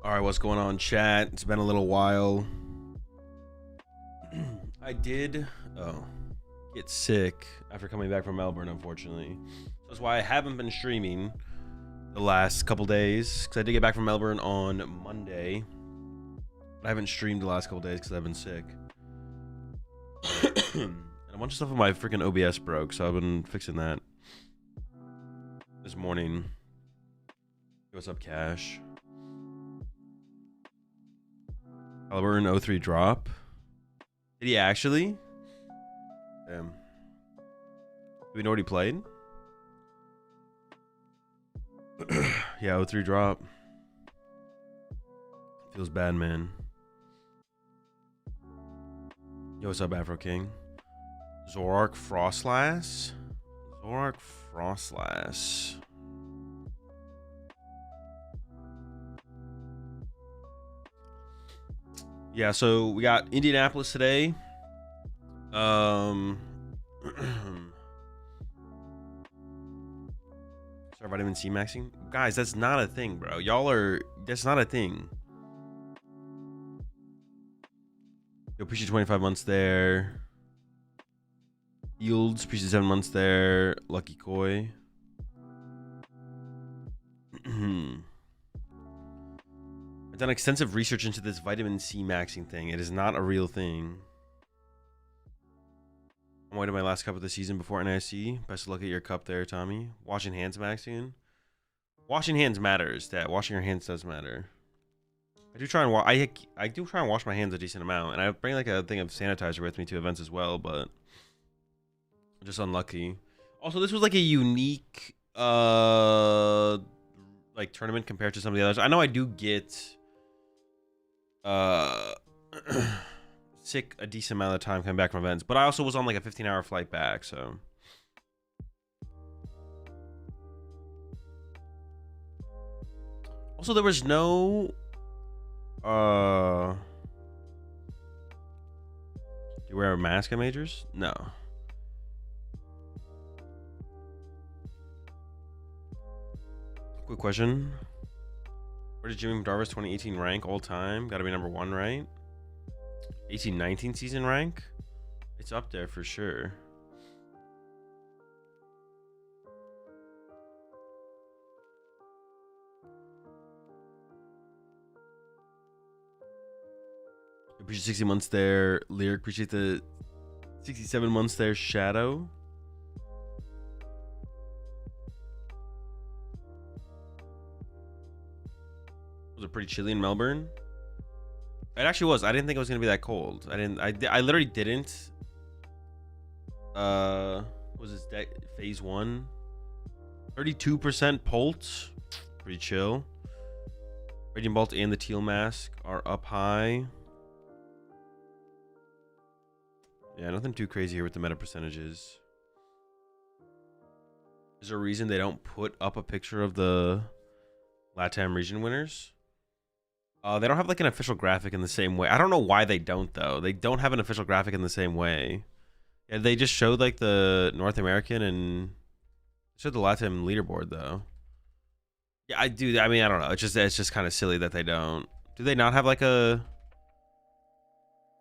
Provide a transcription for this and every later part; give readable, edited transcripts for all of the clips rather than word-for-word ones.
All right, what's going on, chat? It's been a little while. I did get sick after coming back from Melbourne, unfortunately. That's why I haven't been streaming the last couple days, because I did get back from Melbourne on Monday. But I haven't streamed the last couple days because I've been sick. And a bunch of stuff on my freaking OBS broke, so I've been fixing that this morning. What's up, Cash? Halliburton 03 drop. Did he actually? Damn. Do we know what he played? Yeah, 03 drop. Feels bad, man. Yo, what's up, Afro King? Zorark Frostlass? Zorark Frostlass. Yeah, so we got Indianapolis today. Start vitamin C maxing. Guys, that's not a thing, bro. That's not a thing. Yo, appreciate 25 months there. Yields, appreciate 7 months there. Lucky Koi. I've done extensive research into this vitamin C maxing thing. It is not a real thing. I'm waiting my last cup of the season before NIC. Best of luck at your cup there, Tommy. Washing hands maxing. Washing hands matters. That washing your hands does matter. I do try and I do try and wash my hands a decent amount, and I bring like a thing of sanitizer with me to events as well, but I'm just unlucky. Also, this was like a unique like tournament compared to some of the others. I know I do get sick a decent amount of time coming back from events, but I also was on like a 15-hour flight back, so also there was no do you wear a mask at majors? No. Quick question. Where did Jimmy Darvis 2018 rank all time? Gotta be number 1, right? 18-19 season rank? It's up there for sure. Appreciate 60 months there. Lyric, appreciate the 67 months there. Shadow. Was it pretty chilly in Melbourne? It actually was. I didn't think it was gonna be that cold. I literally didn't. Was this deck phase 1? 32% Polt. Pretty chill. Radiant Bolt and the Teal Mask are up high. Yeah, nothing too crazy here with the meta percentages. Is there a reason they don't put up a picture of the LATAM region winners? They don't have like an official graphic in the same way. I don't know why they don't, though. They don't have an official graphic in the same way. Yeah, they just showed like the North American and showed the LATAM leaderboard, though. Yeah, I do. I mean, I don't know. It's just kind of silly that they don't. Do they not have like a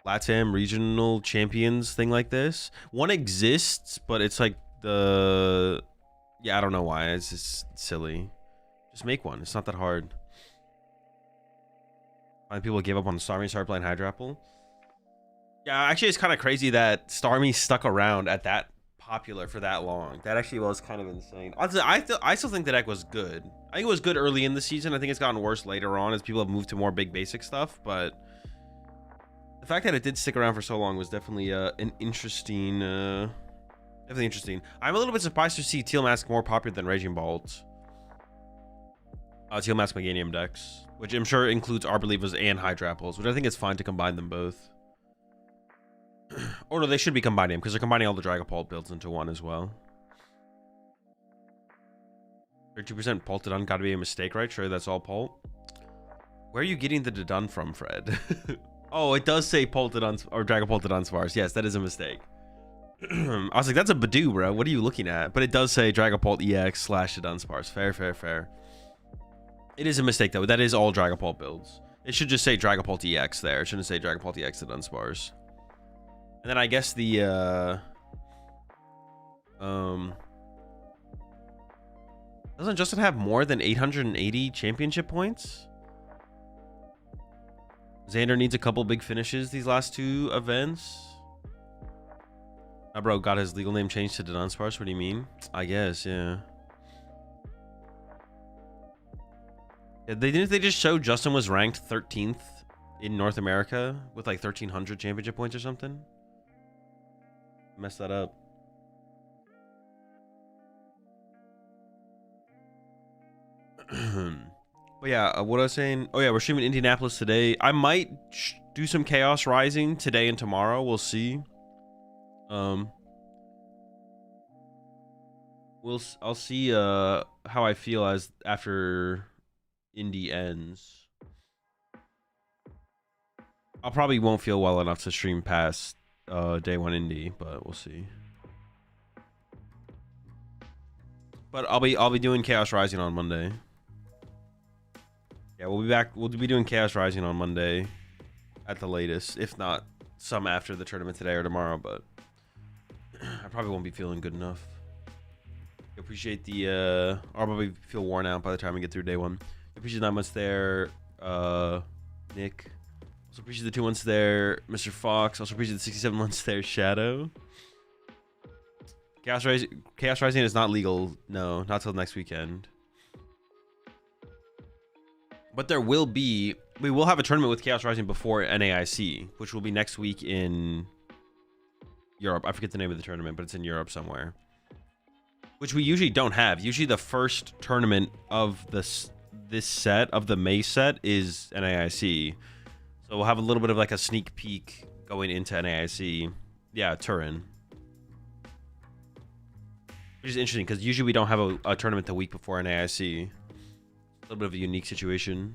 LATAM regional champions thing like this? One exists, but it's like the... Yeah, I don't know why. It's just silly. Just make one. It's not that hard. Find people gave up on Starmie and started playing Hydrapple. Yeah, actually, it's kind of crazy that Starmie stuck around at that popular for that long. That actually was kind of insane. I still think the deck was good. I think it was good early in the season. I think it's gotten worse later on as people have moved to more big basic stuff, but the fact that it did stick around for so long was definitely an interesting, definitely interesting. I'm a little bit surprised to see Teal Mask more popular than Raging Bolt. Teal Mask Meganium decks, which I'm sure includes Arborlevas and Hydrapples, which I think is fine to combine them both. Or no, they should be combining them because they're combining all the Dragapult builds into one as well. 32% Pultodon, gotta be a mistake, right? Sure, that's all Pult. Where are you getting the Dodon from, Fred? Oh, it does say Pultodon or Dragapultodon Sparse. Yes, that is a mistake. I was like, that's a Badoo, bro. What are you looking at? But it does say Dragapult EX / Dunsparce. Fair, fair, fair. It is a mistake though. That is all Dragapult builds. It should just say Dragapult EX there. It shouldn't say Dragapult EX to Dunsparce. And then I guess the doesn't Justin have more than 880 championship points? Xander needs a couple big finishes these last 2 events. Bro got his legal name changed to Dunsparce. What do you mean? I guess, yeah. They just show Justin was ranked 13th in North America with like 1,300 championship points or something? Messed that up. But yeah, what I was saying. Oh yeah, we're streaming Indianapolis today. I might do some Chaos Rising today and tomorrow. We'll see. I'll see how I feel as after Indy ends. I probably won't feel well enough to stream past day 1 Indy, but we'll see. But I'll be doing Chaos Rising on Monday. Yeah, we'll be back. We'll be doing Chaos Rising on Monday at the latest, if not some after the tournament today or tomorrow, but I probably won't be feeling good enough. I appreciate the I'll probably feel worn out by the time we get through day 1. I appreciate the 9 months there, Nick. Also appreciate the 2 months there, Mr. Fox. Also appreciate the 67 months there, Shadow. Chaos Rising is not legal. No, not till next weekend. But we will have a tournament with Chaos Rising before NAIC, which will be next week in Europe. I forget the name of the tournament, but it's in Europe somewhere. Which we usually don't have. Usually the first tournament of this set, of the May set, is NAIC. So we'll have a little bit of like a sneak peek going into NAIC. Yeah, Turin. Which is interesting, because usually we don't have a tournament the week before NAIC. A little bit of a unique situation.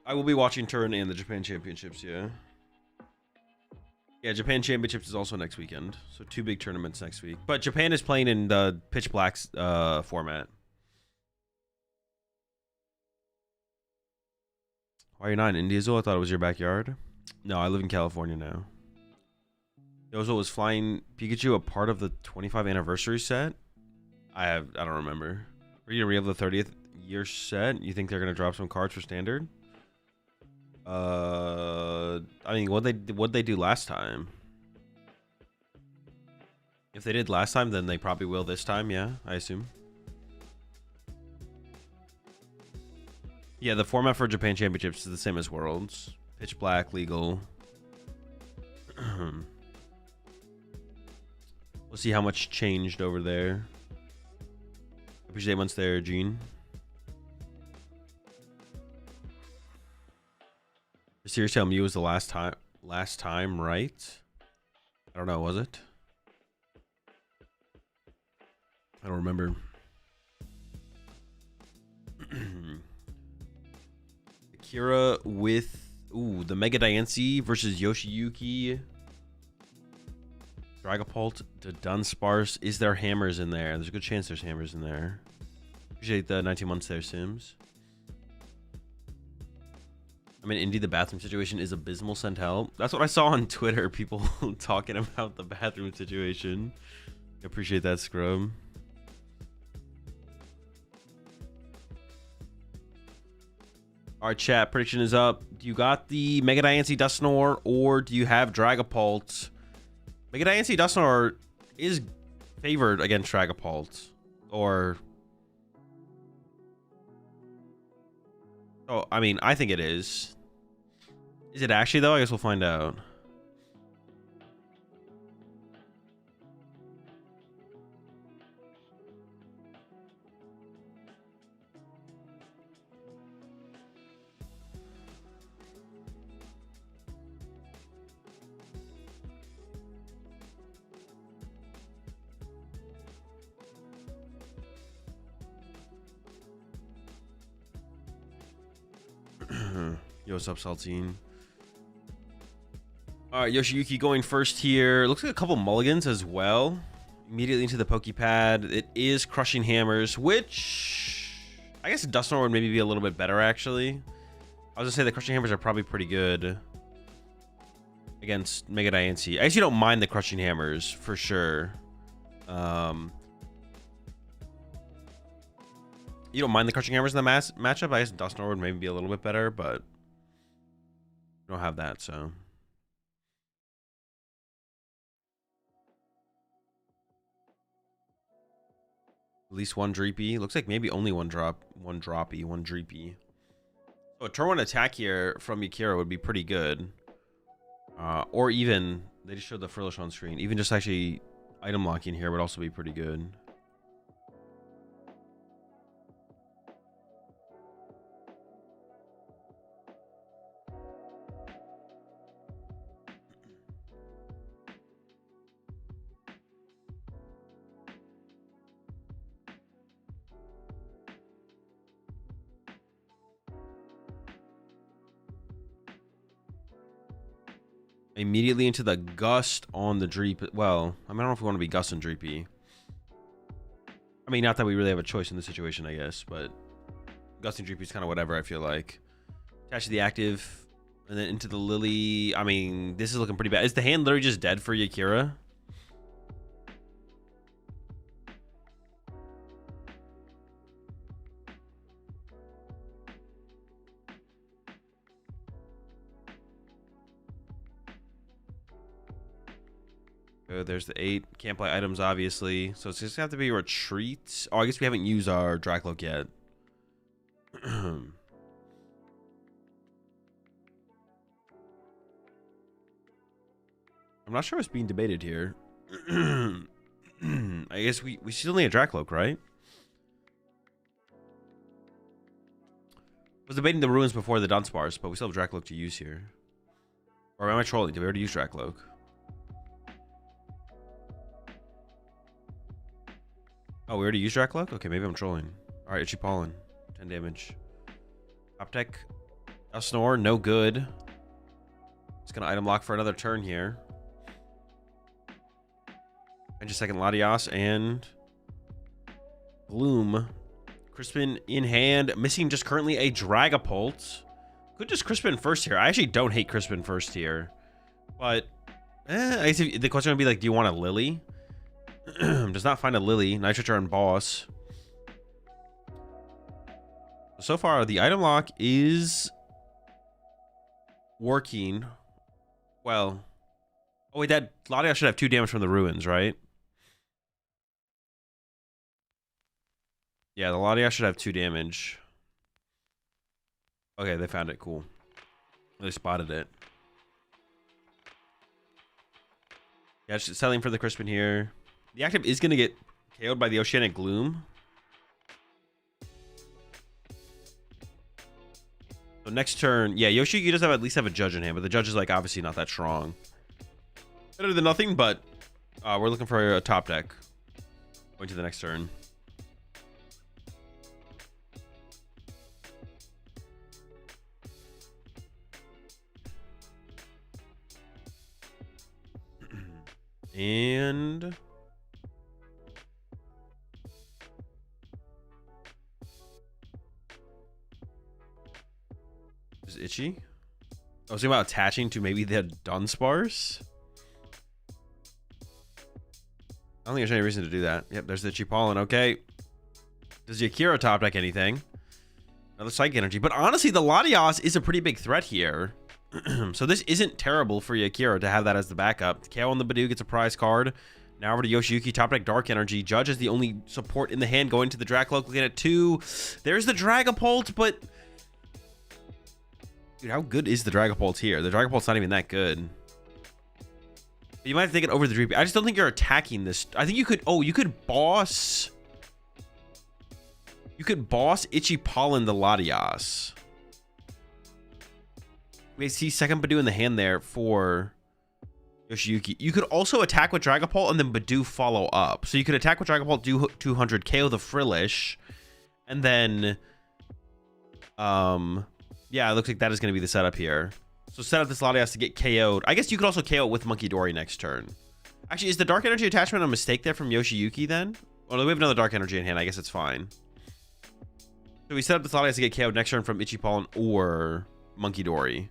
I will be watching Turin and the Japan Championships, yeah. Yeah, Japan Championships is also next weekend. So 2 big tournaments next week. But Japan is playing in the Pitch Black format. Why are you not in India, Azul? I thought it was your backyard. No, I live in California now. Yozo, was Flying Pikachu a part of the 25th anniversary set? I don't remember. Are you gonna reveal the 30th year set? You think they're gonna drop some cards for standard? I mean, what'd they do last time? If they did last time, then they probably will this time, yeah, I assume. Yeah, the format for Japan Championships is the same as Worlds. Pitch Black, legal. We'll see how much changed over there. Appreciate once there, Gene. Serious Tale Mew was the last time, right? I don't know, was it? I don't remember. Akira with the Mega Diancie versus Yoshiyuki. Dragapult to Dunsparce. Is there hammers in there? There's a good chance there's hammers in there. Appreciate the 19 months there, Sims. I mean, Indy, the bathroom situation is abysmal. Send help. That's what I saw on Twitter. People talking about the bathroom situation. I appreciate that, Scrub. All right, chat. Prediction is up. Do you got the Mega Diancie Dusknoir, or do you have Dragapult? Mega Diancie Dusknoir is favored against Dragapult. Or... oh, I mean, I think it is. Is it actually, though? I guess we'll find out. Yo, what's up, Saltine? All right, Yoshiyuki going first here. Looks like a couple mulligans as well. Immediately into the Pokepad. It is Crushing Hammers, which I guess Dusknoir would maybe be a little bit better, actually. I was gonna say the Crushing Hammers are probably pretty good against Mega Diancie. I actually don't mind the Crushing Hammers for sure. You don't mind the Crushing Hammers in the matchup? I guess Dusknoir would maybe be a little bit better, but we don't have that, so. At least one Dreepy. Looks like maybe only one Droppy, one Dreepy. So a turn 1 attack here from Yakira would be pretty good. Or even, they just showed the Frillish on screen. Even just actually item locking here would also be pretty good. Immediately into the Gust on the Dreepy. Well, I mean, I don't know if we want to be Gust and Dreepy. I mean, not that we really have a choice in this situation, I guess, but Gust and Dreepy is kind of whatever, I feel like. Attach to the active, and then into the Lily. I mean, this is looking pretty bad. Is the hand literally just dead for Yakira? There's the 8. Can't play items, obviously. So it's just gonna have to be a retreat. Oh, I guess we haven't used our Dracloak yet. I'm not sure what's being debated here. I guess we still need a Dracloak, right? I was debating the ruins before the Dunsparce, but we still have Dracloak to use here. Or am I trolling? Did we already use Dracloak? Oh, we already used Dracloak? Okay, maybe I'm trolling. Alright, Itchy Pollen. 10 damage. Top Tech. Dusknoir, no good. It's gonna item lock for another turn here. And just second Latias and Gloom. Crispin in hand. Missing just currently a Dragapult. Could just Crispin first here. I actually don't hate Crispin first here. But I guess the question would be like, do you want a Lily? Does not find a Lily. Nitroture and Boss. So far, the item lock is working. Well, oh wait, that Latias should have 2 damage from the ruins, right? Yeah, the Latias should have 2 damage. Okay, they found it. Cool. They spotted it. Yeah, just selling for the Crispin here. The active is going to get KO'd by the Oceanic Gloom. So next turn, yeah, Yoshiyuki does have at least have a Judge in hand, but the Judge is like obviously not that strong. Better than nothing, but we're looking for a top deck going to the next turn. And is Itchy? I was thinking about attaching to maybe the Dunsparce. I don't think there's any reason to do that. Yep, there's the Itchy Pollen. Okay. Does Yakira top deck anything? Another Psychic Energy. But honestly, the Latias is a pretty big threat here. So this isn't terrible for Yakira to have that as the backup. KO on the Badoo gets a prize card. Now over to Yoshiyuki, top deck Dark Energy. Judge is the only support in the hand going to the Dracloak. Looking at 2. There's the Dragapult, but dude, how good is the Dragapult here? The Dragapult's not even that good. You might have taken over the Dreepy. I just don't think you're attacking this. I think you could. Oh, you could boss. You could boss Itchy Pollen the Latias. We see second Badoo in the hand there for Yoshiyuki. You could also attack with Dragapult and then Badoo follow up. So you could attack with Dragapult, do 200, KO the Frillish, and then Yeah, it looks like that is going to be the setup here. So set up this Latias to get KO'd. I guess you could also KO it with Monkey Dory next turn. Actually, is the Dark Energy attachment a mistake there from Yoshiyuki then? Well, we have another Dark Energy in hand. I guess it's fine. So we set up this Latias to get KO'd next turn from Ichipollen or Monkey Dory.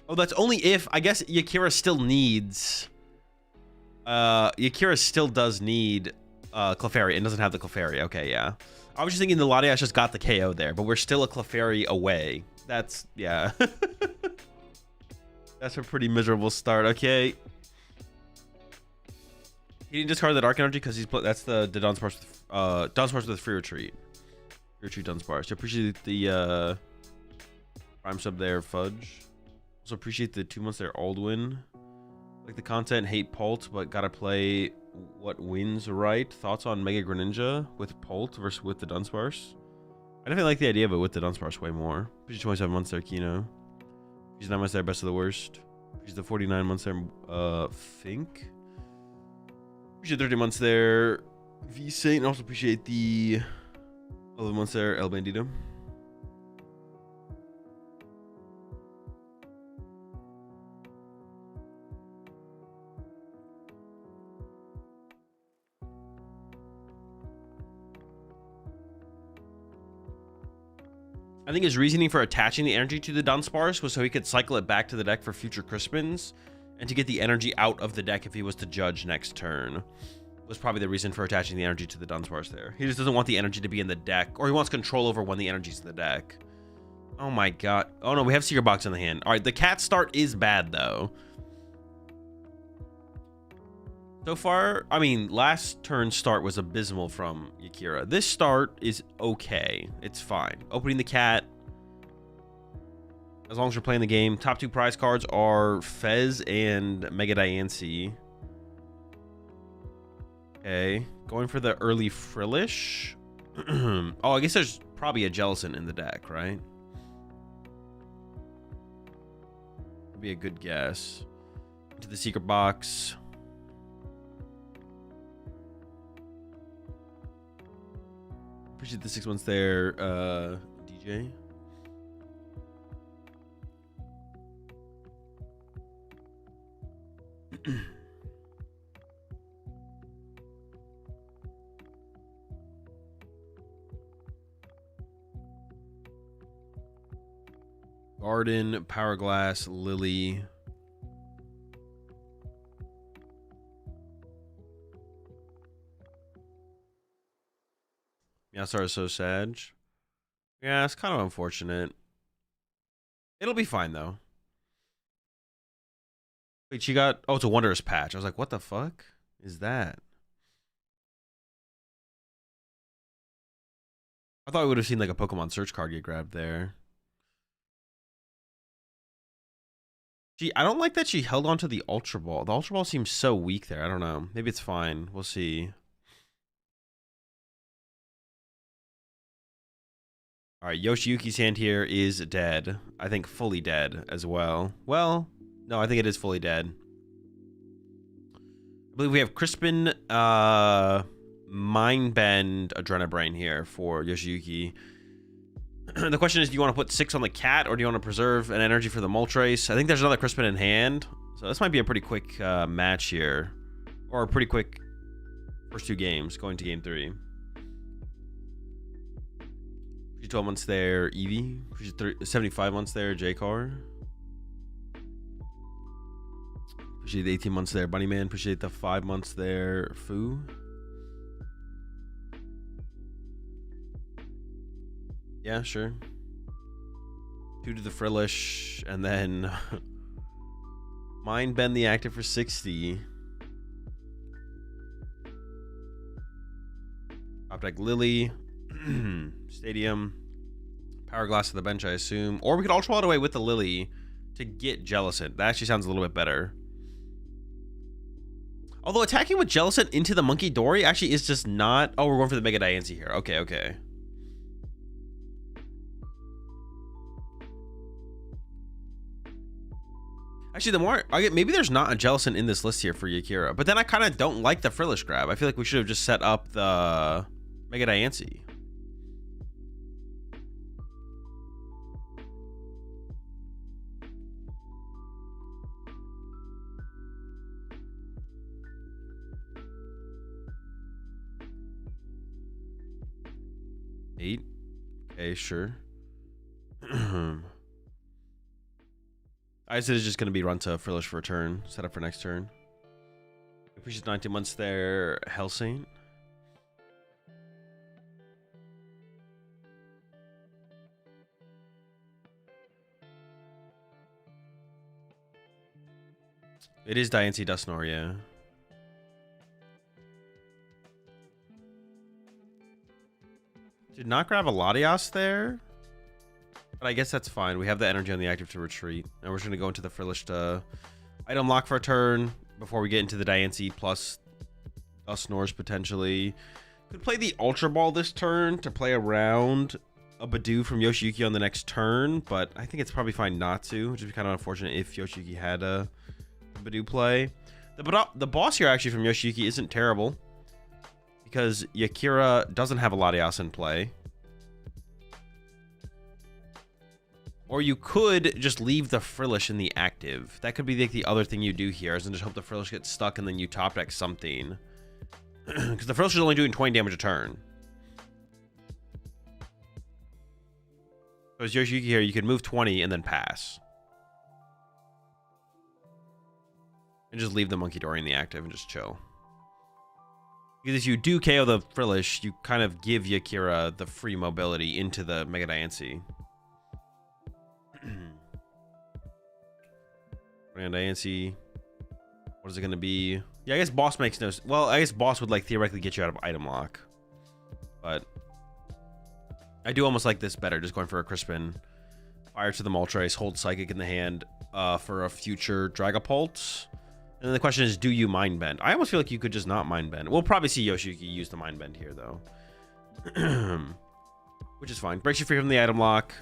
Oh, that's only if... I guess Yakira still needs... Yakira still does need Clefairy and doesn't have the Clefairy. Okay, yeah. I was just thinking the Latias just got the KO there, but we're still a Clefairy away. That's... yeah. That's a pretty miserable start. Okay. He didn't discard the Dark Energy because he's put. That's the Dunsparce with free retreat. Free retreat Dunsparce. I appreciate the prime sub there, Fudge. Also appreciate the 2 months there, Aldwin. Like the content, hate Pult, but gotta play what wins right. Thoughts on Mega Greninja with Pult versus with the Dunsparce? I definitely like the idea, but with the Dunsparce way more. Appreciate 27 months there, Kino. She's 9 months there, best of the worst. She's the 49 months there, Fink. Appreciate 30 months there, V Saint, and also appreciate the 11 months there, El Bandito. I think his reasoning for attaching the energy to the Dunsparce was so he could cycle it back to the deck for future Crispins, and to get the energy out of the deck if he was to judge next turn. Was probably the reason for attaching the energy to the Dunsparce there. He just doesn't want the energy to be in the deck, or he wants control over when the energy's in the deck. Oh my god. Oh no, we have Secret Box in the hand. All right, the cat start is bad though. So far, I mean, last turn start was abysmal from Yakira. This start is okay. It's fine. Opening the cat. As long as you're playing the game. Top 2 prize cards are Fez and Mega Diancie. Okay. Going for the early Frillish. Oh, I guess there's probably a Jellicent in the deck, right? Would be a good guess. To the Secret Box. Appreciate the 6 months there, DJ. Garden, Power Glass, Lily. Meowstar is so sad. Yeah, it's kind of unfortunate. It'll be fine though. Wait, she got... oh, it's a Wondrous Patch. I was like, what the fuck is that? I thought we would have seen like a Pokemon search card get grabbed there. I don't like that she held on to the Ultra Ball. The Ultra Ball seems so weak there. I don't know. Maybe it's fine. We'll see. All right, Yoshiyuki's hand here is dead. I think fully dead as well. Well, no, I think it is fully dead. I believe we have Crispin, Mind Bend, Adrenabrain here for Yoshiyuki. The question is, do you want to put 6 on the cat, or do you want to preserve an energy for the Moltres? I think there's another Crispin in hand, so this might be a pretty quick match here. Or a pretty quick first 2 games, going to game 3. 12 months there, Eevee. 75 months there, J-Car. Appreciate the 18 months there, Bunnyman. Appreciate the 5 months there, Foo. Yeah, sure. 2 to the Frillish, and then Mind Bend the active for 60. Top deck Lily. Stadium. Power Glass to the bench, I assume. Or we could Ultra Ball it away with the Lily to get Jellicent. That actually sounds a little bit better. Although attacking with Jellicent into the Monkey Dory actually is just not... oh, we're going for the Mega Diancie here. Okay, okay. Actually, the more I get, maybe there's not a Jellicent in this list here for Yakira. But then I kind of don't like the Frillish grab. I feel like we should have just set up the Mega Diancie. 8. Okay, sure. I said it's just going to be run to Frillish for a turn. Set up for next turn. Appreciate 19 months there, Hellsaint. It is Diancie Dusknoir, yeah. Did not grab a Latias there. But I guess that's fine. We have the energy on the active to retreat. And we're just going to go into the Frillish to item lock for a turn before we get into the Diancie plus Dusknoirs potentially. Could play the Ultra Ball this turn to play around a Badoo from Yoshiyuki on the next turn, but I think it's probably fine not to, which would be kind of unfortunate if Yoshiyuki had a Badoo play. The boss here actually from Yoshiyuki isn't terrible because Yakira doesn't have a Latias in play. Or you could just leave the Frillish in the active. That could be like the other thing you do here, is then just hope the Frillish gets stuck and then you top deck something. Because the Frillish is only doing 20 damage a turn. So as Yoshiyuki here, you can move 20 and then pass. And just leave the Monkey Dory in the active and just chill. Because if you do KO the Frillish, you kind of give Yakira the free mobility into the Mega Diancie. And Diancie, what is it going to be? Yeah, I guess boss makes no... Well, I guess boss would like theoretically get you out of item lock. But I do almost like this better, just going for a Crispin. Fire to the Moltres, hold Psychic in the hand for a future Dragapult. And then the question is, do you Mind Bend? I almost feel like you could just not Mind Bend. We'll probably see Yoshiyuki use the Mind Bend here, though. Which is fine. Breaks you free from the item lock.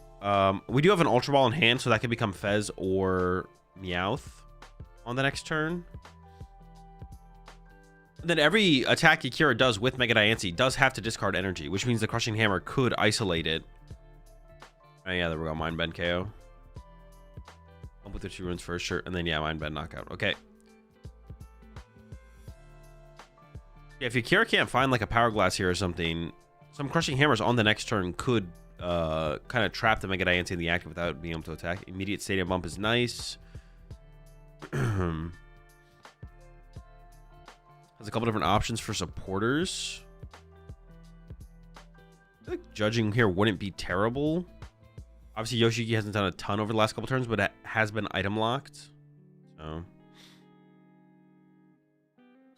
We do have an Ultra Ball in hand, so that could become Fez or Meowth on the next turn. And then every attack Yakira does with Mega Diancie does have to discard energy, which means the Crushing Hammer could isolate it. Oh yeah, there we go. Mind Bend KO. I'll put the 2 runes first, sure. And then yeah, Mind Bend knockout. Okay. Yeah, if Yakira can't find like a Power Glass here or something, some Crushing Hammers on the next turn could kind of trap the Mega Diancie in the active without being able to attack. Immediate Stadium Bump is nice. Has a couple different options for supporters. I feel like judging here wouldn't be terrible. Obviously, Yoshiyuki hasn't done a ton over the last couple turns, but it has been item locked. So,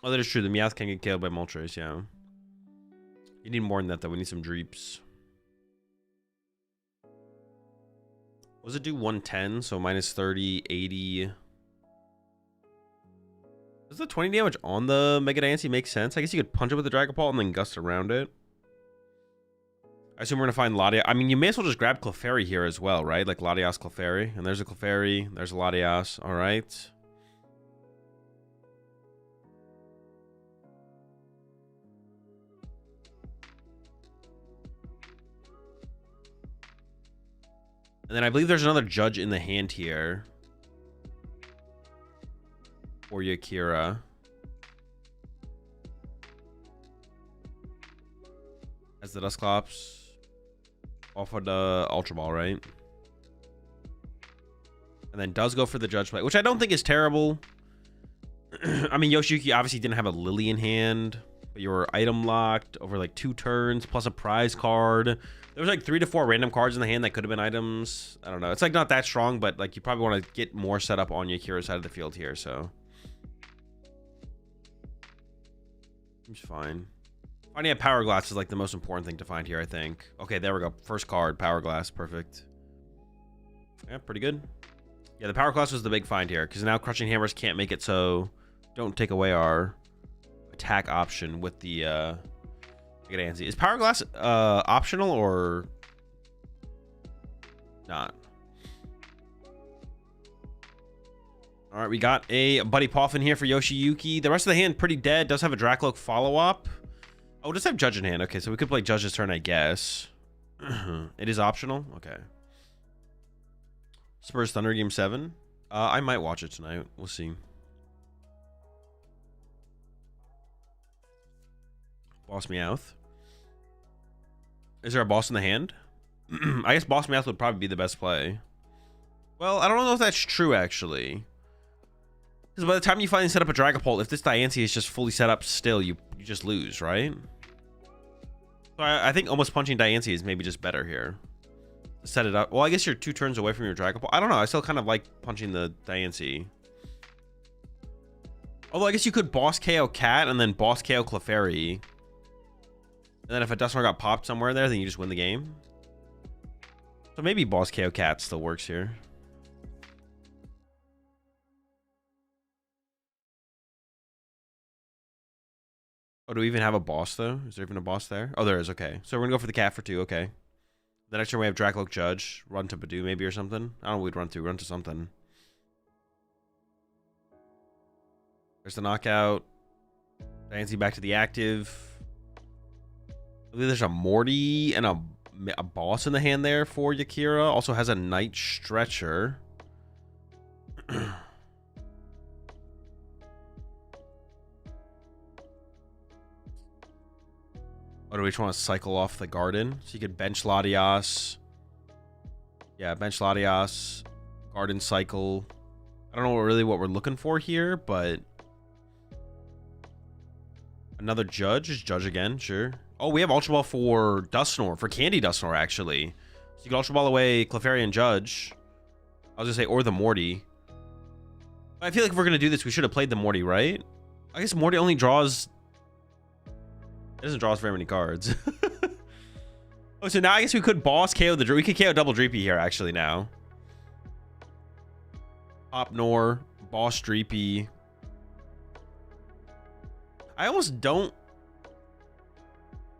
oh, that is true. The Meowth can get killed by Moltres. Yeah, you need more than that though. We need some Dreeps. What does it do? 110, so minus 30, 80. Does the 20 damage on the Mega Diancie make sense? I guess you could punch it with the Dragapult and then gust around it. I assume we're going to find Latias. I mean, you may as well just grab Clefairy here as well, right? Like Latias, Clefairy. And there's a Clefairy. There's a Latias. All right. And then I believe there's another Judge in the hand here. For Yakira. As the Dusclops. Off of the Ultra Ball, right? And then does go for the Judge play, which I don't think is terrible. I mean, Yoshiyuki obviously didn't have a Lily in hand, but you were item locked over like 2 turns plus a prize card. There was like 3 to 4 random cards in the hand that could have been items. I don't know. It's like not that strong, but like you probably want to get more set up on Yakira's side of the field here, so. Seems fine. Finding a Power Glass is like the most important thing to find here, I think. Okay, there we go. First card, Power Glass. Perfect. Yeah, pretty good. Yeah, the Power Glass was the big find here, because now Crushing Hammers can't make it so don't take away our attack option with the Mega Diancie. Is Power Glass optional or not? All right, we got a Buddy Poffin here for Yoshiyuki. The rest of the hand pretty dead. Does have a Dracloak follow-up. Oh, does have Judge in hand. Okay, so we could play Judge's turn, I guess. It is optional. Okay. Spurs Thunder Game 7. I might watch it tonight. We'll see. Boss Meowth. Is there a boss in the hand? I guess Boss Math would probably be the best play. Well, I don't know if that's true, actually. Because by the time you finally set up a Dragapult, if this Diancie is just fully set up still, you just lose, right? So I think almost punching Diancie is maybe just better here. Set it up. Well, I guess you're 2 turns away from your Dragapult. I don't know. I still kind of like punching the Diancie. Although I guess you could boss KO Cat and then boss KO Clefairy. And then if a Dusknoir got popped somewhere there, then you just win the game. So maybe boss KO Cat still works here. Oh, do we even have a boss, though? Is there even a boss there? Oh, there is. Okay. So we're going to go for the cat for 2. Okay. The next turn we have Dracloak Judge. Run to Badoo, maybe, or something. I don't know what we'd run to. Run to something. There's the knockout. Diancie back to the active. I believe there's a Morty and a boss in the hand there for Yakira. Also has a Night Stretcher. Or do we just want to cycle off the garden? So you could bench Latias. Yeah, bench Latias. Garden cycle. I don't know really what we're looking for here, but... Another Judge? Judge again, sure. Oh, we have Ultra Ball for Dusknoir. For Candy Dusknoir, actually. So you can Ultra Ball away Clefairy and Judge. I was going to say, or the Morty. I feel like if we're going to do this, we should have played the Morty, right? I guess Morty only draws... It doesn't draw us very many cards. Oh, so now I guess we could boss KO the... We could KO double Dreepy here, actually, now. Pop Nor, boss Dreepy. I almost don't...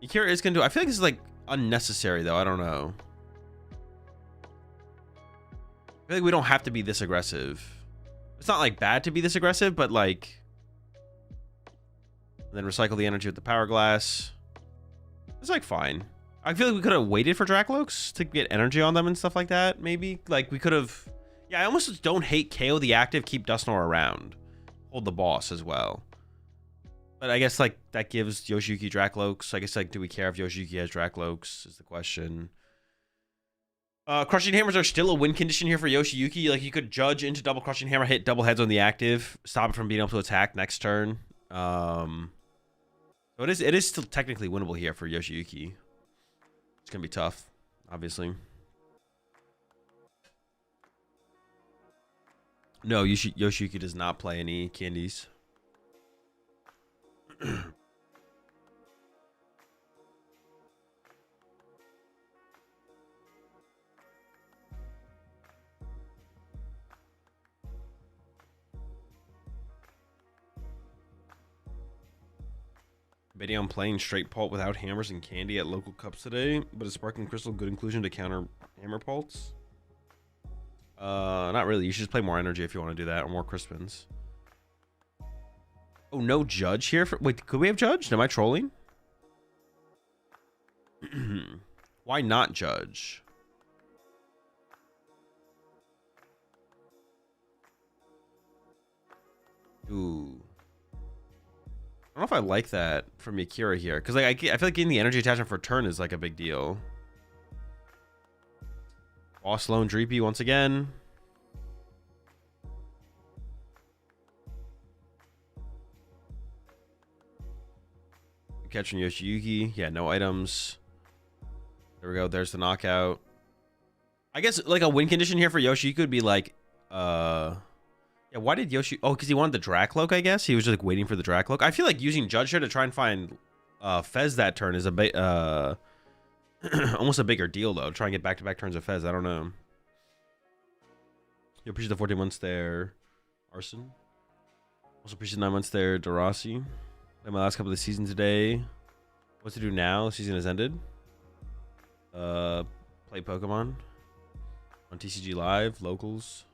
Yakira is going to do... I feel like this is, like, unnecessary, though. I don't know. I feel like we don't have to be this aggressive. It's not, like, bad to be this aggressive, but, like... And then recycle the energy with the Power Glass. It's, like, fine. I feel like we could have waited for Dracloaks to get energy on them and stuff like that, maybe. Like, we could have... Yeah, I almost just don't hate KO the active, keep Dusknoir around. Hold the boss as well. But I guess, like, that gives Yoshiyuki Dracloaks. I guess, like, do we care if Yoshiyuki has Dracloaks is the question. Crushing Hammers are still a win condition here for Yoshiyuki. Like, you could Judge into double Crushing Hammer, hit double heads on the active, stop it from being able to attack next turn. So it is still technically winnable here for Yoshiyuki. It's going to be tough, obviously. No, Yoshiyuki does not play any candies. Betting on playing straight pult without hammers and candy at local cups today, but is Sparkling Crystal good inclusion to counter hammer pults? Not really. You should just play more energy if you want to do that, or more Crispins. Oh, no Judge here? Wait, could we have Judge? Am I trolling? Why not Judge? Ooh. I don't know if I like that from Yakira here. Because like, I feel like getting the energy attachment for a turn is like a big deal. Boss Lone Dreepy once again. Catching Yoshiyuki. Yeah, no items. There we go. There's the knockout. I guess like a win condition here for Yoshiyuki would be like... Yeah, why did Yoshi... Oh, because he wanted the Dracloak, I guess? He was just like waiting for the Dracloak. I feel like using Judge here to try and find Fez that turn is a bit... almost a bigger deal, though. Try and get back-to-back turns of Fez. I don't know. You appreciate the 14 months there, Arson. Also appreciate 9 months there, Darasi. Played my last couple of the season today. What to do now? The season has ended. Play Pokemon. On TCG Live, locals.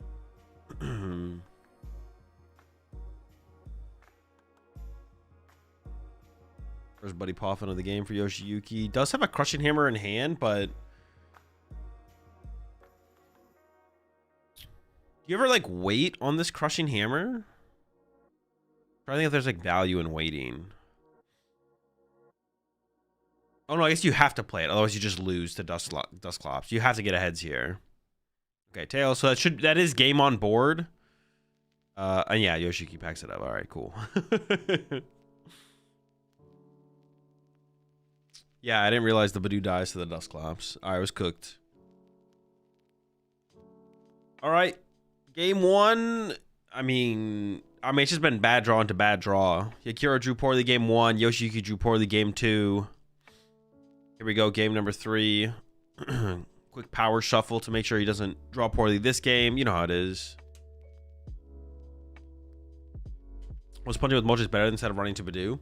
First Buddy Poffin of the game for Yoshiyuki. Does have a Crushing Hammer in hand, but... Do you ever, like, wait on this Crushing Hammer? I think if there's, like, value in waiting. Oh no, I guess you have to play it. Otherwise you just lose to Dusclops. You have to get a heads here. Okay, tails. So that is game on board. And yeah, Yoshiki packs it up. All right, cool. Yeah, I didn't realize the Badoo dies to the Dusclops. All right, I was cooked. All right, game one. I mean, it's just been bad draw into bad draw. Yakira drew poorly game one. Yoshiki drew poorly game two. Here we go, game number 3. Quick power shuffle to make sure he doesn't draw poorly this game. You know how it is. Was punching with Moltres better instead of running to Badoo?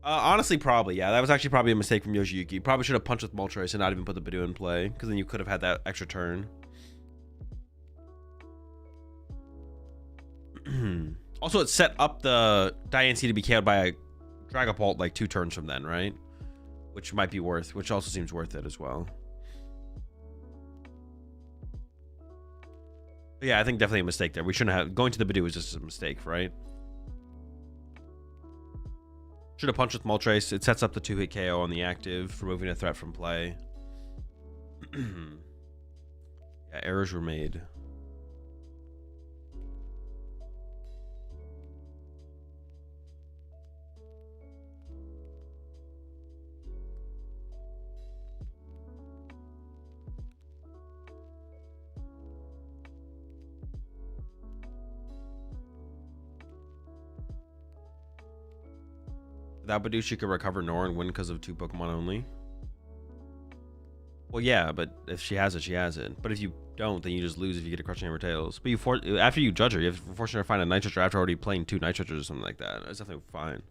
Honestly, probably, yeah. That was actually probably a mistake from Yoshiyuki. Probably should have punched with Moltres and not even put the Badoo in play, because then you could have had that extra turn. Also, it set up the Diancie to be KO'd by a Dragapult like 2 turns from then, right? Which might be which also seems worth it as well. But yeah, I think definitely a mistake there. We shouldn't have... Going to the Badoo was just a mistake, right? Should have punched with Moltres. It sets up the 2-hit KO on the active, removing a threat from play. Yeah, errors were made. Without Badoo, she could recover Nor and win because of 2 Pokemon only. Well, yeah, but if she has it, she has it. But if you don't, then you just lose if you get a Crushing Hammer Tails. But after you judge her, you have to force her to find a Night Switcher after already playing 2 Night Switchers or something like that. That's definitely fine.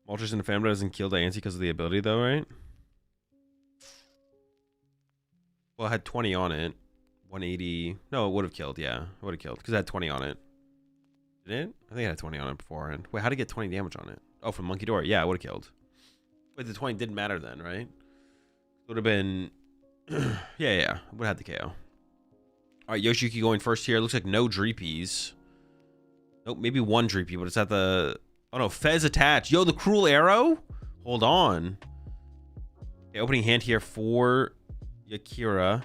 Moltres in the Family doesn't kill Diancie because of the ability, though, right? Well, it had 20 on it. 180. No, it would have killed. Yeah, it would have killed because it had 20 on it. Did it? I think it had 20 on it beforehand. Wait, how did it get 20 damage on it? Oh, from Monkey Door. Yeah, it would have killed. Wait, the 20 didn't matter then, right? It would have been... yeah. Would have had the KO. All right, Yoshiki going first here. Looks like no Dreepies. Nope, maybe 1 Dreepy, but it's at the... Oh, no, Fez attached. Yo, the Cruel Arrow? Hold on. Okay, opening hand here for Yakira.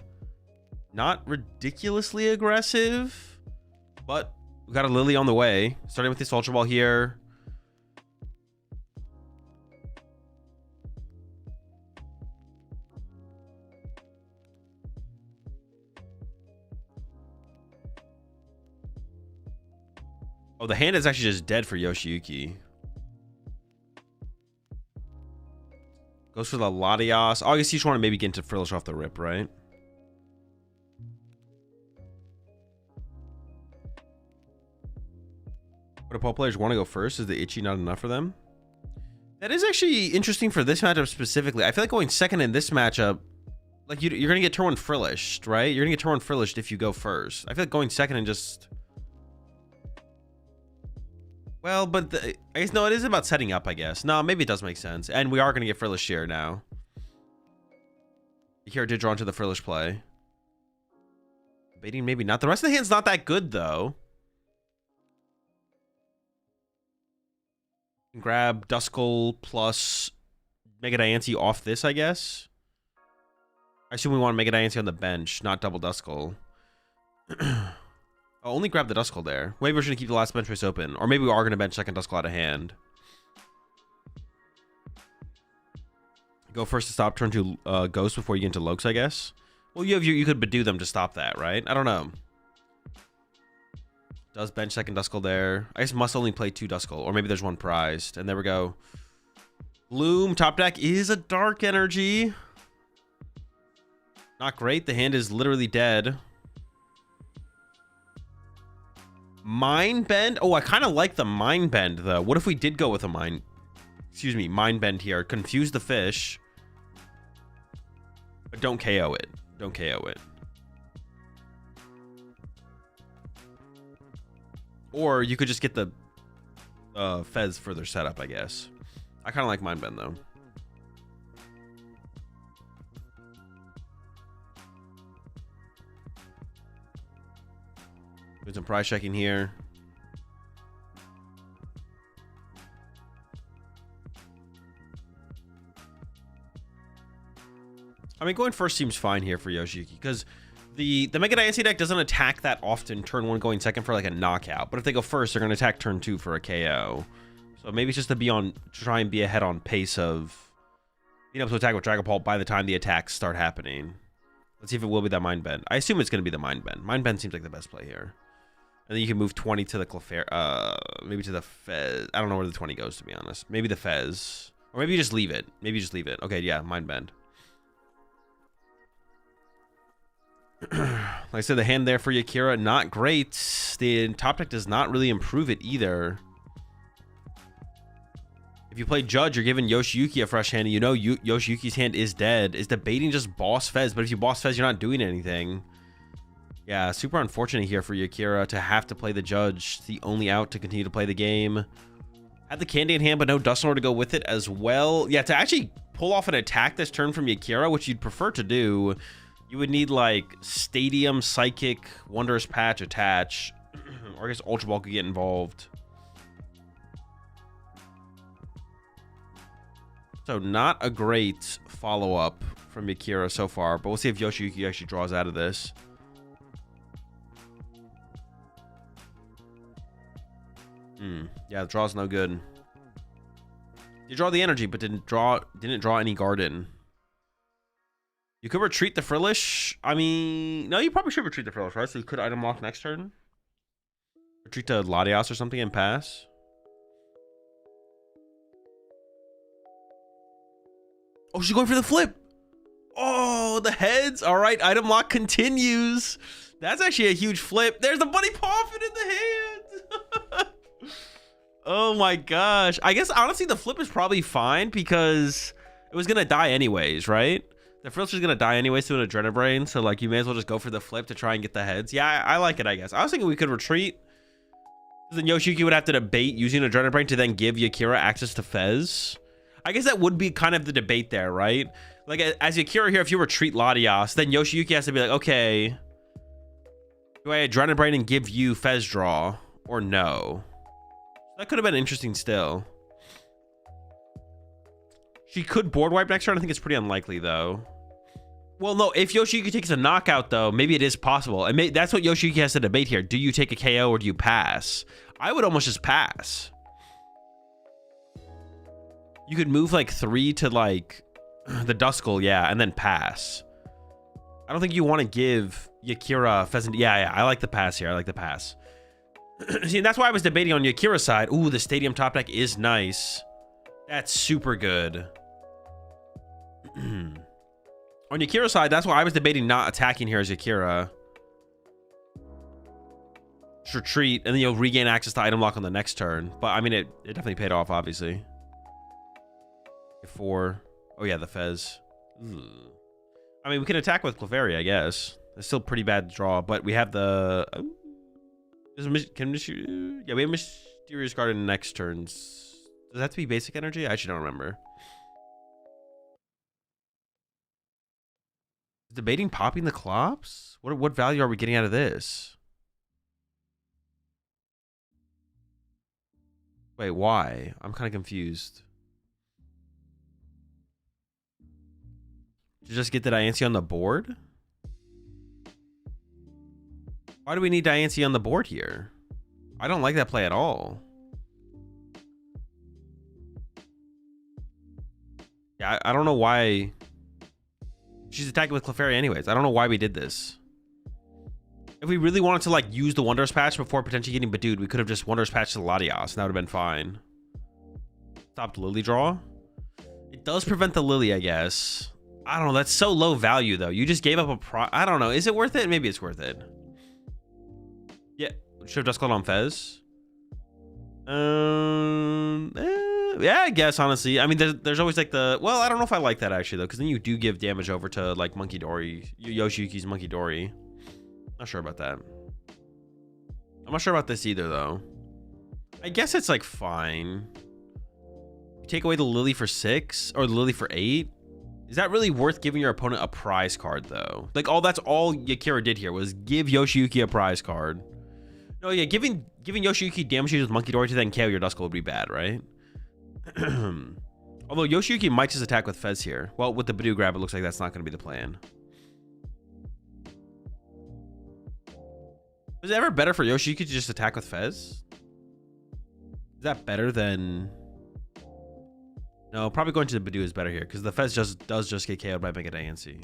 Not ridiculously aggressive, but we got a Lily on the way. Starting with this Ultra Ball here. Oh, the hand is actually just dead for Yoshiyuki. Goes for the Latios. Oh, I guess you just want to maybe get into Frillish off the rip, right? But Paul players want to go first. Is the Itchy not enough for them? That is actually interesting for this matchup specifically. I feel like going second in this matchup, like you're going to get turn 1 Frillished, right? You're going to get turn 1 Frillished if you go first. I feel like going second and just... Well, but I guess, no, it is about setting up, I guess. No, maybe it does make sense. And we are going to get Frillish here now. Here did draw into the Frillish play. Baiting, maybe not. The rest of the hand's not that good, though. Grab Duskull plus Mega Diancie off this, I guess. I assume we want Mega Diancie on the bench, not double Duskull. I'll only grab the Duskull there. Maybe we're going to keep the last bench space open. Or maybe we are going to bench second Duskull out of hand. Go first to stop turn 2 Ghost before you get into Lokes, I guess. Well, you could Badoo them to stop that, right? I don't know. Does bench second Duskull there. I guess must only play 2 Duskull. Or maybe there's 1 prized. And there we go. Bloom. Top deck is a Dark Energy. Not great. The hand is literally dead. Mind Bend. Oh, I kind of like the Mind Bend, though. What if we did go with a Mind Bend here. Confuse the fish. But don't KO it. Don't KO it. Or you could just get the Fez further setup, I guess. I kind of like Mind Bend, though. Doing some prize checking here. I mean, going first seems fine here for Yoshiyuki because the Mega Diancie deck doesn't attack that often turn 1 going second for like a knockout. But if they go first, they're going to attack turn 2 for a KO. So maybe it's just to try and be ahead on pace of being able to attack with Dragon Ball by the time the attacks start happening. Let's see if it will be that Mind Bend. I assume it's going to be the Mind Bend. Mind Bend seems like the best play here. And then you can move 20 to the Clefairy, maybe to the Fez. I don't know where the 20 goes, to be honest. Maybe the Fez. Or maybe you just leave it. Maybe you just leave it. Okay, yeah, Mind Bend. Like I said, the hand there for Yakira, not great. The top deck does not really improve it either. If you play Judge, you're giving Yoshiyuki a fresh hand, and you know Yoshiyuki's hand is dead. Is debating just boss Fez, but if you boss Fez, you're not doing anything. Yeah, super unfortunate here for Yakira to have to play the Judge. The only out to continue to play the game. Had the Candy in hand, but no Dusknoir to go with it as well. Yeah, to actually pull off an attack this turn from Yakira, which you'd prefer to do, you would need like Stadium, Psychic, Wondrous Patch, Attach, or I guess Ultra Ball could get involved. So not a great follow-up from Yakira so far, but we'll see if Yoshiyuki actually draws out of this. Yeah, the draw's no good. You draw the energy, but didn't draw any garden. You could retreat the Frillish. I mean, no, you probably should retreat the Frillish, right? So you could item lock next turn. Retreat to Latias or something and pass. Oh, she's going for the flip. Oh, the heads. All right, item lock continues. That's actually a huge flip. There's the Bunny Poffin in the hand. Oh my gosh. I guess honestly the flip is probably fine because it was gonna die anyways, right? The Frillish is gonna die anyways to an Adrenaline Brain, so like you may as well just go for the flip to try and get the heads. Yeah, I like it, I guess. I was thinking we could retreat. Then Yoshiyuki would have to debate using Adrenaline Brain to then give Yakira access to Fez. I guess that would be kind of the debate there, right? Like as Yakira here, if you retreat Latias, then Yoshiyuki has to be like, okay, do I Adrenaline Brain and give you Fez draw or no? That could have been interesting still. She could board wipe next turn. I think it's pretty unlikely though. Well, no, if Yoshiyuki takes a knockout though, maybe it is possible. And that's what Yoshiyuki has to debate here. Do you take a KO or do you pass? I would almost just pass. You could move like 3 to like the Duskull, yeah, and then pass. I don't think you want to give Yakira Pheasant. Yeah, I like the pass here. I like the pass. See, and that's why I was debating on Yakira's side. Ooh, the Stadium top deck is nice. That's super good. On Yakira's side, that's why I was debating not attacking here as Yakira. Just retreat, and then you'll regain access to item lock on the next turn. But I mean, it definitely paid off, obviously. 4. Oh yeah, the Fez. Ugh. I mean, we can attack with Clefairy, I guess. It's still pretty bad draw, but we have the. Yeah, we have Mysterious Garden next turns. Does that have to be basic energy? I actually don't remember. Debating popping the Clops? What value are we getting out of this? Wait, why? I'm kind of confused. To just get the Diancie on the board? Why do we need Diancie on the board here? I don't like that play at all. Yeah, I don't know why. She's attacking with Clefairy anyways. I don't know why we did this. If we really wanted to like use the Wondrous Patch before potentially getting Badooed, we could have just Wondrous Patch to Latias and that would have been fine. Stopped Lily draw. It does prevent the Lily, I guess. I don't know. That's so low value though. You just gave up I don't know. Is it worth it? Maybe it's worth it. Yeah. Should have just called on Fez. Yeah, I guess honestly. I mean, there's always like the. Well, I don't know if I like that actually though, because then you do give damage over to like Monkey Dory, Yoshiyuki's Monkey Dory. Not sure about that. I'm not sure about this either though. I guess it's like fine. You take away the Lily for 6 or the Lily for 8. Is that really worth giving your opponent a prize card though? Like that's all Yakira did here was give Yoshiyuki a prize card. No, yeah, giving Yoshiyuki damage with Monkey Dory to then KO your Duskull would be bad, right? Although Yoshiyuki might just attack with Fez here. Well, with the Badoo grab, it looks like that's not going to be the plan. Is it ever better for Yoshiyuki to just attack with Fez? Is that better than... No, probably going to the Badoo is better here, because the Fez does just get KO'd by Mega Diancie.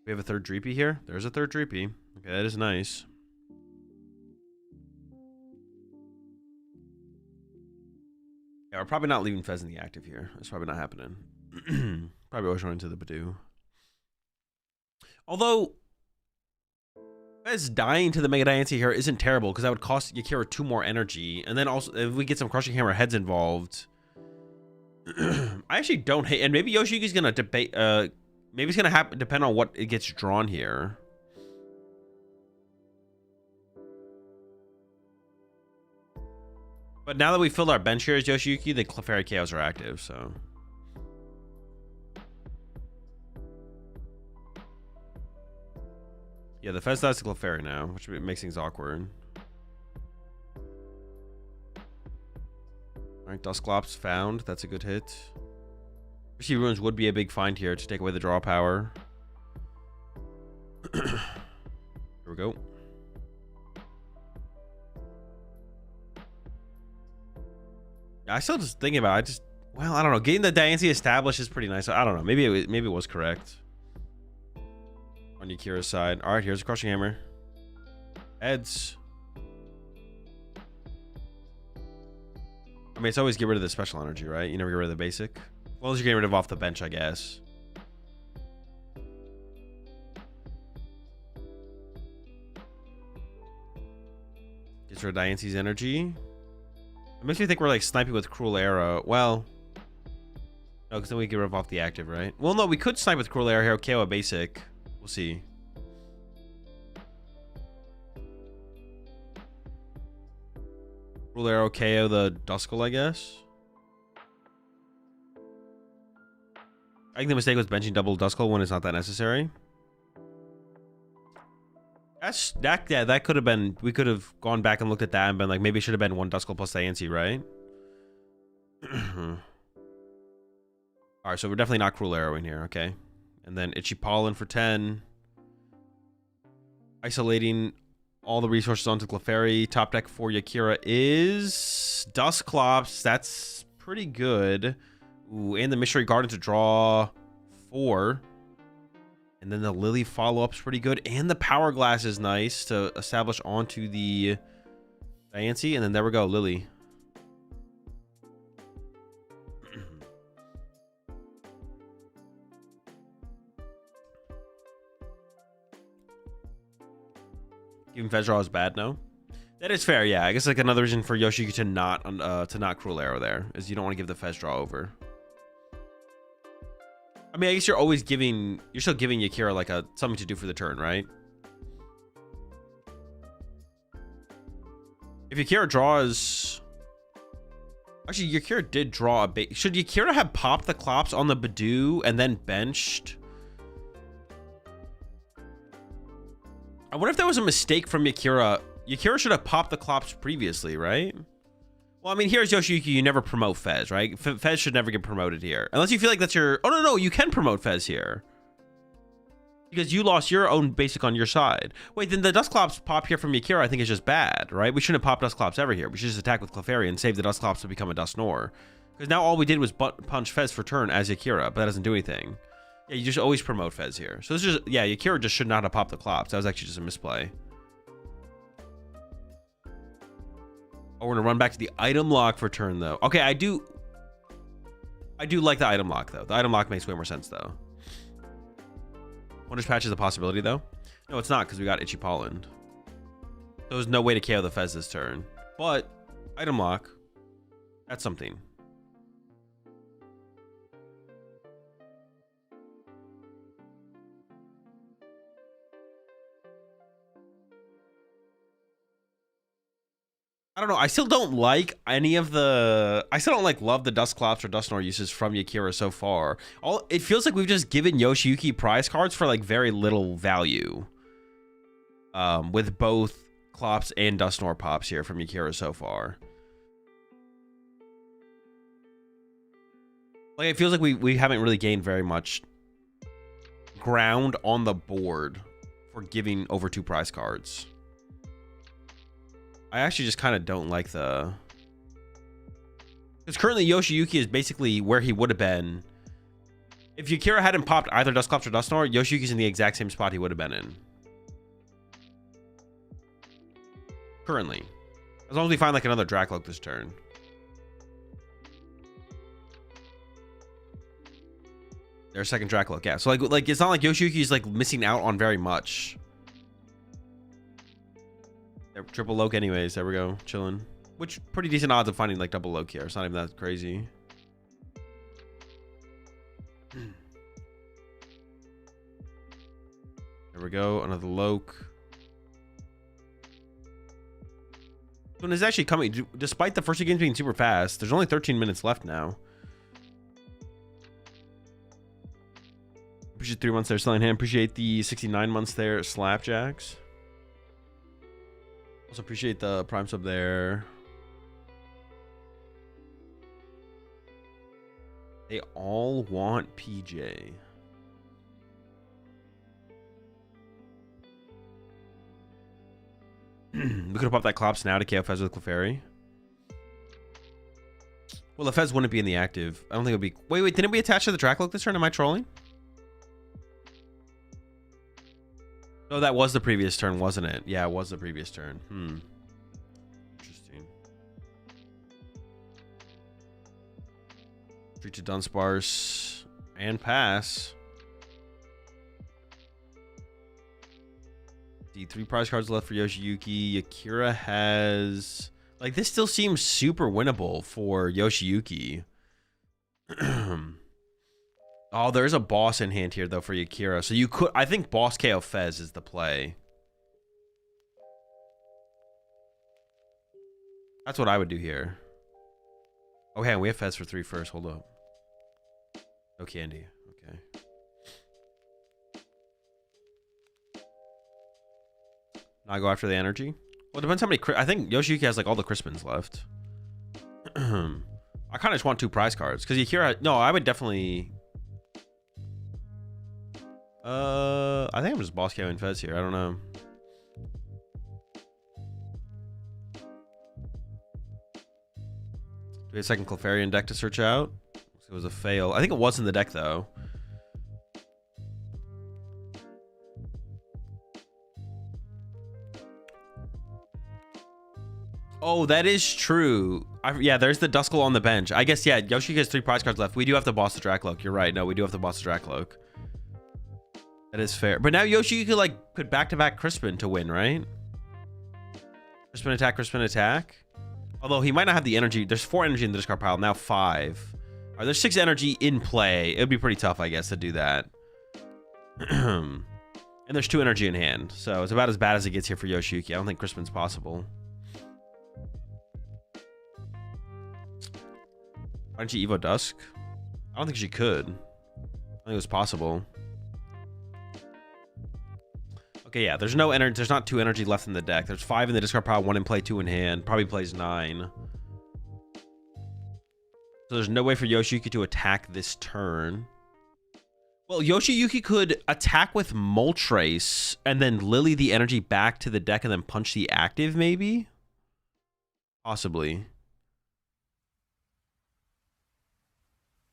We have a third Dreepy here. There's a third Dreepy. Okay, that is nice. Yeah, we're probably not leaving Fez in the active here. That's probably not happening. Probably always run into the Badoo. Although, Fez dying to the Mega Diancie here isn't terrible, because that would cost Yakira 2 more energy. And then also, if we get some Crushing Hammer heads involved, I actually don't hate... And maybe Yoshiyuki's going to debate... maybe it's going to depend on what it gets drawn here. But now that we filled our bench here as Yoshiyuki, the Clefairy KOs are active, so... Yeah, the Fez dies to Clefairy now, which makes things awkward. Alright, Dusclops found. That's a good hit. Risky Ruins would be a big find here to take away the draw power. Here we go. I still just thinking about it. Well, I don't know. Getting the Diancie established is pretty nice. I don't know. Maybe it was correct. On Yakira's side. All right, here's a Crushing Hammer. Heads. I mean, it's always get rid of the special energy, right? You never get rid of the basic. As long as you're getting rid of off the bench, I guess. Gets rid of Diancie's energy. It makes me think we're like sniping with Cruel Arrow. Well, no, because then we get rid of off the active, right? Well, no, we could snipe with Cruel Arrow here. KO a basic. We'll see. Cruel Arrow KO the Duskull, I guess. I think the mistake was benching double Duskull when it's not that necessary. Yeah, that could have been... We could have gone back and looked at that and been like, maybe it should have been 1 Duskull plus Diancie, right? Alright, so we're definitely not Cruel Arrow in here, okay. And then Itchy Pollen for 10. Isolating all the resources onto Clefairy. Top deck for Yakira is Dusclops. That's pretty good. Ooh, and the Mystery Garden to draw 4. And then the Lily follow-up's pretty good. And the Power Glass is nice to establish onto the Diancie. And then there we go, Lily. Giving Fez draw is bad, no? That is fair, yeah. I guess like another reason for Yoshiyuki to not Cruel Arrow there is you don't want to give the Fez draw over. I mean, I guess you're still giving Yakira like something to do for the turn, right? If Yakira draws... Actually, Yakira did draw a bait. Should Yakira have popped the Clops on the Badoo and then benched? I wonder if that was a mistake from Yakira. Yakira should have popped the Clops previously, right? Well, I mean, here's Yoshiyuki. You never promote Fez, right? Fez should never get promoted here. Unless you feel like that's your... Oh, no, you can promote Fez here. Because you lost your own basic on your side. Wait, then the Dusclops pop here from Yakira I think is just bad, right? We shouldn't have popped Dusclops ever here. We should just attack with Clefairy and save the Dusclops to become a Dusknoir. Because now all we did was punch Fez for turn as Yakira, but that doesn't do anything. Yeah, you just always promote Fez here. So this is just... Yeah, Yakira just should not have popped the Clops. That was actually just a misplay. Oh, we're gonna run back to the item lock for turn though. Okay, I do like the item lock though. The item lock makes way more sense though. Wonders Patch is a possibility though. No, it's not because we got Itchy Pollen. There's no way to KO the Fez this turn. But item lock, that's something. I don't know. I still don't like any of the... I still don't love the Dusclops or Dusknoir uses from Yakira so far. It feels like we've just given Yoshiyuki prize cards for very little value. With both Clops and Dusknoir pops here from Yakira so far. Like, it feels like we haven't really gained very much ground on the board for giving over 2 prize cards. I actually just kind of don't like the... Because currently Yoshiyuki is basically where he would have been. If Yakira hadn't popped either Dusclops or Dusknoir, Yoshiyuki's in the exact same spot he would have been in. Currently. As long as we find like another Dracloak this turn. Their second Dracloak, yeah. So like it's not like Yoshiyuki's like missing out on very much. They're triple Loke anyways. There we go. Chilling. Which pretty decent odds of finding like double Loke here. It's not even that crazy. There we go. Another Loke. This one is actually coming. Despite the first 2 games being super fast, there's only 13 minutes left now. Appreciate 3 months there, Selling Hand. Appreciate the 69 months there, Slapjacks. Also appreciate the Prime sub there. They all want PJ. We could have popped that Klops now to KO Fez with Clefairy. Well, the Fez wouldn't be in the active. I don't think it would be... Wait, didn't we attach to the Dracloak this turn? Am I trolling? Oh, that was the previous turn, wasn't it? Yeah, it was the previous turn. Interesting. Treat to Dunsparce and pass. The 3 prize cards left for Yoshiyuki. Akira has... Like, this still seems super winnable for Yoshiyuki. Oh, there's a boss in hand here, though, for Akira. So you could... I think boss KO Fez is the play. That's what I would do here. Okay, we have Fez for 3 first. Hold up. No candy. Okay. Now I go after the energy. Well, it depends how many... I think Yoshiyuki has, like, all the Crispins left. I kind of just want 2 prize cards. Because Akira... No, I would definitely... I think I'm just boss KOing Fez here. I don't know. Do we have a second Clefairy deck to search out? It was a fail. I think it was in the deck, though. Oh, that is true. Yeah, there's the Duskull on the bench. I guess, yeah, Yoshi has 3 prize cards left. We do have to boss the Dracloak. You're right. No, we do have to boss the Dracloak. That is fair. But now Yoshi could back-to-back Crispin to win, right? Crispin attack, Crispin attack. Although he might not have the energy. There's 4 energy in the discard pile. Now 5. All right, there's 6 energy in play. It would be pretty tough, I guess, to do that. And there's 2 energy in hand. So it's about as bad as it gets here for Yoshiyuki. I don't think Crispin's possible. Why don't you Evo Dusk? I don't think she could. I think it was possible. Okay, yeah, there's no energy. There's not 2 energy left in the deck. There's 5 in the discard pile, 1 in play, 2 in hand. Probably plays 9. So there's no way for Yoshiyuki to attack this turn. Well, Yoshiyuki could attack with Moltres and then Lily the energy back to the deck and then punch the active, maybe? Possibly.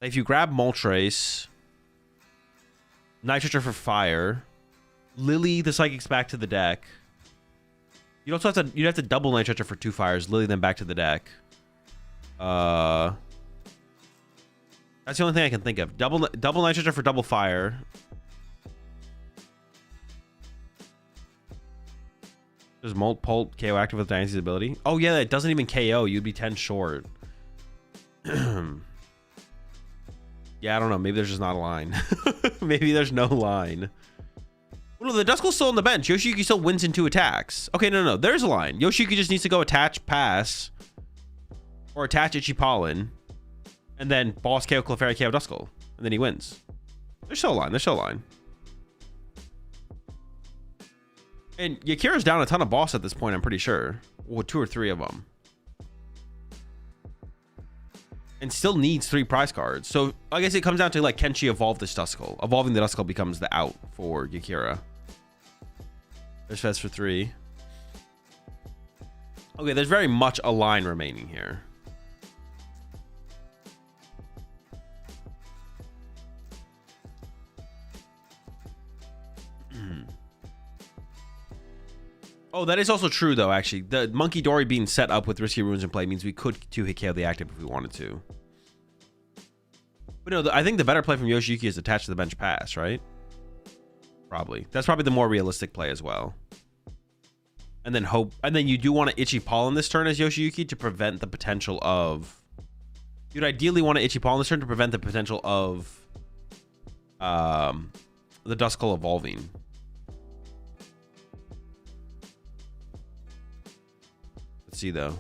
If you grab Moltres, Nitrogen for fire, Lily the Psychic's back to the deck. You'd also have to double Nitrogen for 2 fires, Lily then back to the deck. That's the only thing I can think of. Double Nitrogen for double fire. Does Molt Pult KO active with Dynasty's ability? Oh yeah, it doesn't even KO. You'd be 10 short. Yeah, I don't know. Maybe there's just not a line. Maybe there's no line. Well, no, the Duskull's still on the bench. Yoshiyuki still wins in 2 attacks. Okay, no. There's a line. Yoshiyuki just needs to go attach pass. Or attach Itchy Pollen. And then boss KO Clefairy KO Duskull. And then he wins. There's still a line. There's still a line. And Yakira's down a ton of boss at this point, I'm pretty sure. Well, 2 or 3 of them. And still needs 3 prize cards. So I guess it comes down to like, can she evolve this Duskull? Evolving the Duskull becomes the out for Yakira. There's Fez for 3. Okay, there's very much a line remaining here. Oh, that is also true, though, actually. The Monkey Dory being set up with Risky Ruins in play means we could 2-hit KO the active if we wanted to. But no, I think the better play from Yoshiyuki is attached to the bench pass, right? Probably. That's probably the more realistic play as well. And then hope... And then you do want to Itchy Pollen this turn as Yoshiyuki to prevent the potential of... You'd ideally want to Itchy Pollen this turn to prevent the potential of... the Duskull evolving. Let's see, though.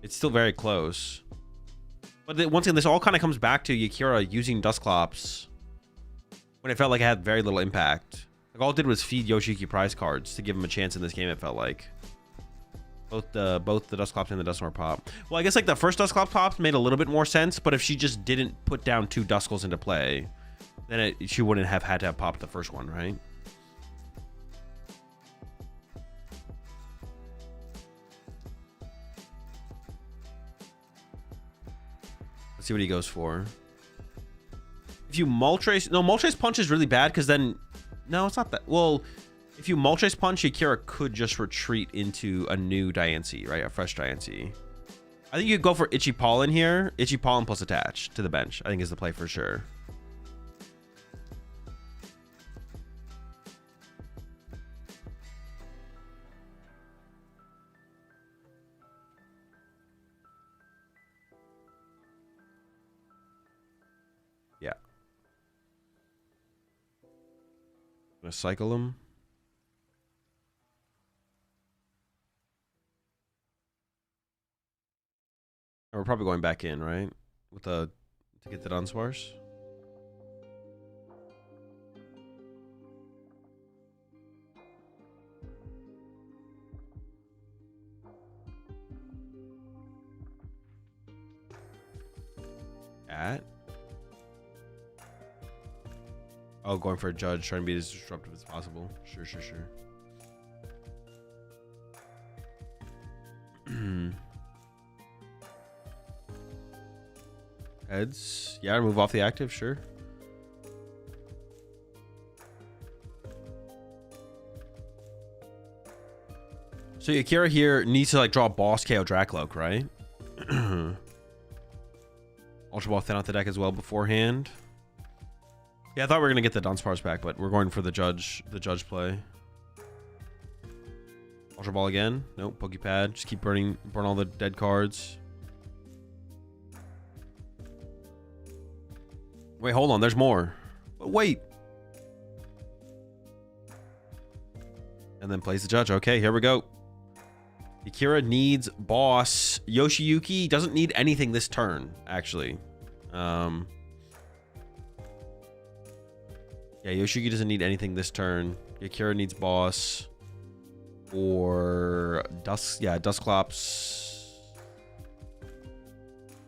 It's still very close. But once again, this all kind of comes back to Yakira using Dusclops when it felt like it had very little impact. Like, all it did was feed Yoshiyuki prize cards to give him a chance in this game, it felt like. Both the Dusclops and the Dusknoir pop. Well, I guess like the first Dusclops pop made a little bit more sense, but if she just didn't put down 2 Duskulls into play, then she wouldn't have had to have popped the first one, right? See what he goes for. If you Moltres... No, Moltres Punch is really bad because then... No, it's not that... Well, if you Moltres Punch, Yakira could just retreat into a new Diancie, right? A fresh Diancie. I think you could go for Itchy Pollen here. Itchy Pollen plus attach to the bench, I think is the play for sure. Yeah. Gonna cycle him. And we're probably going back in, right? With the to get the Dunsparce. At. Oh, going for a judge, trying to be as disruptive as possible. Sure. Heads. Yeah, remove off the active, sure. So Yakira here needs to like draw boss KO Dracloak, right? Ultra Ball thin out the deck as well beforehand. Yeah, I thought we were gonna get the Dunsparce back, but we're going for the judge play. Ultra Ball again. Nope, Pokepad. Just keep burn all the dead cards. Wait, hold on, there's more. But wait. And then plays the judge. Okay, here we go. Yakira needs boss. Yoshiyuki doesn't need anything this turn, actually. Yeah, Yoshiyuki doesn't need anything this turn. Yakira needs boss. Or Dusclops.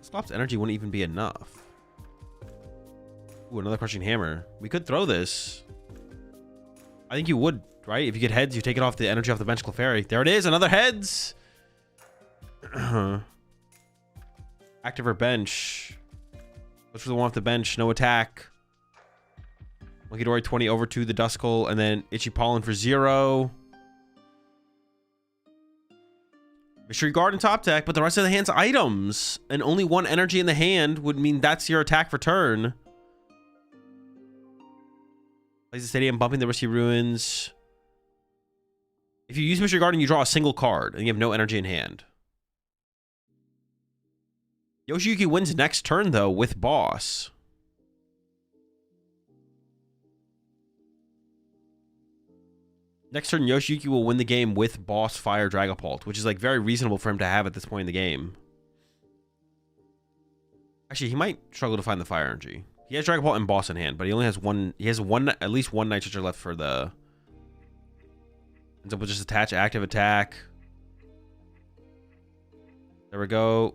Dusclops energy wouldn't even be enough. Ooh, another Crushing Hammer. We could throw this. I think you would, right? If you get heads, you take it off the energy off the bench, Clefairy. There it is, another heads. Active or bench. Look for the one off the bench, no attack. Monkey Dory 20 over to the Duskull, and then Itchy Pollen for 0. Mystery Guard and top deck, but the rest of the hand's items. And only 1 energy in the hand would mean that's your attack for turn. Plays the Stadium, bumping the Risky Ruins. If you use Mystery Garden, you draw a single card, and you have no energy in hand. Yoshiyuki wins next turn, though, with boss. Next turn, Yoshiyuki will win the game with boss Fire Dragapult, which is like very reasonable for him to have at this point in the game. Actually, he might struggle to find the fire energy. He has Dragapult and boss in hand, but he only has one. He has at least one Night Switcher left for the. Ends up with just attach active attack. There we go.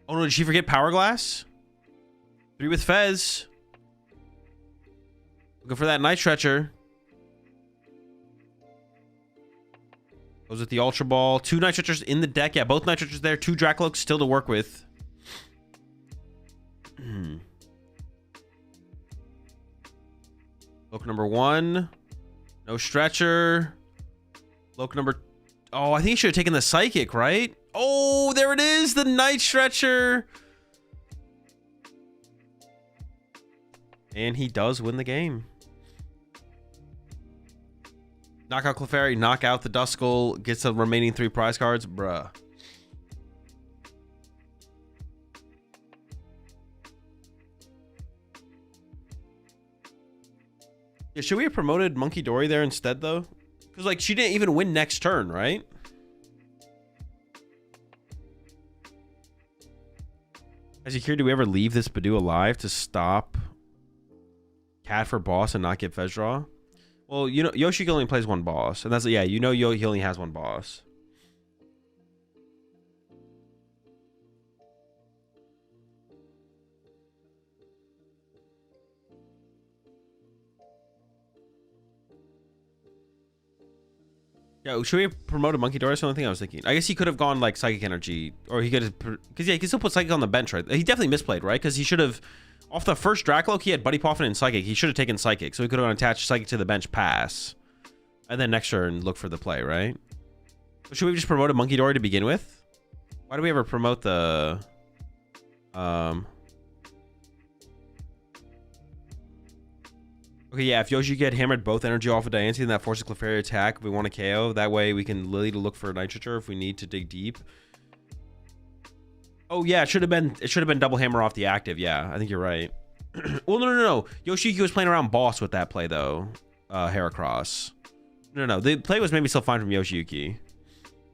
Oh no, did she forget Power Glass? 3 with Fez. Looking for that Night Stretcher. Goes with the Ultra Ball. 2 Night Stretchers in the deck. Yeah, both Night Stretchers there. 2 Dracloaks still to work with. Look number 1. No Stretcher. Look number... Oh, I think he should have taken the Psychic, right? Oh, there it is. The Night Stretcher. And he does win the game. Knock out Clefairy, knock out the Duskull, gets the remaining 3 prize cards. Bruh. Yeah, should we have promoted Monkey Dory there instead, though? Because, like, she didn't even win next turn, right? As you hear, do we ever leave this Badoo alive to stop Cat for boss and not get Fez draw? Well, you know, Yoshi only plays 1 boss. And that's, yeah, you know, he only has 1 boss. Yeah, should we have promoted Monkey Dory? That's the only thing I was thinking. I guess he could have gone like Psychic Energy, or he could have, because yeah, he can still put Psychic on the bench, right? He definitely misplayed, right? Because he should have, off the first Dracloak, he had Buddy Poffin and Psychic. He should have taken Psychic, so he could have attached Psychic to the bench, pass, and then next turn look for the play, right? So should we have just promoted Monkey Dory to begin with? Why do we ever promote the, Okay, yeah, if Yoshi get hammered both energy off of Diancie, then that forces Clefairy attack if we want to KO. That way we can Lily to look for a Nitroture if we need to dig deep. Oh yeah, it should have been double hammer off the active. Yeah, I think you're right. Well, no. Yoshiki was playing around boss with that play though. Heracross. No. The play was maybe still fine from Yoshiyuki.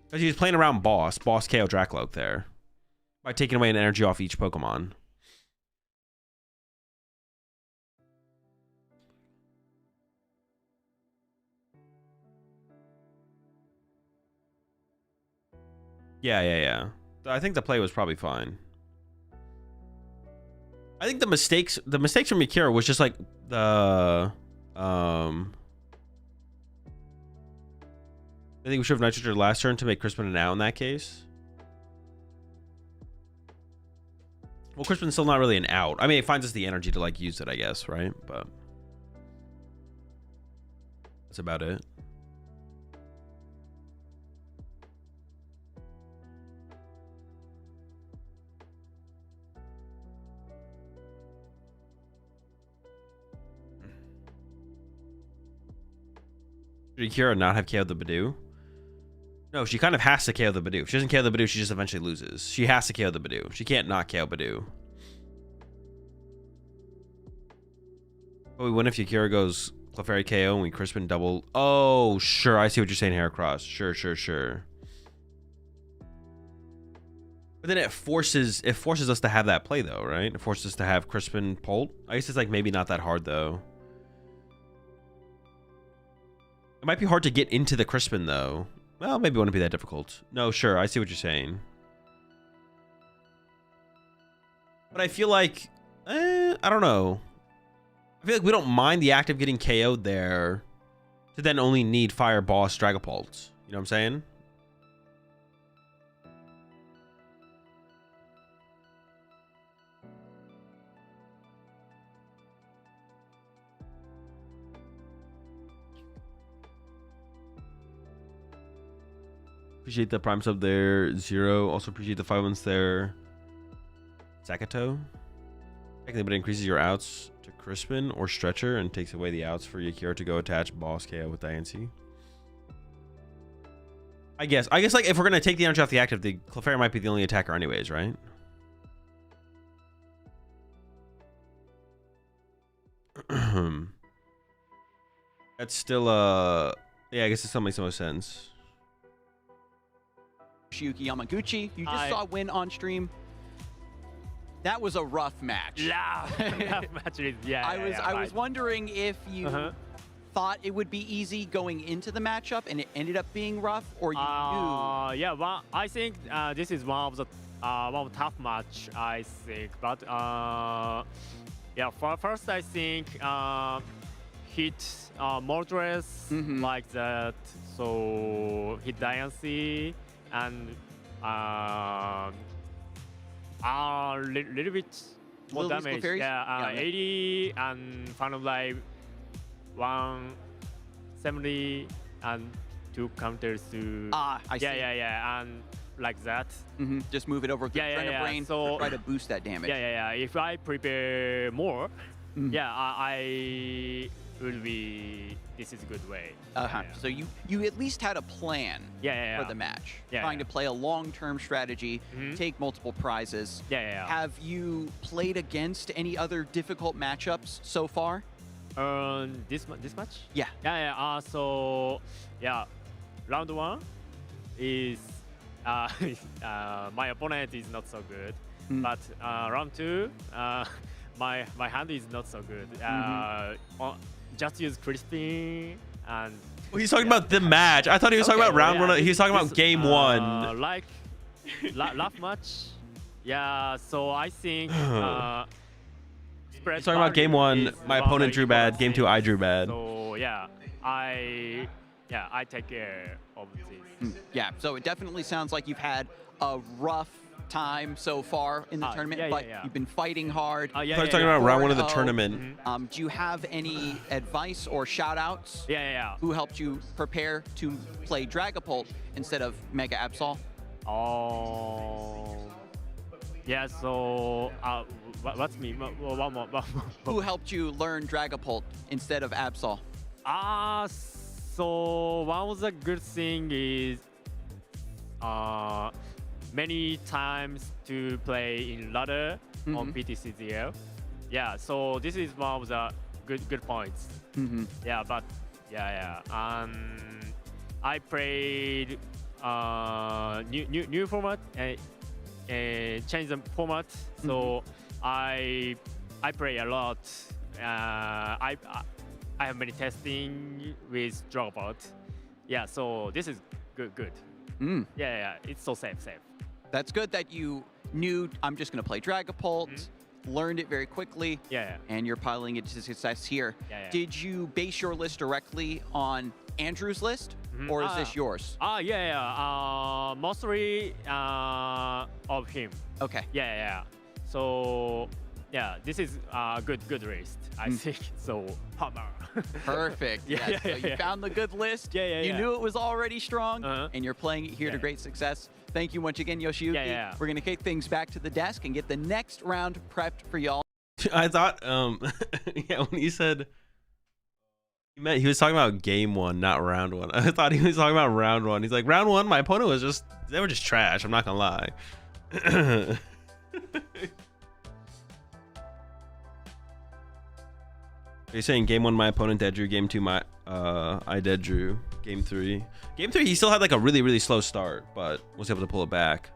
Because he was playing around boss KO Dracloak there. By taking away an energy off each Pokemon. Yeah. I think the play was probably fine. I think the mistakes from Yakira was just like the I think we should have Nitrogen last turn to make Crispin an out in that case. Well, Crispin's still not really an out. I mean, it finds us the energy to like use it, I guess, right? But that's about it. Should Akira not have KO'd the Badoo? No, she kind of has to KO the Badoo. If she doesn't KO the Badoo, she just eventually loses. She has to KO the Badoo. She can't not KO Badoo. But we win if Yakira goes Clefairy KO and we Crispin double. Oh, sure. I see what you're saying, Heracross. Sure. But then it forces us to have that play though, right? It forces us to have Crispin Polt. I guess it's like maybe not that hard though. It might be hard to get into the Crispin though. Well, maybe it wouldn't be that difficult. No, sure. I see what you're saying. But I feel like, I don't know. I feel like we don't mind the active getting KO'd there to then only need Fire Boss Dragapult. You know what I'm saying? Appreciate the prime sub there, Zero. Also appreciate the 5 months there, Sakato. Technically, but it increases your outs to Crispin or Stretcher and takes away the outs for Yakira to go attach Boss KO with Diancie. I guess like if we're gonna take the energy off the active, the Clefairy might be the only attacker anyways, right? That's still yeah, I guess it still makes the most sense. Shiuki Yamaguchi, you just saw win on stream. That was a rough match. Yeah, rough match. Yeah. I was wondering if you thought it would be easy going into the matchup and it ended up being rough, or you knew? Yeah, well, I think this is one of the tough match, I think. But yeah, first I think hit Mordress like that, so hit Diancie and little bit more Little damage. Fairies? Yeah, 80 and Final Life 170 and 2 counters to. I see. Yeah, and like that. Just move it over with the Brain So to try to boost that damage. Yeah. If I prepare more, yeah, I will be. This is a good way. So you at least had a plan for the match. Trying to play a long-term strategy, take multiple prizes. Yeah. Have you played against any other difficult matchups so far? This match? Yeah. So yeah, round 1 is my opponent is not so good, but round 2, my hand is not so good. Just use Crispy and. Well, he's talking about the match. I thought he was talking about round 1. He was talking about game 1. Like last match. Yeah. So I think. He's talking about game 1. My opponent drew bad. Game 2, I drew bad. So yeah, I take care of this. Yeah. So it definitely sounds like you've had a rough time so far in the tournament, but you've been fighting hard. I was talking about round 1 of the tournament. Do you have any advice or shout-outs? Yeah. Who helped you prepare to play Dragapult instead of Mega Absol? Yeah. So what's me? One more. Who helped you learn Dragapult instead of Absol? So one of the good thing is many times to play in ladder on PTCGL. Yeah, so this is one of the good points. Yeah, but yeah. I played new format and change the format. So I play a lot. I have many testing with Dragapult. Yeah, so this is good. Yeah, it's so safe. That's good that you knew I'm just going to play Dragapult, learned it very quickly, and you're piling it to success here. Did you base your list directly on Andrew's list, or is this yours? Mostly of him. Okay. Yeah. So yeah, this is a good list, I think. So hammer. Perfect. So you found the good list. You knew it was already strong, and you're playing it here to great success. Thank you once again, Yoshiyuki. We're gonna kick things back to the desk and get the next round prepped for y'all. I thought, when he said he was talking about game 1, not round 1. I thought he was talking about round 1. He's like, round 1, my opponent was they were just trash. I'm not gonna lie. You're saying game 1, my opponent dead drew. Game 2, I dead drew. Game 3, he still had like a really slow start, but was able to pull it back.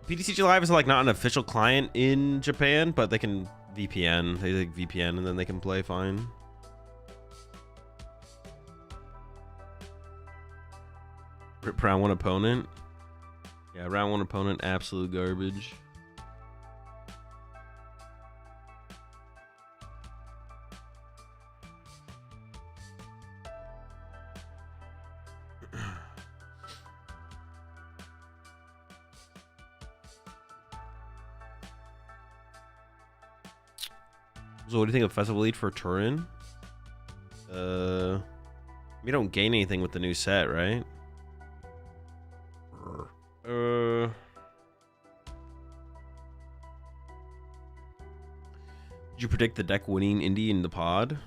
PTCG Live is like not an official client in Japan, but they can VPN. They like VPN and then they can play fine. Round 1 opponent. Yeah, round 1 opponent, absolute garbage. So what do you think of Festival Lead for Turin? We don't gain anything with the new set, right? Did you predict the deck winning Indy in the pod?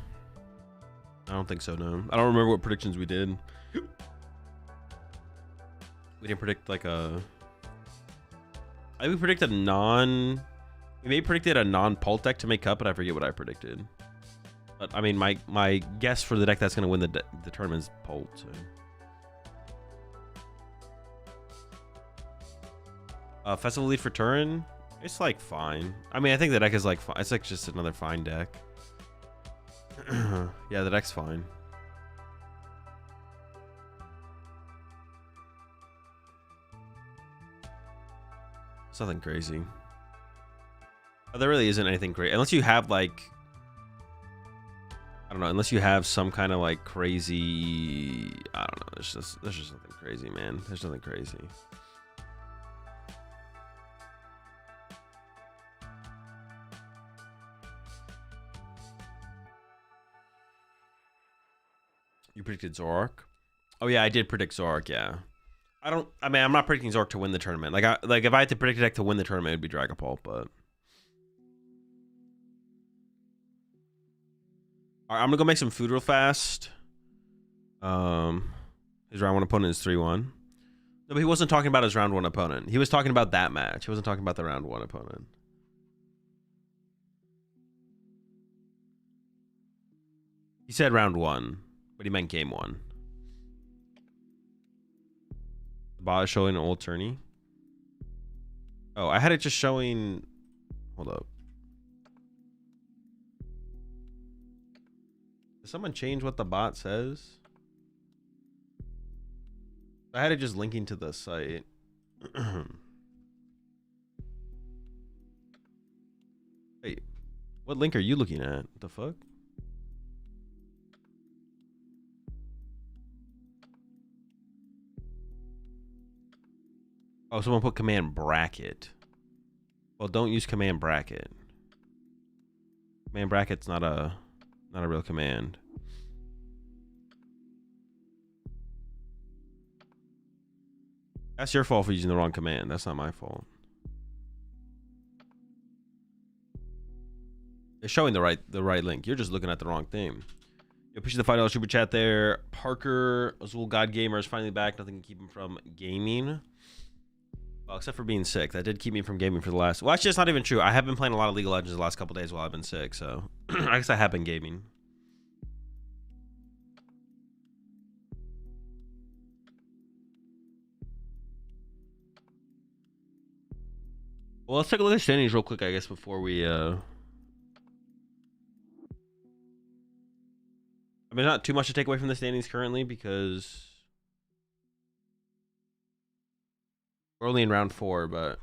I don't think so, no. I don't remember what predictions we did. We didn't predict like a... I think we predicted we may predicted a non-Pult deck to make cut, but I forget what I predicted. But I mean, my guess for the deck that's going to win the tournament is Pult. So. Festival Lead for Turin, it's like fine. I mean, I think the deck is like it's like just another fine deck. Yeah, the deck's fine. It's nothing crazy. But there really isn't anything great unless you have like, I don't know, unless you have some kind of like crazy, I don't know. There's just nothing crazy, man. There's nothing crazy. You predicted Zork? Oh yeah, I did predict Zork. Yeah, I mean, I'm not predicting Zork to win the tournament. Like if I had to predict a deck to win the tournament, it'd be Dragapult. But all right, I'm gonna go make some food real fast. His round 1 opponent is 3-1. No, but he wasn't talking about his round 1 opponent. He was talking about that match. He wasn't talking about the round 1 opponent. He said round 1, but he meant game 1. The bot is showing an old tourney. Oh, I had it just showing. Hold up. Did someone change what the bot says? I had it just linking to the site. Wait, what link are you looking at? What the fuck? Oh, someone put command bracket. Well, don't use command bracket. Command bracket's not a real command. That's your fault for using the wrong command. That's not my fault. It's showing the right link. You're just looking at the wrong thing. You appreciate the $5 super chat there. Parker AzulGG Gamer is finally back. Nothing can keep him from gaming. Well, except for being sick. That did keep me from gaming for the last... Well, actually, it's not even true. I have been playing a lot of League of Legends the last couple days while I've been sick, so... I guess I have been gaming. Well, let's take a look at standings real quick, I guess, before we... I mean, not too much to take away from the standings currently, because... We're only in round 4, but...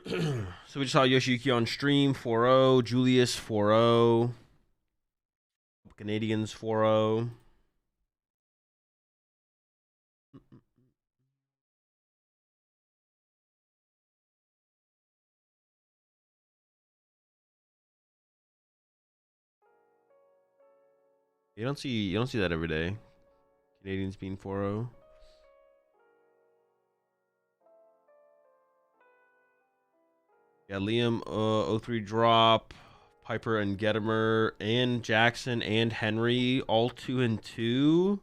So we just saw Yoshiyuki on stream, 4-0. Julius, 4-0. Canadians, 4-0. You don't see that every day. Canadians being 4-0. Yeah, Liam, 0-3 drop. Piper and Gedimer and Jackson and Henry, all 2-2.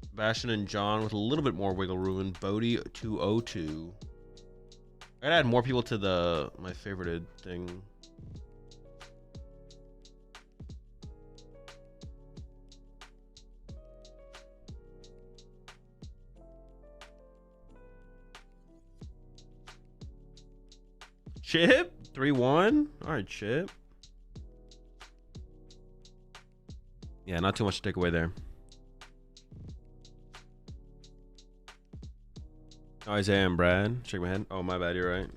Sebastian and John with a little bit more wiggle room. And Bodie 2-0-2. I gotta add more people to my favorited thing. Chip 3-1. All right, Chip. Yeah, not too much to take away there. Oh, Isaiah and Brad. Shake my head. Oh, my bad. You're right.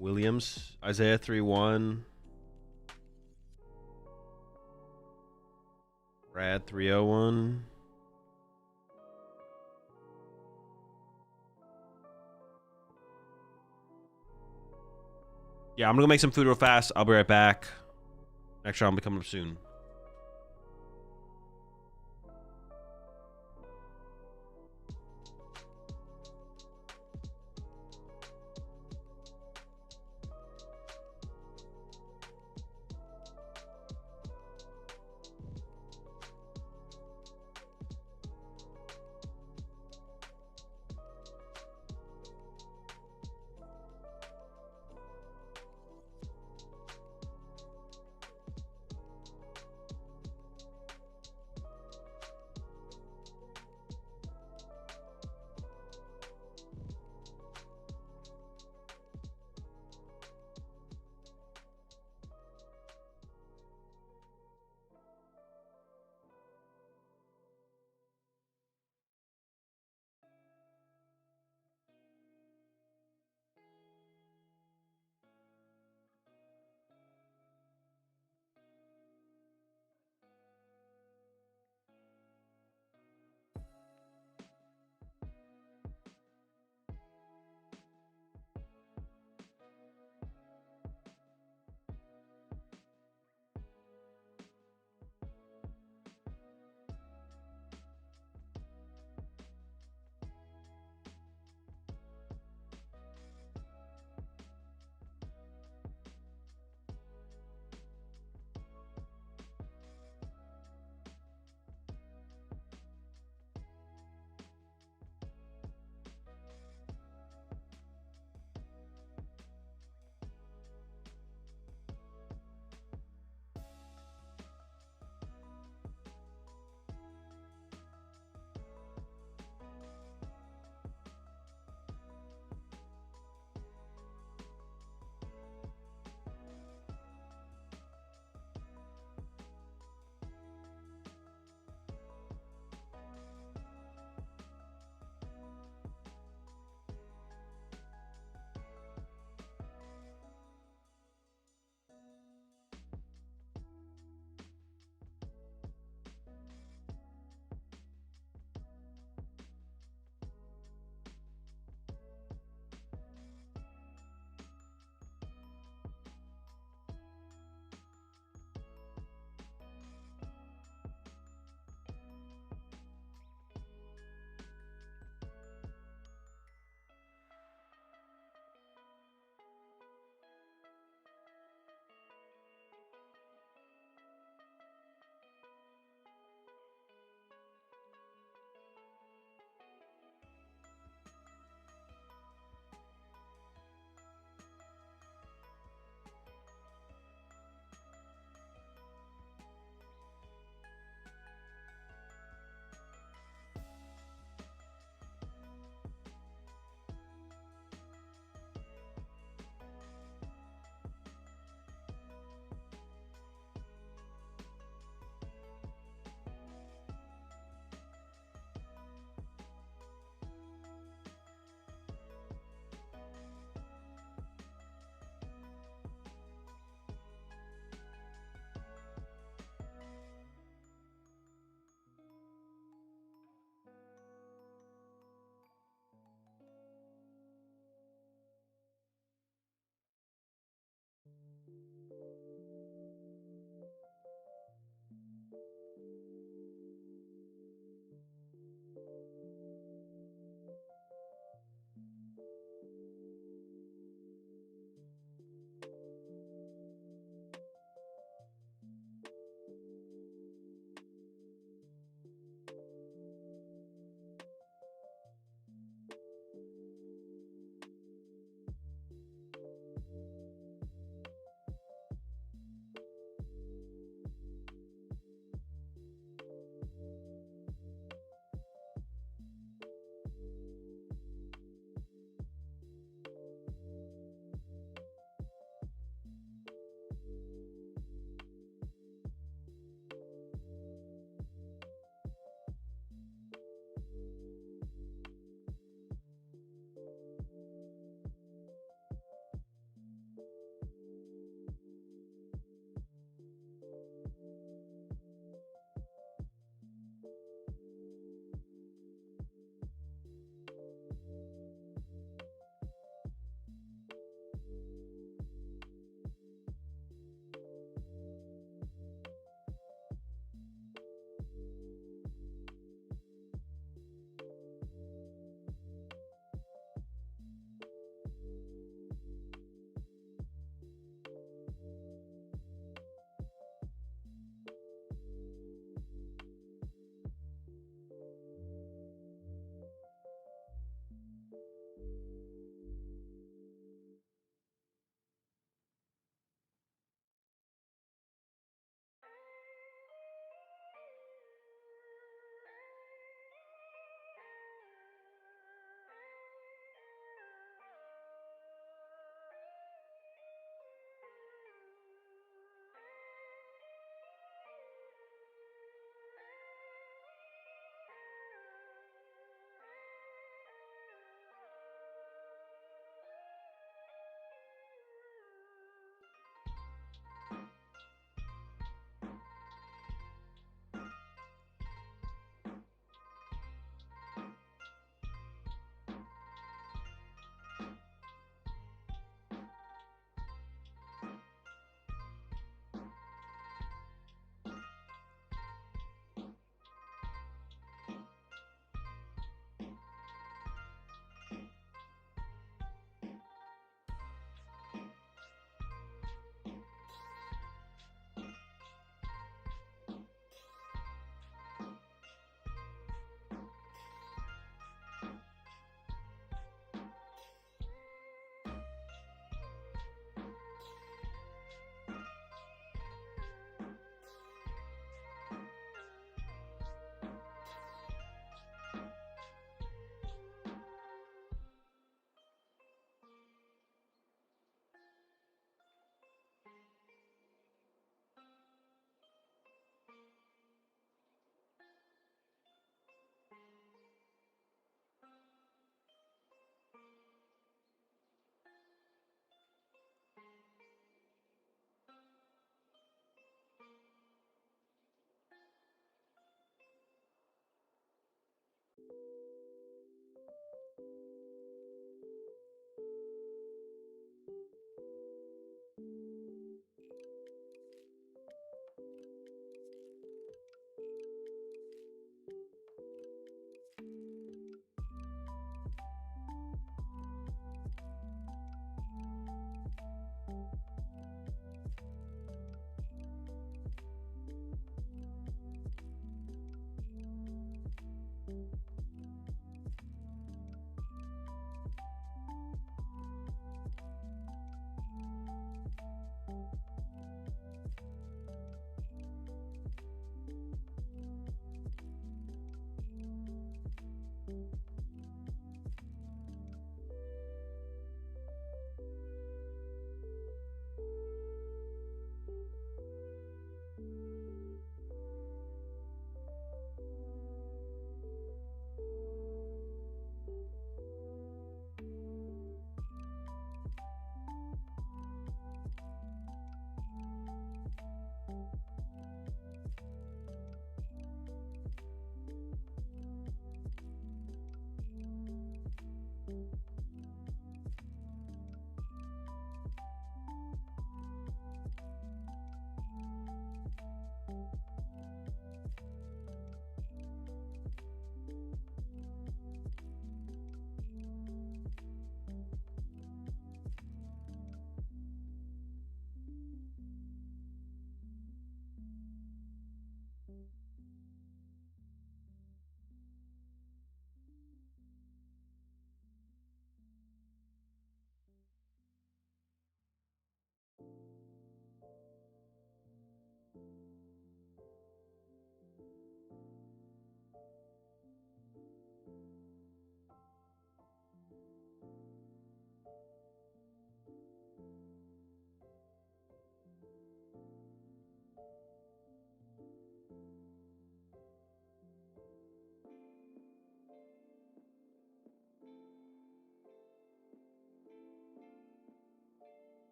Williams. Isaiah 3-1. Brad 3-0-1. Yeah, I'm gonna make some food real fast. I'll be right back. Next round will be coming up soon.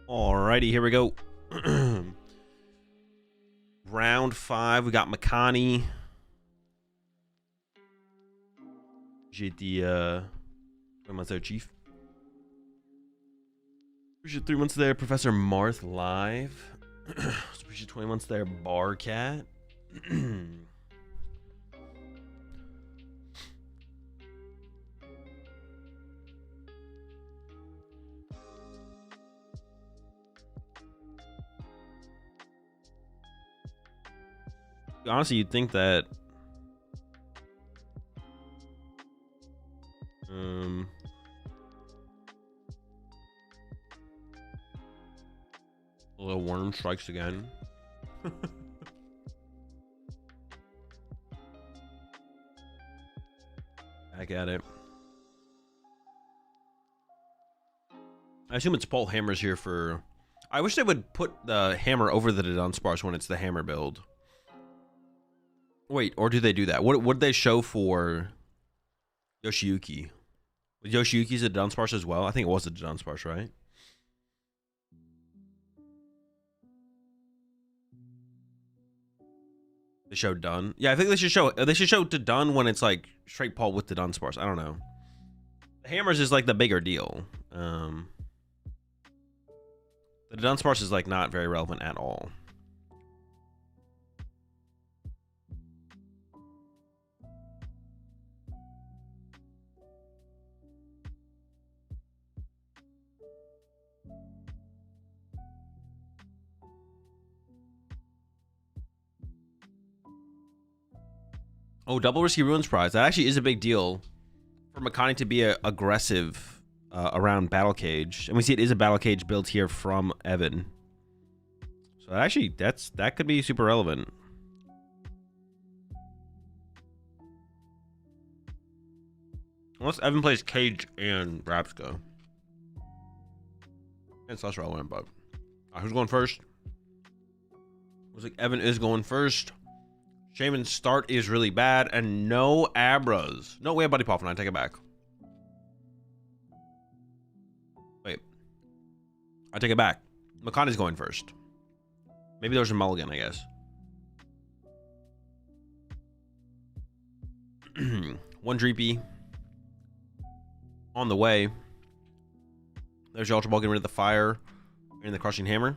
Alrighty, here we go. Round 5, we got Makani. J'ai dit, what's there, Chief? Appreciate 3 months there, Professor Marth live. Appreciate 20 months there, Barcat. Honestly, you'd think that a little worm strikes again. Back at it. I assume it's Paul Hammer's here for... I wish they would put the hammer over the Dunsparce when it's the hammer build. Wait, or do they do that? What did they show for Yoshiyuki? Yoshiyuki's a Dunsparce as well? I think it was a Dunsparce, right? They showed Dun. Yeah, I think they should show to Dun when it's like straight Paul with the Dunsparce. I don't know. The hammers is like the bigger deal. The The Dunsparce is like not very relevant at all. Oh, double risky ruins prize. That actually is a big deal for Makani to be aggressive around Battle Cage. And we see it is a Battle Cage built here from Evan. So actually, that could be super relevant. Unless Evan plays Cage and Rapska. It's less relevant, but who's going first? Looks like Evan is going first. Shaman's start is really bad, and no Abras. No way, Buddy Puffin. I take it back. Wait. I take it back. Makani's going first. Maybe there's a mulligan, I guess. One Dreepy. On the way. There's your Ultra Ball getting rid of the fire and the Crushing Hammer.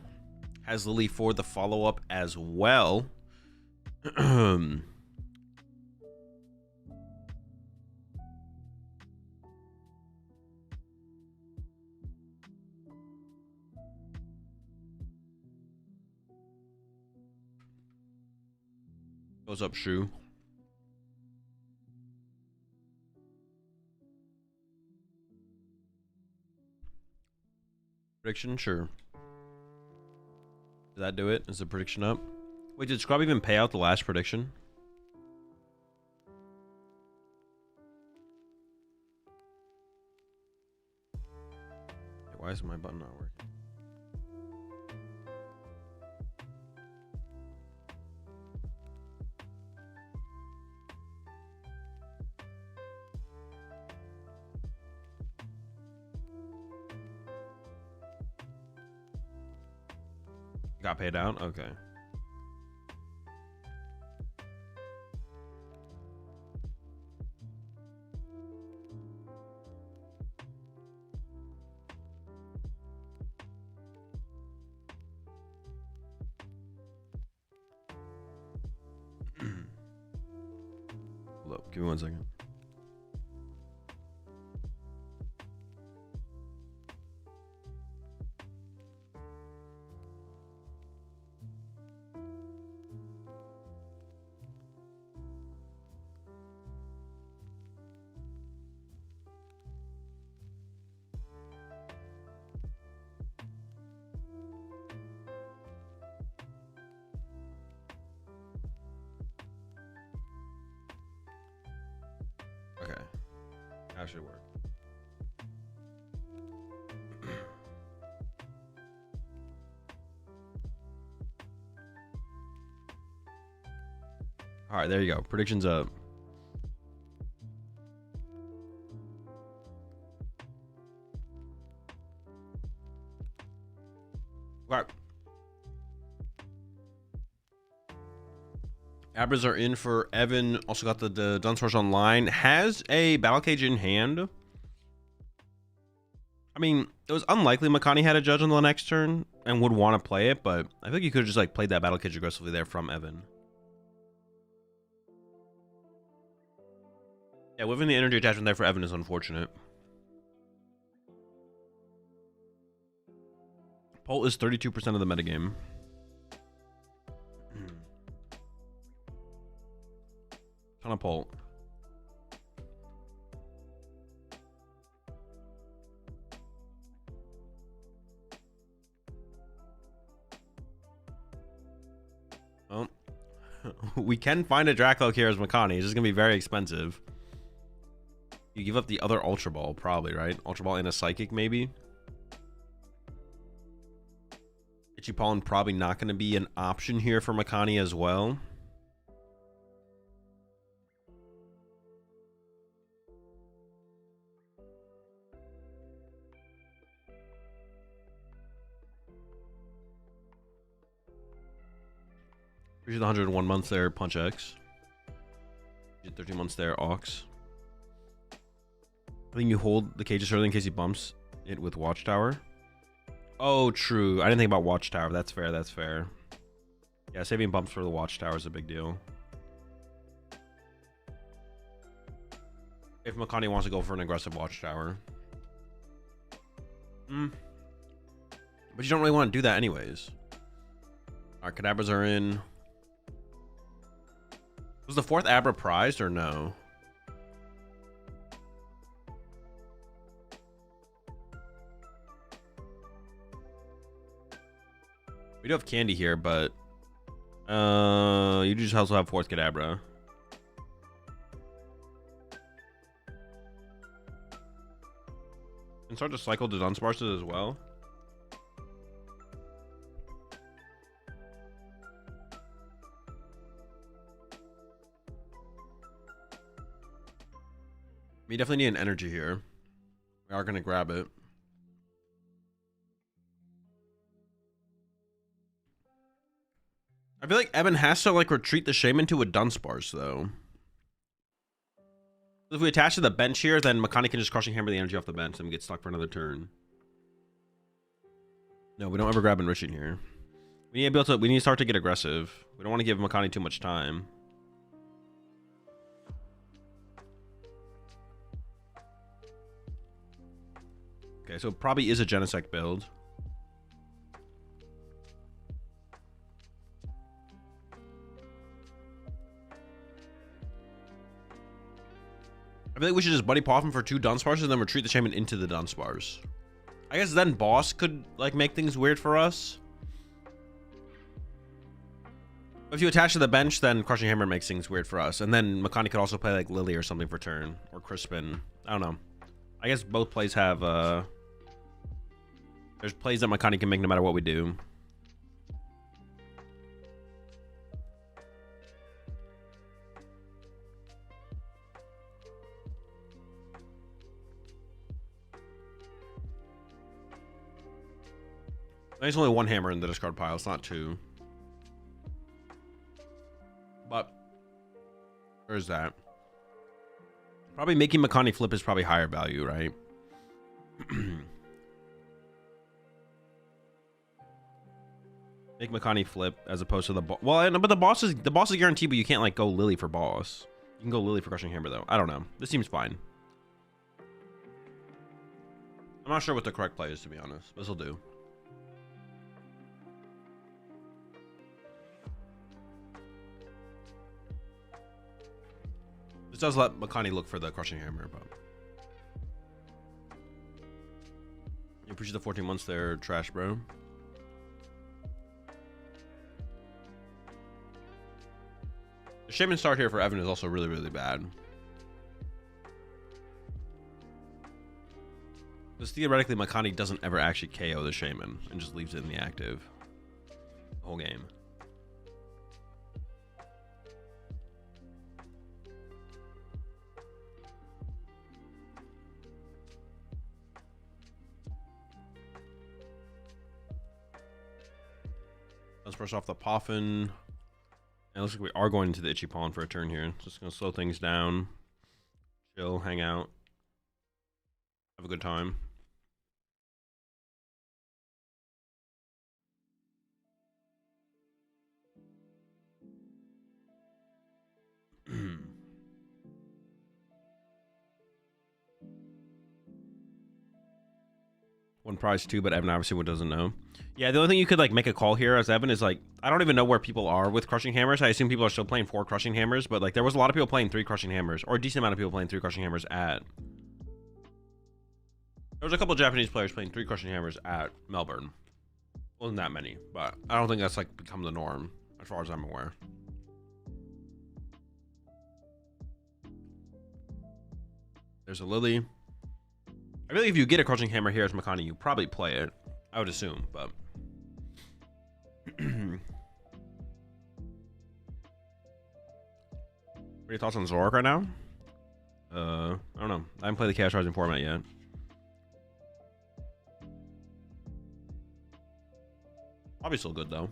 Has Lily for the follow-up as well. Goes up Shu. Prediction, sure. Did that do it? Is the prediction up? Wait, did Scrub even pay out the last prediction? Why is my button not working? Got paid out? Okay. Hold up, give me 1 second. Okay, that should work. All right, there you go. Predictions up. All right. Abras are in for Evan. Also got the Dunsparce online. Has a Battle Cage in hand. I mean, it was unlikely Makani had a Judge on the next turn and would want to play it, but I think you could have just like played that Battle Cage aggressively there from Evan. Yeah, whiffing the energy attachment there for Evan is unfortunate. Pole is 32% of the metagame. Ton of Pole. Well, we can find a Dracloak here as Makani. It's just going to be very expensive. You give up the other Ultra Ball, probably, right? Ultra Ball and a Psychic, maybe? Itchy Pollen probably not going to be an option here for Makani as well. Appreciate the 101 months there, Punch X. 13 months there, Ox. I think you hold the cages early in case he bumps it with Watchtower. Oh, true. I didn't think about Watchtower. That's fair. That's fair. Yeah, saving bumps for the Watchtower is a big deal. If Makani wants to go for an aggressive Watchtower. But you don't really want to do that anyways. Our Kadabras are in. Was the 4th Abra prized or no? We do have Candy here, but you just also have 4th Kadabra. And start to cycle the Dunsparces as well. We definitely need an energy here. We are going to grab it. I feel like Evan has to like retreat the Shaman to a Dunsparce though. If we attach to the bench here, then Makani can just Crushing Hammer the energy off the bench and we get stuck for another turn. No, we don't ever grab Enriching here. We need to start to get aggressive. We don't want to give Makani too much time. Okay, so it probably is a Genesect build. I feel like we should just Buddy Pop him for 2 Dunsparces and then retreat the Shaman into the Dunsparce. I guess then Boss could like make things weird for us. If you attach to the bench, then Crushing Hammer makes things weird for us. And then Makani could also play like Lily or something for turn. Or Crispin. I don't know. I guess both plays have there's plays that Makani can make no matter what we do. There's only 1 hammer in the discard pile. It's not 2. But where's that? Probably making Makani flip is probably higher value, right? Make Makani flip as opposed to the boss. Well, but the boss is guaranteed, but you can't like go Lily for boss. You can go Lily for Crushing Hammer though. I don't know. This seems fine. I'm not sure what the correct play is, to be honest. This will do. This does let Makani look for the Crushing Hammer, but you appreciate the 14 months there, trash bro. The Shaman start here for Evan is also really, really bad. Because theoretically, Makani doesn't ever actually KO the Shaman and just leaves it in the active the whole game. Let's brush off the Poffin. And it looks like we are going into the Itchy Pawn for a turn here. Just gonna slow things down. Chill, hang out. Have a good time. One prize 2, but Evan obviously doesn't know. Yeah, the only thing you could like make a call here as Evan is like, I don't even know where people are with Crushing Hammers. I assume people are still playing 4 Crushing Hammers, but like there was a lot of people playing 3 Crushing Hammers, or a decent amount of people playing 3 Crushing Hammers at. There was a couple of Japanese players playing 3 Crushing Hammers at Melbourne. Wasn't that many, but I don't think that's like become the norm as far as I'm aware. There's a Lily. I feel like if you get a Crushing Hammer here as Makani, you probably play it. I would assume, but what are your thoughts on Zoroark right now? I don't know. I haven't played the Chaos Rising format yet. Probably still good though.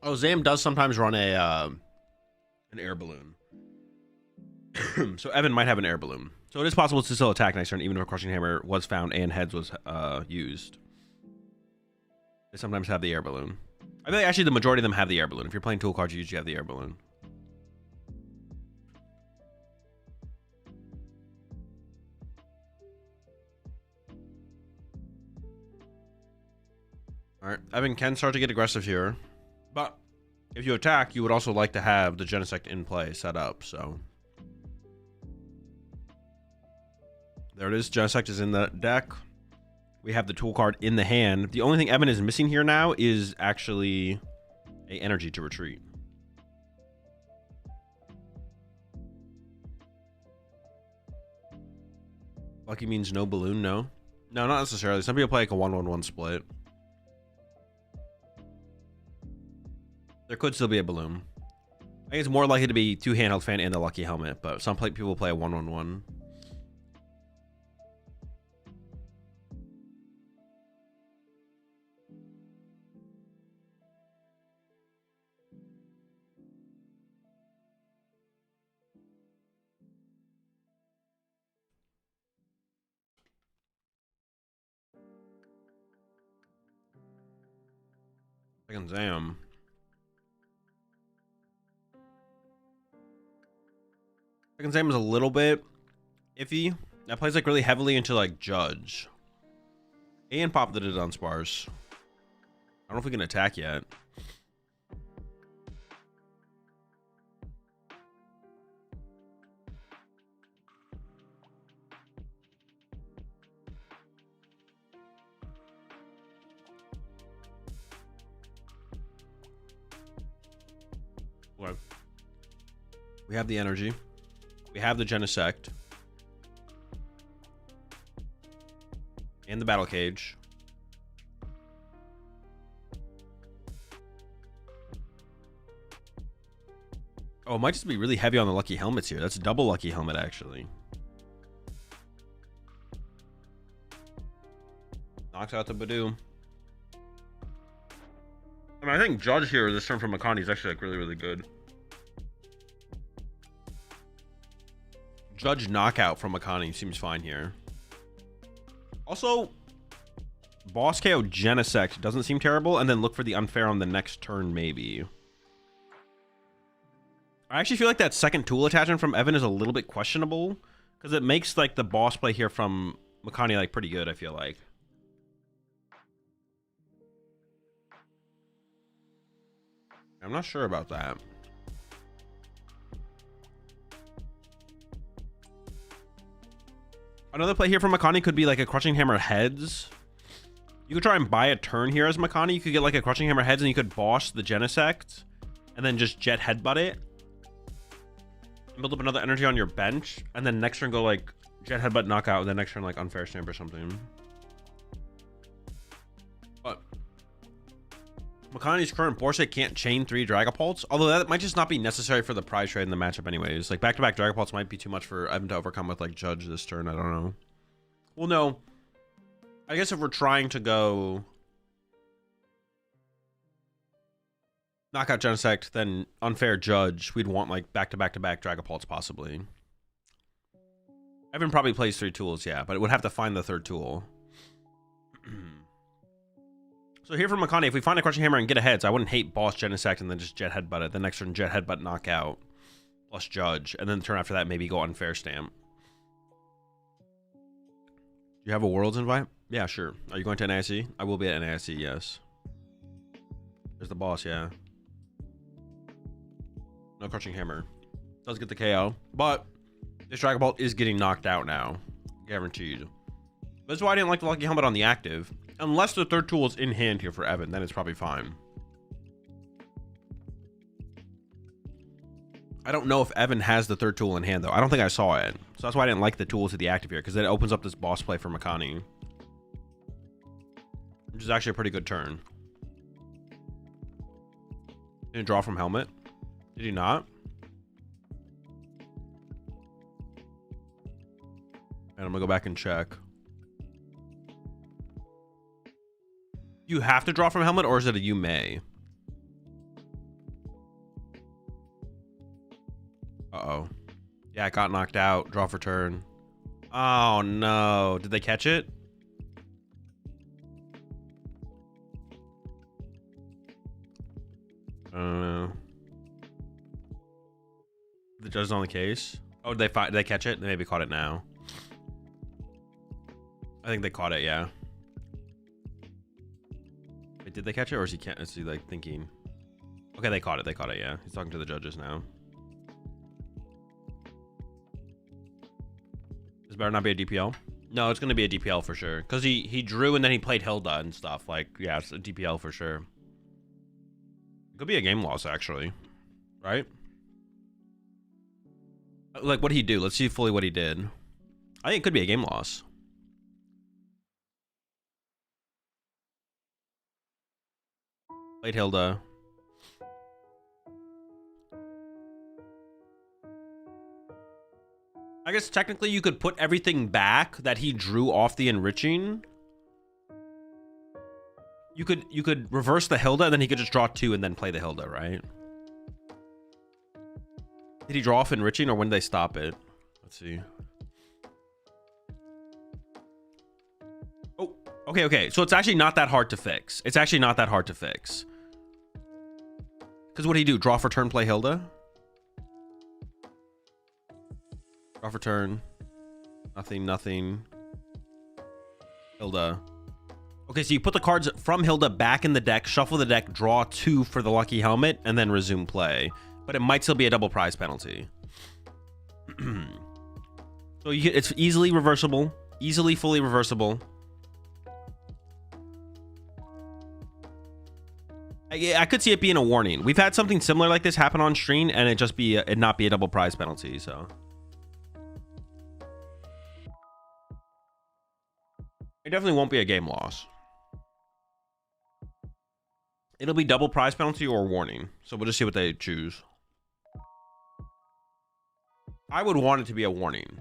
Oh, Zam does sometimes run a an air balloon. So Evan might have an air balloon. So it is possible to still attack next turn, even if a crushing hammer was found and heads was used. They sometimes have the air balloon. I feel like actually the majority of them have the air balloon. If you're playing tool cards, you usually have the air balloon. All right, Evan can start to get aggressive here, but if you attack, you would also like to have the Genesect in play set up. So there it is. Genesect is in the deck. We have the tool card in the hand. The only thing Evan is missing here now is actually a energy to retreat. Lucky means no balloon, no. No, not necessarily. Some people play like a 1-1-1 split. There could still be a balloon. I think it's more likely to be 2 handheld fan and the lucky helmet, but some people play a 1-1-1. Second Zam. Second Zam is a little bit iffy. That plays like really heavily into like Judge. And Pop did it on Sparse. I don't know if we can attack yet. We have the energy. We have the Genesect. And the Battle Cage. Oh, it might just be really heavy on the lucky helmets here. That's a double lucky helmet, actually. Knocks out the Badoo. I mean, I think Judge here this turn from Makani is actually like really, really good. Judge knockout from Makani seems fine here. Also, Boss KO Genesect doesn't seem terrible, and then look for the unfair on the next turn, maybe. I actually feel like that second tool attachment from Evan is a little bit questionable, because it makes like the boss play here from Makani like pretty good, I feel like. I'm not sure about that. Another play here from Makani could be like a Crushing Hammer Heads. You could try and buy a turn here as Makani. You could get like a Crushing Hammer Heads and you could boss the Genesect and then just Jet Headbutt it. And build up another energy on your bench. And then next turn go like Jet Headbutt Knockout and then next turn like Unfair Stamp or something. But Makani's current board state can't chain 3 Dragapults. Although that might just not be necessary for the prize trade in the matchup anyways. Like back-to-back Dragapults might be too much for Evan to overcome with like Judge this turn. I don't know. Well, no. I guess if we're trying to go knockout Genesect, then unfair Judge, we'd want like back-to-back-to-back Dragapults possibly. Evan probably plays 3 tools, yeah, but it would have to find the 3rd tool. So here from Makani, if we find a Crushing Hammer and get a heads, I wouldn't hate Boss Genesect and then just Jet Headbutt it. The next turn Jet Headbutt Knockout plus Judge, and then the turn after that maybe go Unfair Stamp. You have a Worlds invite? Yeah, sure. Are you going to NAIC? I will be at NAIC, yes. There's the boss, yeah. No Crushing Hammer. Does get the KO, but this Dragon Ball is getting knocked out now. Guaranteed. That's why I didn't like the Lucky Helmet on the active. Unless the 3rd tool is in hand here for Evan, then it's probably fine. I don't know if Evan has the 3rd tool in hand, though. I don't think I saw it. So that's why I didn't like the tools to the active here, because it opens up this boss play for Makani. Which is actually a pretty good turn. Did he draw from helmet? Did he not? And I'm gonna go back and check. You have to draw from helmet, or is it a you may? Uh-oh. Yeah, it got knocked out. Draw for turn. Oh no. Did they catch it? The judge is on the case. Oh, did they catch it? They maybe caught it now. I think they caught it, yeah. Wait, did they catch it, or is he like thinking? Okay, they caught it, yeah. He's talking to the judges now. This better not be a DPL. No, it's gonna be a DPL for sure. Because he drew and then he played Hilda and stuff. Like, yeah, it's a DPL for sure. It could be a game loss, actually. Right? Like, what did he do? Let's see fully what he did. I think it could be a game loss. Played Hilda. I guess technically you could put everything back that he drew off the enriching. You could reverse the Hilda, and then he could just draw 2 and then play the Hilda, right? Did he draw off enriching, or when did they stop it? Let's see. Oh, okay. So it's actually not that hard to fix. Because what did he do? Draw for turn, play Hilda? Draw for turn. Nothing. Hilda. Okay, so you put the cards from Hilda back in the deck, shuffle the deck, draw 2 for the lucky helmet, and then resume play. But it might still be a double prize penalty. So it's easily reversible, fully reversible. I could see it being a warning. We've had something similar like this happen on stream, and it not be a double prize penalty. So it definitely won't be a game loss. It'll be double prize penalty or warning. So we'll just see what they choose. I would want it to be a warning.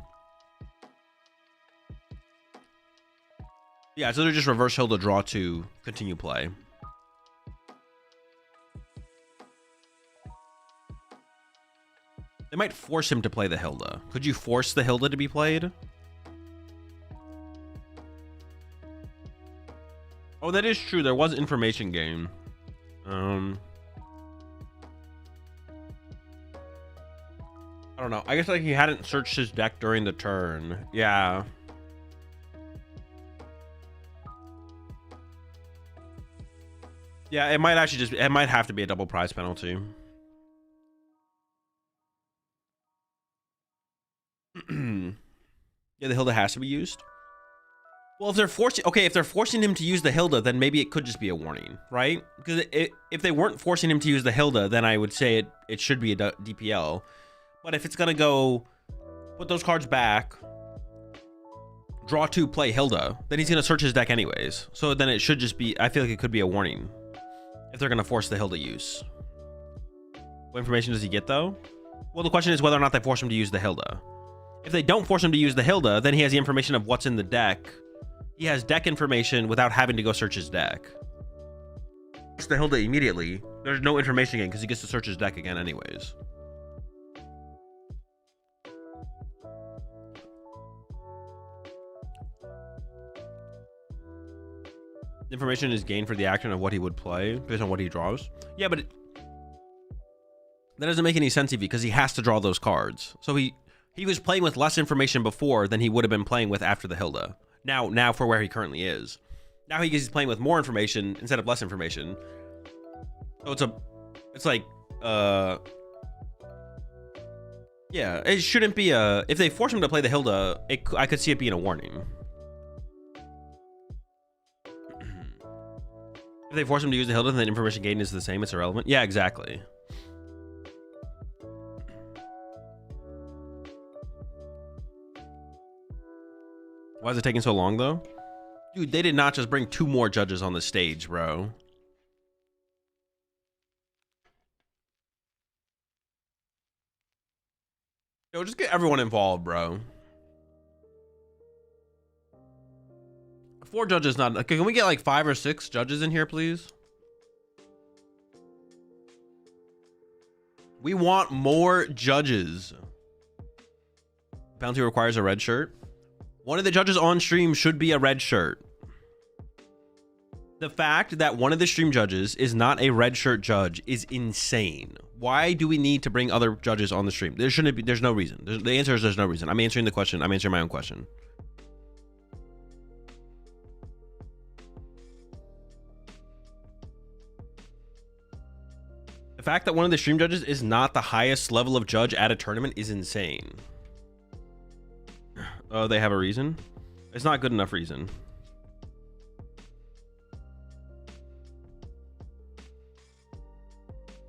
Yeah, so they're just reverse Hilda, draw 2, continue play. They might force him to play the Hilda. Could you force the Hilda to be played? Oh, that is true. There was information gain. I don't know. I guess like he hadn't searched his deck during the turn. Yeah. Yeah, it might actually it might have to be a double prize penalty. Yeah, the Hilda has to be used. Well, if they're forcing him to use the Hilda, then maybe it could just be a warning, right? Because if they weren't forcing him to use the Hilda, then I would say it should be a DPL. But if it's gonna go, put those cards back, draw 2, play Hilda, then he's gonna search his deck anyways. So then it should just be, I feel like it could be a warning if they're gonna force the Hilda use. What information does he get though? Well, the question is whether or not they force him to use the Hilda. If they don't force him to use the Hilda, then he has the information of what's in the deck. He has deck information without having to go search his deck. Search the Hilda immediately. There's no information gain because he gets to search his deck again anyways. Information is gained for the action of what he would play based on what he draws. Yeah, but that doesn't make any sense because he has to draw those cards. So he was playing with less information before than he would have been playing with after the Hilda. Now for where he currently is. Now he's playing with more information instead of less information. So it's like yeah, it shouldn't be a, if they force him to play the Hilda, I could see it being a warning. If they force him to use the Hilda, then the information gained is the same, it's irrelevant. Yeah, exactly. Why is it taking so long though? Dude, they did not just bring 2 more judges on the stage, bro. Yo, just get everyone involved, bro. 4 judges not, okay, can we get like 5 or 6 judges in here, please? We want more judges. Penalty requires a red shirt. One of the judges on stream should be a red shirt. The fact that one of the stream judges is not a red shirt judge is insane. Why do we need to bring other judges on the stream? There shouldn't be. There's no reason. The answer is there's no reason. I'm answering the question. I'm answering my own question. The fact that one of the stream judges is not the highest level of judge at a tournament is insane. Oh, they have a reason? It's not good enough reason.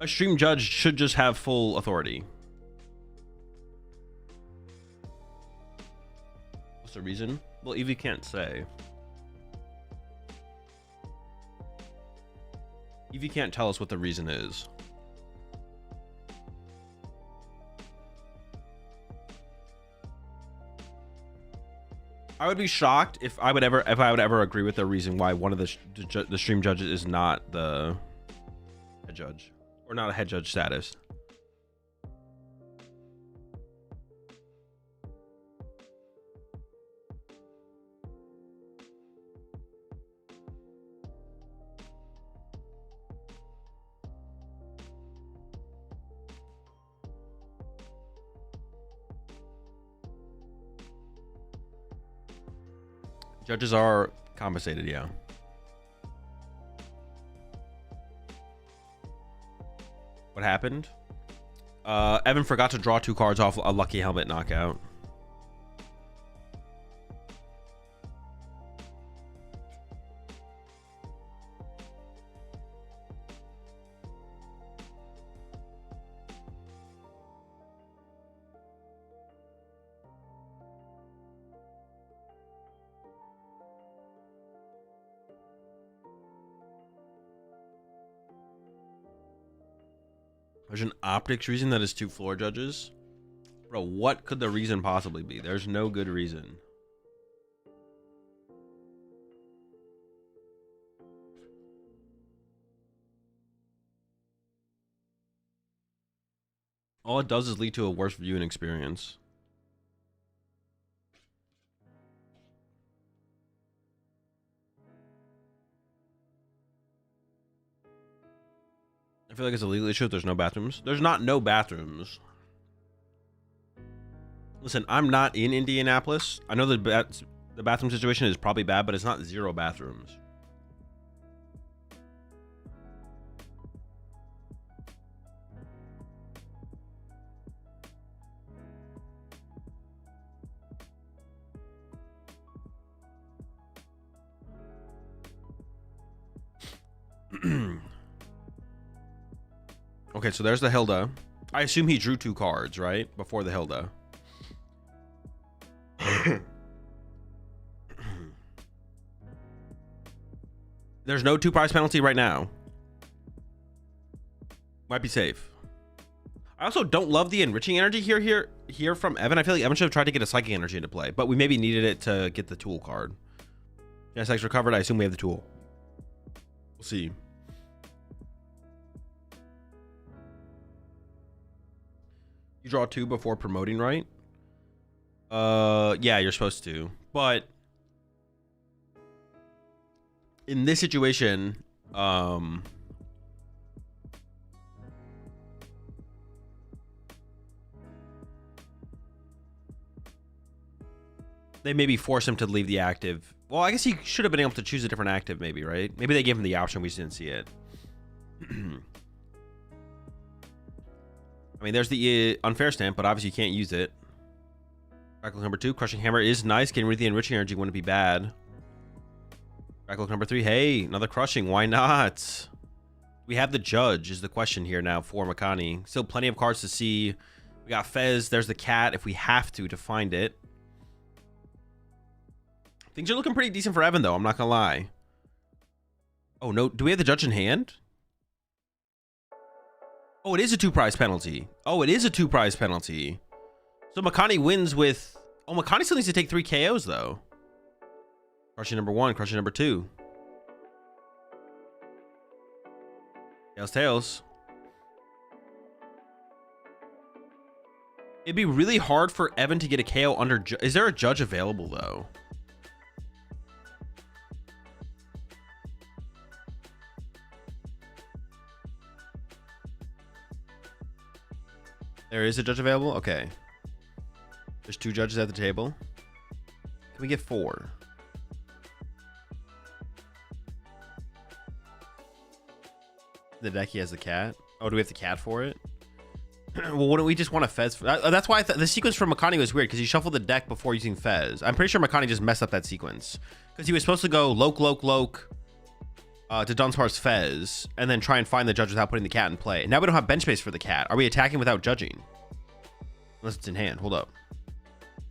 A stream judge should just have full authority. What's the reason? Well, Evie can't say. Evie can't tell us what the reason is. I would be shocked if I would ever agree with the reason why one of the stream judges is not the head judge, or not a head judge status. Judges are compensated, yeah. What happened? Evan forgot to draw 2 cards off a lucky helmet knockout. There's an optics reason that is 2 floor judges. Bro, what could the reason possibly be? There's no good reason. All it does is lead to a worse viewing experience. I feel like it's a legal issue if there's no bathrooms. There's not no bathrooms. Listen, I'm not in Indianapolis. I know the bathroom situation is probably bad, but it's not 0 bathrooms. Okay, so there's the Hilda. I assume he drew 2 cards, right? Before the Hilda. There's no 2 prize penalty right now. Might be safe. I also don't love the enriching energy here from Evan. I feel like Evan should have tried to get a psychic energy into play, but we maybe needed it to get the tool card. X recovered. I assume we have the tool. We'll see. You draw 2 before promoting, right? Yeah, you're supposed to. But in this situation, they maybe force him to leave the active. Well, I guess he should have been able to choose a different active, maybe, right? Maybe they gave him the option. We just didn't see it. I mean, there's the unfair stamp, but obviously you can't use it. Crackle number 2, Crushing Hammer is nice. Getting rid of the enriching energy wouldn't be bad. Crackle number 3, hey, another crushing. Why not? We have the judge is the question here now for Makani. Still plenty of cards to see. We got Fez. There's the cat if we have to find it. Things are looking pretty decent for Evan, though. I'm not going to lie. Oh, no. Do we have the judge in hand? Oh, it is a 2 prize penalty. Oh, it is a 2 prize penalty. So Makani wins with... Oh, Makani still needs to take 3 KOs, though. Crushing number 1, crushing number 2. Tails, tails. It'd be really hard for Evan to get a KO under... Is there a judge available, though? There is a judge available? Okay. There's 2 judges at the table. Can we get 4? The deck, he has the cat. Oh, do we have the cat for it? Well, wouldn't we just want a Fez? That's why the sequence from Makani was weird, because he shuffled the deck before using Fez. I'm pretty sure Makani just messed up that sequence. Because he was supposed to go Loke, to Dunsparce Fez, and then try and find the judge without putting the cat in play. Now we don't have bench space for the cat. Are we attacking without judging? Unless it's in hand. Hold up.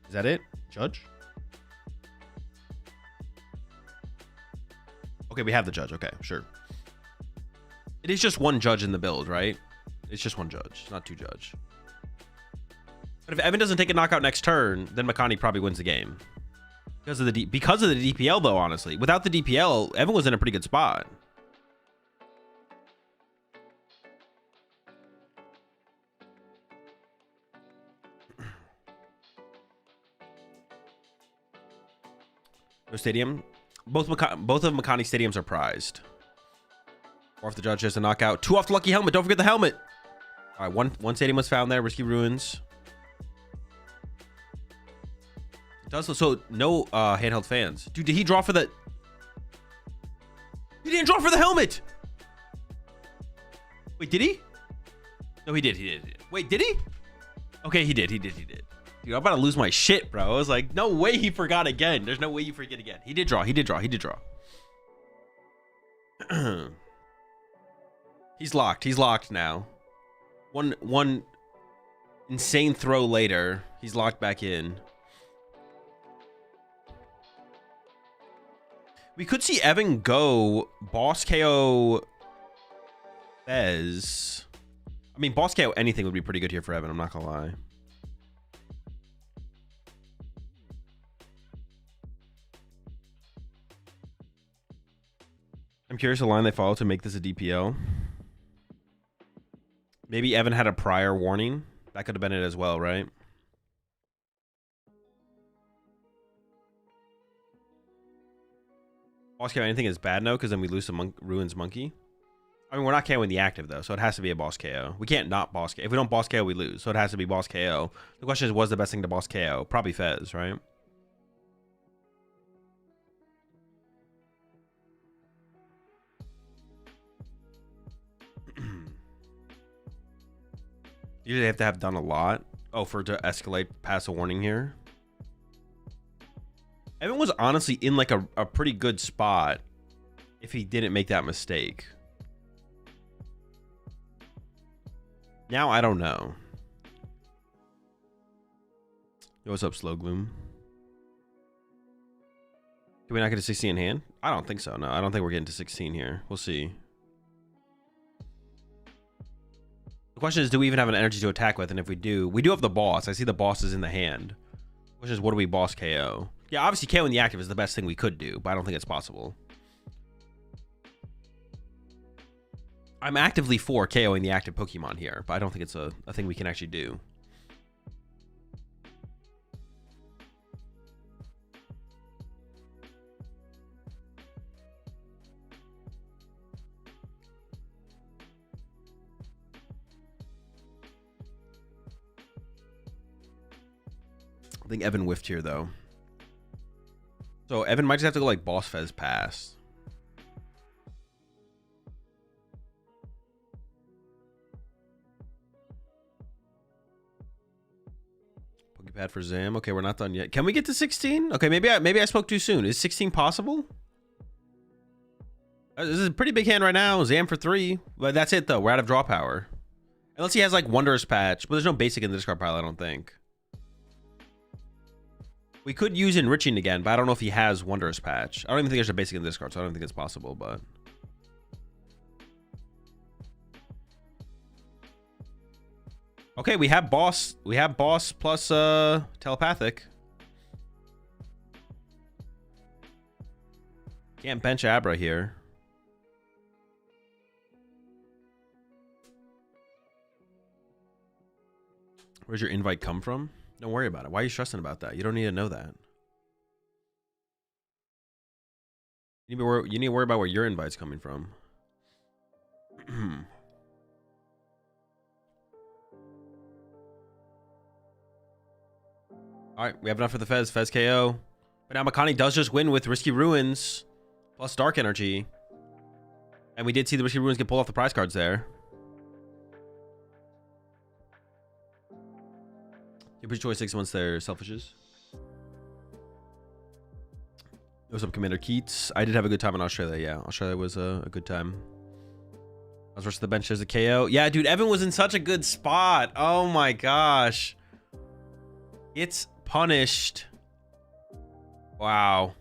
Is that it? Judge? Okay, we have the judge. Okay, sure. It is just 1 judge in the build, right? It's just 1 judge, not 2 judge. But if Evan doesn't take a knockout next turn, then Makani probably wins the game. Because of the DPL, though, honestly. Without the DPL, Evan was in a pretty good spot. No stadium. Both of Makani's stadiums are prized. 4 off the judge has a knockout. 2 off the lucky helmet. Don't forget the helmet. All right, one stadium was found there. Risky Ruins. It does so no handheld fans. Dude, did he draw for the... He didn't draw for the helmet. Wait, did he? No, he did. He did. Wait, did he? Okay, he did. Dude, I'm about to lose my shit, bro. I was like, no way he forgot again. There's no way you forget again. He did draw. He's locked now. One insane throw later, he's locked back in. We could see Evan go boss KO Fez. I mean, boss KO anything would be pretty good here for Evan, I'm not gonna lie. I'm curious the line they follow to make this a DPO. Maybe Evan had a prior warning. That could have been it as well, right? Boss KO anything is bad now because then we lose to Ruins Monkey. I mean, we're not KOing the active, though, so it has to be a boss KO. We can't not boss KO. If we don't boss KO, we lose, so it has to be boss KO. The question is, what's the best thing to boss KO? Probably Fez, right? Usually they have to have done a lot. Oh, for it to escalate past a warning here. Evan was honestly in like a pretty good spot if he didn't make that mistake. Now I don't know. Yo, what's up, Slow Gloom? Do we not get to 16 in hand? I don't think so. No, I don't think we're getting to 16 here. We'll see. The question is, do we even have an energy to attack with? And if we do have the boss. I see the boss is in the hand. The question is, what do we boss KO? Yeah, obviously KOing the active is the best thing we could do, but I don't think it's possible. I'm actively for KOing the active Pokemon here, but I don't think it's a thing we can actually do. I think Evan whiffed here, though. So Evan might just have to go like boss Fez pass. Pokepad for Zam. Okay, we're not done yet. Can we get to 16? Okay, maybe I spoke too soon. Is 16 possible? This is a pretty big hand right now. Zam for 3. But that's it, though. We're out of draw power. Unless he has like Wondrous Patch. But there's no basic in the discard pile, I don't think. We could use Enriching again, but I don't know if he has Wondrous Patch. I don't even think there's a basic in the discard, so I don't think it's possible, but... Okay, we have boss. We have boss plus telepathic. Can't bench Abra here. Where's your invite come from? Don't worry about it. Why are you stressing about that? You don't need to know that. You need to worry about where your invite's coming from. All right, we have enough for the Fez. Fez KO. But now Makani does just win with Risky Ruins plus Dark Energy. And we did see the Risky Ruins get pulled off the prize cards there. You put choice 6 once they're selfishes. What's up, Commander Keats? I did have a good time in Australia. Yeah, Australia was a good time. I was versus the bench. There's a KO. Yeah, dude, Evan was in such a good spot. Oh my gosh. It's punished. Wow.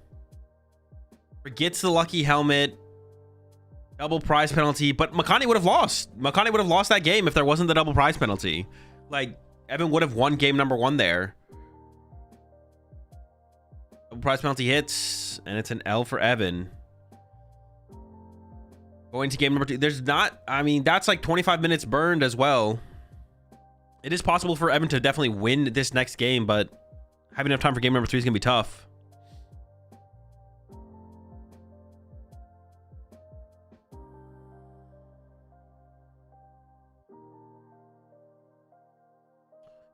Forgets the lucky helmet. Double prize penalty. But Makani would have lost. Makani would have lost that game if there wasn't the double prize penalty. Like, Evan would have won game number 1 there. Double prize penalty hits. And it's an L for Evan. Going to game number 2. There's not... I mean, that's like 25 minutes burned as well. It is possible for Evan to definitely win this next game, but having enough time for game number 3 is going to be tough.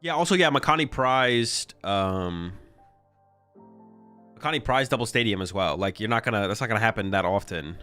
Yeah, also, yeah, Makani prized double stadium as well. Like, that's not gonna happen that often.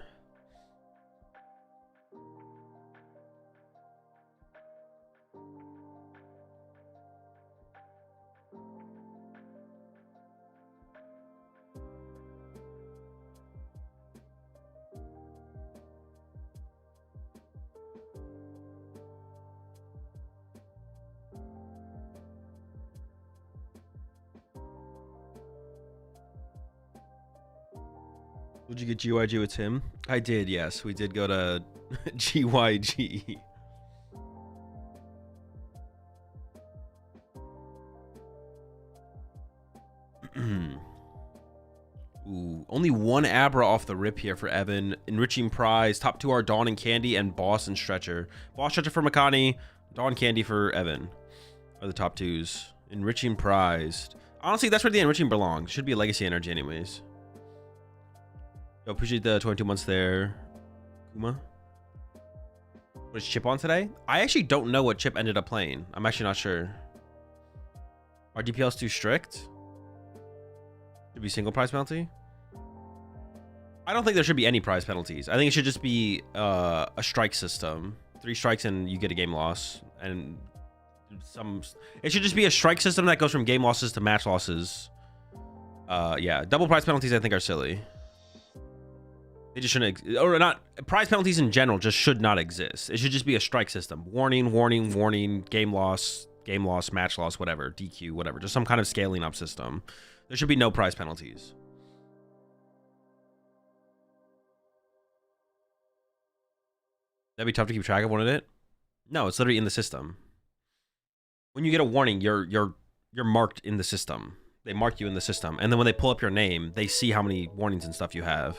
Did you get GYG with him? I did, yes. We did go to GYG. Ooh, only 1 Abra off the rip here for Evan. Enriching prize. Top 2 are Dawn and Candy and Boss and Stretcher. Boss Stretcher for Makani. Dawn Candy for Evan. Are the top 2s. Enriching prize. Honestly, that's where the enriching belongs. Should be a legacy energy anyways. Yo, appreciate the 22 months there, Kuma. What is Chip on today? I actually don't know what Chip ended up playing. I'm actually not sure. Are DPLs too strict? Should be single prize penalty? I don't think there should be any prize penalties. I think it should just be a strike system. 3 strikes and you get a game loss. And it should just be a strike system that goes from game losses to match losses. Yeah, double prize penalties I think are silly. They just shouldn't, or not, prize penalties in general just should not exist. It should just be a strike system. Warning, warning, warning, game loss, match loss, whatever, DQ, whatever. Just some kind of scaling up system. There should be no prize penalties. That'd be tough to keep track of, wouldn't it? No, it's literally in the system. When you get a warning, you're marked in the system. They mark you in the system. And then when they pull up your name, they see how many warnings and stuff you have.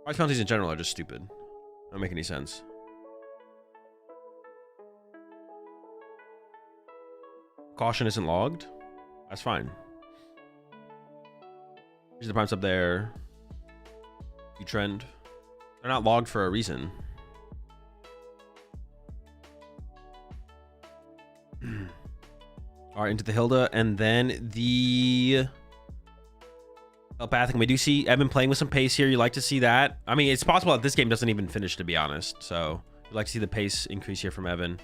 Prize penalties in general are just stupid. Don't make any sense. Caution isn't logged. That's fine. Here's the primes up there. You trend. They're not logged for a reason. All right, into the Hilda, and then the telepathic. We do see Evan playing with some pace here. You like to see that. I mean, it's possible that this game doesn't even finish, to be honest. So you like to see the pace increase here from Evan.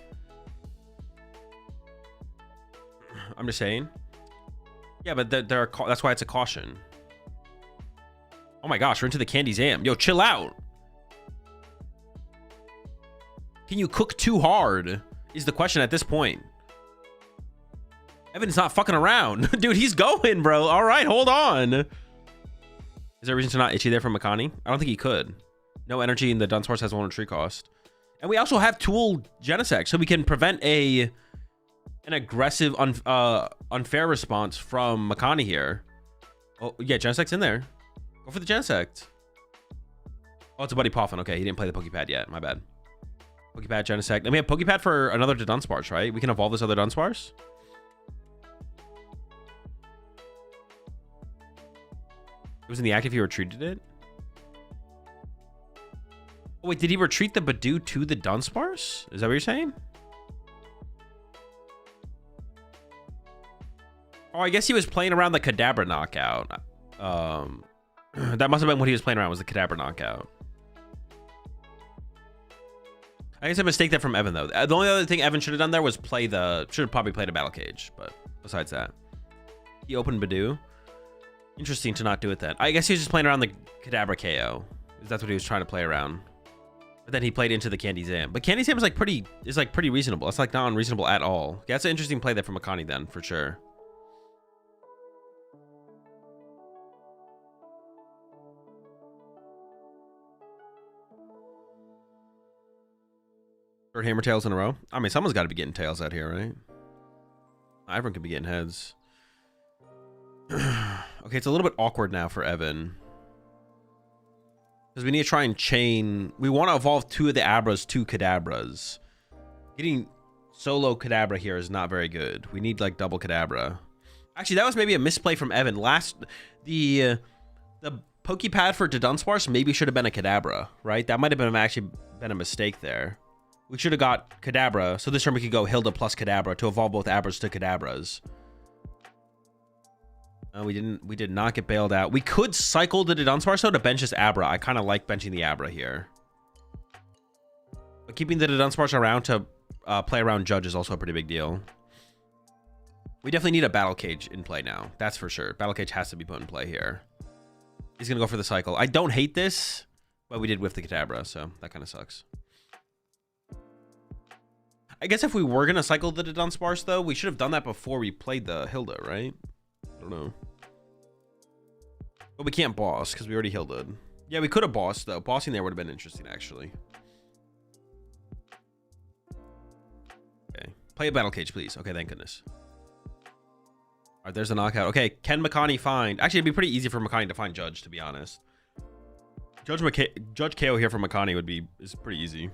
I'm just saying. Yeah, but that's why it's a caution. Oh my gosh, we're into the Candy Zam. Yo, chill out. Can you cook too hard? Is the question at this point. Evan's not fucking around. Dude, he's going, bro. All right, hold on. Is there a reason to not itchy there from Makani? I don't think he could. No energy, and the Dunce Horse has 1 tree cost. And we also have Tool Genesect, so we can prevent an aggressive, unfair response from Makani here. Oh, yeah, Genesect's in there. Go for the Genesect. Oh, it's a Buddy Poffin. Okay, he didn't play the Pokepad yet. My bad. Pokepad, Genesect. And we have Pokepad for another to Dunsparce, right? We can evolve this other Dunsparce. It was in the active, he retreated it? Oh, wait, did he retreat the Badoo to the Dunsparce? Is that what you're saying? Oh, I guess he was playing around the Kadabra knockout. That must have been what he was playing around, was the Kadabra knockout. I guess I mistake that from Evan, though. The only other thing Evan should have done there was should have probably played a Battle Cage, but besides that. He opened Badoo. Interesting to not do it then. I guess he was just playing around the Kadabra KO. That's what he was trying to play around. But then he played into the Candy Zam. But Candy Zam is pretty reasonable. It's like not unreasonable at all. Yeah, that's an interesting play there from Makani then, for sure. Third Hammer Tails in a row. I mean, someone's got to be getting tails out here, right? Everyone could be getting heads. Okay, it's a little bit awkward now for Evan. Because we need to try and chain. We want to evolve 2 of the Abras to Kadabras. Getting solo Kadabra here is not very good. We need like double Kadabra. Actually, that was maybe a misplay from Evan. The Pokepad for Dunsparce maybe should have been a Kadabra, right? That might have actually been a mistake there. We should have got Kadabra, so this turn we could go Hilda plus Kadabra to evolve both Abras to Kadabras. We did not get bailed out. We could cycle the Dunsparce though to bench this Abra. I kind of like benching the Abra here. But keeping the Dunsparce around to play around Judge is also a pretty big deal. We definitely need a Battle Cage in play now. That's for sure. Battle Cage has to be put in play here. He's going to go for the cycle. I don't hate this, but we did whiff the Kadabra, so that kind of sucks. I guess if we were going to cycle the Dunsparce, though, we should have done that before we played the Hilda, right? I don't know. But we can't boss, because we already Hilda'd. Yeah, we could have bossed, though. Bossing there would have been interesting, actually. Okay. Play a Battle Cage, please. Okay, thank goodness. All right, there's a knockout. Okay, can Makani find... Actually, it'd be pretty easy for Makani to find Judge, to be honest. Judge KO here for Makani is pretty easy.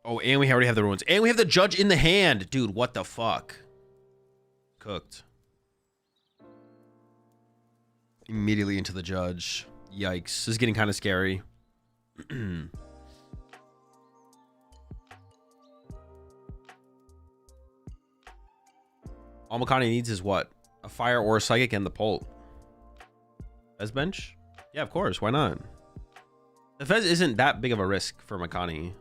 Oh, and we already have the ruins. And we have the Judge in the hand. Dude, what the fuck? Cooked. Immediately into the Judge. Yikes. This is getting kind of scary. All Makani needs is what? A Fire or a Psychic and the Pult. Fez bench? Yeah, of course. Why not? The Fez isn't that big of a risk for Makani.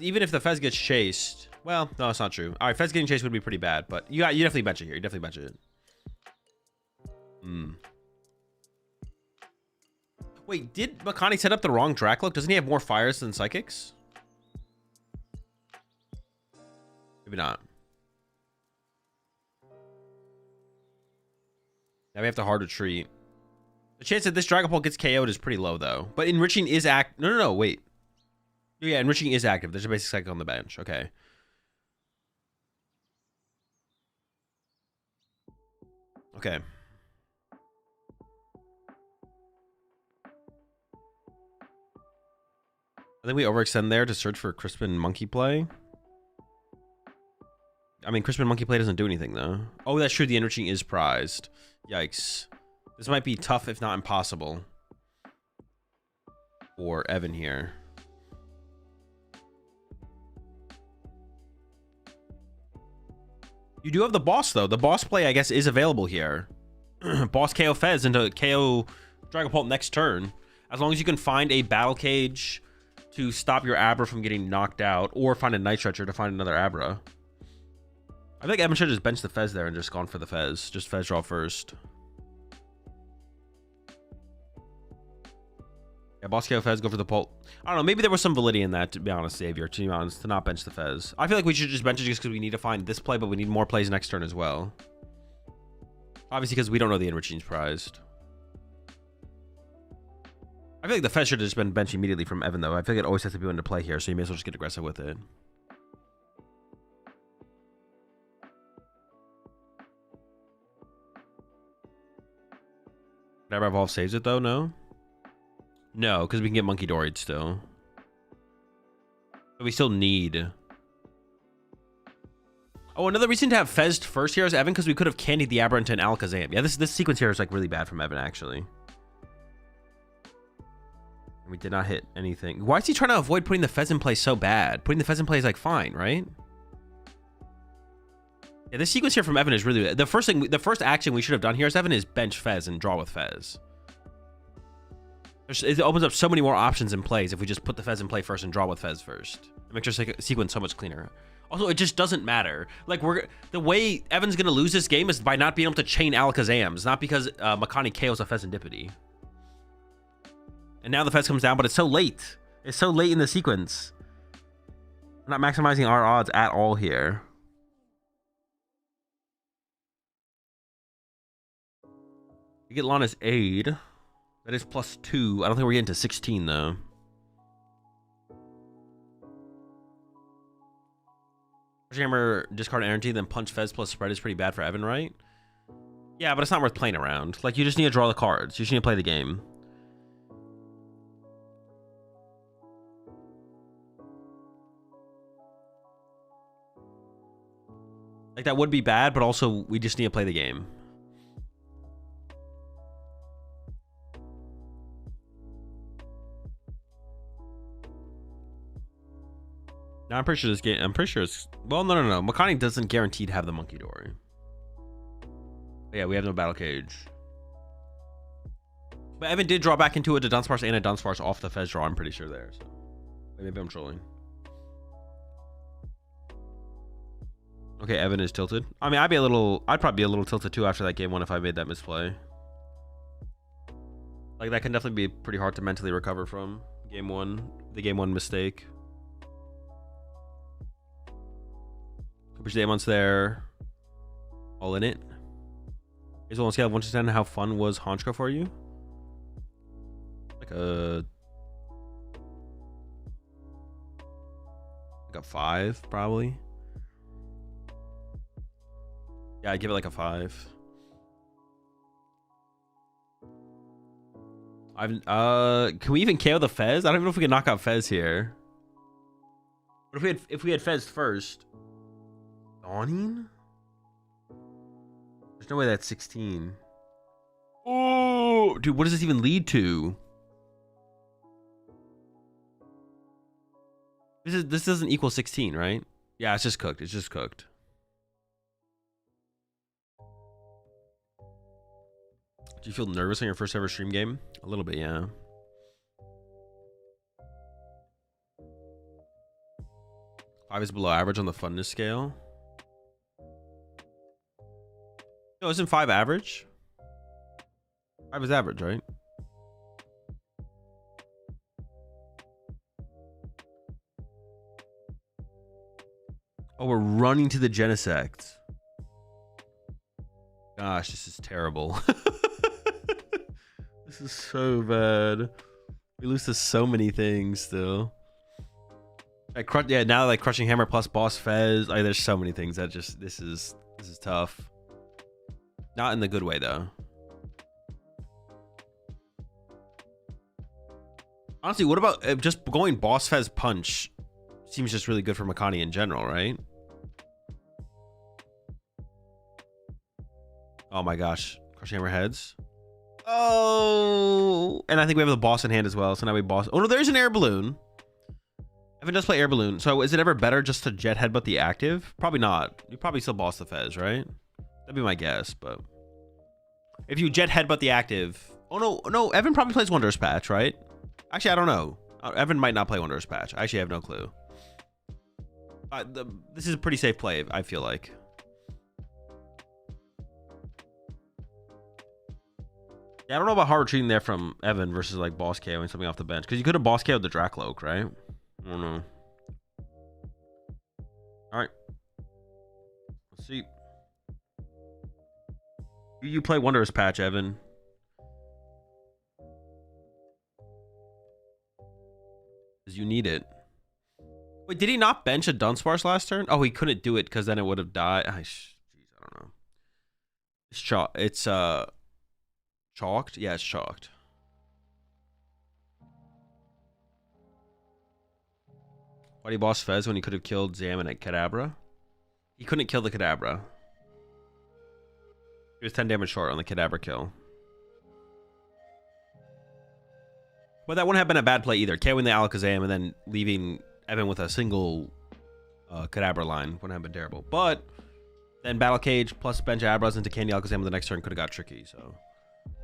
Even if the Fez gets chased, well, no, it's not true. All right, Fez getting chased would be pretty bad, but you definitely bench it here. You definitely bench it. Wait, did Makani set up the wrong Dracloak? Doesn't he have more fires than psychics? Maybe not. Now we have to hard retreat. The chance that this Dragapult gets KO'd is pretty low, though. But enriching is No, wait. Yeah, enriching is active. There's a basic cycle on the bench. Okay. Okay. I think we overextend there to search for Crispin Monkey play. I mean, Crispin Monkey play doesn't do anything, though. Oh, that's true. The enriching is prized. Yikes. This might be tough, if not impossible, for Evan here. You do have the boss, though. The boss play, I guess, is available here. Boss KO Fez into KO Dragapult next turn. As long as you can find a Battle Cage to stop your Abra from getting knocked out, or find a Night Stretcher to find another Abra. I think Evan should have just benched the Fez there and just gone for the Fez. Just Fez draw first. Yeah, boss KO Fez, go for the Pult. I don't know, maybe there was some validity in that, to be honest, Xavier, to be honest, to not bench the Fez. I feel like we should just bench it just because we need to find this play, but we need more plays next turn as well. Obviously, because we don't know the enriching's prized. I feel like the Fez should have just been benched immediately from Evan, though. I feel like it always has to be into play here, so you may as well just get aggressive with it. Never Evolve saves it though, no? No, because we can get Monkey Doried still. But we still need... Oh, another reason to have Fez first here is Evan, because we could have candied the Aberrant and Alakazam. Yeah, this sequence here is like really bad from Evan, actually. We did not hit anything. Why is he trying to avoid putting the Fez in play so bad? Putting the Fez in play is like fine, right? Yeah, this sequence here from Evan is really... The first action we should have done here as Evan is bench Fez and draw with Fez. It opens up so many more options in plays if we just put the Fez in play first and draw with Fez first. It makes our sequence so much cleaner. Also, it just doesn't matter. Like, the way Evan's gonna lose this game is by not being able to chain Alakazams, not because Makani KOs a Fezandipity. And now the Fez comes down, but it's so late. It's so late in the sequence. We're not maximizing our odds at all here. We get Lana's Aid. That is +2. I don't think we're getting to 16, though. Hammer, discard energy, then punch Fez plus spread is pretty bad for Evan, right? Yeah, but it's not worth playing around. Like, you just need to draw the cards. You just need to play the game. Like, that would be bad, but also we just need to play the game. Now, I'm pretty sure this game... I'm pretty sure it's... Well, no. Makani doesn't guarantee to have the Monkey Dory. But yeah, we have no Battle Cage. But Evan did draw back into a Dunsparce and a Dunsparce off the Fez draw, I'm pretty sure there. So maybe I'm trolling. Okay, Evan is tilted. I mean, I'd probably be a little tilted too after that game one if I made that misplay. Like, that can definitely be pretty hard to mentally recover from. Game one. The game one mistake. Cooper's Daemon's there. All in it. Is on a scale of 1 to 10, how fun was Honchko for you? Like a 5, probably. Yeah, I'd give it like a 5. Can we even KO the Fez? I don't even know if we can knock out Fez here. But if we had Fez first. Dawning? There's no way that's 16. Oh, dude, what does this even lead to? This doesn't equal 16, right? Yeah, it's just cooked. It's just cooked. Do you feel nervous on your first ever stream game? A little bit, yeah. Five is below average on the funness scale. No, isn't 5 average? 5 is average, right? Oh, we're running to the Genesect. Gosh, this is terrible. This is so bad. We lose to so many things still. Yeah, now like Crushing Hammer plus Boss Fez. Like, there's so many things that just this is tough. Not in the good way though. Honestly, what about just going Boss Fez Punch? Seems just really good for Makani in general, right? Oh my gosh. Crushing Hammer heads. Oh, and I think we have the boss in hand as well. So now we boss. Oh no, there's an air balloon. Evan does play air balloon. So is it ever better just to jet headbutt the active? Probably not. You probably still boss the Fez, right? That'd be my guess. But if you jet headbutt the active, oh no, Evan probably plays Wondrous Patch, right? Actually, I don't know. Evan might not play Wondrous Patch. I actually have no clue. This is a pretty safe play, I feel like. Yeah, I don't know about hard retreating there from Evan versus like boss KOing something off the bench. Because you could have boss KO'd the Dracloak, right? I don't know. Alright. Let's see. You play Wondrous Patch, Evan. Because you need it. Wait, did he not bench a Dunsparce last turn? Oh, he couldn't do it because then it would have died. Jeez, I don't know. It's Chalked? Yeah, it's chalked. Why did he boss Fez when he could have killed Zaman at Kadabra? He couldn't kill the Kadabra. He was 10 damage short on the Kadabra kill. But that wouldn't have been a bad play either. KOing the Alakazam and then leaving Evan with a single Kadabra line wouldn't have been terrible. But then Battle Cage plus bench Abras into Candy Alakazam the next turn could have got tricky. So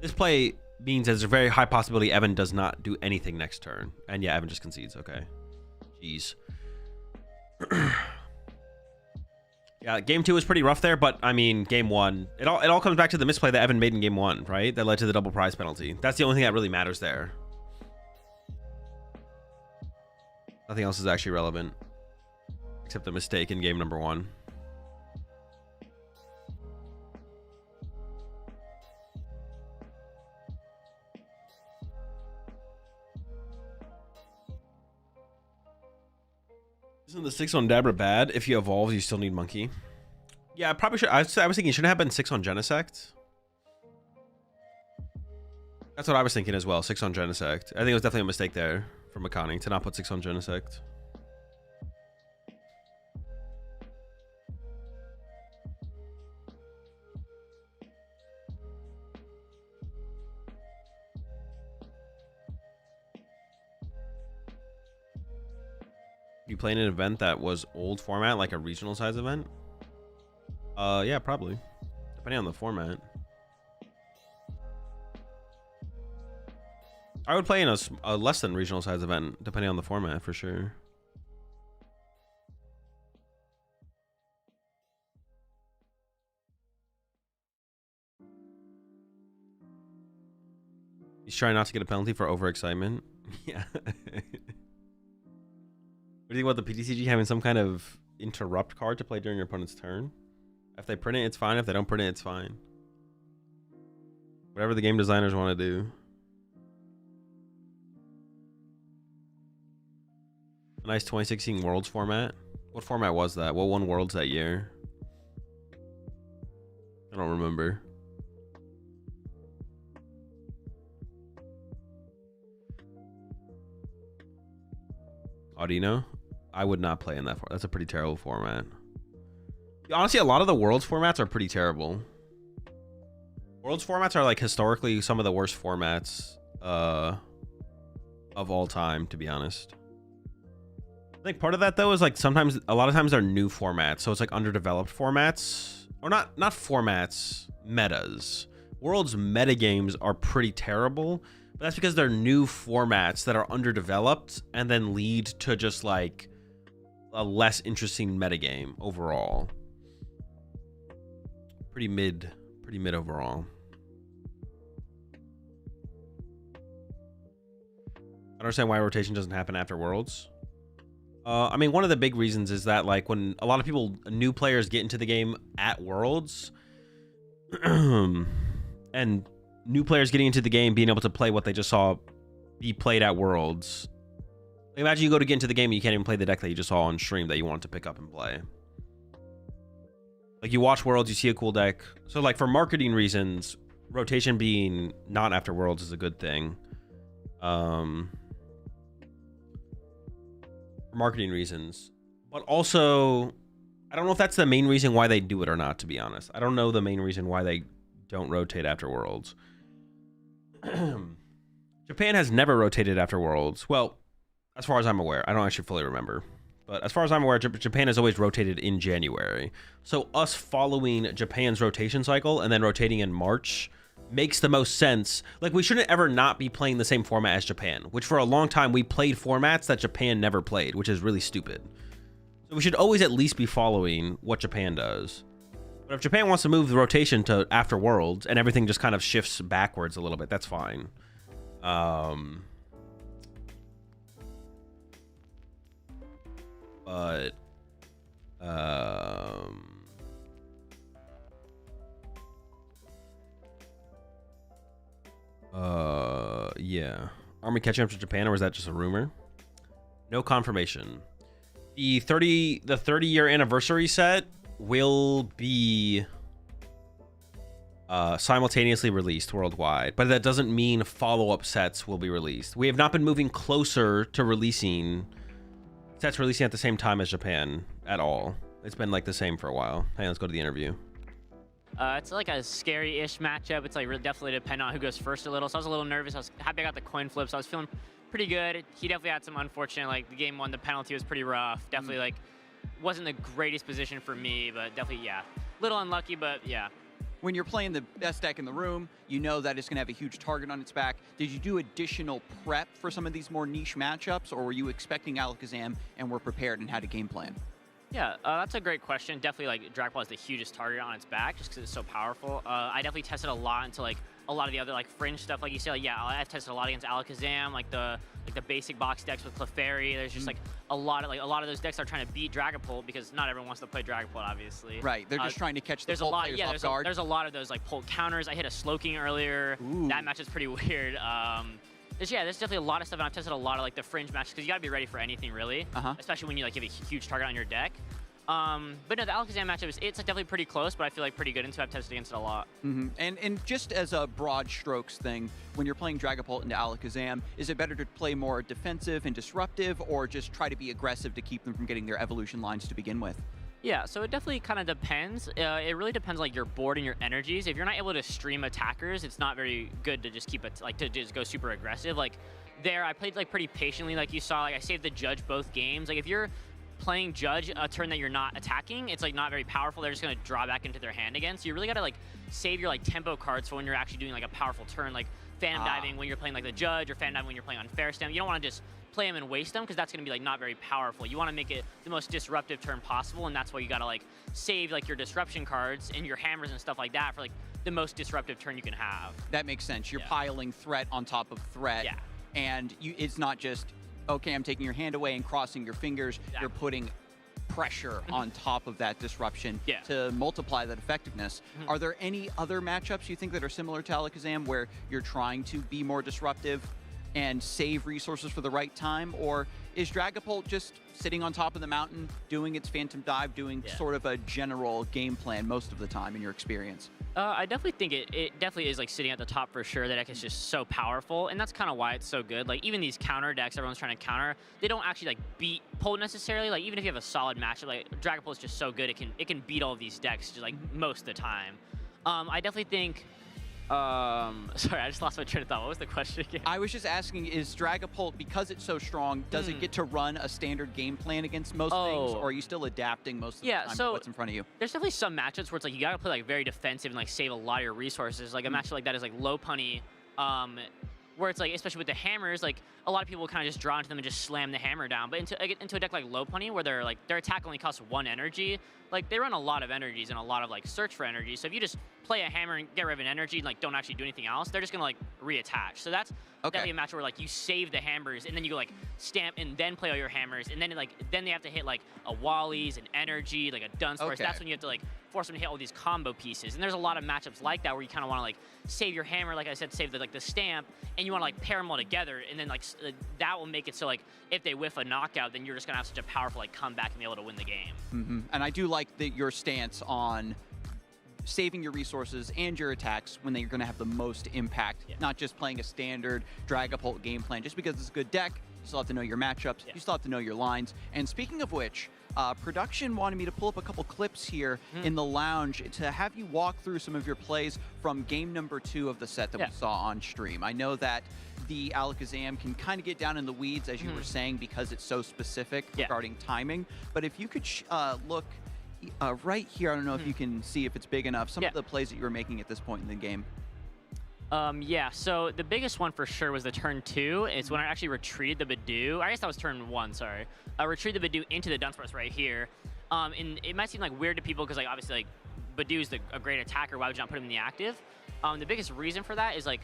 this play means there's a very high possibility Evan does not do anything next turn. And yeah, Evan just concedes. Okay. Jeez. Yeah, game 2 was pretty rough there, but I mean, game 1, it all comes back to the misplay that Evan made in game 1, right? That led to the double prize penalty. That's the only thing that really matters there. Nothing else is actually relevant except the mistake in game number 1. Isn't the 6 on Dabra bad? If you evolve, you still need Monkey. Yeah, I probably should. I was thinking it shouldn't have been 6 on Genesect. That's what I was thinking as well. 6 on Genesect. I think it was definitely a mistake there for Makani to not put 6 on Genesect. You playing an event that was old format, like a regional size event? Yeah, probably. Depending on the format. I would play in a less than regional size event, depending on the format, for sure. He's trying not to get a penalty for overexcitement. Yeah. What do you think about the PTCG having some kind of interrupt card to play during your opponent's turn? If they print it, it's fine. If they don't print it, it's fine. Whatever the game designers want to do. A nice 2016 Worlds format. What format was that? What won Worlds that year? I don't remember. Audino? I would not play in that format. That's a pretty terrible format. Honestly, a lot of the Worlds formats are pretty terrible. Worlds formats are like historically some of the worst formats of all time, to be honest. I think part of that though is like sometimes, a lot of times they're new formats, so it's like underdeveloped formats, or not formats, metas. Worlds meta games are pretty terrible, but that's because they're new formats that are underdeveloped and then lead to just like a less interesting metagame overall. Pretty mid overall. I don't understand why rotation doesn't happen after Worlds. I mean, one of the big reasons is that like when a lot of new players get into the game at Worlds, and new players getting into the game being able to play what they just saw be played at Worlds. Imagine you go to get into the game and you can't even play the deck that you just saw on stream that you want to pick up and play. Like you watch Worlds, you see a cool deck. So like for marketing reasons, rotation being not after Worlds is a good thing. For marketing reasons. But also, I don't know if that's the main reason why they do it or not, to be honest. I don't know the main reason why they don't rotate after Worlds. Japan has never rotated after Worlds. Well, as far as I'm aware. I don't actually fully remember. But as far as I'm aware, Japan has always rotated in January. So us following Japan's rotation cycle and then rotating in March makes the most sense. Like, we shouldn't ever not be playing the same format as Japan, which for a long time we played formats that Japan never played, which is really stupid. So we should always at least be following what Japan does. But if Japan wants to move the rotation to after Worlds and everything just kind of shifts backwards a little bit, that's fine. But yeah. Army catching up to Japan, or was that just a rumor? No confirmation. The 30-year anniversary set will be simultaneously released worldwide, but that doesn't mean follow-up sets will be released. We have not been moving closer to releasing sets releasing at the same time as Japan at all. It's been like the same for a while. Hey, let's go to the interview. It's like a scary-ish matchup. It's like really definitely depend on who goes first a little. So I was a little nervous. I was happy I got the coin flip, so I was feeling pretty good. He definitely had some unfortunate, like the game one, the penalty was pretty rough. Definitely like wasn't the greatest position for me, but definitely, yeah. Little unlucky, but yeah. When you're playing the best deck in the room, you know that it's going to have a huge target on its back. Did you do additional prep for some of these more niche matchups, or were you expecting Alakazam and were prepared and had a game plan? Yeah, that's a great question. Definitely, like, Dragapult is the hugest target on its back just because it's so powerful. I definitely tested a lot into, like, a lot of the other, like, fringe stuff. Like you said, like, yeah, I've tested a lot against Alakazam, like the basic box decks with Clefairy. There's just, like, a lot of those decks are trying to beat Dragapult because not everyone wants to play Dragapult, obviously. Right, they're just trying to catch the players off guard. There's a lot of those, like, Pult counters. I hit a Slowking earlier. Ooh. That match is pretty weird. There's definitely a lot of stuff, and I've tested a lot of, like, the fringe matches because you got to be ready for anything, really. Especially when you, like, have a huge target on your deck. But no, the Alakazam matchup it's definitely pretty close, but I feel like pretty good, and so I've tested against it a lot. And just as a broad strokes thing, when you're playing Dragapult into Alakazam, is it better to play more defensive and disruptive, or just try to be aggressive to keep them from getting their evolution lines to begin with? Yeah, so it definitely kind of depends. It really depends on, like, your board and your energies. If you're not able to stream attackers, it's not very good to just keep it, like, to just go super aggressive. Like, there, I played, like, pretty patiently, like you saw. Like, I saved the Judge both games. Like, if you're playing Judge a turn that you're not attacking, it's like not very powerful. They're just gonna draw back into their hand again. So you really gotta like save your like tempo cards for when you're actually doing like a powerful turn, like Phantom Diving when you're playing like the Judge, or Phantom Diving when you're playing Unfair Stem. You don't want to just play them and waste them because that's gonna be like not very powerful. You want to make it the most disruptive turn possible, and that's why you gotta like save like your disruption cards and your hammers and stuff like that for like the most disruptive turn you can have. That makes sense. You're piling threat on top of threat, and it's not just okay, I'm taking your hand away and crossing your fingers. You're putting pressure on top of that disruption to multiply that effectiveness. Are there any other matchups you think that are similar to Alakazam where you're trying to be more disruptive and save resources for the right time, or is Dragapult just sitting on top of the mountain doing its Phantom Dive, doing sort of a general game plan most of the time in your experience? I definitely think it definitely is like sitting at the top for sure. That deck is just so powerful, and that's kind of why it's so good. Like even these counter decks everyone's trying to counter, they don't actually like beat Pult necessarily. Like even if you have a solid matchup, like Dragapult is just so good, it can beat all of these decks just like most of the time. I definitely think. Sorry, I just lost my train of thought. What was the question again? I was just asking, is Dragapult, because it's so strong, does it get to run a standard game plan against most things, or are you still adapting most of the time to what's in front of you? There's definitely some matchups where it's like you gotta play like very defensive and like save a lot of your resources. Like a matchup like that is like Lopunny, where it's like, especially with the hammers, like a lot of people kind of just draw into them and just slam the hammer down. But into a deck like Lopunny, where they're like their attack only costs 1 energy, like they run a lot of energies and a lot of like search for energy. So if you just play a hammer and get rid of an energy and like don't actually do anything else, they're just gonna like reattach. So that's definitely a match where like you save the hammers and then you go like stamp and then play all your hammers, and then then they have to hit like a Wally's, an energy, like a Dunsparce. That's when you have to like force them to hit all these combo pieces. And there's a lot of matchups like that where you kind of want to like save your hammer, like I said, save the stamp, and you want to like pair them all together, and then like that will make it so like if they whiff a knockout, then you're just gonna have such a powerful like comeback and be able to win the game. And I do like your stance on saving your resources and your attacks when they're going to have the most impact, not just playing a standard Dragapult game plan. Just because it's a good deck, you still have to know your matchups, you still have to know your lines. And speaking of which, production wanted me to pull up a couple clips here in the lounge to have you walk through some of your plays from game number 2 of the set that we saw on stream. I know that the Alakazam can kind of get down in the weeds, as you were saying, because it's so specific regarding timing. But if you could look right here, I don't know if you can see if it's big enough, some of the plays that you were making at this point in the game. Yeah, so the biggest one for sure was the turn 2. It's when I actually retreated the Badoo. I guess that was turn 1, sorry. I retreated the Badoo into the Dunsparce right here. And it might seem like weird to people because like obviously like Badoo's a great attacker. Why would you not put him in the active? The biggest reason for that is like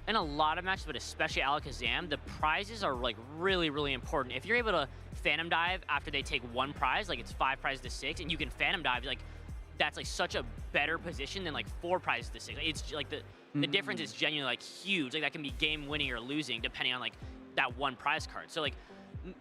in a lot of matches, but especially Alakazam, the prizes are like really, really important. If you're able to Phantom Dive after they take 1 prize, like it's 5 prizes to 6, and you can Phantom Dive, like that's like such a better position than like 4 prizes to 6. Like, it's like the difference is genuinely like huge. Like that can be game winning or losing depending on like that 1 prize card. So like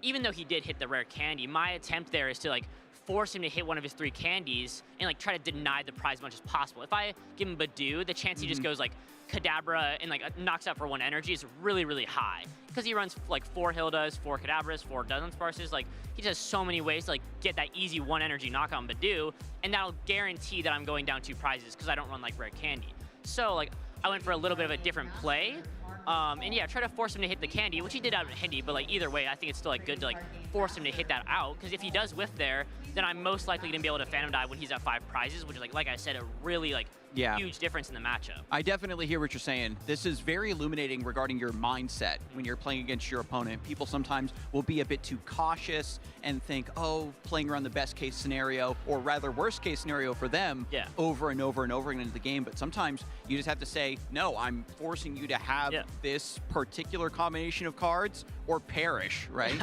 even though he did hit the rare candy, my attempt there is to like force him to hit one of his 3 candies and like try to deny the prize as much as possible. If I give him Badoo, the chance he just goes like Kadabra and like knocks out for 1 energy is really, really high. Because he runs like 4 Hildas, 4 Kadabras, 4 Dunsparces. Like he just has so many ways to like get that easy 1 energy knock on Badoo, and that'll guarantee that I'm going down 2 prizes because I don't run like rare candy. So like I went for a little bit of a different play. And yeah, try to force him to hit the candy, which he did out of Hindi, but like either way, I think it's still like good to like force him to hit that out, because if he does whiff there, then I'm most likely gonna be able to Phantom Dive when he's at 5 prizes, which is like I said, a really like huge difference in the matchup. I definitely hear what you're saying. This is very illuminating regarding your mindset when you're playing against your opponent. People sometimes will be a bit too cautious and think, oh, playing around the best case scenario, or rather worst case scenario for them over and over and over again into the game. But sometimes you just have to say, no, I'm forcing you to have this particular combination of cards or perish, right?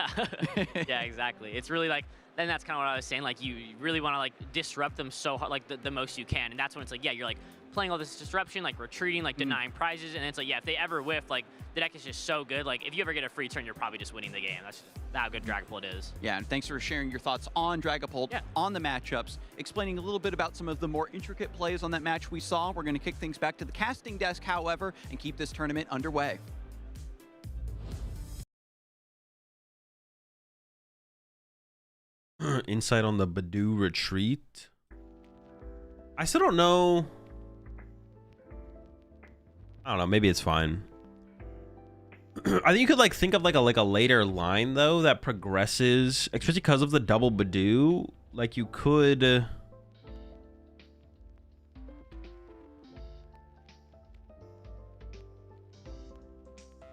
Yeah, exactly. It's really like, then that's kind of what I was saying. Like, you really want to like disrupt them so hard, like the most you can. And that's when it's like, yeah, you're like playing all this disruption, like retreating, like denying prizes. And it's like, yeah, if they ever whiff, like the deck is just so good. Like if you ever get a free turn, you're probably just winning the game. That's just how good Dragapult is. Yeah, and thanks for sharing your thoughts on Dragapult, on the matchups, explaining a little bit about some of the more intricate plays on that match we saw. We're going to kick things back to the casting desk, however, and keep this tournament underway. Insight on the Badoo retreat. I still don't know. I don't know. Maybe it's fine. I think you could like think of like a later line though that progresses, especially because of the double Badoo. Like you could. I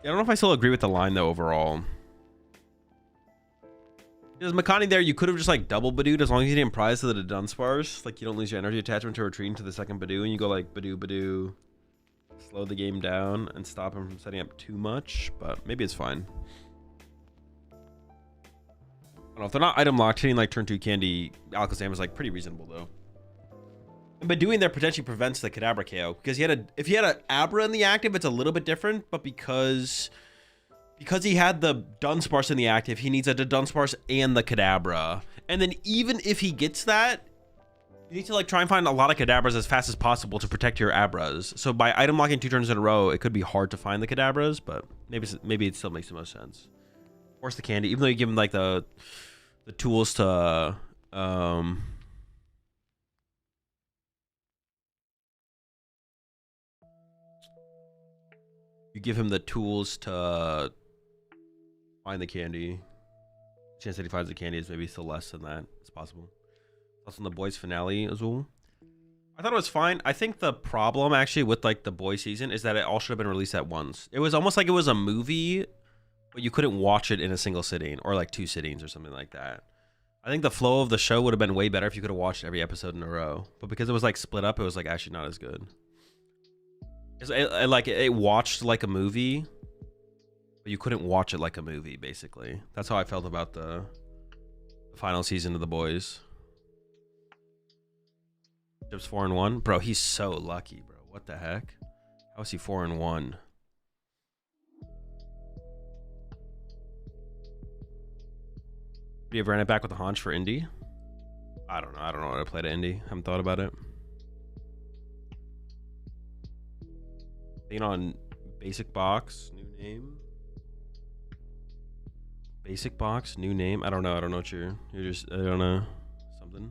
don't know if I still agree with the line though overall. Because Makani there, you could have just like double Badooed as long as you didn't prize to the Dunsparce. Like you don't lose your energy attachment to retreating to the second Badoo, and you go like Badoo, Badoo, slow the game down and stop him from setting up too much. But maybe it's fine. I don't know if they're not item locked. Hitting like turn 2 candy Alakazam is like pretty reasonable though. And Badooing there potentially prevents the Kadabra KO, because if he had a Abra in the active, it's a little bit different. But because he had the Dunsparce in the active, he needs a Dunsparce and the Kadabra. And then even if he gets that, you need to like try and find a lot of Kadabras as fast as possible to protect your Abras. So by item locking 2 turns in a row, it could be hard to find the Kadabras, but maybe it still makes the most sense. Force the candy, even though you give him like the tools to you give him the tools to find the candy. The chance that he finds the candy is maybe still less than that. It's possible. That's on the boys finale, Azul. I thought it was fine. I think the problem actually with like the boys season is that it all should have been released at once. It was almost like it was a movie, but you couldn't watch it in a single sitting or like 2 sittings or something like that. I think the flow of the show would have been way better if you could have watched every episode in a row. But because it was like split up, it was like actually not as good. It watched like a movie, but you couldn't watch it like a movie, basically. That's how I felt about the final season of The Boys. Chip's 4-1. Bro, he's so lucky, bro. What the heck? How is he 4-1? Do you ever run it back with the haunch for Indy? I don't know. I don't know what I played at Indy. Haven't thought about it. On basic box, new name. Basic box, new name. I don't know. I don't know what you're just. I don't know. Something.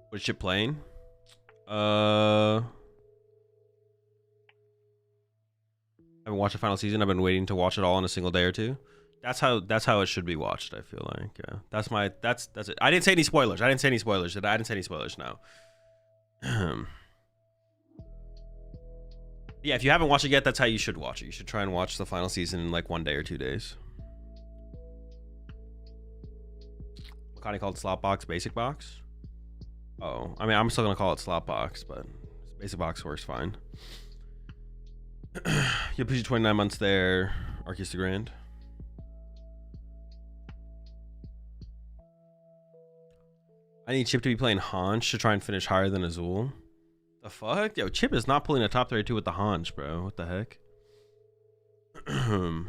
What shit playing? I haven't watched the final season. I've been waiting to watch it all in a single day or two. That's how it should be watched, I feel like. Yeah. That's it. I didn't say any spoilers. I didn't say any spoilers. No. Yeah, if you haven't watched it yet, that's how you should watch it. You should try and watch the final season in like 1 day or 2 days. Makani called slot box basic box. Oh, I mean, I'm still gonna call it slot box, but basic box works fine. You'll push 29 months there. Arceus the Grand. I need Chip to be playing Haunch to try and finish higher than Azul. The fuck? Yo, Chip is not pulling a top 32 with the Haunch, bro. What the heck? I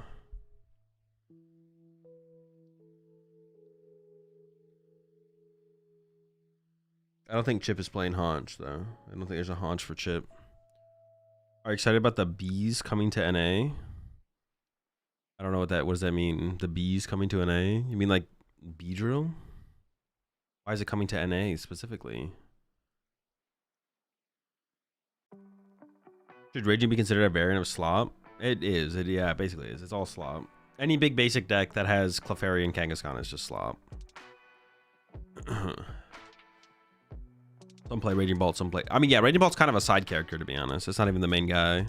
don't think Chip is playing Haunch, though. I don't think there's a Haunch for Chip. Are you excited about the bees coming to NA? I don't know what does that mean? The bees coming to NA? You mean like Beedrill? Why is it coming to NA specifically? Should Raging be considered a variant of Slop? It is. Yeah, it basically is. It's all Slop. Any big basic deck that has Clefairy and Kangaskhan is just Slop. Some play Raging Bolt, some play... I mean, yeah, Raging Bolt's kind of a side character, to be honest. It's not even the main guy.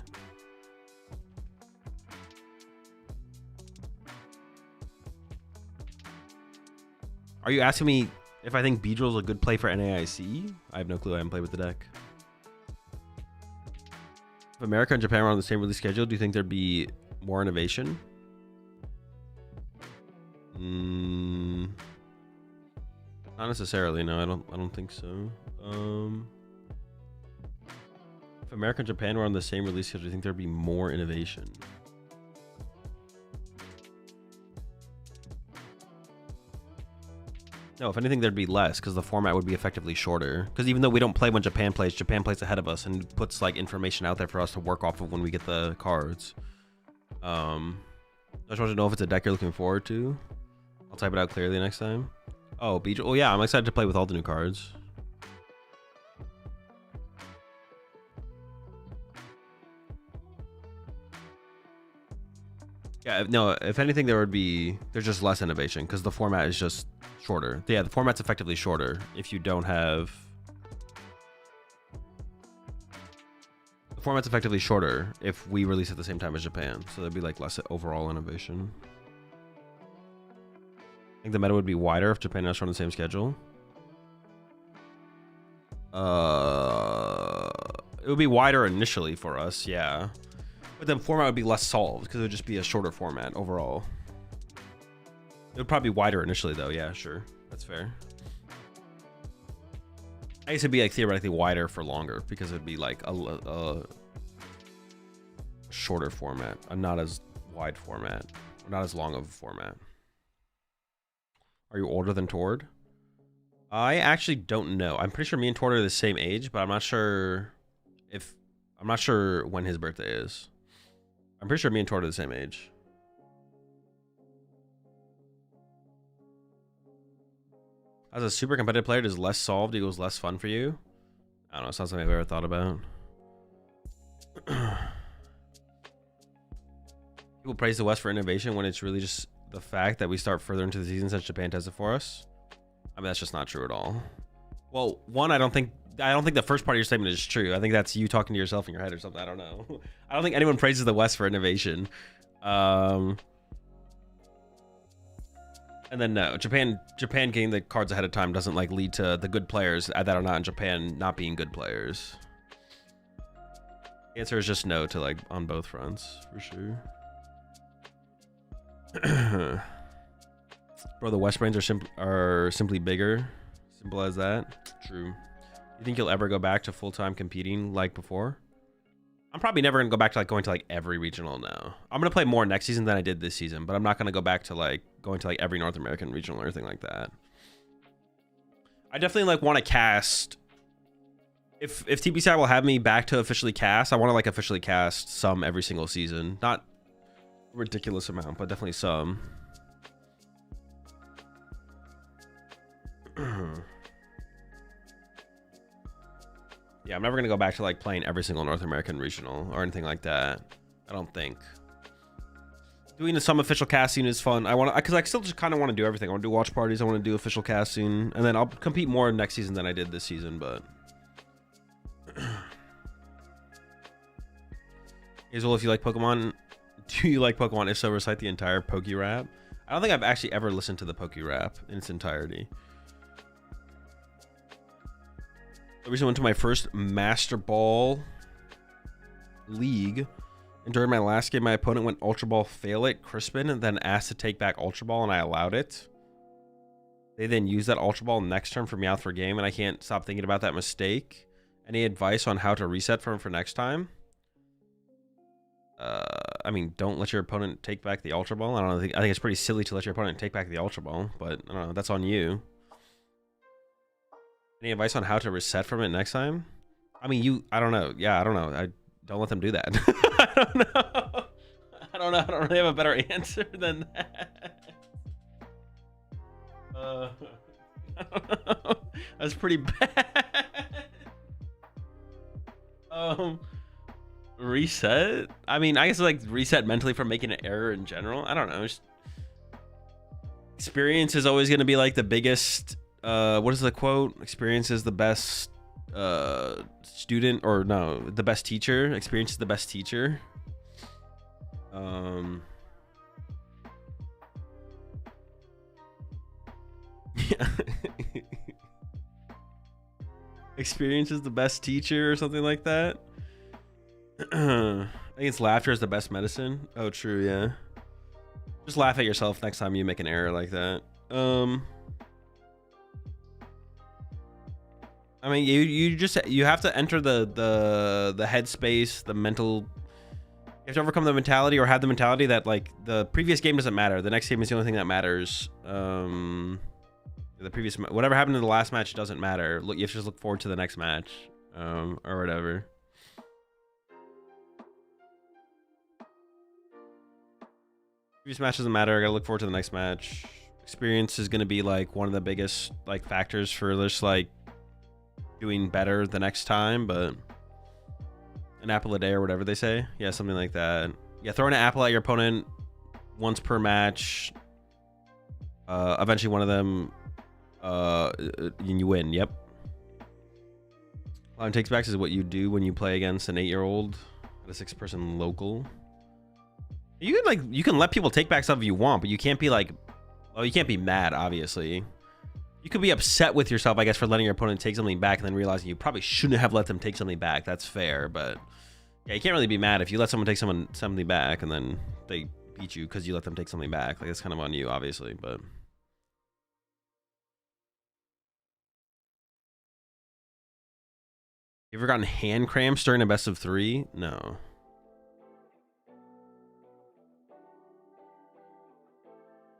Are you asking me if I think Beedrill's a good play for NAIC? I have no clue. I haven't played with the deck. If America and Japan were on the same release schedule, do you think there'd be more innovation? Not necessarily. No, I don't think so. If America and Japan were on the same release schedule, do you think there'd be more innovation? No, if anything, there'd be less because the format would be effectively shorter. Because even though we don't play when Japan plays ahead of us and puts like information out there for us to work off of when we get the cards. I just want to know if it's a deck you're looking forward to. I'll type it out clearly next time. Oh, Beedrill. Oh yeah, I'm excited to play with all the new cards. Yeah, no, if anything, there's just less innovation because the format is just shorter. Yeah, the format's effectively shorter if you don't have... The format's effectively shorter if we release at the same time as Japan. So there'd be like less overall innovation. I think the meta would be wider if Japan and us were on the same schedule. It would be wider initially for us, yeah. But the format would be less solved because it would just be a shorter format overall. It would probably be wider initially though, yeah, sure. That's fair. I guess it'd be like theoretically wider for longer because it'd be like a shorter format, a not as wide format, or not as long of a format. Are you older than Tord? I actually don't know. I'm pretty sure me and Tord are the same age, but I'm not sure when his birthday is. I'm pretty sure me and Tord are the same age. As a super competitive player, does less solved equals less fun for you? I don't know. It's not something I've ever thought about. People praise the West for innovation when it's really just the fact that we start further into the season since Japan does it for us. I mean, that's just not true at all. Well, one, I don't think the first part of your statement is true. I think that's you talking to yourself in your head or something. I don't know. I don't think anyone praises the West for innovation. And then no, Japan getting the cards ahead of time doesn't like lead to the good players that are not in Japan not being good players. The answer is just no to like on both fronts for sure. Bro, the West brains are simply bigger. Simple as that. True. You think you'll ever go back to full-time competing like before? I'm probably never gonna go back to like going to like every regional now. I'm gonna play more next season than I did this season, but I'm not gonna go back to like going to like every North American regional or anything like that. I definitely like want to cast. If TPCI will have me back to officially cast, I want to like officially cast some every single season. Not a ridiculous amount, but definitely some. Yeah, I'm never gonna go back to like playing every single North American regional or anything like that. I don't think. Doing some official casting is fun. Because I still just kind of want to do everything. I want to do watch parties. I want to do official casting, and then I'll compete more next season than I did this season. But Azul, if you like Pokemon, do you like Pokemon? If so, recite the entire Poke Rap. I don't think I've actually ever listened to the Poke Rap in its entirety. I recently went to my first Master Ball League, and during my last game, my opponent went Ultra Ball Fail It Crispin and then asked to take back Ultra Ball, and I allowed it. They then used that Ultra Ball next turn for me out for game, and I can't stop thinking about that mistake. Any advice on how to reset for him for next time? I mean, don't let your opponent take back the Ultra Ball. I think it's pretty silly to let your opponent take back the Ultra Ball, but I don't know. That's on you. Any advice on how to reset from it next time? I mean, I don't know. Yeah, I don't know. I don't let them do that. I don't know. I don't know. I don't really have a better answer than that. I don't know. That's pretty bad. Reset? I mean, I guess like reset mentally from making an error in general. I don't know. Just, experience is always going to be like the biggest. What is the quote? Experience is the best student, or no, the best teacher. Experience is the best teacher. Yeah. Experience is the best teacher or something like that. I think it's laughter is the best medicine. Oh, true, yeah. Just laugh at yourself next time you make an error like that. I mean, you have to enter the headspace, the mental. You have to overcome the mentality, or have the mentality that like the previous game doesn't matter. The next game is the only thing that matters. The previous, whatever happened in the last match doesn't matter. Look, you have to just look forward to the next match, or whatever. Previous match doesn't matter. I gotta look forward to the next match. Experience is gonna be like one of the biggest like factors for just like doing better the next time, but an apple a day or whatever they say. Yeah, something like that. Yeah, throwing an apple at your opponent once per match. Eventually one of them, you win. Yep. Allowing takes backs is what you do when you play against an 8-year-old at a 6-person local. You can let people take back stuff if you want, but you can't be like, well, you can't be mad, obviously. You could be upset with yourself, I guess, for letting your opponent take something back and then realizing you probably shouldn't have let them take something back. That's fair, but yeah, you can't really be mad if you let someone take something back and then they beat you because you let them take something back. Like, it's kind of on you, obviously, but. You ever gotten hand cramps during a best of 3? No.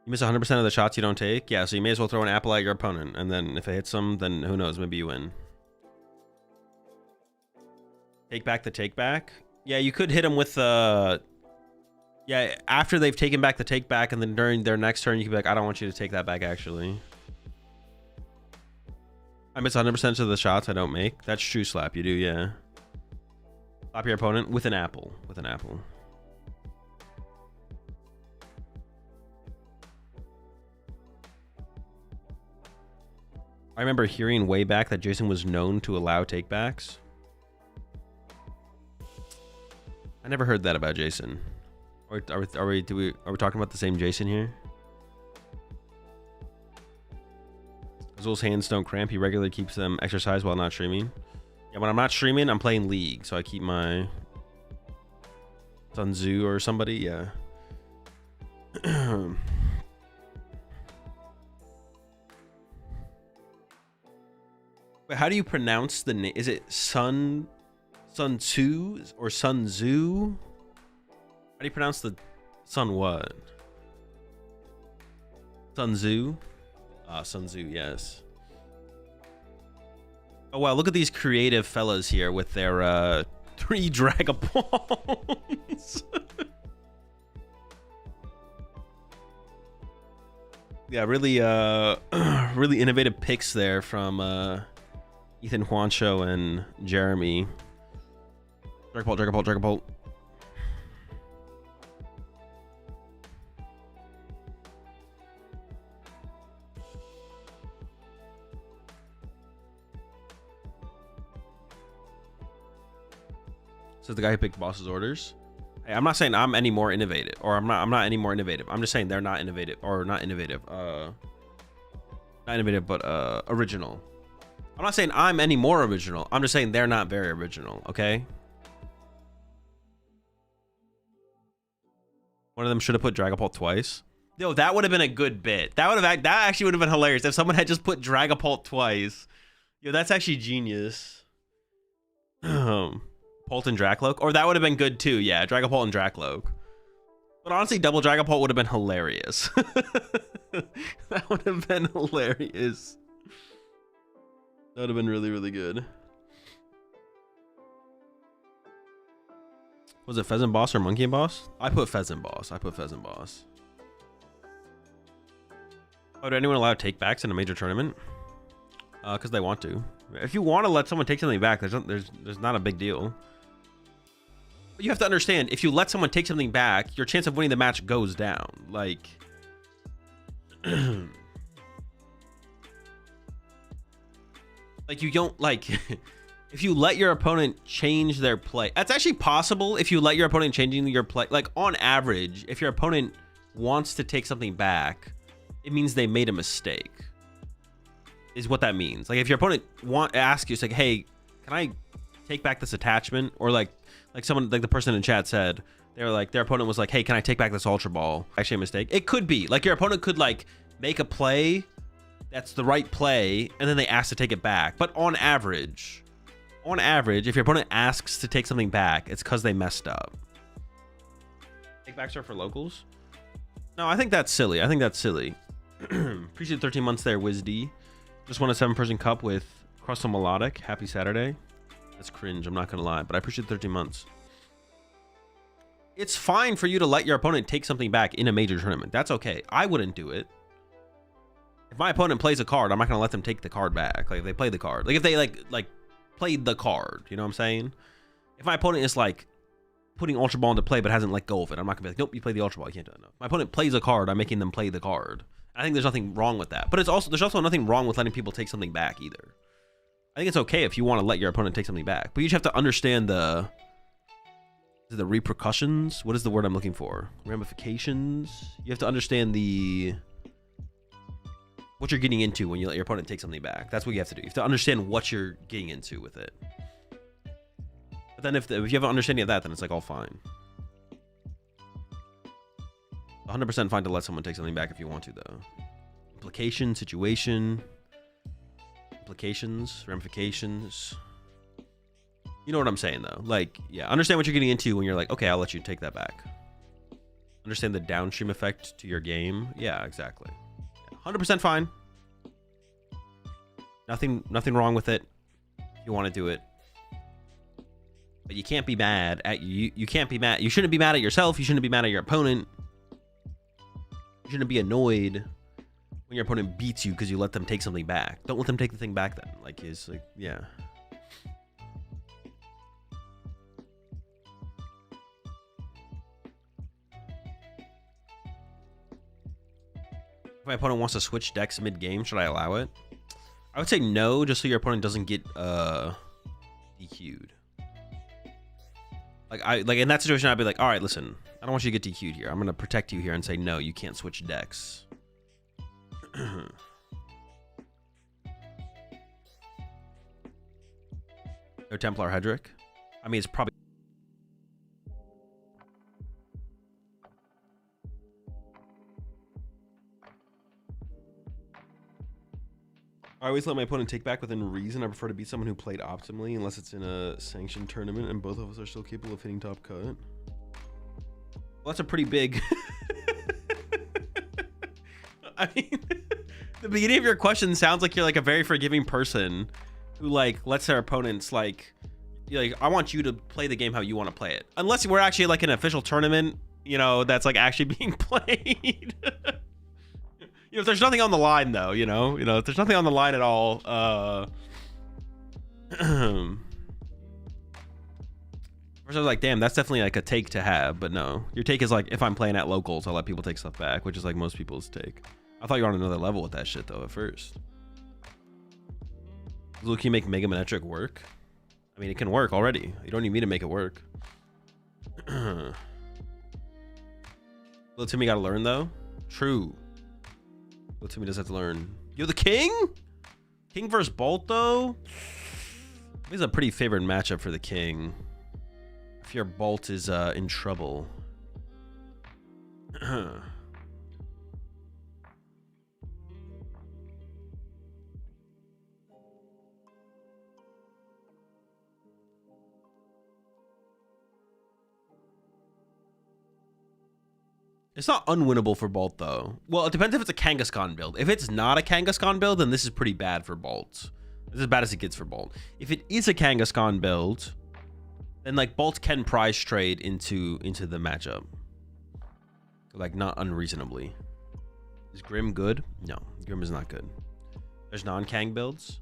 You miss 100% of the shots you don't take? Yeah, so you may as well throw an apple at your opponent, and then if it hits them, then who knows, maybe you win. Take back the take back? Yeah, you could hit them with yeah, after they've taken back the take back, and then during their next turn, you could be like, I don't want you to take that back, actually. I miss 100% of the shots I don't make. That's true slap, you do, yeah. Slap your opponent with an apple. With an apple. I remember hearing way back that Jason was known to allow takebacks. I never heard that about Jason. Are we talking about the same Jason here? Azul's hands don't cramp. He regularly keeps them exercised while not streaming. Yeah, when I'm not streaming, I'm playing League, so I keep my Sun Tzu or somebody. Yeah. How do you pronounce the name? Is it Sun Tzu or Sun Tzu? How do you pronounce the Sun what? Sun Tzu? Ah, Sun Tzu, yes. Oh wow, look at these creative fellas here with their 3 Dragapons. Yeah, really really innovative picks there from Ethan Juancho and Jeremy. Dragapult, Dragapult, Dragapult. So the guy who picked boss's orders. Hey, I'm not saying I'm any more innovative, or I'm not any more innovative. I'm just saying they're not innovative, or not innovative. Not innovative, but original. I'm not saying I'm any more original. I'm just saying they're not very original, okay? One of them should have put Dragapult twice. Yo, that would have been a good bit. That actually would have been hilarious if someone had just put Dragapult twice. Yo, that's actually genius. Pull Dragapult and Dracloak, or that would have been good too. Yeah, Dragapult and Dracloak. But honestly, double Dragapult would have been hilarious. That would have been hilarious. That would have been really, really good. Was it Pheasant Boss or Monkey Boss? I put Pheasant Boss. I put Pheasant Boss. Oh, did anyone allow takebacks in a major tournament? Because they want to. If you want to let someone take something back, there's not a big deal. But you have to understand, if you let someone take something back, your chance of winning the match goes down. Like, like you don't like. If you let your opponent change their play, that's actually possible. If you let your opponent changing your play, like on average, if your opponent wants to take something back, it means they made a mistake. Is what that means. Like if your opponent asks you, it's like, hey, can I take back this attachment? Or like someone, like the person in chat said, they were like, their opponent was like, hey, can I take back this Ultra Ball? Actually a mistake. It could be like your opponent could like make a play that's the right play, and then they ask to take it back. But on average, if your opponent asks to take something back, it's because they messed up. Takebacks are for locals? No, I think that's silly. Appreciate 13 months there, WizD. Just won a 7-person cup with Crustal Melodic. Happy Saturday. That's cringe, I'm not gonna lie, but I appreciate 13 months. It's fine for you to let your opponent take something back in a major tournament. That's okay. I wouldn't do it. If my opponent plays a card, I'm not gonna let them take the card back. Like if they play the card, like if they like played the card, you know what I'm saying? If my opponent is like putting Ultra Ball into play but hasn't let go of it, I'm not gonna be like, nope, you play the Ultra Ball, you can't do that. No. My opponent plays a card, I'm making them play the card. I think there's nothing wrong with that. But there's also nothing wrong with letting people take something back either. I think it's okay if you want to let your opponent take something back, but you just have to understand the repercussions. What is the word I'm looking for? Ramifications. You have to understand what you're getting into when you let your opponent take something back. That's what you have to do. You have to understand what you're getting into with it. But then if you have an understanding of that, then it's like all fine. 100% fine to let someone take something back if you want to, though. Implication, situation, implications, ramifications. You know what I'm saying, though. Like, yeah, understand what you're getting into when you're like, okay, I'll let you take that back. Understand the downstream effect to your game. Yeah, exactly. 100% fine. Nothing wrong with it. If you want to do it. But you can't be mad at you. You can't be mad. You shouldn't be mad at yourself. You shouldn't be mad at your opponent. You shouldn't be annoyed when your opponent beats you because you let them take something back. Don't let them take the thing back then. Like, it's like, yeah. If my opponent wants to switch decks mid-game, should I allow it? I would say no, just so your opponent doesn't get DQ'd. Like in that situation, I'd be like, all right, listen, I don't want you to get DQ'd here. I'm gonna protect you here and say no, you can't switch decks. No Templar Hedrick. I mean, it's probably. I always let my opponent take back within reason. I prefer to beat someone who played optimally, unless it's in a sanctioned tournament and both of us are still capable of hitting top cut. Well, that's a pretty big. I mean, the beginning of your question sounds like you're like a very forgiving person who like lets their opponents like, I want you to play the game how you want to play it. Unless we're actually like an official tournament, you know, that's like actually being played. You know, if there's nothing on the line, though, you know, if there's nothing on the line at all, first I was like, damn, that's definitely like a take to have, but no. Your take is like, if I'm playing at locals, I'll let people take stuff back, which is like most people's take. I thought you were on another level with that shit, though, at first. Can you make Mega Manetric work? I mean, it can work already. You don't need me to make it work. Little Timmy gotta learn, though. True. Little Timmy does have to learn. Yo, the King? King versus Bolt, though? This is a pretty favored matchup for the King. If your Bolt is in trouble. It's not unwinnable for Bolt, though. Well, it depends if it's a Kangaskhan build. If it's not a Kangaskhan build, then this is pretty bad for Bolt. This is as bad as it gets for Bolt. If it is a Kangaskhan build, then like Bolt can prize trade into the matchup. Like, not unreasonably. Is Grim good? No, Grim is not good. There's non-Kang builds?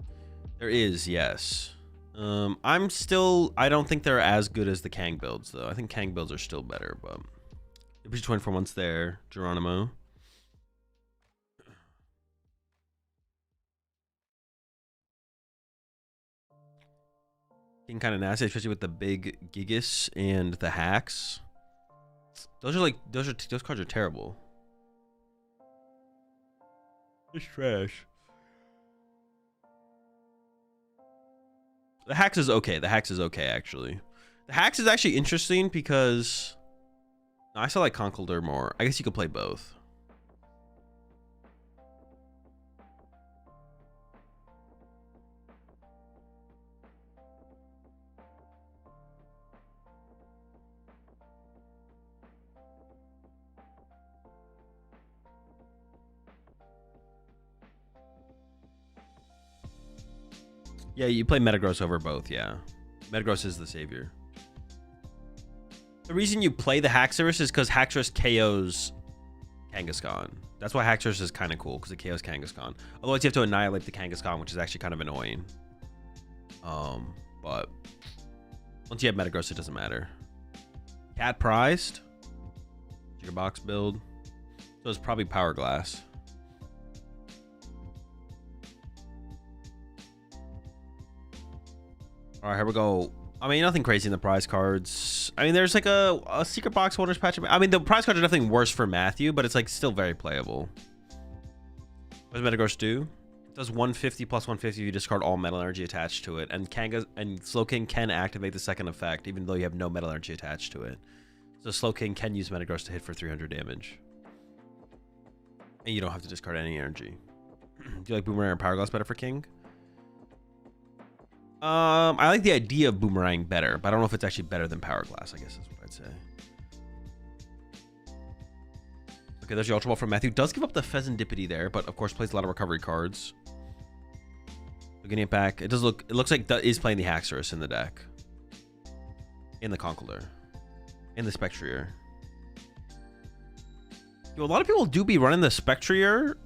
There is, yes. I don't think they're as good as the Kang builds, though. I think Kang builds are still better, but... It'll 24 months there, Geronimo. Getting kind of nasty, especially with the big Gigas and the hacks. Those cards are terrible. It's trash. The hacks is okay. The hacks is okay, actually. The hacks is actually interesting because I still like Conkeldurr more. I guess you could play both. Yeah, you play Metagross over both, yeah. Metagross is the savior. The reason you play the Haxorus is because Haxorus KOs Kangaskhan. That's why Haxorus is kind of cool, because it KOs Kangaskhan. Otherwise, you have to annihilate the Kangaskhan, which is actually kind of annoying. But once you have Metagross, it doesn't matter. Cat prized. Jiggerbox build. So it's probably Power Glass. All right, here we go. I mean, nothing crazy in the prize cards. I mean, there's like a secret box holders patch. I mean, the prize cards are definitely worse for Matthew, but it's like still very playable. What does Metagross do? It does 150 plus 150 if you discard all metal energy attached to it. And Slowking can activate the second effect, even though you have no metal energy attached to it. So Slowking can use Metagross to hit for 300 damage. And you don't have to discard any energy. Do you like Boomerang or Power Glass better for King? I like the idea of Boomerang better, but I don't know if it's actually better than Power Glass, I guess is what I'd say. Okay, there's the Ultra Ball from Matthew. Does give up the Pheasantipity there, but of course plays a lot of recovery cards. So getting it back, it looks like that is playing the Haxorus in the deck. In the Conkeldurr. In the Spectrier. Yo, a lot of people do be running the Spectrier.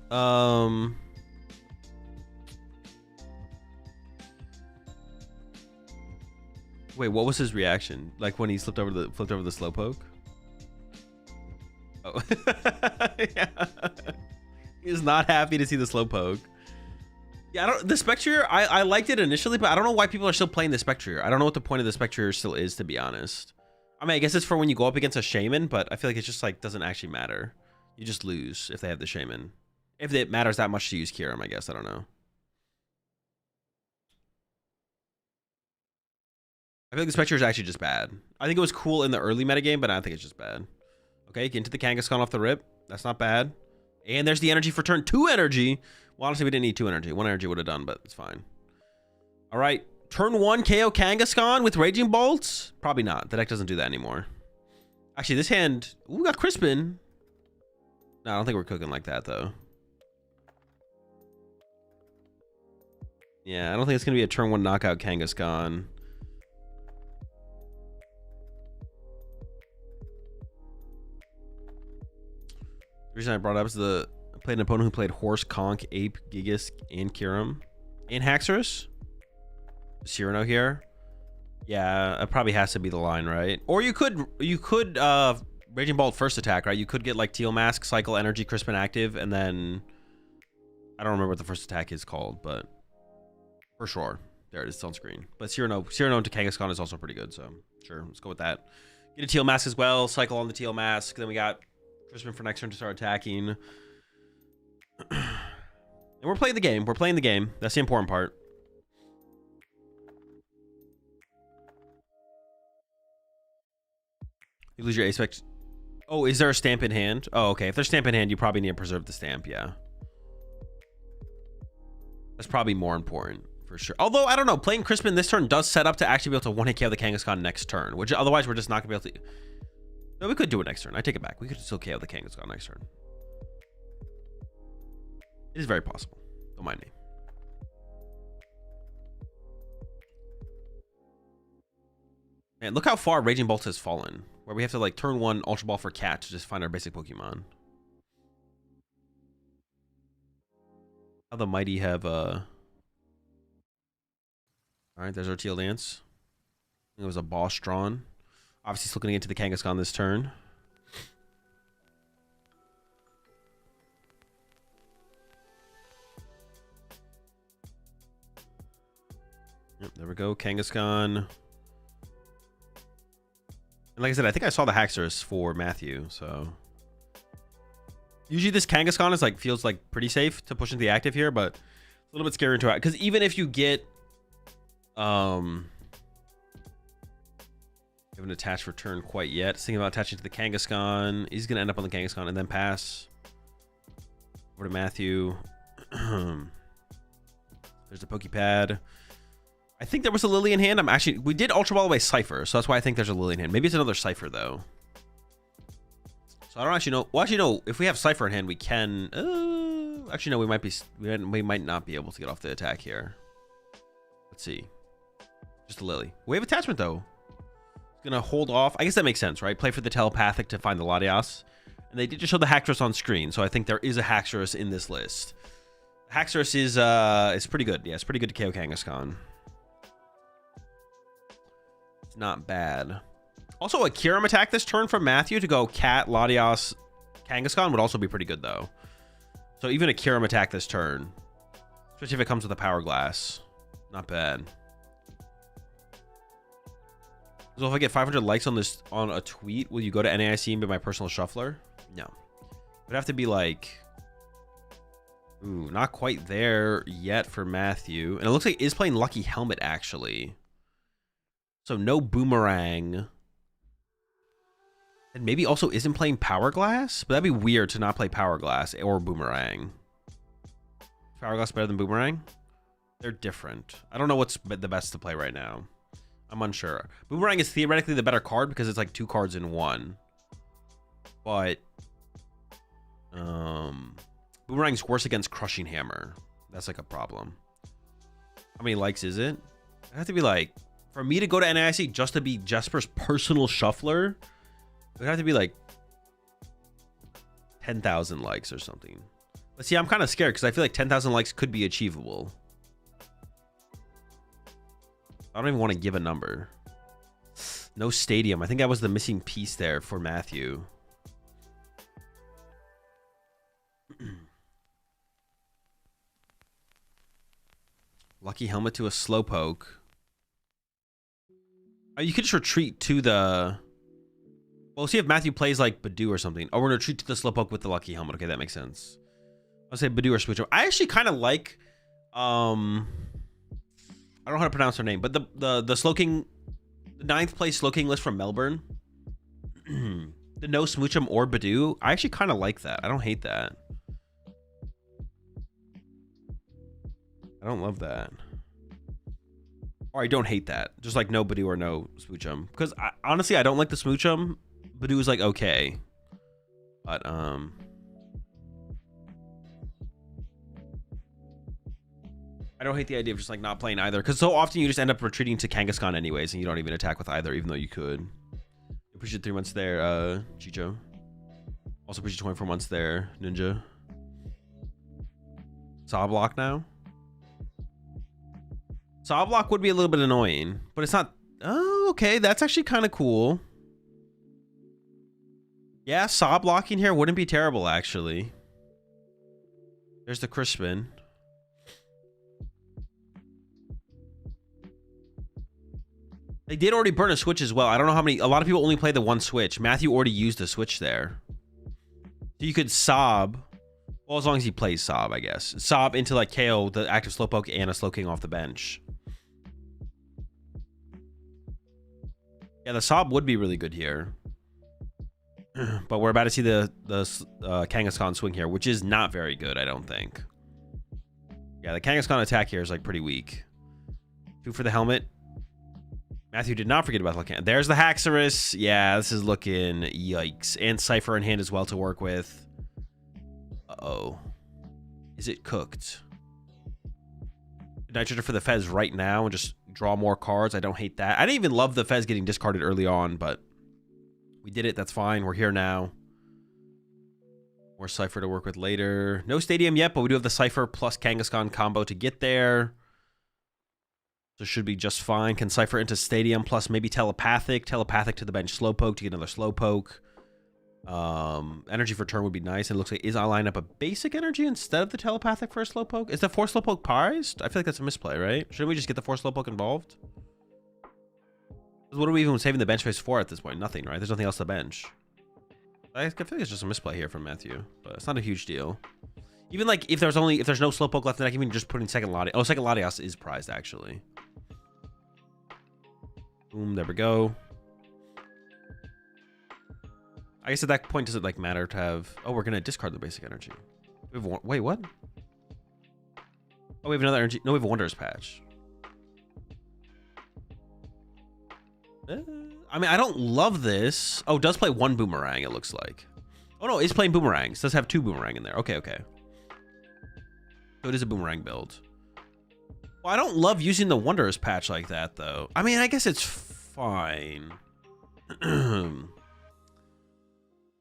Wait, what was his reaction? Like when he flipped over the Slowpoke? Oh, yeah. He is not happy to see the Slowpoke. Yeah, the Spectrier. I liked it initially, but I don't know why people are still playing the Spectrier. I don't know what the point of the Spectrier still is, to be honest. I mean, I guess it's for when you go up against a Shaman, but I feel like it's just like doesn't actually matter. You just lose if they have the Shaman. If it matters that much to use Kyurem, I guess. I don't know. I feel like the Spectre is actually just bad. I think it was cool in the early metagame, but I think it's just bad. Okay, get into the Kangaskhan off the rip. That's not bad. And there's the energy for turn 2 energy. Well, honestly, we didn't need 2 energy. 1 energy would have done, but it's fine. All right, turn 1 KO Kangaskhan with Raging Bolts? Probably not. The deck doesn't do that anymore. Actually, this hand... Ooh, we got Crispin. No, I don't think we're cooking like that, though. Yeah, I don't think it's going to be a turn 1 knockout Kangaskhan. The reason I brought it up is I played an opponent who played Horse, Conk, Ape, Gigas, and Kyurem. And Haxorus. Cyrano here. Yeah, it probably has to be the line, right? Or you could Raging Bolt first attack, right? You could get like Teal Mask, Cycle Energy, Crispin active, and then I don't remember what the first attack is called, but for sure. There it is, it's on screen. But Cyrano into Kangaskhan is also pretty good, so sure, let's go with that. Get a Teal Mask as well, cycle on the Teal Mask, then we got Crispin for next turn to start attacking. And we're playing the game. We're playing the game. That's the important part. You lose your ace spec. Oh, is there a stamp in hand? Oh, okay. If there's stamp in hand, you probably need to preserve the stamp, yeah. That's probably more important, for sure. Although, I don't know. Playing Crispin this turn does set up to actually be able to one-hit KO the Kangaskhan next turn, which otherwise we're just not going to be able to... No, we could do it next turn. I take it back. We could still KO the Kangaskhan next turn. It is very possible. Don't mind me. And look how far Raging Bolt has fallen. Where we have to like turn 1 Ultra Ball for Cat to just find our basic Pokemon. How the mighty have Alright, there's our Teal Dance. It was a boss drawn. Obviously still going to get to the Kangaskhan this turn. Yep, there we go. Kangaskhan. And like I said, I think I saw the Haxorus for Matthew, so usually this Kangaskhan is like feels like pretty safe to push into the active here, but a little bit scary to it because even if you get haven't attached for turn quite yet. Thinking about attaching to the Kangaskhan. He's gonna end up on the Kangaskhan and then pass over to Matthew. There's the Pokepad. I think there was a Lily in hand. We did Ultra Ball away Cypher, so that's why I think there's a Lily in hand. Maybe it's another Cypher though. So I don't actually know. Well, actually no. If we have Cypher in hand, we can. Actually no. We might not be able to get off the attack here. Let's see. Just a Lily. Wave attachment though. Gonna hold off. I guess that makes sense, right? Play for the telepathic to find the Latias. And they did just show the Haxorus on screen, so I think there is a Haxorus in this list. Haxorus is pretty good. Yeah, it's pretty good to KO Kangaskhan. It's not bad. Also, a Kyurem attack this turn from Matthew to go Cat, Latias, Kangaskhan would also be pretty good though. So even a Kyurem attack this turn, especially if it comes with a Power Glass, not bad. So if I get 500 likes on this on a tweet, will you go to NAIC and be my personal shuffler? No. It would have to be like, ooh, not quite there yet for Matthew. And it looks like he is playing Lucky Helmet actually. So no Boomerang. And maybe also isn't playing Power Glass, but that'd be weird to not play Power Glass or Boomerang. Power Glass better than Boomerang? They're different. I don't know what's the best to play right now. I'm unsure. Boomerang is theoretically the better card because it's like 2 cards in 1. But Boomerang's worse against Crushing Hammer. That's like a problem. How many likes is it? I have to be like, for me to go to NAIC just to be Jesper's personal shuffler, it would have to be like 10,000 likes or something. But see, I'm kind of scared because I feel like 10,000 likes could be achievable. I don't even want to give a number. No stadium. I think that was the missing piece there for Matthew. Lucky Helmet to a Slowpoke. Oh, you could just retreat to the... Well, see if Matthew plays like Badoo or something. Oh, we're going to retreat to the Slowpoke with the Lucky Helmet. Okay, that makes sense. I'll say Badoo or Switch. I actually kind of like... I don't know how to pronounce her name, but the Slowking, the 9th place Slowking list from Melbourne, the no Smoochum or Badoo, I actually kind of like that. I don't hate that. I don't love that. Or I don't hate that. Just like no Badoo or no Smoochum. Because honestly, I don't like the Smoochum. Badoo is like okay. But I don't hate the idea of just like not playing either, because so often you just end up retreating to Kangaskhan anyways, and you don't even attack with either, even though you could. Appreciate 3 months there, Chicho. Also appreciate 24 months there, Ninja. Saw block now. Saw block would be a little bit annoying, but it's not. Oh, okay, that's actually kind of cool. Yeah, saw blocking here wouldn't be terrible actually. There's the Crispin. They did already burn a switch as well. I don't know how many. A lot of people only play the 1 switch. Matthew already used a switch there. So you could sob. Well, as long as he plays sob, I guess. Sob into like KO the active Slowpoke and a Slowking off the bench. Yeah, the sob would be really good here. But we're about to see the Kangaskhan swing here, which is not very good, I don't think. Yeah, the Kangaskhan attack here is like pretty weak. 2 for the helmet. Matthew did not forget about Volcanic. There's the Haxorus. Yeah, this is looking yikes. And Cypher in hand as well to work with. Uh-oh. Is it cooked? Nitrogen for the Fez right now and just draw more cards. I don't hate that. I didn't even love the Fez getting discarded early on, but we did it. That's fine. We're here now. More Cypher to work with later. No Stadium yet, but we do have the Cypher plus Kangaskhan combo to get there. So should be just fine. Can Cypher into Stadium plus maybe Telepathic. Telepathic to the bench Slowpoke to get another Slowpoke. Energy for turn would be nice. And it looks like, is I line up a basic energy instead of the Telepathic for a Slowpoke? Is the 4 Slowpoke prized? I feel like that's a misplay, right? Shouldn't we just get the 4 Slowpoke involved? What are we even saving the bench space for at this point? Nothing, right? There's nothing else to bench. I feel like it's just a misplay here from Matthew, but it's not a huge deal. Even like if there's no Slowpoke left in the deck, even just putting second Latias. Oh, second Latias is prized actually. Boom, there we go. I guess at that point, does it like matter to have? Oh, we're gonna discard the basic energy. We have wait, what? Oh, we have another energy. No, we have a Wonders patch. I mean, I don't love this. Oh, it does play 1 Boomerang, it looks like. Oh no, it's playing Boomerangs. It does have 2 Boomerang in there. Okay, okay. So it is a Boomerang build. Well, I don't love using the Wonders patch like that, though. I mean, I guess it's fine.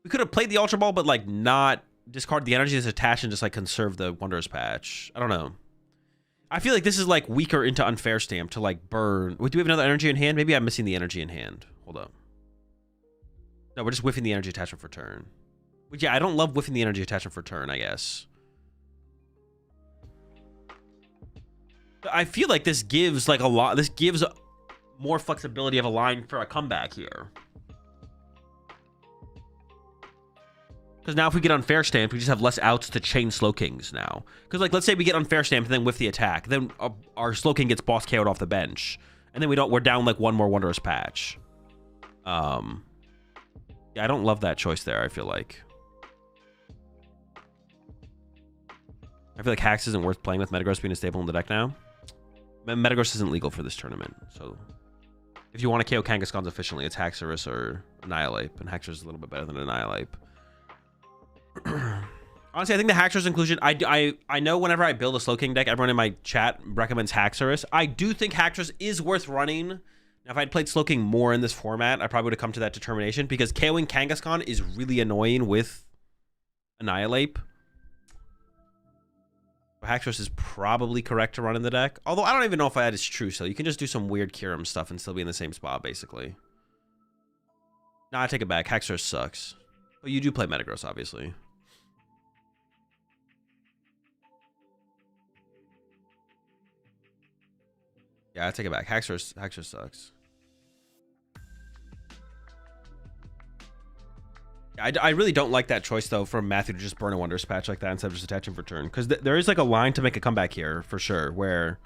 We could have played the Ultra Ball, but like not discard the energy that's attached and just like conserve the Wonders patch. I don't know. I feel like this is like weaker into Unfair Stamp to like burn. Wait, do we have another energy in hand? Maybe I'm missing the energy in hand. Hold up. No, we're just whiffing the energy attachment for turn. Which, yeah, I don't love whiffing the energy attachment for turn, I guess. I feel like this gives like a lot. This gives more flexibility of a line for a comeback here. Because now if we get Unfair Stamp, we just have less outs to chain Slowkings now. Because like, let's say we get Unfair Stamp and then whiff the attack. Then our Slowking gets boss KO'd off the bench. And then we're down like 1 more Wondrous patch. Yeah, I don't love that choice there, I feel like. I feel like Hax isn't worth playing with Metagross being a staple in the deck now. Metagross isn't legal for this tournament, so if you want to KO Kangaskhan's efficiently, it's Haxorus or Annihilape, and Haxorus is a little bit better than Annihilape. Honestly, I think the Haxorus inclusion, I know whenever I build a Slowking deck, everyone in my chat recommends Haxorus. I do think Haxorus is worth running. Now, if I'd played Slowking more in this format, I probably would have come to that determination, because KOing Kangaskhan is really annoying with Annihilape. Haxorus is probably correct to run in the deck. Although I don't even know if that is true, so you can just do some weird Kyurem stuff and still be in the same spot, basically. Nah, I take it back. Haxorus sucks. But you do play Metagross, obviously. Yeah, I take it back. Haxorus sucks. I really don't like that choice, though, from Matthew to just burn a Wonders patch like that instead of just attaching for turn. Because there is like a line to make a comeback here, for sure, where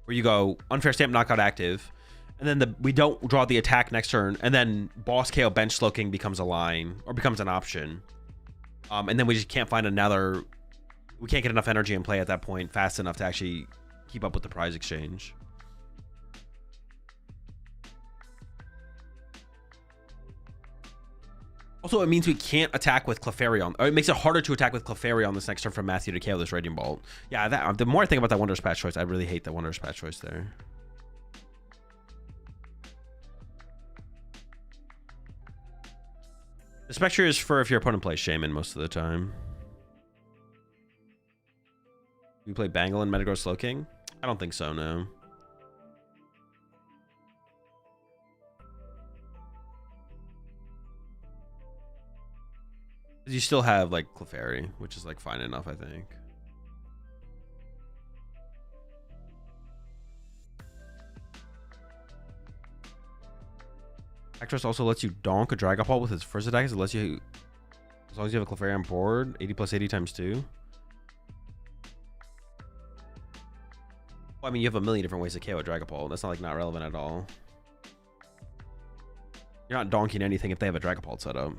you go Unfair Stamp, knockout active, and then we don't draw the attack next turn, and then Boss KO Bench Slowking becomes a line, or becomes an option. And then we just can't find another... We can't get enough energy in play at that point fast enough to actually keep up with the prize exchange. Also, it means we can't attack with Clefairy. Or it makes it harder to attack with Clefairy on this next turn from Matthew to KO this Radiant Bolt. Yeah, the more I think about that Wonders patch choice, I really hate that Wonders patch choice there. The Spectre is for if your opponent plays Shaman most of the time. We play Bangle and Metagross Slowking? I don't think so, no. You still have like Clefairy, which is like fine enough, I think. Haxorus also lets you donk a Dragapult with its first attack. It lets you, as long as you have a Clefairy on board, 80 plus 80 times 2. Well, I mean, you have a million different ways to KO a Dragapult. That's not like not relevant at all. You're not donking anything if they have a Dragapult set up.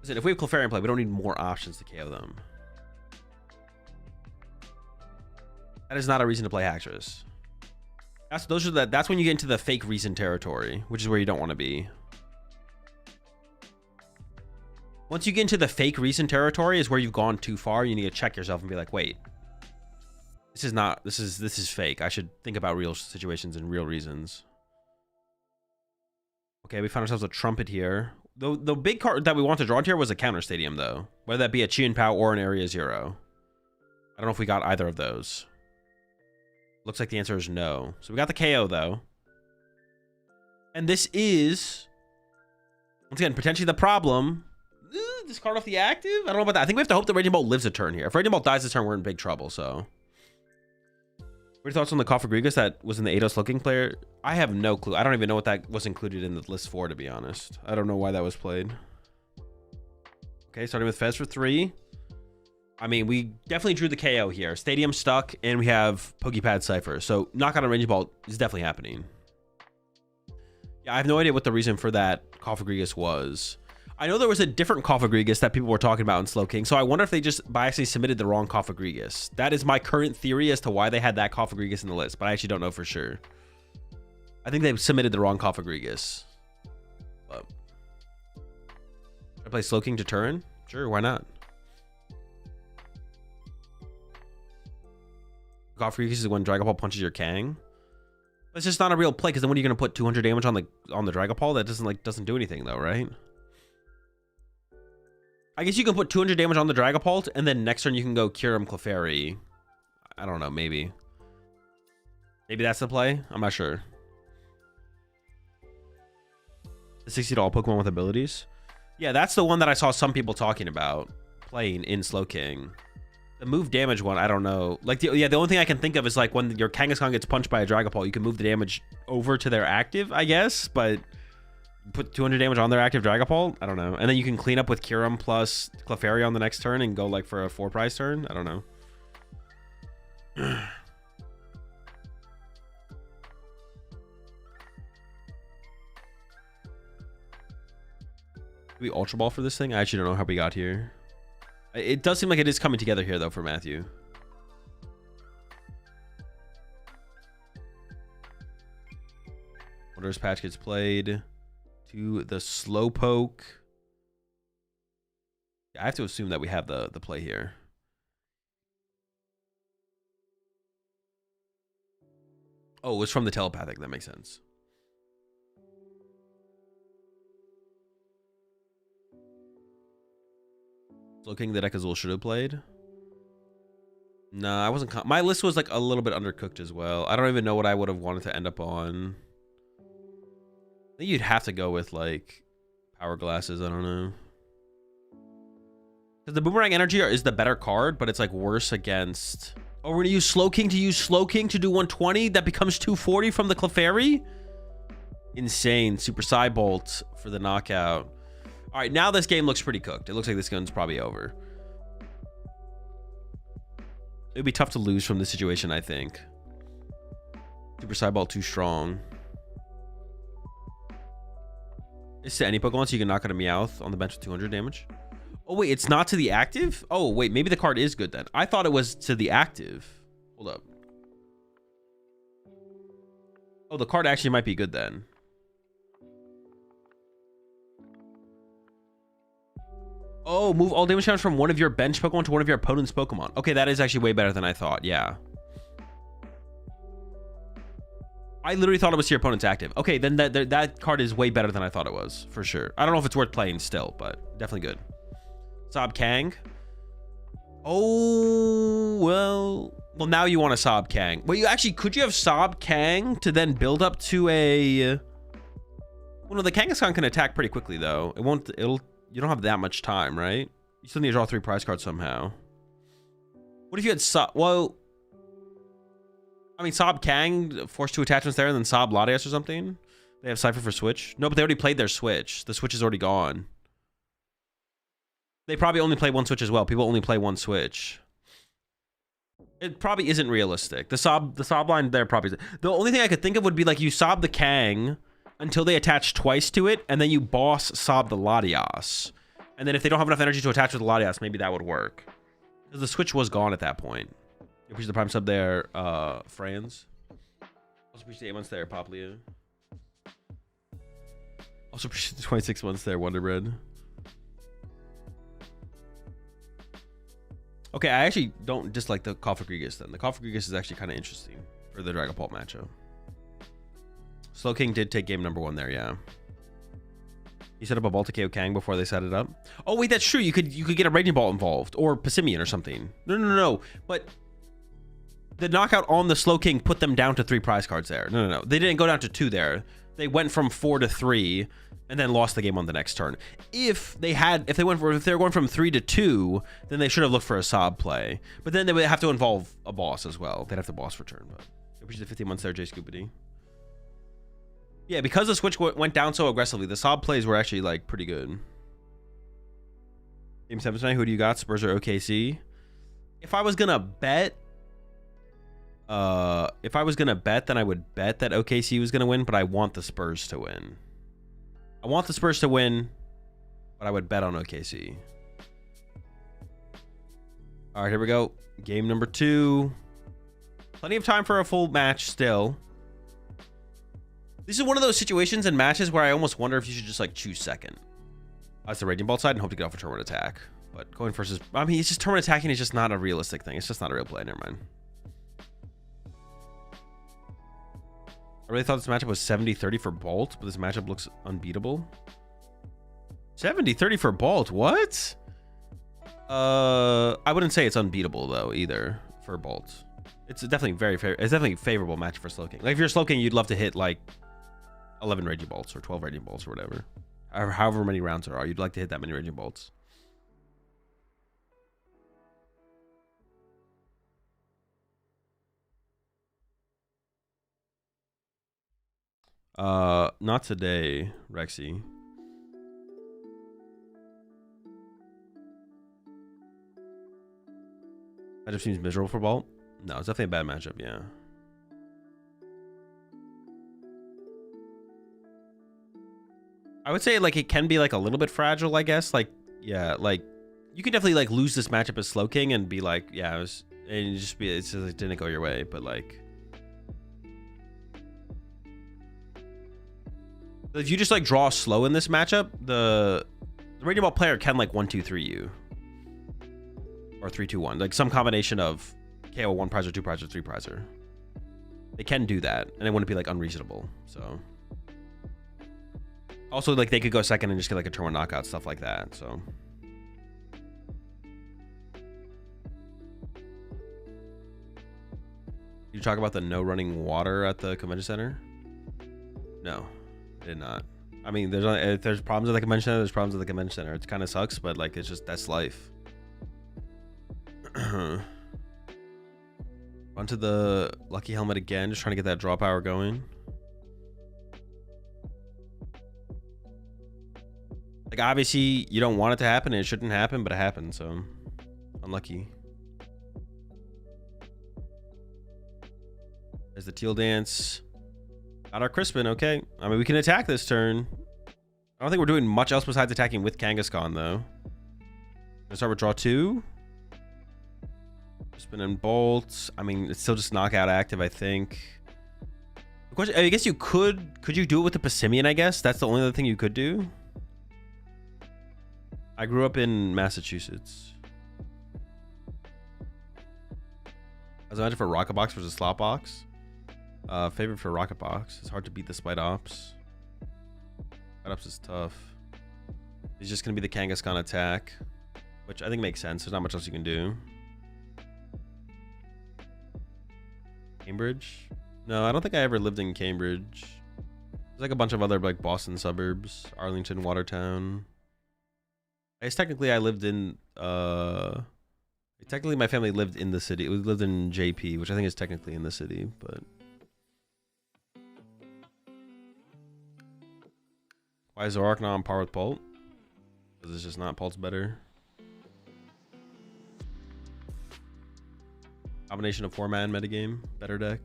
Listen, if we have Clefairy in play, we don't need more options to KO them. That is not a reason to play Haxorus. That's when you get into the fake reason territory, which is where you don't want to be. Once you get into the fake reason territory is where you've gone too far. You need to check yourself and be like, wait, this is fake. I should think about real situations and real reasons. Okay, we found ourselves a trumpet here. The big card that we want to draw here was a counter stadium, though. Whether that be a Chi and Pao or an Area 0. I don't know if we got either of those. Looks like the answer is no. So we got the KO, though. And this is, once again, potentially the problem. Discard off the active? I don't know about that. I think we have to hope that Raging Bolt lives a turn here. If Raging Bolt dies this turn, we're in big trouble, so. What are your thoughts on the Cofagrigus that was in the Eidos looking player? I have no clue. I don't even know what that was included in the list for, to be honest. I don't know why that was played. Okay, starting with Fez for 3. I mean, we definitely drew the KO here. Stadium stuck, and we have Pokepad Cypher. So knockout on Raging Bolt is definitely happening. Yeah, I have no idea what the reason for that Cofagrigus was. I know there was a different Cofagrigus that people were talking about in Slow King, so I wonder if they just by accident submitted the wrong Cofagrigus. That is my current theory as to why they had that Cofagrigus in the list, but I actually don't know for sure. I think they submitted the wrong Cofagrigus. But should I play Slow King to turn? Sure, why not? Cofagrigus is when Dragapult punches your Kang. It's just not a real play, because then when are you going to put 200 damage on the Dragapult? That doesn't do anything though, right? I guess you can put 200 damage on the Dragapult, and then next turn you can go Kyurem Clefairy. I don't know, maybe. Maybe that's the play? I'm not sure. The $60 Pokemon with abilities? Yeah, that's the one that I saw some people talking about playing in Slow King. The move damage one, I don't know. Like, the only thing I can think of is like when your Kangaskhan gets punched by a Dragapult, you can move the damage over to their active, I guess, but put 200 damage on their active Dragapult? I don't know. And then you can clean up with Kyurem plus Clefairy on the next turn and go like for a 4-prize turn? I don't know. Do we Ultra Ball for this thing? I actually don't know how we got here. It does seem like it is coming together here, though, for Matthew. Wonders Patch gets played to the Slowpoke. Yeah, I have to assume that we have the play here. Oh, it was from the Telepathic. That makes sense. Looking that Azul should have played. Nah, I wasn't. My list was like a little bit undercooked as well. I don't even know what I would have wanted to end up on. I think you'd have to go with like Power Glasses. I don't know. Because the Boomerang Energy is the better card, but it's like worse against. Oh, we're gonna use Slow King to do 120. That becomes 240 from the Clefairy. Insane. Super Psybolt for the knockout. All right, now this game looks pretty cooked. It looks like this gun's probably over. It would be tough to lose from this situation, I think. Super Psybolt too strong. It's to any Pokemon, so you can knock out a Meowth on the bench with 200 damage. Oh, wait, it's not to the active? Oh, wait, maybe the card is good then. I thought it was to the active. Hold up. Oh, the card actually might be good then. Oh, move all damage challenge from one of your bench Pokemon to one of your opponent's Pokemon. Okay, that is actually way better than I thought. Yeah. I literally thought it was to your opponent's active. Okay, then that card is way better than I thought it was, for sure. I don't know if it's worth playing still, but definitely good. Sob Kang. Oh, well, now you want a Sob Kang. Well, could you have Sob Kang to then build up to a... Well, no, the Kangaskhan can attack pretty quickly, though. You don't have that much time, right? You still need to draw 3 prize cards somehow. What if you had well, I mean, Sob Kang, force 2 attachments there, and then Sob Latias or something? They have Cypher for Switch? No, but they already played their Switch. The Switch is already gone. They probably only play 1 Switch as well. People only play 1 Switch. It probably isn't realistic. The Sob line there probably isn't. The only thing I could think of would be like you Sob the Kang until they attach twice to it, and then you boss Sob the Latias. And then if they don't have enough energy to attach with the Latias, maybe that would work. Because the Switch was gone at that point. Appreciate the prime sub there, Franz. Also appreciate the 8 months there, Poplia. Also appreciate the 26 months there, Wonder Bread. Okay, I actually don't dislike the Kofagrigus then. The Kofagrigus is actually kind of interesting for the Dragapult matchup. Slow King did take game number 1 there, yeah. He set up a Baltic KO Kang before they set it up. Oh wait, that's true. You could get a Raging Ball involved or Passimian or something. No. But the knockout on the Slow King put them down to 3 prize cards there. No. They didn't go down to 2 there. They went from 4 to 3 and then lost the game on the next turn. If they were going from 3 to 2, then they should have looked for a Sob play. But then they would have to involve a boss as well. They'd have to boss return. But appreciate the 15 months there, Jay Scoopity. Yeah, because the Switch went down so aggressively, the Sob plays were actually like pretty good. Game 7 tonight, who do you got? Spurs or OKC? If I was gonna bet, then I would bet that OKC was gonna win, but I want the Spurs to win. I want the Spurs to win, but I would bet on OKC. All right, here we go. Game number 2. Plenty of time for a full match still. This is one of those situations in matches where I almost wonder if you should just like choose second. That's the Raging Ball side and hope to get off a turn one attack. But going versus, I mean, it's just turn attacking is just not a realistic thing. It's just not a real play. Never mind. I really thought this matchup was 70-30 for Bolt, but this matchup looks unbeatable. 70-30 for Bolt? What? I wouldn't say it's unbeatable though either for Bolt. It's definitely it's definitely a favorable match for Slow King. Like if you're Slow King, you'd love to hit like 11 Raging Bolts or 12 Raging Bolts or whatever. However many rounds there are, you'd like to hit that many Raging Bolts. Not today, Rexy. Matchup seems miserable for Bolt. No, it's definitely a bad matchup, yeah. I would say like it can be like a little bit fragile, I guess. Like, yeah, like you can definitely like lose this matchup as Slow King and be like, yeah, it's just it didn't go your way, but like if you just like draw slow in this matchup, the Raging Ball player can like 1-2-3 you. Or 3-2-1. Like some combination of KO 1 prize or 2 prize or 3 prizer. They can do that, and it wouldn't be like unreasonable. So also like they could go second and just get like a turn 1 knockout, stuff like that. So you talk about the no running water at the convention center? No, I did not. I mean, there's problems at the convention center. There's problems at the convention center. It kind of sucks, but like it's just that's life. Onto the lucky helmet again, just trying to get that draw power going. Like obviously you don't want it to happen and it shouldn't happen, but it happened, so unlucky. There's the teal dance. Got our Crispin, okay. I mean we can attack this turn. I don't think we're doing much else besides attacking with Kangaskhan though. Let's start with draw 2. Spin and Bolt. I mean, it's still just knockout active, I think. The question, I guess you could you do it with the Passimian, I guess? That's the only other thing you could do. I grew up in Massachusetts. As I imagine for Rocket Box versus Slot Box. Favorite for Rocket Box. It's hard to beat the Spite Ops. Spite Ops is tough. It's just going to be the Kangaskhan attack, which I think makes sense. There's not much else you can do. Cambridge? No, I don't think I ever lived in Cambridge. There's like a bunch of other like Boston suburbs, Arlington, Watertown. I guess technically I lived in technically my family lived in the city. We lived in JP, which I think is technically in the city, but why is Zorak not on par with Bolt? Because it's just not Bolt's better. Combination of 4-man metagame, better deck.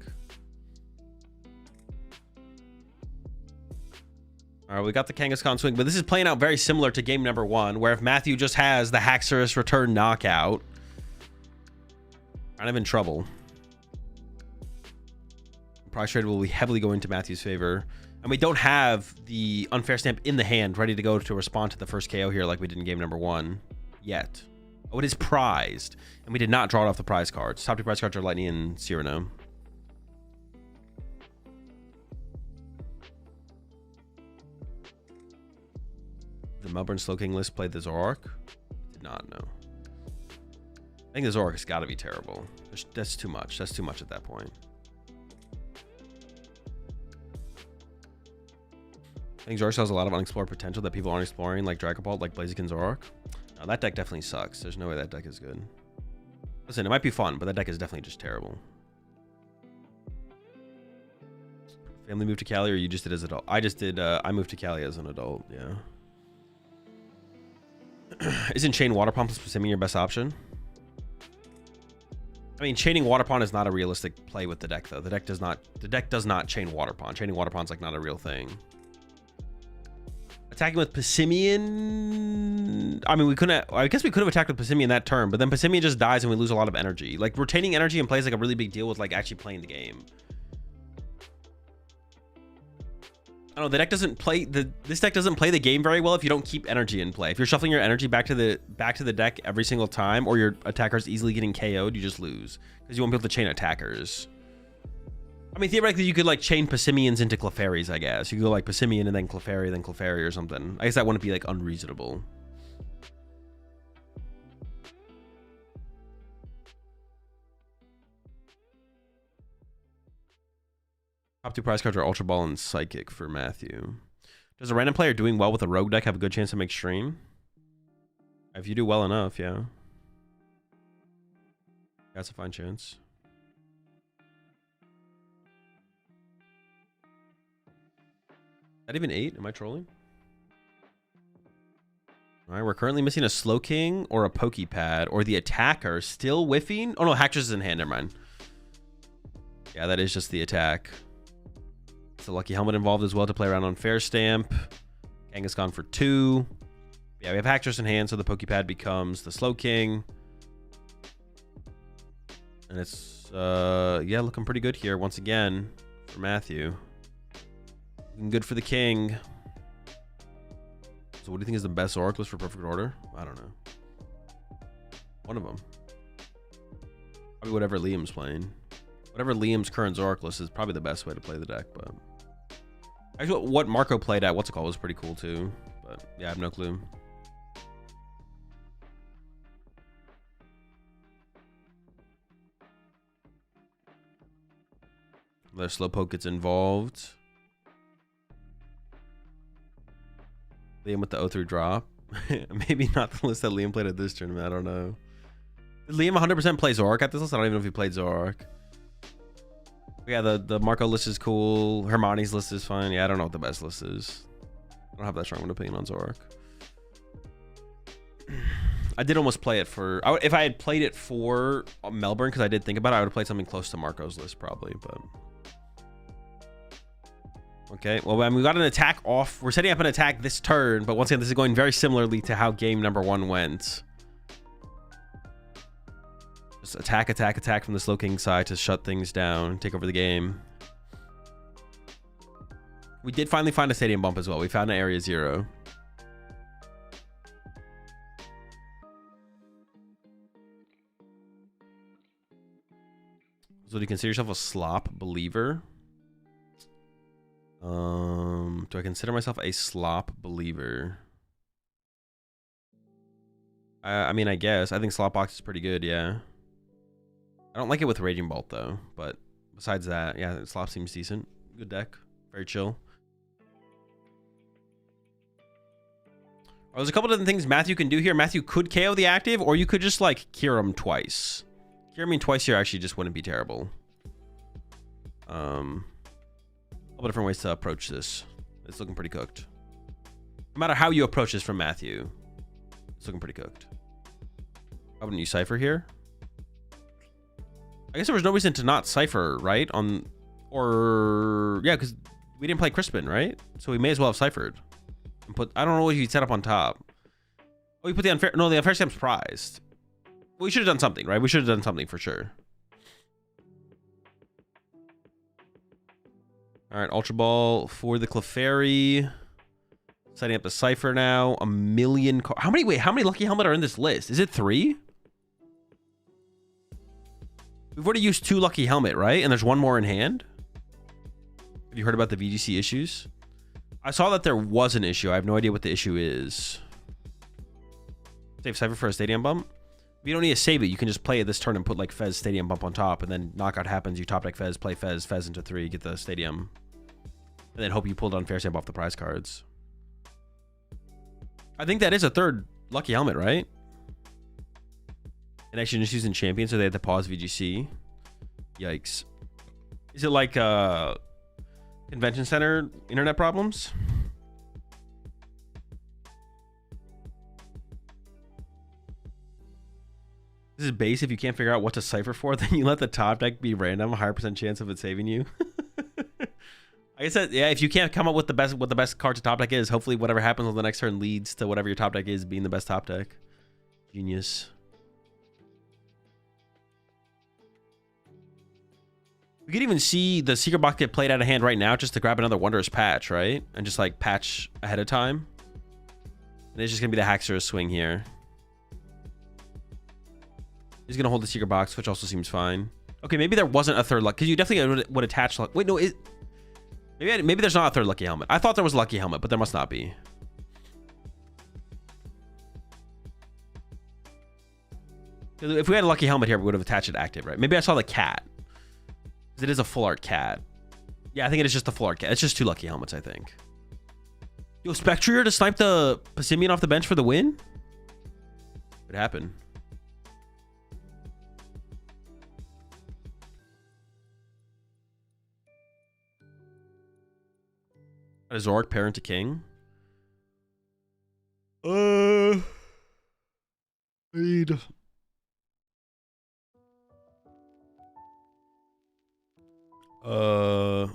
All right, we got the Kangaskhan swing, but this is playing out very similar to game number 1, where if Matthew just has the Haxorus return knockout, kind of in trouble. prize trade will be heavily going to Matthew's favor. And we don't have the unfair stamp in the hand ready to go to respond to the first KO here like we did in game number 1 yet. Oh, it is prized. And we did not draw it off the prize cards. Top 2 prize cards are Lightning and Cyrano. The Melbourne Slow King list played the Zoroark? Did not know. I think the Zoroark has got to be terrible. That's too much. That's too much at that point. I think Zoroark has a lot of unexplored potential that people aren't exploring, like Dragapult, like Blaziken Zoroark. No, that deck definitely sucks. There's no way that deck is good. Listen, it might be fun, but that deck is definitely just terrible. Family moved to Cali, or you just did as an adult? I just did. I moved to Cali as an adult. Yeah. Isn't Chain Water Pump plus Passimian your best option? I mean, chaining Water Pond is not a realistic play with the deck, though. The deck does not chain Water Pond. Chaining Water Pond's like not a real thing. Attacking with Passimian. I mean, I guess we could have attacked with Passimian that turn, but then Passimian just dies and we lose a lot of energy. Like, retaining energy in play is like a really big deal with like actually playing the game. I don't know, the deck doesn't play this deck doesn't play the game very well if you don't keep energy in play. If you're shuffling your energy back to the deck every single time, or your attacker's easily getting KO'd, you just lose because you won't be able to chain attackers. I mean, theoretically, you could like chain Passimians into Clefairies, I guess. You could go like Passimian and then Clefairy or something. I guess that wouldn't be like unreasonable. Top 2 prize cards are Ultra Ball and Psychic for Matthew. Does a random player doing well with a rogue deck have a good chance to make stream? If you do well enough, yeah. That's a fine chance. That even 8? Am I trolling? All right, we're currently missing a Slow King or a Pokepad, or the attacker still whiffing. Oh no, Hacktress is in hand. Never mind. Yeah, that is just the attack. It's a Lucky Helmet involved as well to play around on Fair Stamp. Kangaskhan for 2. Yeah, we have Hacktress in hand, so the Pokepad becomes the Slow King. And it's, yeah, looking pretty good here once again for Matthew. Looking good for the King. So what do you think is the best Zoroark list for Perfect Order? I don't know. One of them. Probably whatever Liam's playing. Whatever Liam's current Zoroark list is probably the best way to play the deck, but... Actually, what Marco played at, what's it called, was pretty cool too. But, yeah, I have no clue. The Slowpoke gets involved. Liam with the 0-3 drop. Maybe not the list that Liam played at this tournament. I don't know. Did Liam 100% play Zoroark at this list? I don't even know if he played Zoroark. Yeah, the Marco list is cool. Hermione's list is fine. Yeah, I don't know what the best list is. I don't have that strong of an opinion on Zoroark. I did almost play it for... if I had played it for Melbourne, because I did think about it, I would have played something close to Marco's list probably, but... Okay, well, we got an attack off. We're setting up an attack this turn, but once again, this is going very similarly to how game number 1 went. Just attack, attack, attack from the Slow King side to shut things down, take over the game. We did finally find a stadium bump as well. We found an area 0. So do you consider yourself a slop believer? Do I consider myself a slop believer? I mean, I guess. I think Slopbox is pretty good, yeah. I don't like it with Raging Bolt, though. But besides that, yeah, Slop seems decent. Good deck. Very chill. There's a couple different things Matthew can do here. Matthew could KO the active, or you could just, like, cure him twice. Cure him twice here actually just wouldn't be terrible. A couple different ways to approach this. It's looking pretty cooked. No matter how you approach this from Matthew, it's looking pretty cooked. Why wouldn't you Cypher here? I guess there was no reason to not Cypher, right? Yeah, because we didn't play Crispin, right? So we may as well have Cyphered. And I don't know what you set up on top. Oh, you put the unfair... No, the unfair stamp's prized. Well, we should have done something, right? We should have done something for sure. All right, Ultra Ball for the Clefairy. Setting up the Cypher now. A million. How many? Wait, how many Lucky Helmet are in this list? Is it 3? We've already used 2 Lucky Helmet, right? And there's 1 more in hand. Have you heard about the VGC issues? I saw that there was an issue. I have no idea what the issue is. Save Cypher for a Stadium Bump. If you don't need to save it, you can just play it this turn and put like Fez Stadium Bump on top, and then knockout happens. You top deck Fez, play Fez, Fez into 3, get the Stadium, and then hope you pulled Unfair Stamp off the prize cards. I think that is a 3rd Lucky Helmet, right? And actually just using Champion, so they had to pause VGC. Yikes. Is it like Convention Center internet problems? This is base. If you can't figure out what to cipher for, then you let the top deck be random. A higher % chance of it saving you. I guess that, yeah, if you can't come up with the best, what the best card to top deck is, hopefully whatever happens on the next turn leads to whatever your top deck is being the best top deck. Genius. We could even see the Secret Box get played out of hand right now just to grab another Wondrous Patch, right? And just like patch ahead of time. And it's just going to be the Haxorus swing here. He's going to hold the Secret Box, which also seems fine. Okay, maybe there wasn't a 3rd luck, because you definitely would attach luck. Wait, no, maybe there's not a 3rd Lucky Helmet. I thought there was a Lucky Helmet, but there must not be. If we had a Lucky Helmet here, we would have attached it active, right? Maybe I saw the cat. Because it is a full art cat. Yeah, I think it is just a full art cat. It's just 2 Lucky Helmets, I think. Yo, Spectrier to snipe the Passimian off the bench for the win? What happened? Is Zorak parent to king? Read. I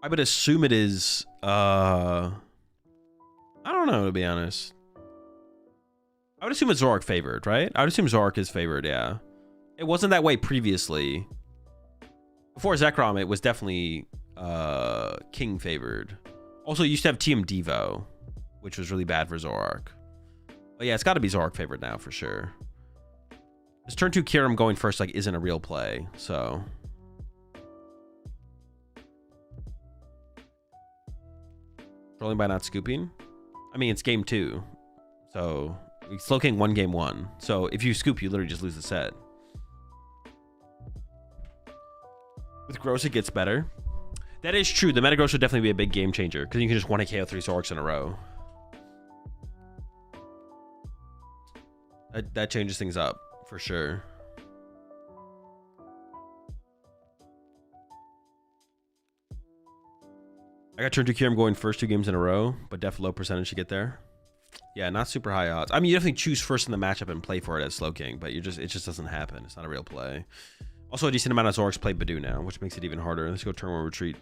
would assume it is, I don't know, to be honest. I would assume it's Zorak favored, right? I would assume Zorak is favored, yeah. It wasn't that way previously. Before Zekrom, it was definitely king favored. Also, you used to have TM Devo, which was really bad for Zorak. But yeah, it's got to be Zorak favored now for sure. This turn 2 Kyurem going first like isn't a real play, so. Trolling by not scooping. I mean, it's game 2, so we slow king 1 game 1. So if you scoop, you literally just lose the set. With Gross, it gets better. That is true. The Meta Gross would definitely be a big game changer because you can just 1-hit KO 3 Zorks in a row. That changes things up for sure. I got turn 2 Kyurem going first 2 games in a row, but def low percentage to get there. Yeah, not super high odds. I mean, you definitely choose first in the matchup and play for it as Slow King, but it just doesn't happen. It's not a real play. Also, a decent amount of Zorks play Badoo now, which makes it even harder. Let's go turn 1 retreat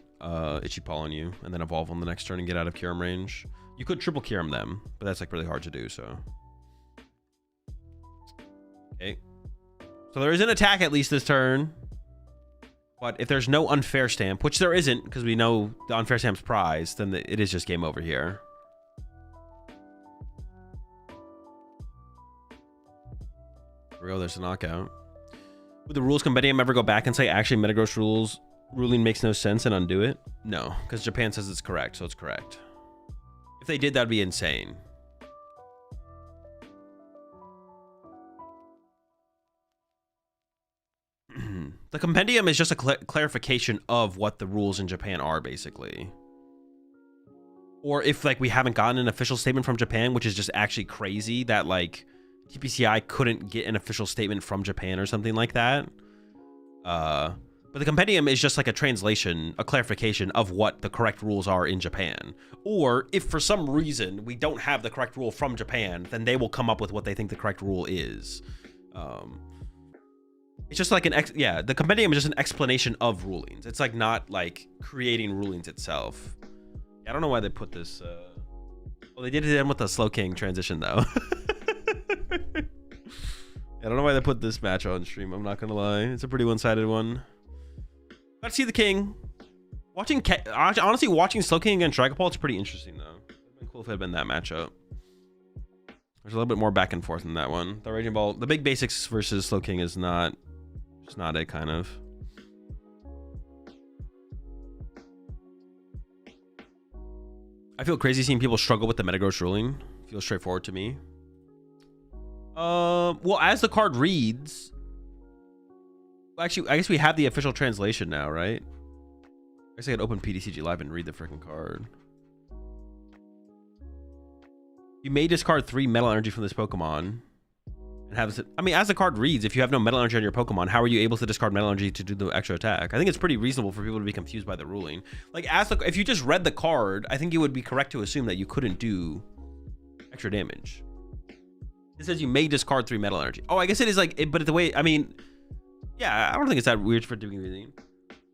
Itchy Paw on you, and then evolve on the next turn and get out of Kyurem range. You could triple Kyurem them, but that's like really hard to do, so. Okay. So there is an attack at least this turn. But if there's no unfair stamp, which there isn't, because we know the unfair stamp's prize, then it is just game over here. There we go, there's a knockout. Would the rules compendium ever go back and say, actually, Metagross ruling makes no sense and undo it? No, because Japan says it's correct, so it's correct. If they did, that'd be insane. The compendium is just a clarification of what the rules in Japan are, basically. Or if, like, we haven't gotten an official statement from Japan, which is just actually crazy that, like, TPCI couldn't get an official statement from Japan or something like that. But the compendium is just like a translation, a clarification of what the correct rules are in Japan. Or if for some reason we don't have the correct rule from Japan, then they will come up with what they think the correct rule is. It's just like the compendium is just an explanation of rulings. It's like not like creating rulings itself. I don't know why they put this. Well, they did it in with the Slow King transition though. I don't know why they put this match on stream. I'm not gonna lie. It's a pretty one-sided one. Got to see the king. Honestly, watching Slowking against Dragapult is pretty interesting though. It'd been cool if it had been that matchup. There's a little bit more back and forth in that one. The Raging Ball, the big basics versus Slowking is not, just not it kind of. I feel crazy seeing people struggle with the Metagross ruling. Feels straightforward to me. Well, as the card reads, actually, I guess we have the official translation now, right? I guess I could open PTCG Live and read the freaking card. You may discard 3 Metal Energy from this Pokemon. And have this, I mean, as the card reads, if you have no Metal Energy on your Pokemon, how are you able to discard Metal Energy to do the extra attack? I think it's pretty reasonable for people to be confused by the ruling. Like, if you just read the card, I think you would be correct to assume that you couldn't do extra damage. It says you may discard 3 Metal Energy. Oh, I guess it is like, but the way, I mean, yeah, I don't think it's that weird for doing anything.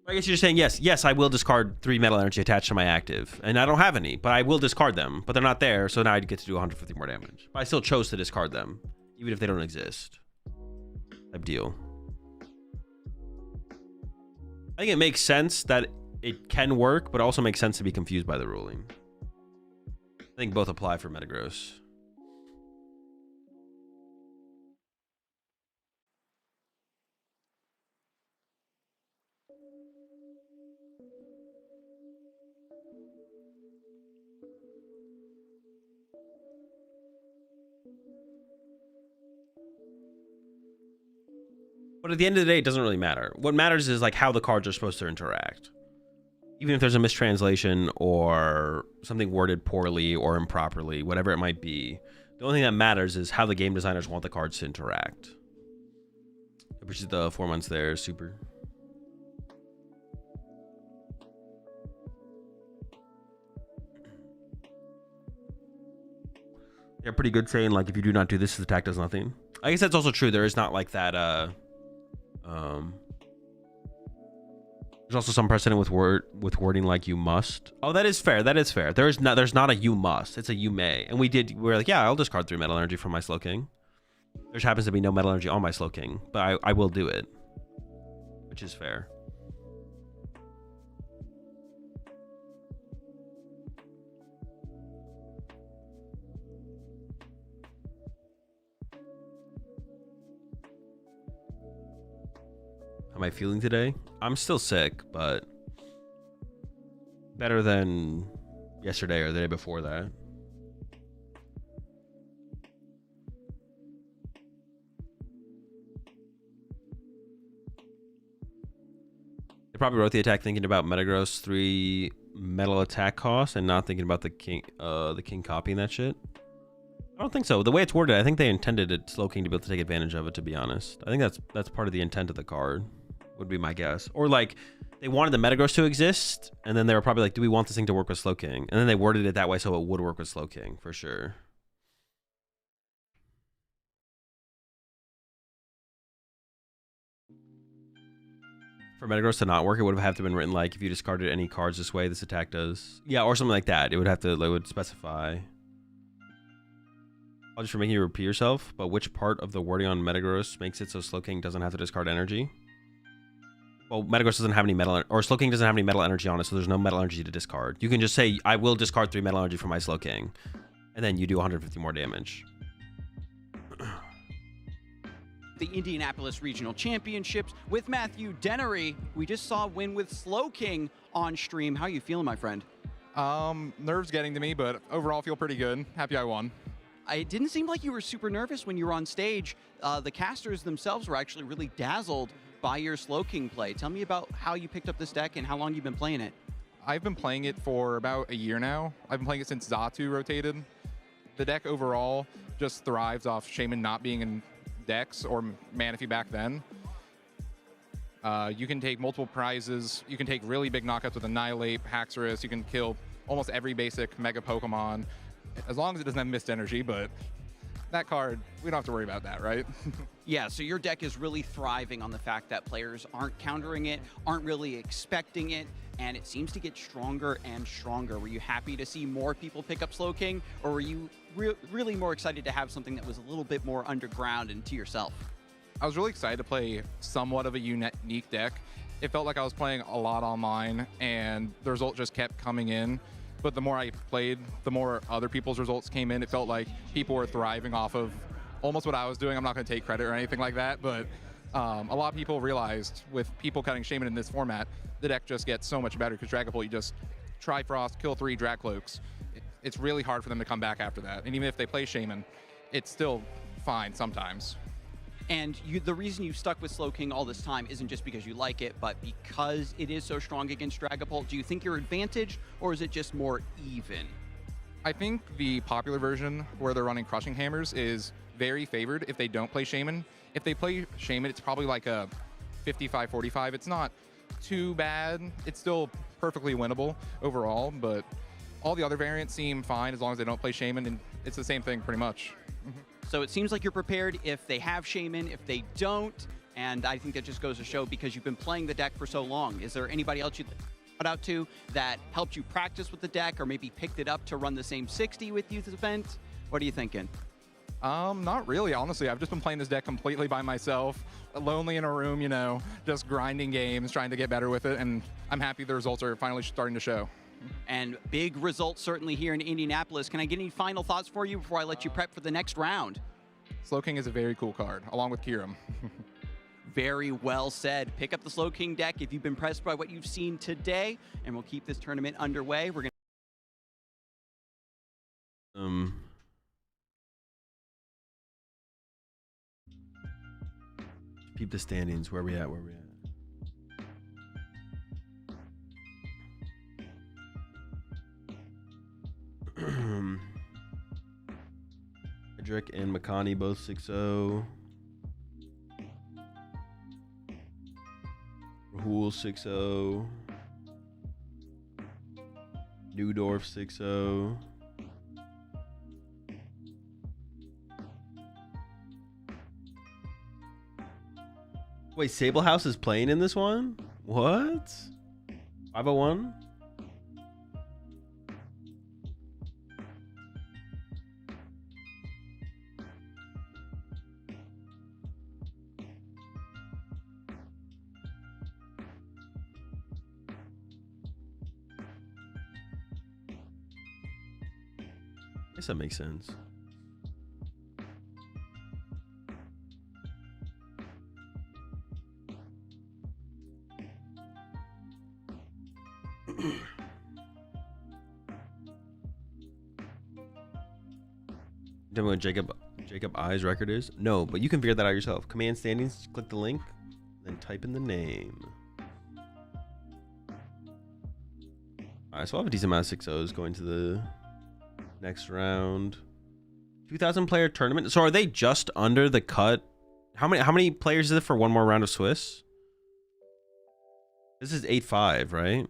I guess you're just saying, yes, I will discard 3 Metal Energy attached to my active. And I don't have any, but I will discard them. But they're not there, so now I get to do 150 more damage. But I still chose to discard them, even if they don't exist. Type deal. I think it makes sense that it can work, but also makes sense to be confused by the ruling. I think both apply for Metagross. But at the end of the day, it doesn't really matter. What matters is like how the cards are supposed to interact. Even if there's a mistranslation or something worded poorly or improperly, whatever it might be, the only thing that matters is how the game designers want the cards to interact. Which is the 4 months there, super. They're pretty good saying like if you do not do this, the attack does nothing. I guess that's also true. There is not like that there's also some precedent with wording like you must. Oh, that is fair. That is fair. There's not a you must. It's a you may. And we're like, yeah, I'll discard 3 Metal Energy from my Slowking. There just happens to be no Metal Energy on my Slowking, but I will do it, which is fair. How am I feeling today? I'm still sick, but better than yesterday or the day before that. They probably wrote the attack thinking about Metagross 3 metal attack cost and not thinking about the king copying that shit. I don't think so. The way it's worded, I think they intended it Slowking to be able to take advantage of it, to be honest. I think that's part of the intent of the card, would be my guess. Or like they wanted the Metagross to exist, and then they were probably like, do we want this thing to work with Slowking? And then they worded it that way so it would work with Slowking, for sure. For Metagross to not work, it would have to been written like, if you discarded any cards this way, this attack does. Yeah, or something like that. It would have to, it would specify. Apologies for making you repeat yourself, but which part of the wording on Metagross makes it so Slowking doesn't have to discard energy? Well, Metagross doesn't have any metal, or Slowking doesn't have any metal energy on it, so there's no metal energy to discard. You can just say, I will discard 3 metal energy from my Slowking, and then you do 150 more damage. The Indianapolis Regional Championships with Matthew Dennery. We just saw win with Slowking on stream. How are you feeling, my friend? Nerves getting to me, but overall feel pretty good. Happy I won. It didn't seem like you were super nervous when you were on stage. The casters themselves were actually really dazzled by your Slowking play. Tell me about how you picked up this deck and how long you've been playing it. I've been playing it for about a year now. I've been playing it since Xatu rotated. The deck overall just thrives off Shaman not being in decks or Manaphy back then. You can take multiple prizes. You can take really big knockouts with Annihilate, Haxorus. You can kill almost every basic Mega Pokemon, as long as it doesn't have Mist Energy, but that card, we don't have to worry about that, right? Yeah, so your deck is really thriving on the fact that players aren't countering it, aren't really expecting it, and it seems to get stronger and stronger. Were you happy to see more people pick up Slowking, or were you really more excited to have something that was a little bit more underground and to yourself? I was really excited to play somewhat of a unique deck. It felt like I was playing a lot online, and the result just kept coming in. But the more I played, the more other people's results came in. It felt like people were thriving off of almost what I was doing. I'm not going to take credit or anything like that, but a lot of people realized with people cutting Shaman in this format, the deck just gets so much better because Dragapult, you just Trifrost, kill 3 Drag Cloaks. It's really hard for them to come back after that. And even if they play Shaman, it's still fine sometimes. And the reason you've stuck with Slowking all this time isn't just because you like it, but because it is so strong against Dragapult. Do you think you're advantaged, or is it just more even? I think the popular version where they're running Crushing Hammers is very favored if they don't play Shaman. If they play Shaman, it's probably like a 55-45. It's not too bad. It's still perfectly winnable overall, but all the other variants seem fine as long as they don't play Shaman, and it's the same thing pretty much. So it seems like you're prepared if they have Shaman, if they don't, and I think that just goes to show because you've been playing the deck for so long. Is there anybody else you'd shout out to that helped you practice with the deck or maybe picked it up to run the same 60 with you this event? What are you thinking? Not really, honestly. I've just been playing this deck completely by myself, lonely in a room, you know, just grinding games, trying to get better with it, and I'm happy the results are finally starting to show. And big results certainly here in Indianapolis. Can I get any final thoughts for you before I let you prep for the next round? Slowking is a very cool card, along with Kirim. Very well said. Pick up the Slowking deck if you've been impressed by what you've seen today, and we'll keep this tournament underway. We're going keep the standings. Where we at? Hedrick and Makani both 6-0. Rahul 6-0. Newdorf 6-0. Wait, Sable House is playing in this one? What? 501? I guess that makes sense. Tell me what Jacob I's record is? No, but you can figure that out yourself. Command standings, click the link, then type in the name. Alright, so I'll have a decent amount of 6-0s going to the next round. 2,000 player tournament. So are they just under the cut? How many players is it for one more round of Swiss? This is 8-5, right?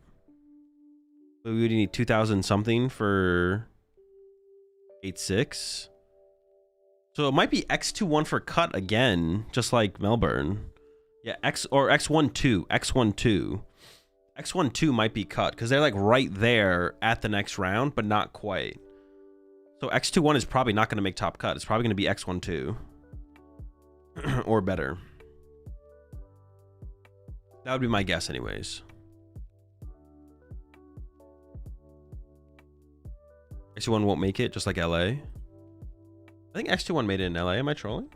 So we would need 2,000 something for 8-6. So it might be X21 for cut again, just like Melbourne. Yeah, X12. X12 might be cut because they're like right there at the next round, but not quite. So X21 is probably not going to make top cut. It's probably going to be X12 or better. That would be my guess anyways. X21 won't make it, just like LA. I think X21 made it in LA. Am I trolling?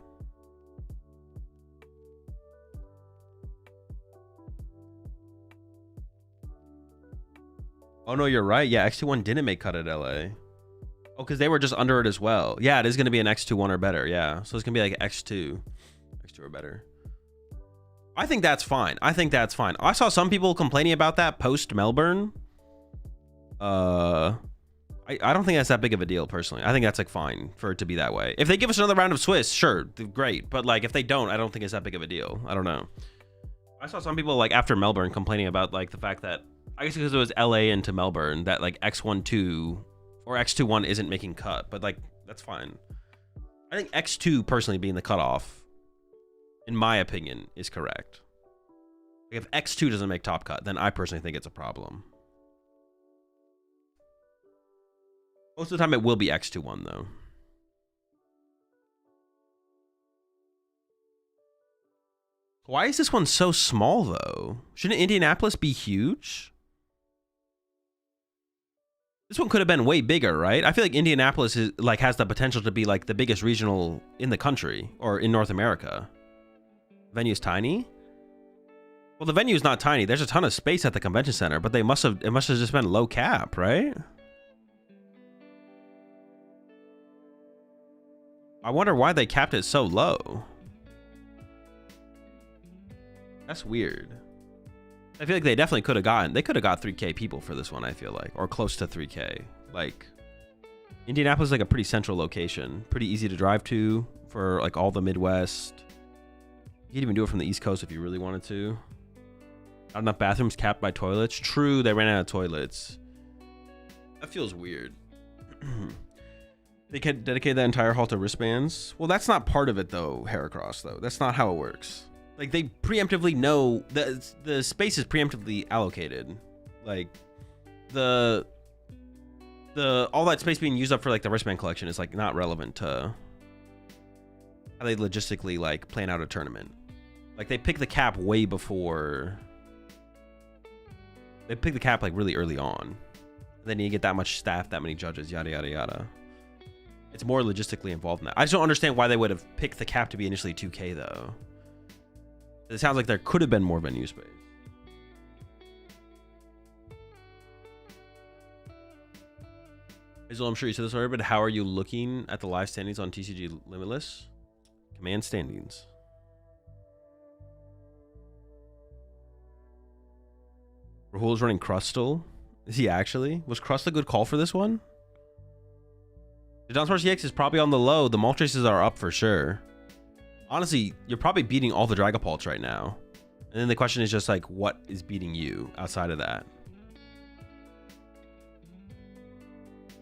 Oh, no, you're right. Yeah, X21 didn't make cut at LA. Oh, because they were just under it as well. Yeah, it is going to be an X21 or better. Yeah, so it's going to be like X2 or better. I think that's fine. I saw some people complaining about that post Melbourne. I don't think that's that big of a deal personally. I think that's like fine for it to be that way. If they give us another round of Swiss, sure, great. But like if they don't, I don't think it's that big of a deal. I don't know. I saw some people like after Melbourne complaining about like the fact that I guess because it was LA into Melbourne that like X12 or X21 isn't making cut, but like that's fine. I think X2 personally being the cutoff, in my opinion, is correct. Like if X2 doesn't make top cut, then I personally think it's a problem. Most of the time it will be X21 though. Why is this one so small though? Shouldn't Indianapolis be huge? This one could have been way bigger, right? I feel like Indianapolis is like has the potential to be like the biggest regional in the country or in North America. Venue's tiny. Well, the venue's not tiny. There's a ton of space at the convention center, but it must have just been low cap, right? I wonder why they capped it so low. That's weird. I feel like they definitely could have got 3K people for this one, I feel like, or close to 3K. Like, Indianapolis is like a pretty central location, pretty easy to drive to for like all the Midwest. You could even do it from the East Coast if you really wanted to. Not enough bathrooms, capped by toilets. True, they ran out of toilets. That feels weird. They can dedicate that entire hall to wristbands. Well, that's not part of it though, Heracross, though. That's not how it works. Like, they preemptively know that the space is preemptively allocated. Like, all that space being used up for like the wristband collection is like not relevant to how they logistically like plan out a tournament. Like, they pick the cap way before. They pick the cap like really early on. Then you get that much staff, that many judges, yada yada yada. It's more logistically involved in that. I just don't understand why they would have picked the cap to be initially 2K though. It sounds like there could have been more venue space. Azul, I'm sure you said this already, but how are you looking at the live standings on TCG Limitless? Command standings. Rahul's running Crustal. Is he actually? Was Crust a good call for this one? The Dunsparce EX is probably on the low. The Moltres are up for sure. Honestly, you're probably beating all the Dragapults right now. And then the question is just like, what is beating you outside of that?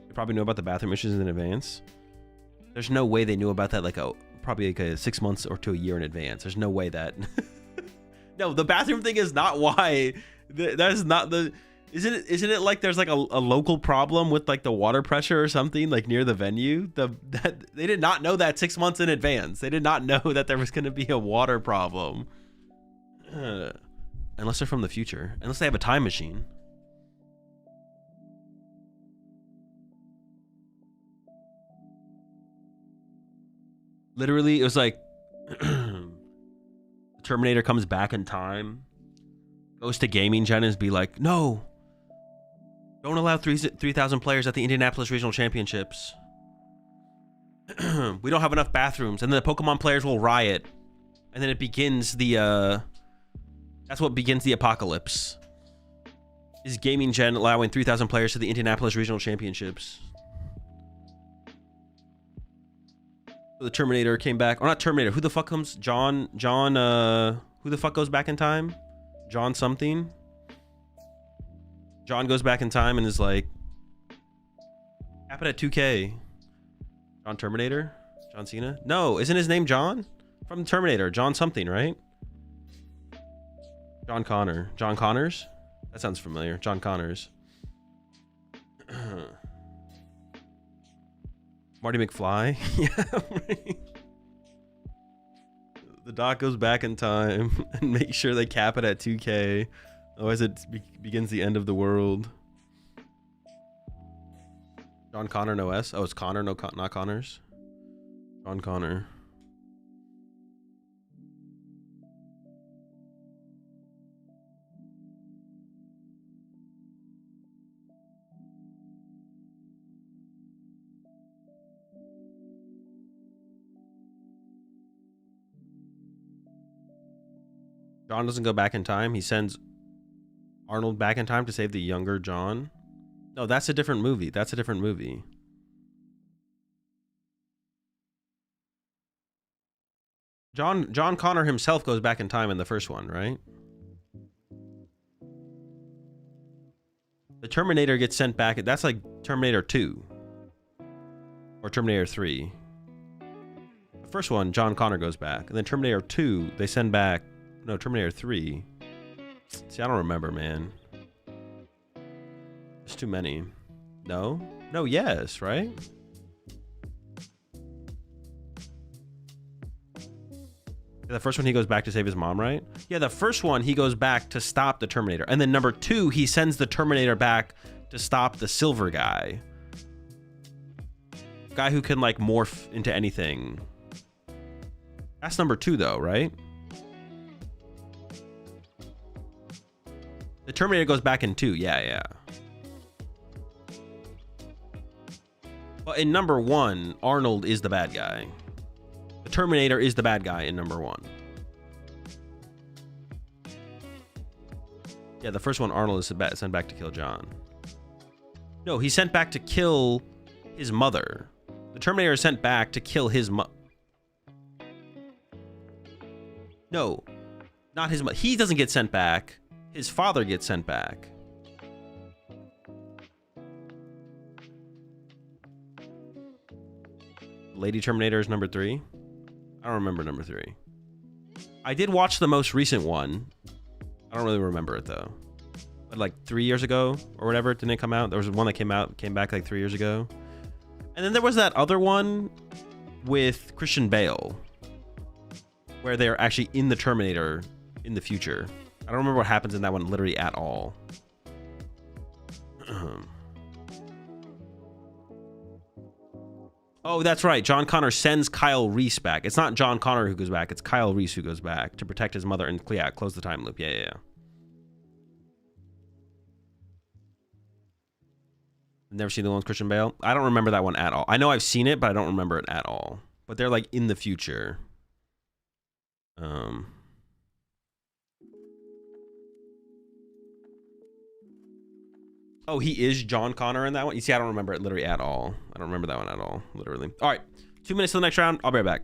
You probably know about the bathroom issues in advance. There's no way they knew about that like probably like a 6 months or to a year in advance. There's no way that. No, the bathroom thing is not why. That is not the. Isn't it like there's like a local problem with like the water pressure or something like near the venue? That they did not know that 6 months in advance. They did not know that there was going to be a water problem. Unless they're from the future. Unless they have a time machine. Literally, it was like Terminator comes back in time, goes to Gaming Gen and be like, no. Don't allow 3,000 players at the Indianapolis Regional Championships. We don't have enough bathrooms. And then the Pokemon players will riot. And then it begins the, that's what begins the apocalypse. Is Gaming Gen allowing 3,000 players to the Indianapolis Regional Championships. The Terminator came back. Or not Terminator. Who the fuck comes? John, who the fuck goes back in time? John something. John goes back in time and is like, cap it at 2K. John Terminator? John Cena? No, isn't his name John? From Terminator. John something, right? John Connor. John Connors? That sounds familiar. John Connors. Marty McFly? Yeah. The Doc goes back in time and makes sure they cap it at 2K. Otherwise, it begins the end of the world. John Connor, no S. Oh, it's Connor, not Connors. John Connor. John doesn't go back in time. He sends Arnold back in time to save the younger John. No, that's a different movie. That's a different movie. John Connor himself goes back in time in the first one, right? The Terminator gets sent back. That's like Terminator 2 or Terminator 3. The first one, John Connor goes back, and then Terminator 2, they send back. No, Terminator 3. See, I don't remember, man. There's too many. No? No, yes, right? The first one, he goes back to save his mom, right? Yeah, the first one, he goes back to stop the Terminator. And then number 2, he sends the Terminator back to stop the silver guy. Guy who can, like, morph into anything. That's number 2, though, right? The Terminator goes back in 2. Yeah. But in number 1, Arnold is the bad guy. The Terminator is the bad guy in number 1. Yeah, the first one, Arnold is sent back to kill John. No, he's sent back to kill his mother. The Terminator is sent back to kill his No, not his mother. He doesn't get sent back. His father gets sent back. Lady Terminator is number 3. I don't remember number 3. I did watch the most recent one. I don't really remember it though. But like 3 years ago or whatever, didn't it come out? There was one that came back like 3 years ago. And then there was that other one with Christian Bale, where they're actually in the Terminator in the future. I don't remember what happens in that one literally at all. Oh, that's right. John Connor sends Kyle Reese back. It's not John Connor who goes back. It's Kyle Reese who goes back to protect his mother and close the time loop. Yeah. Never seen the one with Christian Bale. I don't remember that one at all. I know I've seen it, but I don't remember it at all. But they're like in the future. Oh, he is John Connor in that one? You see, I don't remember it literally at all. I don't remember that one at all, literally. All right, 2 minutes to the next round. I'll be right back.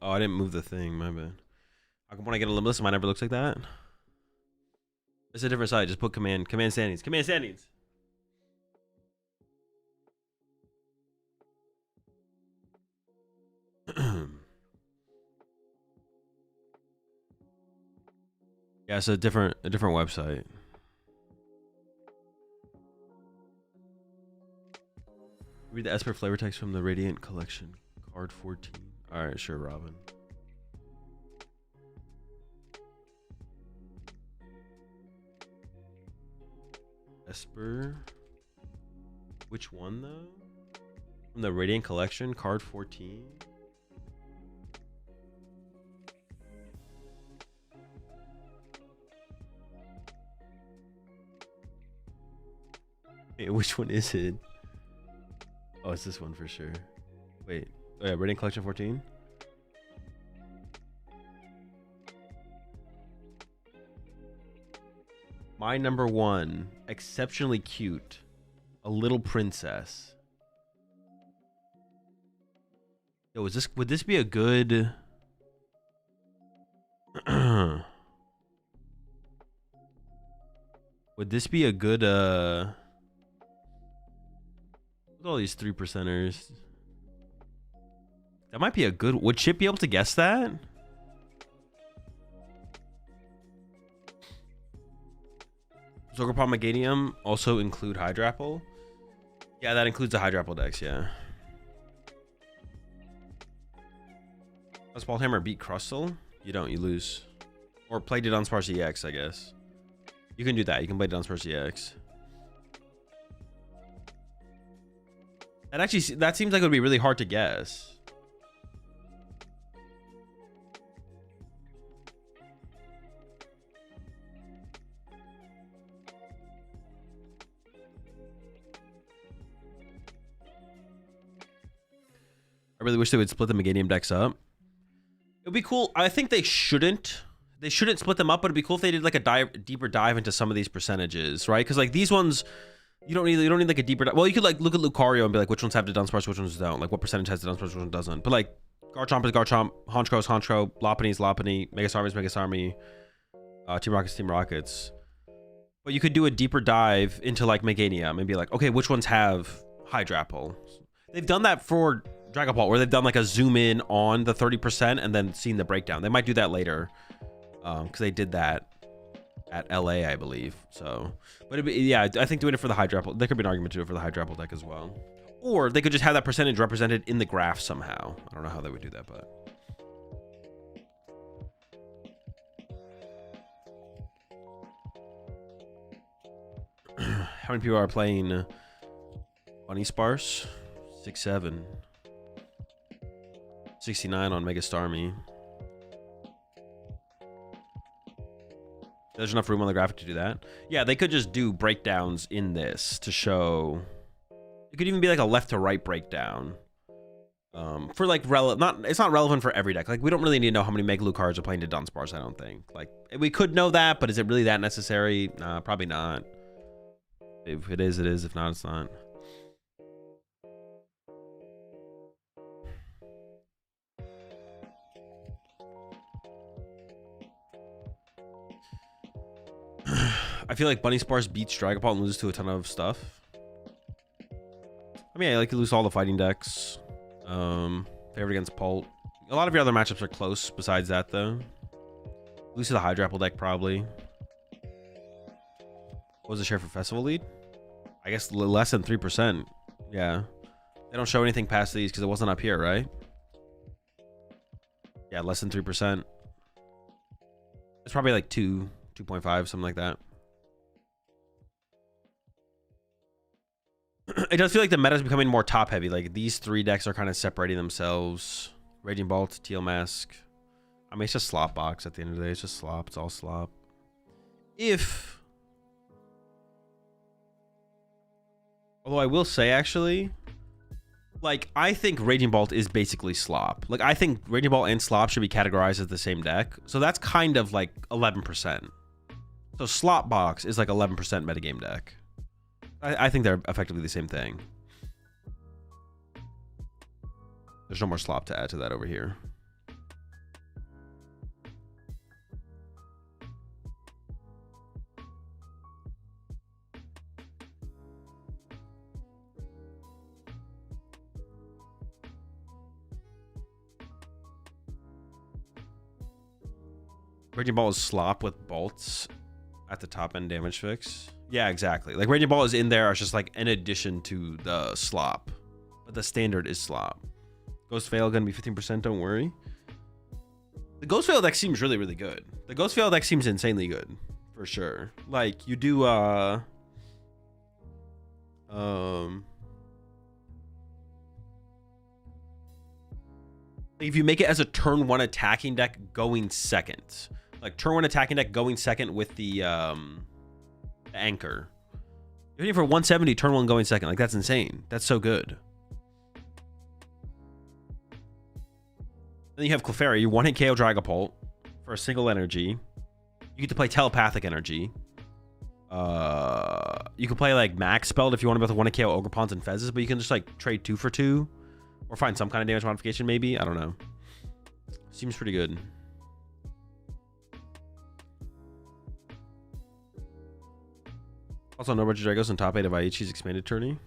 Oh, I didn't move the thing. My bad. How come when I get a limitless, mine never looks like that? It's a different site. Just put command standings. Command standings. Yeah, it's a different website. Read the Esper flavor text from the Radiant collection. Card 14. Alright, sure, Robin. Esper. Which one though? From the Radiant collection, card 14. Wait, which one is it? Oh, it's this one for sure. Wait. Oh yeah, Radiant collection 14. My number one, exceptionally cute, a little princess. Yo, would this be a good? Would this be a good look at all these 3%ers. That might be a good. Would Chip be able to guess that? Zogapon Meganium also include Hydrapple? Yeah, that includes the Hydrapple decks, yeah. Does Ballhammer beat Crustle? You don't, you lose. Or play Dunsparce EX, I guess. You can do that. You can play Dunsparce EX. That seems like it would be really hard to guess. I really wish they would split the Meganium decks up. It would be cool. I think they shouldn't. They shouldn't split them up, but it'd be cool if they did like a deeper dive into some of these percentages, right? Because like these ones, you don't need like a deeper dive. Well, you could like look at Lucario and be like, which ones have the Dunsparce, which ones don't. Like what percentage has the Dunsparce, which one doesn't. But like Garchomp is Garchomp, Honchkrow is Honchkrow, Lopunny is Lopunny, Megasarmy is Megasarmy, Team Rocket's Team Rockets. But you could do a deeper dive into like Meganium and be like, okay, which ones have Hydrapple? They've done that for Dragon Ball, where they've done like a zoom in on the 30% and then seen the breakdown. They might do that later, because they did that at LA, I believe. So, but yeah, I think doing it for the Hydrapple, there could be an argument to do it for the Hydrapple deck as well, or they could just have that percentage represented in the graph somehow. I don't know how they would do that, but how many people are playing Bunny Sparse? 6-7. 69 on Mega Starmie. There's enough room on the graphic to do that. Yeah, they could just do breakdowns in this to show. It could even be like a left to right breakdown. For like it's not relevant for every deck. Like we don't really need to know how many Mega Lucards are playing to Dunsparce, I don't think. Like we could know that, but is it really that necessary? Nah, probably not. If it is, it is. If not, it's not. I feel like Bunny Sparse beats Dragapult and loses to a ton of stuff. I mean, I like to lose all the fighting decks. Favorite against Pult. A lot of your other matchups are close besides that, though. Lose to the Hydrapple deck, probably. What was the share for Festival lead? I guess less than 3%. Yeah. They don't show anything past these because it wasn't up here, right? Yeah, less than 3%. It's probably like 2.5, something like that. It does feel like the meta is becoming more top heavy. Like these three decks are kind of separating themselves. Raging Bolt, Teal Mask. I mean, it's just slop box at the end of the day. It's just slop. It's all slop. Although I will say, actually, like, I think Raging Bolt is basically slop. Like, I think Raging Bolt and slop should be categorized as the same deck. So that's kind of like 11%. So slop box is like 11% metagame deck. I think they're effectively the same thing. There's no more slop to add to that over here. Raging Ball is slop with bolts at the top end damage fix. Yeah, exactly. Like Raging Ball is in there as just like in addition to the slop, but the standard is slop. Ghost Veil gonna be 15%. Don't worry. The Ghost Veil deck seems really, really good. The Ghost Veil deck seems insanely good for sure. Like you do, if you make it as a turn 1 attacking deck going second, like turn 1 attacking deck going second with the anchor, you're hitting for 170 turn 1 going second. Like that's insane. That's so good. Then you have Clefairy. You 1-hit KO Dragapult for a single energy. You get to play Telepathic Energy. You can play like Max Spelled if you want to be able to 1-hit KO Ogerpons and Fezzes, but you can just like trade 2 for 2 or find some kind of damage modification maybe. I don't know. Seems pretty good. Also, no Regidragos in top 8 of Aichi's expanded tourney.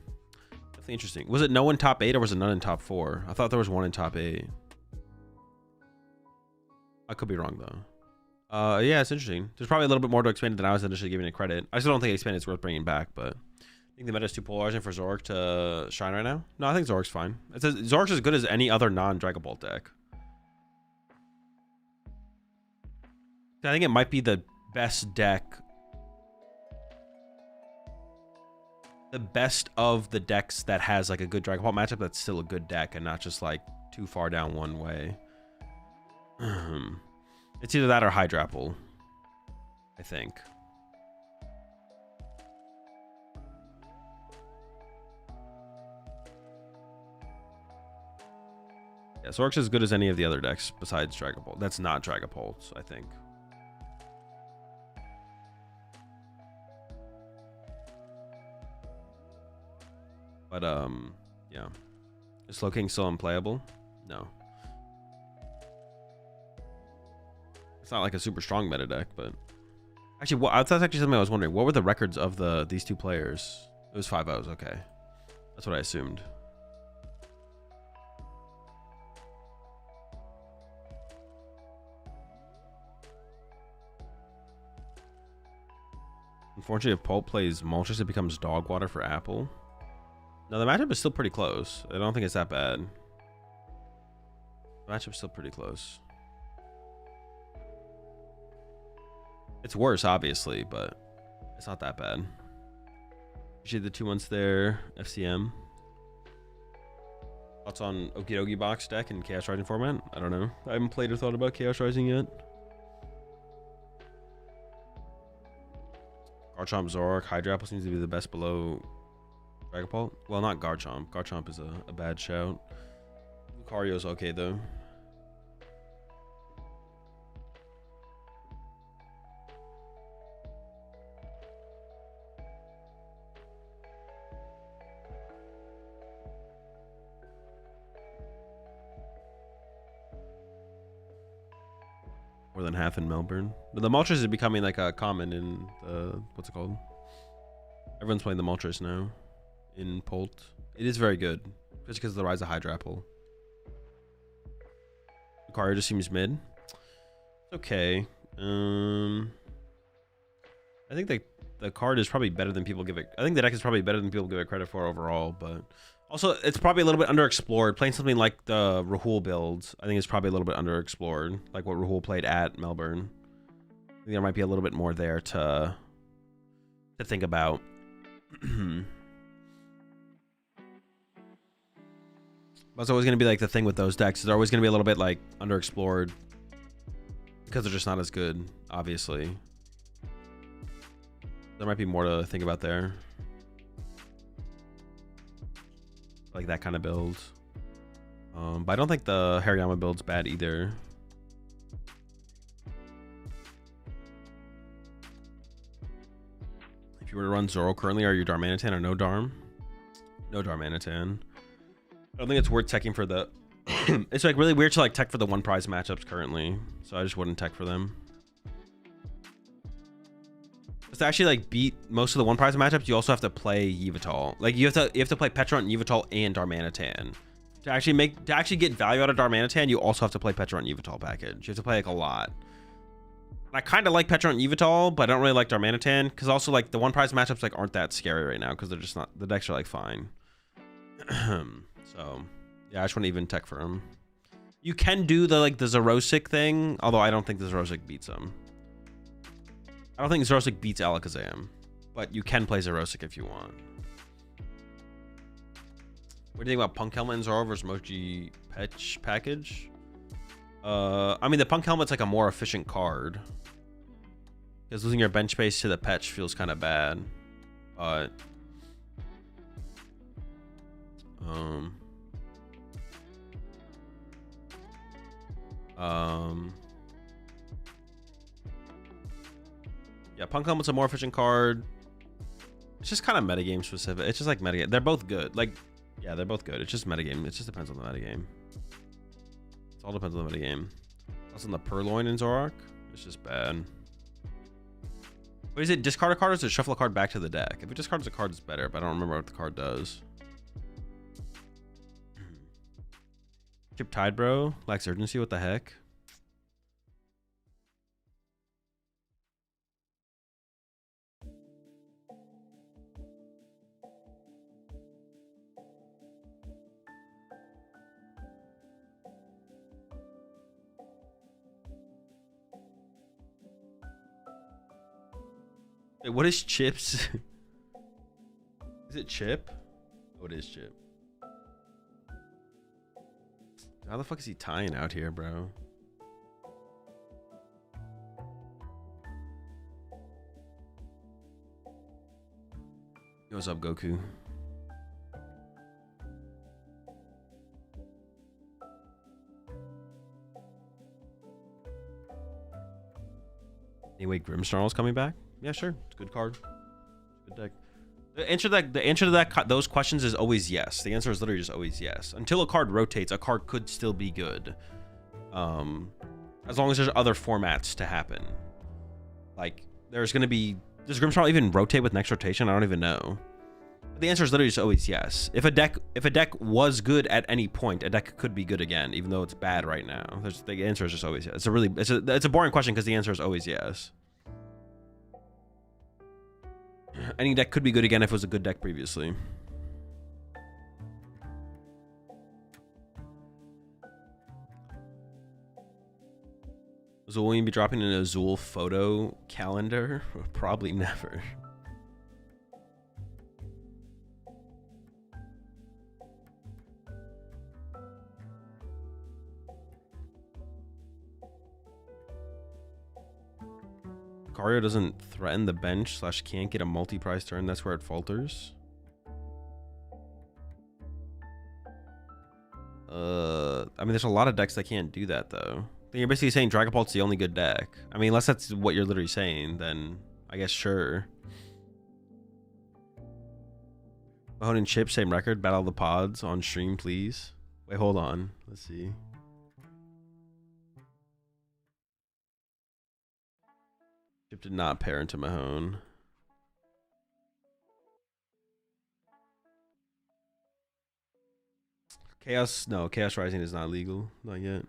Definitely interesting. Was it no in top 8 or was it none in top 4? I thought there was one in top 8. I could be wrong though. Yeah, it's interesting. There's probably a little bit more to expand than I was initially giving it credit. I still don't think expanded is worth bringing back, but I think the meta is too polarizing for Zork to shine right now. No, I think Zork's fine. Zork's as good as any other non-Dragon Ball deck. I think it might be the best deck. The best of the decks that has like a good Dragon Ball matchup that's still a good deck and not just like too far down one way. It's either that or Hydrapple, I think. Yeah, Zork's as good as any of the other decks besides Dragapult. That's not Dragapult, I think. But yeah. Is Slowking still unplayable? No. It's not like a super strong meta deck, but actually, that's actually something I was wondering. What were the records of these two players? It was 5-0s. Okay, that's what I assumed. Unfortunately, if Pulp plays Moltres, it becomes dog water for Apple. No, the matchup is still pretty close. I don't think it's that bad. The matchup's still pretty close. It's worse, obviously, but it's not that bad. Appreciate the 2 months there, FCM. Thoughts on Okie Dokie box deck and Chaos Rising format? I don't know. I haven't played or thought about Chaos Rising yet. Garchomp, Zoroark, Hydrapple seems to be the best below Dragapult. Well, not Garchomp. Garchomp is a bad shout. Lucario's okay, though. More than half in Melbourne. But the Moltres is becoming like a common in the, what's it called? Everyone's playing the Moltres now in Polt. It is very good, just because of the rise of Hydrapple. Lucario just seems mid. It's okay. I think the card is probably better than people give it. I think the deck is probably better than people give it credit for overall, but also it's probably a little bit underexplored. Playing something like the Rahul builds, I think it's probably a little bit underexplored, like what Rahul played at Melbourne. I think there might be a little bit more there to think about. That's always going to be like the thing with those decks. They're always going to be a little bit like underexplored because they're just not as good, obviously. There might be more to think about there. Like that kind of build. But I don't think the Hariyama build's bad either. If you were to run Zoro currently, are you Darmanitan or no Darm? No Darmanitan. I don't think it's worth teching for the... It's like really weird to like tech for the one prize matchups currently. So I just wouldn't tech for them. To actually like beat most of the one prize matchups, you also have to play Yveltal. Like you have to play Petron, Yveltal, and Darmanitan. To actually get value out of Darmanitan, you also have to play Petron and Yveltal package. You have to play like a lot. I kind of like Petra and Yveltal, but I don't really like Darmanitan because also like the one prize matchups like aren't that scary right now because they're just not, the decks are like fine. So yeah, I just want to even tech for him. You can do the like the Zerosic thing, although I don't think the Zerosic beats him. I don't think Zerosic beats Alakazam, but you can play Zerosic if you want. What do you think about Punk Helmet and Zoro versus Mochi Petch package? I mean, the Punk Helmet's like a more efficient card. Because losing your bench space to the Petch feels kind of bad. But... yeah, Punk Helmet's a more efficient card. It's just kind of metagame specific. It's just like metagame. They're both good. Like, yeah, they're both good. It's just metagame. It just depends on the metagame. It all depends on the metagame. That's on the Purloin in Zoroark. It's just bad. What is it? Discard a card or is it shuffle a card back to the deck? If it discards a card, it's better, but I don't remember what the card does. Chip Tide, bro. Lacks urgency. What the heck? Wait, what is Chips? Is it Chip? Oh, it is Chip. How the fuck is he tying out here, bro? Yo, what's up, Goku? Anyway, Grimmsnarl's coming back? Yeah, sure. It's a good card. Good deck. The answer to that those questions is always yes. The answer is literally just always yes. Until a card rotates, a card could still be good. As long as there's other formats to happen. Like there's gonna be, does Grimmsnarl even rotate with next rotation? I don't even know. But the answer is literally just always yes. If a deck was good at any point, a deck could be good again, even though it's bad right now. The answer is just always yes. It's a boring question because the answer is always yes. Any deck could be good again if it was a good deck previously. So will you be dropping an Azul photo calendar? Probably never. Lucario doesn't threaten the bench / can't get a multi-prize turn. That's where it falters. I mean, there's a lot of decks that can't do that though. Then you're basically saying Dragapult's the only good deck. I mean, unless that's what you're literally saying, then I guess sure. Mahone and Chip, same record. Battle of the Pods on stream, please. Wait, hold on. Let's see. Chip did not pair into Mahone. Chaos Rising is not legal. Not yet.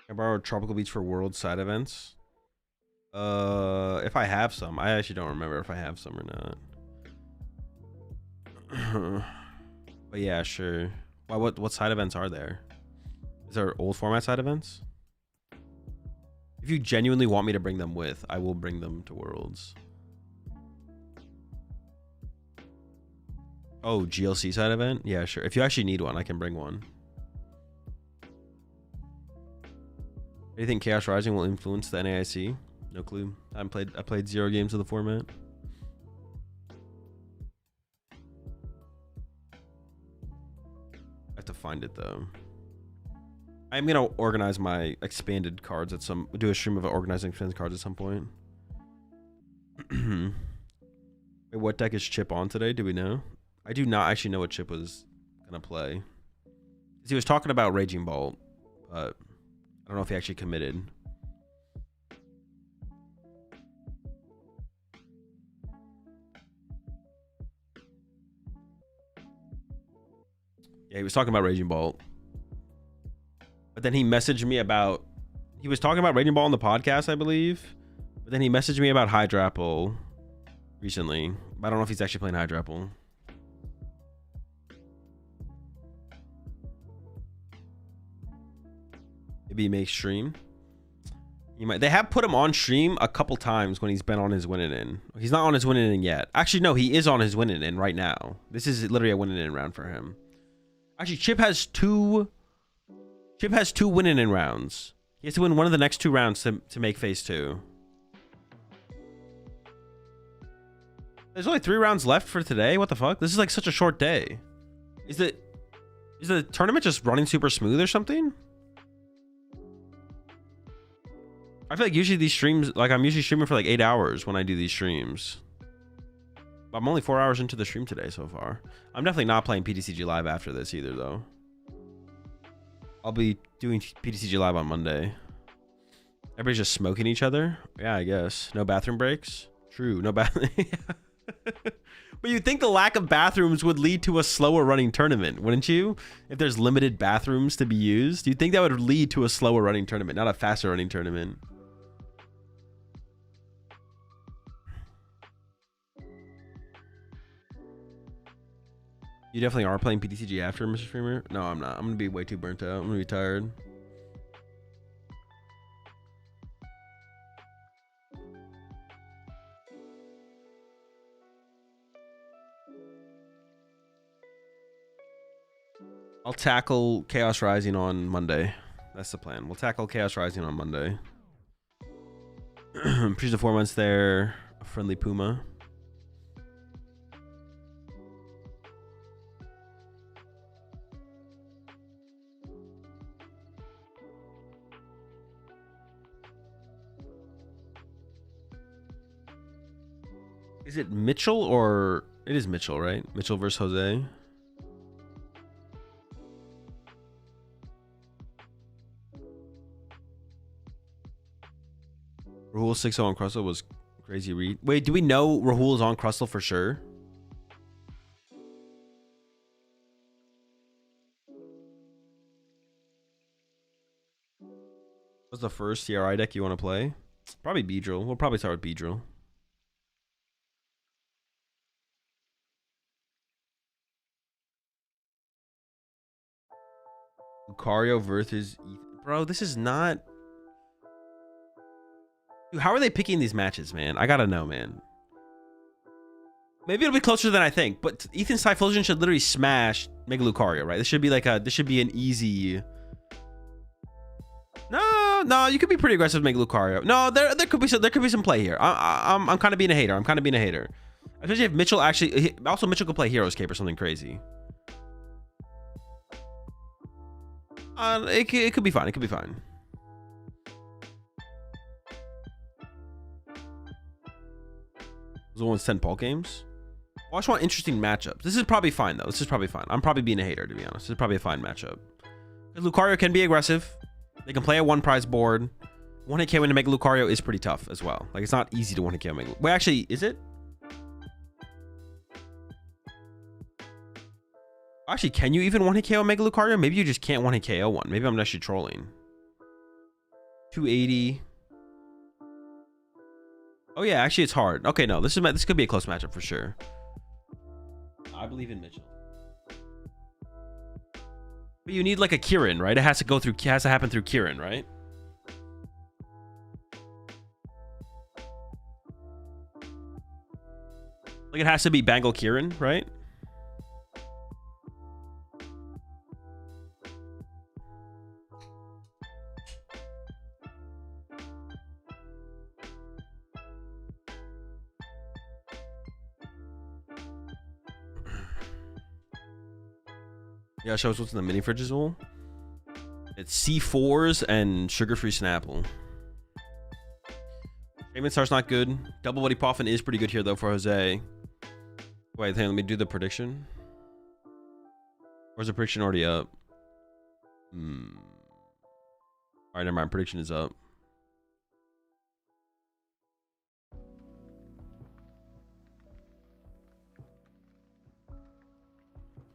I borrowed Tropical Beach for World side events. If I have some. I actually don't remember if I have some or not. But yeah, sure. Why, what side events are there? Is there old format side events? If you genuinely want me to bring them with, I will bring them to Worlds. Oh, GLC side event? Yeah, sure. If you actually need one, I can bring one. Do you think Chaos Rising will influence the NAIC? No clue. I played 0 games of the format. I have to find it though. I'm gonna organize my expanded cards at some, do a stream of organizing expanded cards at some point. Wait, what deck is Chip on today? Do we know? I do not actually know what Chip was gonna play. He was talking about Raging Bolt, but I don't know if he actually committed. Yeah, he was talking about Raging Ball. But then he messaged me about... He was talking about Raging Ball on the podcast, I believe. But then he messaged me about Hydrapple recently. But I don't know if he's actually playing Hydrapple. Maybe he may stream. He might. They have put him on stream a couple times when he's been on his winning in. He's not on his winning in yet. Actually, no, he is on his winning in right now. This is literally a winning in round for him. Actually, Chip has two winning in rounds. He has to win one of the next 2 rounds to make phase 2. There's only 3 rounds left for today. What the fuck? This is like such a short day. Is the tournament just running super smooth or something? I feel like usually these streams, like I'm usually streaming for like 8 hours when I do these streams. But I'm only 4 hours into the stream today so far. I'm definitely not playing PTCG Live after this either though. I'll be doing PTCG Live on Monday. Everybody's just smoking each other? Yeah, I guess. No bathroom breaks? True, no bathroom. But you'd think the lack of bathrooms would lead to a slower running tournament, wouldn't you? If there's limited bathrooms to be used, you'd think that would lead to a slower running tournament, not a faster running tournament. You definitely are playing PTCG after, Mr. Streamer? No, I'm not. I'm going to be way too burnt out. I'm going to be tired. I'll tackle Chaos Rising on Monday. That's the plan. We'll tackle Chaos Rising on Monday. Appreciate the 4 months there. A friendly Puma. Is it Mitchell or... It is Mitchell, right? Mitchell versus Jose. Rahul 6-0 on Crustle was crazy read. Wait, do we know Rahul is on Crustle for sure? What's the first CRI deck you want to play? Probably Beedrill. We'll probably start with Beedrill. Lucario versus Ethan. Bro, this is not... Dude, how are they picking these matches, man? I gotta know, man. Maybe it'll be closer than I think, but Ethan's Typhlosion should literally smash Mega Lucario, right? This should be like a... This should be an easy... No, you could be pretty aggressive with Mega Lucario. No, there could be some play here. I'm kind of being a hater. Especially if Mitchell actually... Also, Mitchell could play Hero's Cape or something crazy. It could be fine. It could be fine. Those one's 10 Pulse games. Well, I just want interesting matchups. This is probably fine, though. This is probably fine. I'm probably being a hater, to be honest. This is probably a fine matchup. Lucario can be aggressive. They can play a 1-prize board. 1-hit KO into Mega Lucario is pretty tough as well. Like, it's not easy to 1-hit KO Mega... Wait, actually, is it? Actually, can you even 1-hit KO Mega Lucario? Maybe you just can't 1-hit KO one. Maybe I'm actually trolling. 280. Oh yeah, actually it's hard. Okay, no, this could be a close matchup for sure. I believe in Mitchell. But you need like a Kieran, right? It has to happen through Kieran, right? Like it has to be Bangle Kieran, right? Yeah, show us what's in the mini fridge as well. It's C4s and sugar-free Snapple. Shaman Star's not good. Double Buddy Poffin is pretty good here though for Jose. Wait, hey, let me do the prediction. Where's the prediction already up? Alright, never mind. Prediction is up.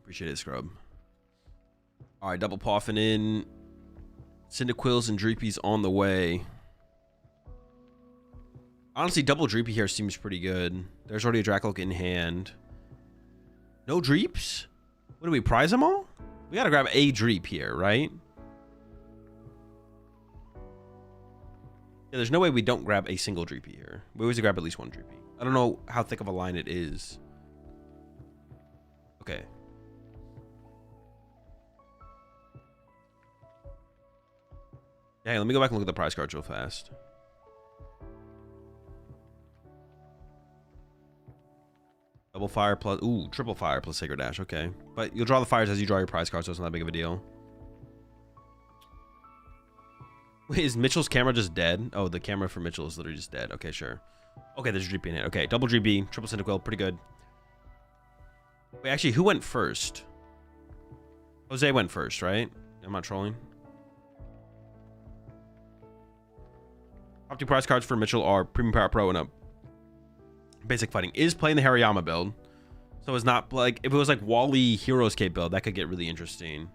Appreciate it, Scrub. All right, double Poffin in. Cyndaquils and Dreepies on the way. Honestly, double Dreepy here seems pretty good. There's already a Dracloak in hand. No Dreeps? What do we prize them all? We gotta grab a Dreep here, right? Yeah, there's no way we don't grab a single Dreepy here. We always grab at least one Dreepy. I don't know how thick of a line it is. Okay. Yeah, let me go back and look at the prize cards real fast. Double fire plus, ooh, triple fire plus Sacred Dash, okay. But you'll draw the fires as you draw your prize cards, so it's not that big of a deal. Wait, is Mitchell's camera just dead? Oh, the camera for Mitchell is literally just dead. Okay, sure. Okay, there's Dreepy in it. Okay, double Dreepy, triple Cyndaquil, pretty good. Wait, actually, who went first? Jose went first, right? I'm not trolling. Top 2 prize cards for Mitchell are Premium Power Pro and a Basic Fighting. Is playing the Hariyama build. So it's not like, if it was like Wally Heroes Cape build, that could get really interesting.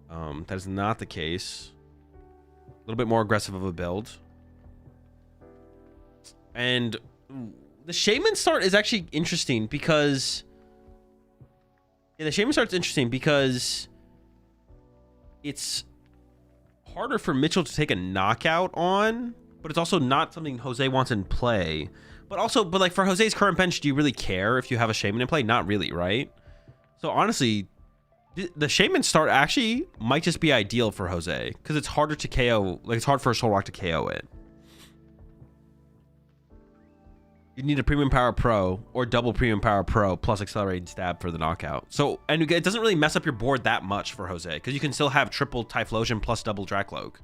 That is not the case. A little bit more aggressive of a build. And the Shaman start is actually interesting because... Yeah, the Shaman start's interesting because it's harder for Mitchell to take a knockout on, but it's also not something Jose wants in play. But also, but like for Jose's current bench, do you really care if you have a Shaman in play? Not really, right? So honestly, the Shaman start actually might just be ideal for Jose because it's harder to KO. Like it's hard for a Soul Rock to KO it. You need a Premium Power Pro or double Premium Power Pro plus Accelerated Stab for the knockout. So, and it doesn't really mess up your board that much for Jose because you can still have triple Typhlosion plus double Dracloak.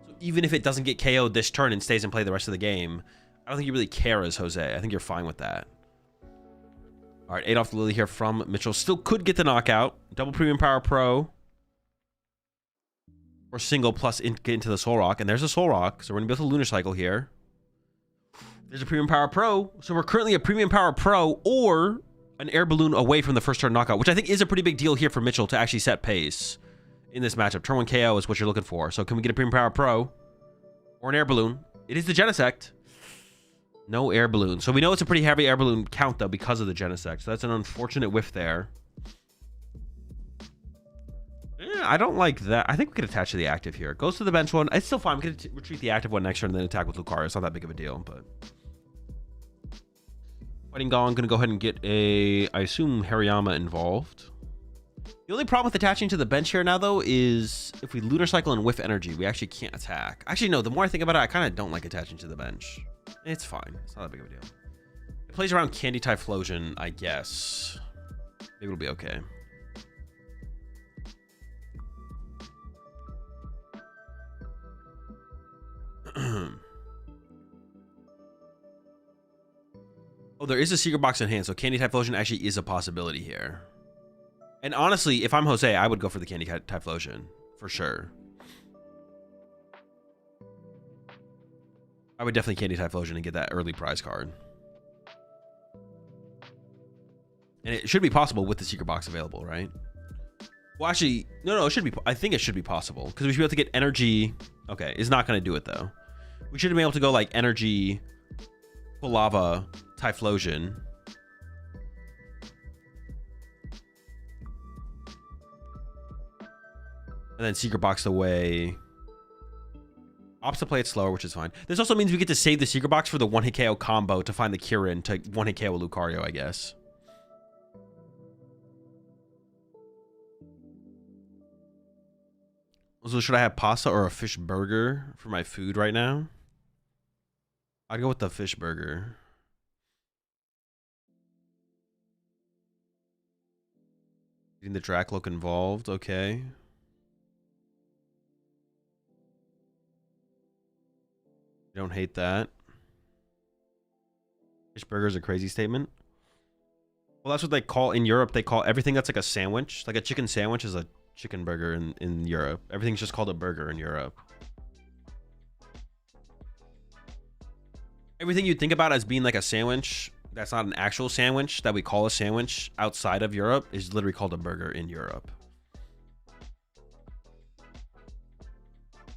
So even if it doesn't get KO'd this turn and stays in play the rest of the game, I don't think you really care as Jose. I think you're fine with that. All right, 8 off the Lily here from Mitchell. Still could get the knockout. Double Premium Power Pro. Or single plus get into the Soul Rock. And there's a Soul Rock. So we're going to be able to Lunar Cycle here. There's a Premium Power Pro. So we're currently a Premium Power Pro or an Air Balloon away from the first turn knockout, which I think is a pretty big deal here for Mitchell to actually set pace in this matchup. Turn 1 KO is what you're looking for. So can we get a Premium Power Pro or an Air Balloon? It is the Genesect. No Air Balloon. So we know it's a pretty heavy Air Balloon count, though, because of the Genesect. So that's an unfortunate whiff there. Yeah, I don't like that. I think we could attach to the active here. It goes to the bench one. It's still fine. We could retreat the active one next turn and then attack with Lucario. It's not that big of a deal, but... Fighting Gong, going to go ahead and get a, I assume, Hariyama involved. The only problem with attaching to the bench here now, though, is if we Lunar Cycle and whiff energy, we actually can't attack. Actually, no, the more I think about it, I kind of don't like attaching to the bench. It's fine. It's not that big of a deal. It plays around Candy Typhlosion, I guess. Maybe it'll be okay. Oh, there is a secret box in hand, so Candy Typhlosion actually is a possibility here. And honestly, if I'm Jose, I would go for the Candy Typhlosion, for sure. I would definitely Candy Typhlosion and get that early prize card. And it should be possible with the secret box available, right? Well, actually, no, it should be. I think it should be possible because we should be able to get energy. Okay, it's not going to do it though. We should be able to go like energy, Lava, Typhlosion. And then secret box away. Opts to play it slower, which is fine. This also means we get to save the secret box for the one-hit KO combo to find the Kirin to one-hit KO Lucario, I guess. So should I have pasta or a fish burger for my food right now? I'd go with the fish burger. Getting the Dracloak involved, okay. Don't hate that. Fish burger is a crazy statement. Well, that's what they call in Europe. They call everything that's like a sandwich, like a chicken sandwich, is a chicken burger in Europe. Everything's just called a burger in Europe. Everything you think about as being like a sandwich that's not an actual sandwich that we call a sandwich outside of Europe is literally called a burger in Europe.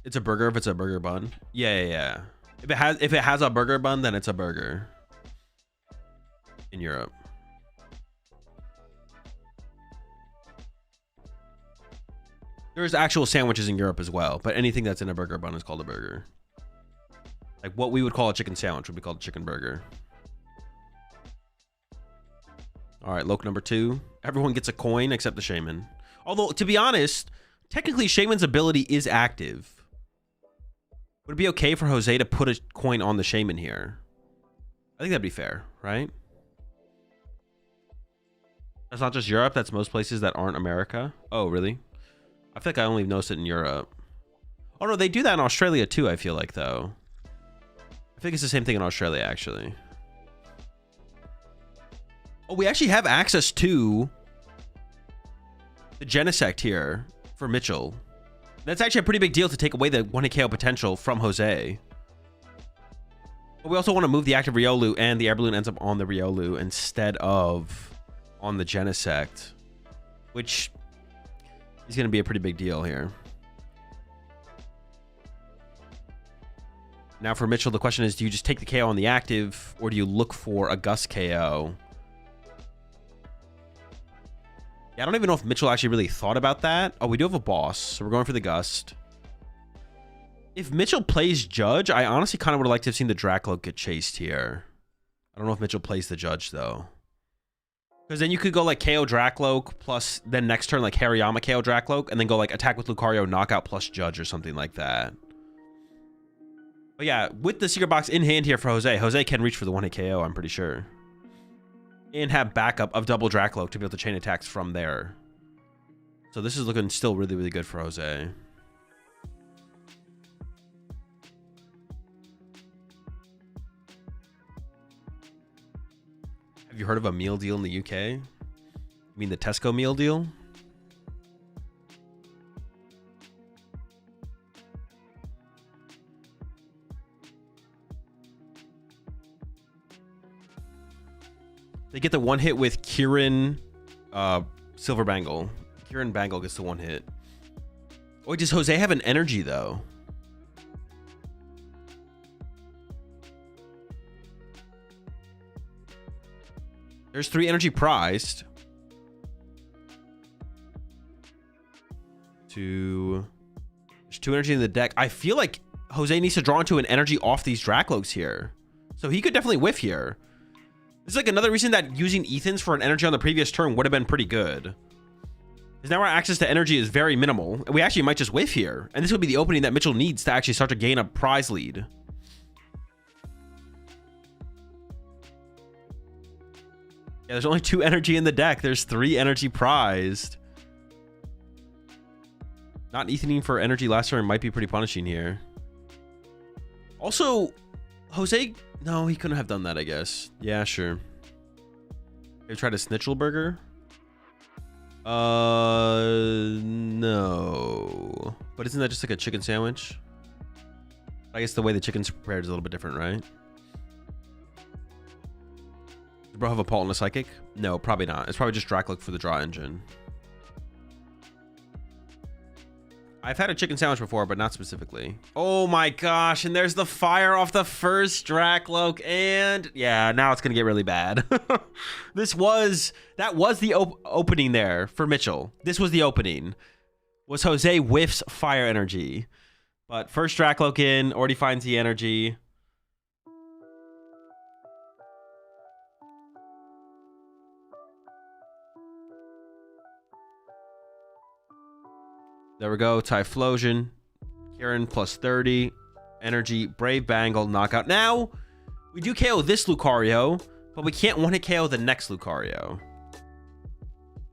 It's a burger if it's a burger bun. Yeah. If it has a burger bun, then it's a burger in Europe. There's actual sandwiches in Europe as well, but anything that's in a burger bun is called a burger. Like what we would call a chicken sandwich would be called a chicken burger. All right, Loke number 2. Everyone gets a coin except the Shaman. Although, to be honest, technically Shaman's ability is active. Would it be okay for Jose to put a coin on the Shaman here? I think that'd be fair, right? That's not just Europe, that's most places that aren't America. Oh, really? I feel like I only noticed it in Europe. Oh no, they do that in Australia too, I feel like, though. I think it's the same thing in Australia, actually. Oh, we actually have access to the Genesect here for Mitchell. That's actually a pretty big deal to take away the 1-hit KO potential from Jose. But we also want to move the active Riolu, and the Air Balloon ends up on the Riolu instead of on the Genesect, which is going to be a pretty big deal here. Now for Mitchell, the question is, do you just take the KO on the active, or do you look for a Gust KO? Yeah, I don't even know if Mitchell actually really thought about that. Oh, we do have a boss, so we're going for the Gust. If Mitchell plays Judge, I honestly kind of would have liked to have seen the Dracloak get chased here. I don't know if Mitchell plays the Judge, though. Because then you could go like KO Dracloak, plus then next turn like Hariyama KO Dracloak, and then go like attack with Lucario, knockout plus Judge or something like that. But yeah, with the Secret Box in hand here for Jose, Jose can reach for the 1-hit KO, I'm pretty sure. And have backup of double Dracloak to be able to chain attacks from there. So this is looking still really, really good for Jose. Have you heard of a meal deal in the UK? You mean the Tesco meal deal? They get the 1-hit with Kieran Silver Bangle. Kieran Bangle gets the 1-hit. Oh, does Jose have an energy, though? There's 3 energy prized. There's 2 energy in the deck. I feel like Jose needs to draw into an energy off these Dracloaks here. So he could definitely whiff here. This is like another reason that using Ethan's for an energy on the previous turn would have been pretty good. Because now our access to energy is very minimal. And we actually might just whiff here. And this would be the opening that Mitchell needs to actually start to gain a prize lead. Yeah, there's only 2 energy in the deck. There's 3 energy prized. Not Ethaning for energy last turn might be pretty punishing here. Also, Jose... No, he couldn't have done that, I guess. Yeah, sure. Maybe try to Snitchelburger? No. But isn't that just like a chicken sandwich? I guess the way the chicken's prepared is a little bit different, right? Does bro have a Paul and a Psychic? No, probably not. It's probably just Dracloak for the draw engine. I've had a chicken sandwich before, but not specifically. Oh my gosh, and there's the fire off the first Dracloak, and yeah, now it's gonna get really bad. That was the opening there for Mitchell. This was the opening. Was Jose whiffs fire energy. But first Dracloak in, already finds the energy. There we go. Typhlosion. Kieran plus 30. Energy. Brave Bangle. Knockout. Now, we do KO this Lucario, but we can't 1-hit KO the next Lucario.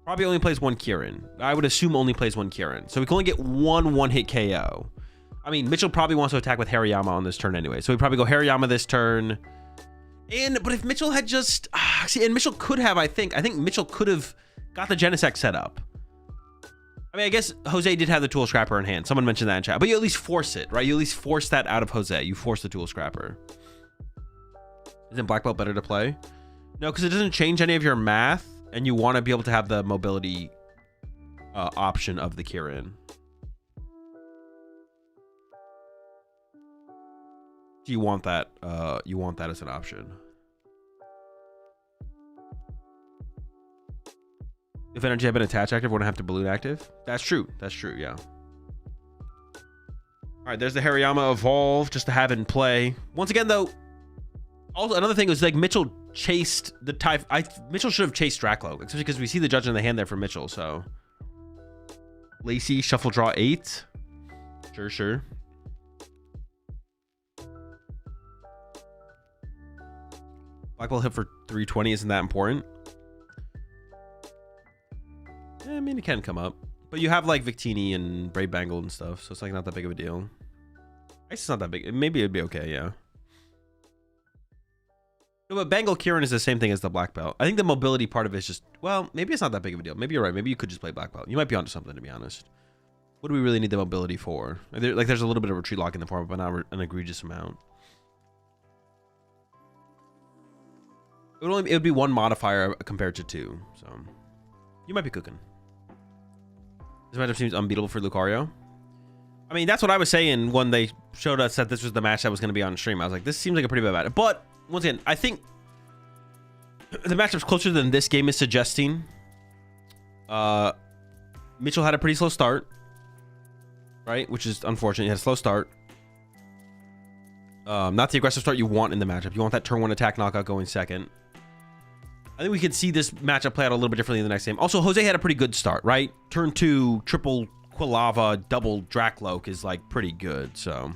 Probably only plays 1 Kieran. I would assume only plays 1 Kieran. So we can only get 1-hit KO. I mean, Mitchell probably wants to attack with Hariyama on this turn anyway. So we probably go Hariyama this turn. But if Mitchell had just... see, and Mitchell could have, I think Mitchell could have got the Genesect set up. I mean, I guess Jose did have the Tool Scrapper in hand. Someone mentioned that in chat. But you at least force it, right? You at least force that out of Jose. You force the Tool Scrapper. Isn't Black Belt better to play? No, because it doesn't change any of your math. And you want to be able to have the mobility option of the Kieran. So you want that as an option. If energy had been attached active, wouldn't have to balloon active. That's true. That's true. Yeah. All right. There's the Hariyama evolve just to have in play. Once again, though. Also, another thing was like Mitchell chased the type. Mitchell should have chased Draclo, especially because we see the judge in the hand there for Mitchell. So Lacey shuffle draw 8. Sure. Black Ball hit for 320 isn't that important. Yeah, I mean, it can come up. But you have like Victini and Brave Bangle and stuff, so it's like not that big of a deal. I guess it's not that big. Maybe it'd be okay, yeah. No, but Bangle Kieran is the same thing as the Black Belt. I think the mobility part of it is just, well, maybe it's not that big of a deal. Maybe you're right. Maybe you could just play Black Belt. You might be onto something, to be honest. What do we really need the mobility for? There's a little bit of retreat lock in the form, but not an egregious amount. It would be 1 modifier compared to 2, so you might be cooking. This matchup seems unbeatable for Lucario. I mean, that's what I was saying when they showed us that this was the match that was going to be on stream. I was like, this seems like a pretty bad match. But once again, I think the matchup's closer than this game is suggesting. Mitchell had a pretty slow start, right? Which is unfortunate. He had a slow start. Not the aggressive start you want in the matchup. You want that turn 1 attack knockout going second. I think we could see this matchup play out a little bit differently in the next game. Also, Jose had a pretty good start, right? Turn 2, triple Quilava, double Dracloak is like pretty good. So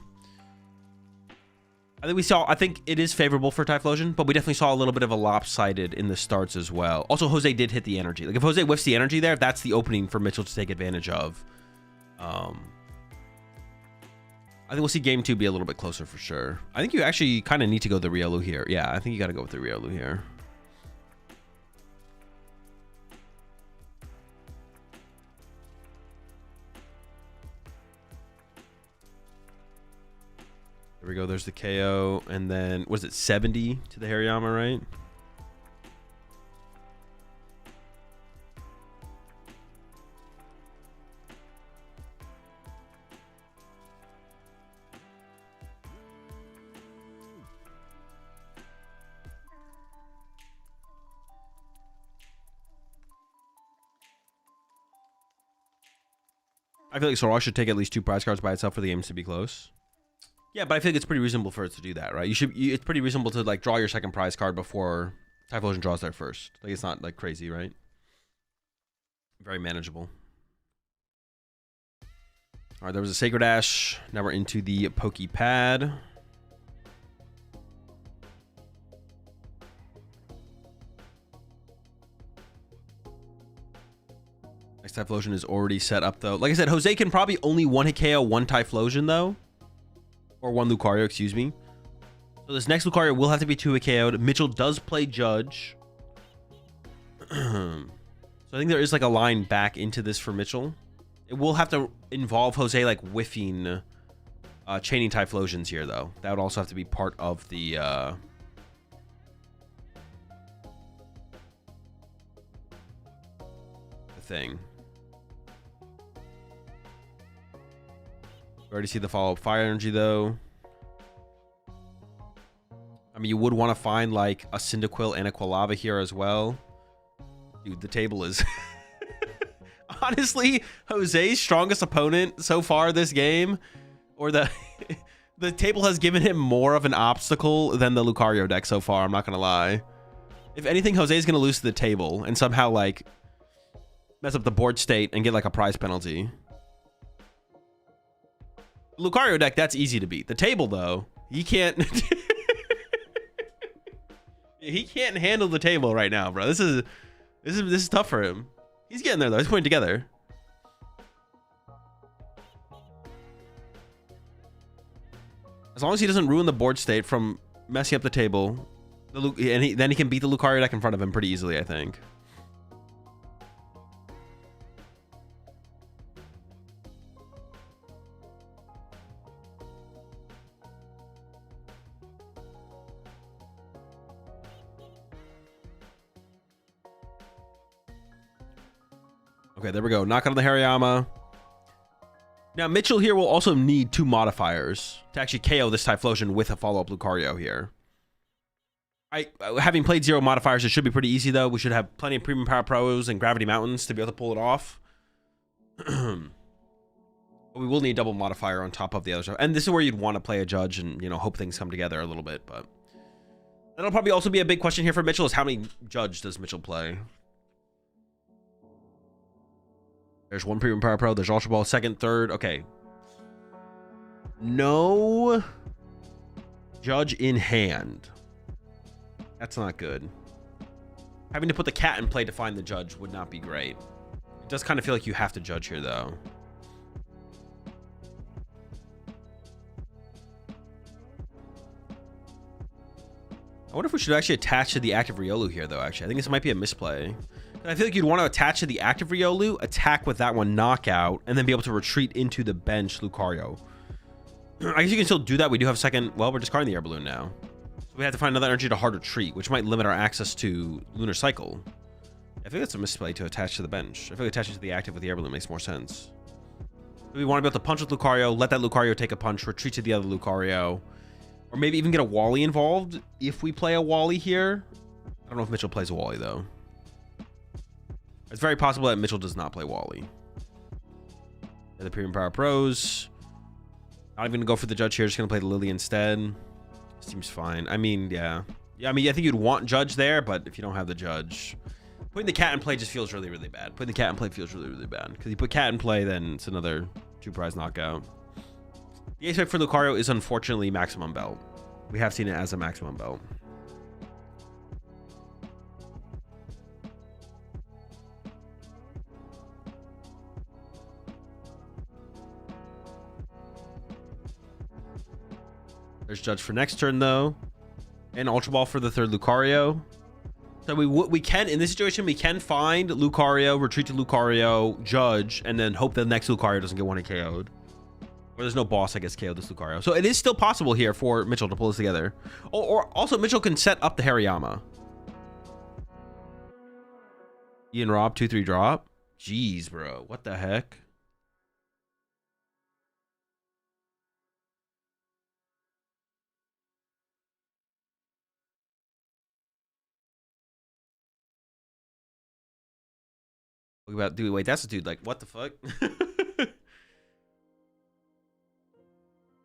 I think it is favorable for Typhlosion, but we definitely saw a little bit of a lopsided in the starts as well. Also, Jose did hit the energy. Like if Jose whiffs the energy there, that's the opening for Mitchell to take advantage of. I think we'll see game 2 be a little bit closer for sure. I think you actually kind of need to go the Riolu here. Yeah, I think you got to go with the Riolu here. There we go. There's the KO. And then, was it 70 to the Hariyama, right? I feel like Sora should take at least 2 prize cards by itself for the games to be close. Yeah, but I feel like it's pretty reasonable for it to do that, right? It's pretty reasonable to like draw your second prize card before Typhlosion draws their first. Like it's not like crazy, right? Very manageable. All right, there was a Sacred Ash. Now we're into the Poke Pad. Next Typhlosion is already set up though. Like I said, Jose can probably only 1-hit KO 1 Typhlosion though. Or 1 Lucario, excuse me. So this next Lucario will have to be 2-hit KO'd. Mitchell does play Judge. So I think there is like a line back into this for Mitchell. It will have to involve Jose like whiffing chaining Typhlosions here though. That would also have to be part of the thing. We already see the follow-up fire energy though. I mean, you would want to find like a Cyndaquil and a Quilava here as well. Dude, the table is honestly Jose's strongest opponent so far this game, or the the table has given him more of an obstacle than the Lucario deck so far. I'm not gonna lie. If anything, Jose's gonna lose to the table and somehow like mess up the board state and get like a prize penalty. Lucario deck, that's easy to beat. The table though, he can't. He can't handle the table right now, bro. This is tough for him. He's getting there though. He's putting it together. As long as he doesn't ruin the board state from messing up the table, then he can beat the Lucario deck in front of him pretty easily, I think. Okay, there we go. Knock out the Hariyama. Now, Mitchell here will also need 2 modifiers to actually KO this Typhlosion with a follow-up Lucario here. Having played 0 modifiers, it should be pretty easy, though. We should have plenty of Premium Power Pros and Gravity Mountains to be able to pull it off. We will need double modifier on top of the other stuff. And this is where you'd want to play a Judge and, you know, hope things come together a little bit. But that'll probably also be a big question here for Mitchell is how many Judge does Mitchell play? There's 1 Premium Power Pro. There's Ultra Ball, second, third. Okay. No Judge in hand. That's not good. Having to put the cat in play to find the Judge would not be great. It does kind of feel like you have to Judge here, though. I wonder if we should actually attach to the active Riolu here, though, actually. I think this might be a misplay. I feel like you'd want to attach to the active Riolu, attack with that one knockout, and then be able to retreat into the bench Lucario. I guess you can still do that. We do have second... Well, we're discarding the Air Balloon now. So we have to find another energy to hard retreat, which might limit our access to Lunar Cycle. I think that's a misplay to attach to the bench. I feel like attaching to the active with the Air Balloon makes more sense. So we want to be able to punch with Lucario, let that Lucario take a punch, retreat to the other Lucario. Or maybe even get a Wally involved if we play a Wally here. I don't know if Mitchell plays a Wally, though. It's very possible that Mitchell does not play Wally. The Premium Power Pros. Not even going to go for the Judge here. Just going to play the Lily instead. Seems fine. I mean, yeah. I mean, I think you'd want Judge there, but if you don't have the Judge... Putting the cat in play just feels really, really bad. Putting the cat in play feels really, really bad. Because you put cat in play, then it's another 2-prize knockout. The ace for Lucario is unfortunately Maximum Belt. We have seen it as a Maximum Belt. There's Judge for next turn, though. And Ultra Ball for the third Lucario. So we can, in this situation, we can find Lucario, retreat to Lucario, Judge, and then hope the next Lucario doesn't get 1-hit KO'd. Or there's no boss, I guess, KO this Lucario. So it is still possible here for Mitchell to pull this together. Or also, Mitchell can set up the Hariyama. Ian Rob, 2-3 drop. Jeez, bro. What the heck? Dude, wait, that's a dude. Like, what the fuck?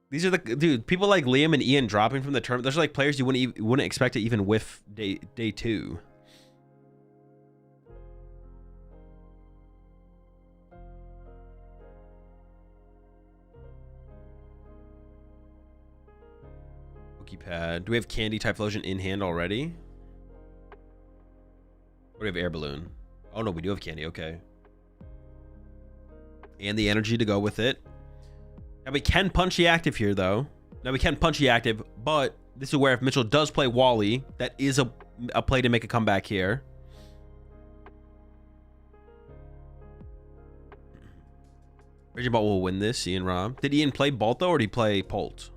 These are the dude. People like Liam and Ian dropping from the tournament. Those are like players you wouldn't expect to even whiff day 2. Pokepad. Do we have Candy Typhlosion in hand already? Or do we have Air Balloon? Oh no, we do have Candy. Okay. And the energy to go with it. Now we can punch the active here, though. Now we can punch the active, but this is where if Mitchell does play Wally, that is a play to make a comeback here. Raging Bolt will win this, Ian Rob. Did Ian play Bolt, though, or did he play Polt?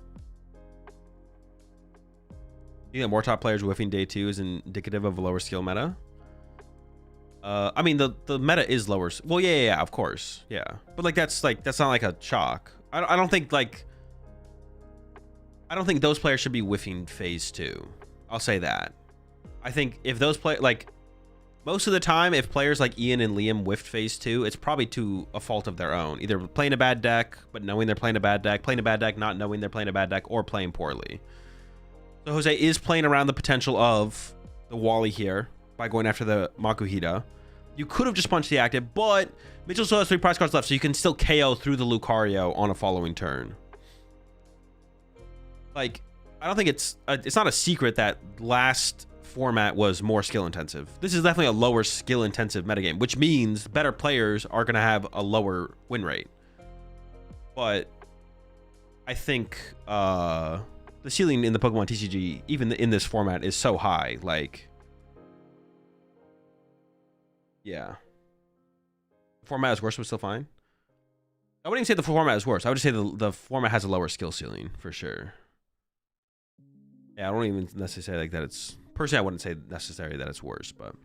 You think that more top players whiffing day 2 is indicative of a lower skill meta? I mean, the meta is lower. Well, yeah, of course. Yeah. But that's not like a shock. I don't think those players should be whiffing phase 2. I'll say that. I think if those most of the time, if players like Ian and Liam whiffed phase 2, it's probably to a fault of their own. Either playing a bad deck, but knowing they're playing a bad deck, not knowing they're playing a bad deck, or playing poorly. So Jose is playing around the potential of the Wally here by going after the Makuhita. You could have just punched the active, but Mitchell still has 3 prize cards left, so you can still KO through the Lucario on a following turn. Like, I don't think it's not a secret that last format was more skill intensive. This is definitely a lower skill intensive metagame, which means better players are going to have a lower win rate. But I think the ceiling in the Pokemon TCG, even in this format, is so high. Like, yeah. The format is worse, but still fine. I wouldn't even say the format is worse. I would just say the format has a lower skill ceiling, for sure. Yeah, I don't even necessarily say like that it's... Personally, I wouldn't say necessarily that it's worse, but...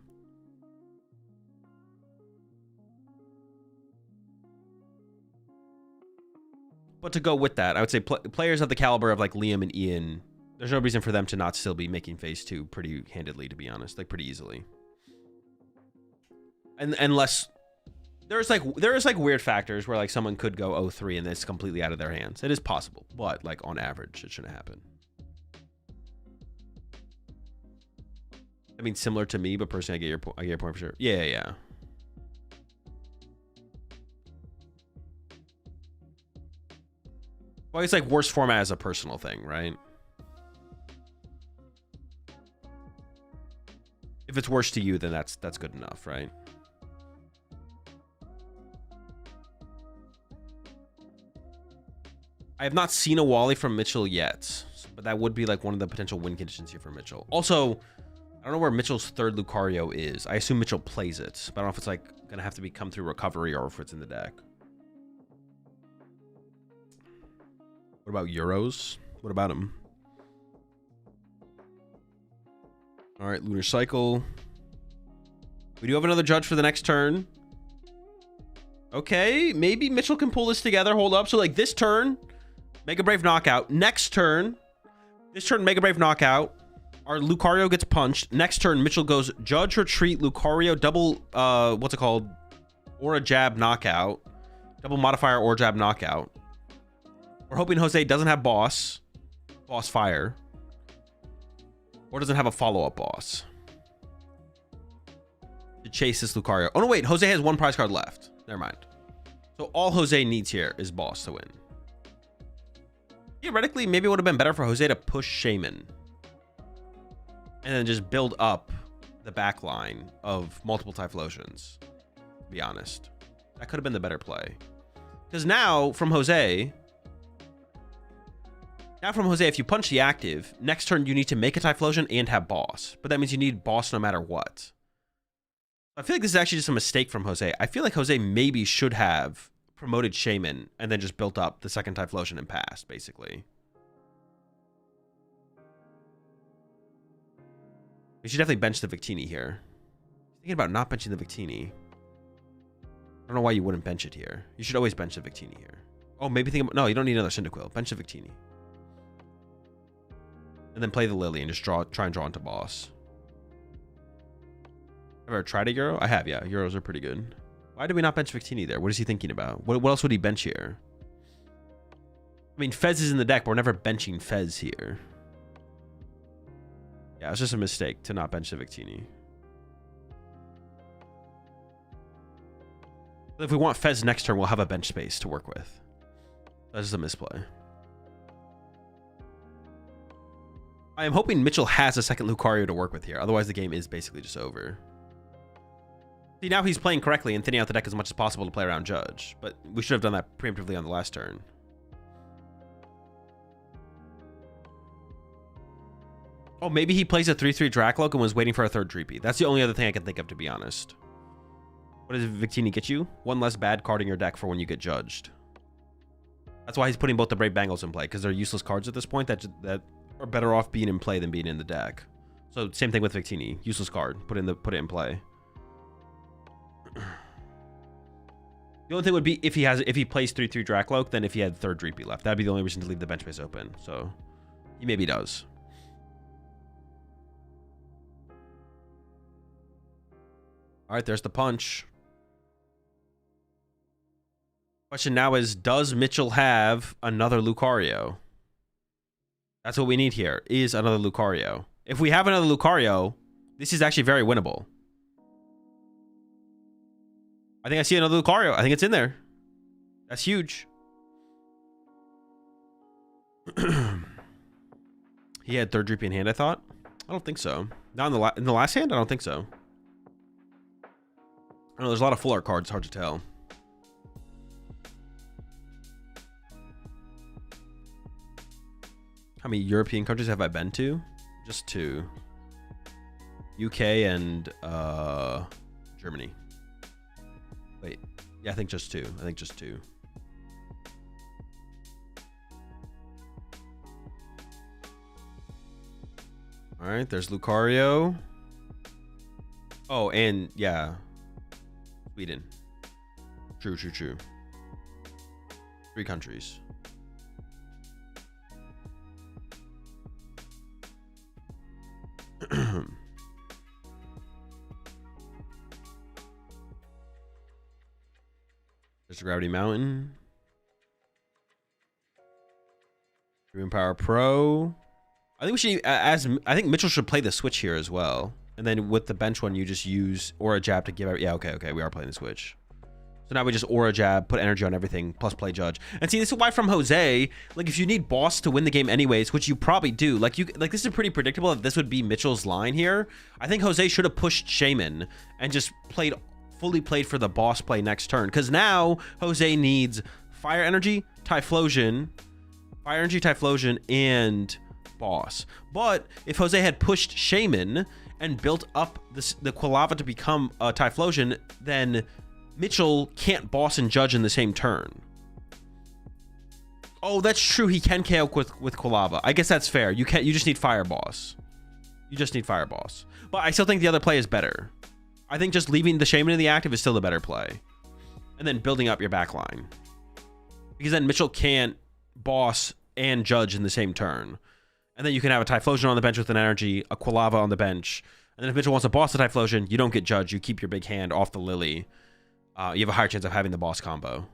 But to go with that, I would say players of the caliber of like Liam and Ian, there's no reason for them to not still be making phase 2 pretty handedly, to be honest, like pretty easily. And unless there is like weird factors where like someone could go 0-3 and it's completely out of their hands. It is possible, but like on average, it shouldn't happen. I mean, similar to me, but personally, I get your point for sure. Yeah. Well, it's like worst format as a personal thing, right? If it's worse to you, then that's good enough, right? I have not seen a Wally from Mitchell yet, but that would be like one of the potential win conditions here for Mitchell. Also, I don't know where Mitchell's third Lucario is. I assume Mitchell plays it, but I don't know if it's like gonna have to come through recovery or if it's in the deck. What about Euros? What about him? All right, Lunar Cycle. We do have another judge for the next turn. Okay, maybe Mitchell can pull this together. Hold up. So like this turn, Mega Brave knockout. Next turn, this turn, Mega Brave knockout. Our Lucario gets punched. Next turn, Mitchell goes Judge, Retreat, Lucario, double, what's it called? Aura Jab knockout. Double modifier Aura Jab knockout. We're hoping Jose doesn't have boss fire, or doesn't have a follow-up boss to chase this Lucario. Oh no, wait, Jose has one prize card left. Never mind. So all Jose needs here is boss to win. Theoretically, maybe it would have been better for Jose to push Shaman and then just build up the back line of multiple Typhlosions, to be honest. That could have been the better play. Because now, from Jose, if you punch the active, next turn you need to make a Typhlosion and have boss. But that means you need boss no matter what. I feel like this is actually just a mistake from Jose. I feel like Jose maybe should have promoted Shaman and then just built up the second Typhlosion and passed, basically. We should definitely bench the Victini here. Thinking about not benching the Victini. I don't know why you wouldn't bench it here. You should always bench the Victini here. Oh, maybe think about... No, you don't need another Cyndaquil. Bench the Victini. And then play the Lily and just try and draw into boss. Have you ever tried a Euro? I have, yeah. Euros are pretty good. Why did we not bench Victini there? What is he thinking about? What else would he bench here? I mean, Fez is in the deck, but we're never benching Fez here. Yeah, it's just a mistake to not bench the Victini. But if we want Fez next turn, we'll have a bench space to work with. That's just a misplay. I am hoping Mitchell has a second Lucario to work with here. Otherwise, the game is basically just over. See, now he's playing correctly and thinning out the deck as much as possible to play around Judge. But we should have done that preemptively on the last turn. Oh, maybe he plays a 3/3 Dracloak and was waiting for a third Dreepy. That's the only other thing I can think of, to be honest. What does Victini get you? One less bad card in your deck for when you get judged. That's why he's putting both the Brave Bangles in play, because they're useless cards at this point that are better off being in play than being in the deck. So same thing with Victini. Useless card. Put it in play. The only thing would be if he plays 3/3 Dracloak, then if he had third Dreepy left. That'd be the only reason to leave the bench space open. So he maybe does. All right, there's the punch. Question now is, does Mitchell have another Lucario? That's what we need here, is another Lucario. If we have another Lucario, this is actually very winnable. I think I see another Lucario. I think it's in there. That's huge. He had third Dreepy in hand, I thought. I don't think so. Not in the last hand? I don't think so. I know there's a lot of full art cards. It's hard to tell. How many European countries have I been to? Just 2. UK and Germany. Wait. Yeah, I think just 2. I think just 2. All right, there's Lucario. Oh, and yeah. Sweden. True. 3 countries. There's a Gravity Mountain. Dream Power Pro. I think we should, I think Mitchell should play the switch here as well. And then with the bench one, you just use Aura Jab to give out. Yeah, okay, we are playing the switch. So now we just Aura Jab, put energy on everything, plus play Judge. And see, this is why from Jose, like if you need boss to win the game anyways, which you probably do, like this is pretty predictable that this would be Mitchell's line here. I think Jose should have pushed Shaman and just fully played for the boss play next turn. Because now Jose needs Fire Energy, Typhlosion, and boss. But if Jose had pushed Shaman and built up the Quilava to become a Typhlosion, then Mitchell can't boss and Judge in the same turn. Oh, that's true. He can KO with Quilava. I guess that's fair. You just need Fire Boss. You just need Fire Boss. But I still think the other play is better. I think just leaving the Shaman in the active is still the better play. And then building up your back line. Because then Mitchell can't boss and Judge in the same turn. And then you can have a Typhlosion on the bench with an energy, a Quilava on the bench. And then if Mitchell wants to boss the Typhlosion, you don't get Judge. You keep your big hand off the Lily. You have a higher chance of having the boss combo.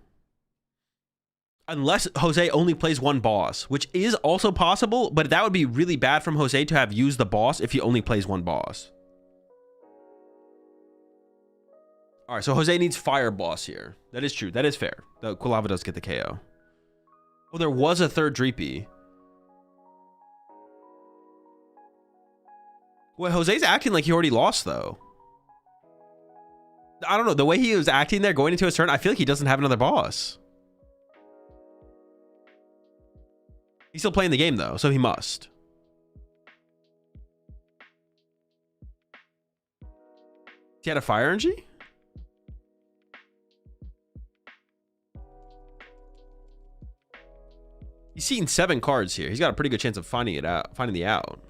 Unless Jose only plays one boss, which is also possible, but that would be really bad from Jose to have used the boss if he only plays one boss. All right, so Jose needs Fire Boss here. That is true. That is fair. The Quilava does get the KO. Oh, there was a third Dreepy. Well, Jose's acting like he already lost, though. I don't know. The way he was acting there going into his turn, I feel like he doesn't have another boss. He's still playing the game, though, so he must. He had a Fire Energy? He's seen 7 cards here. He's got a pretty good chance of finding the out.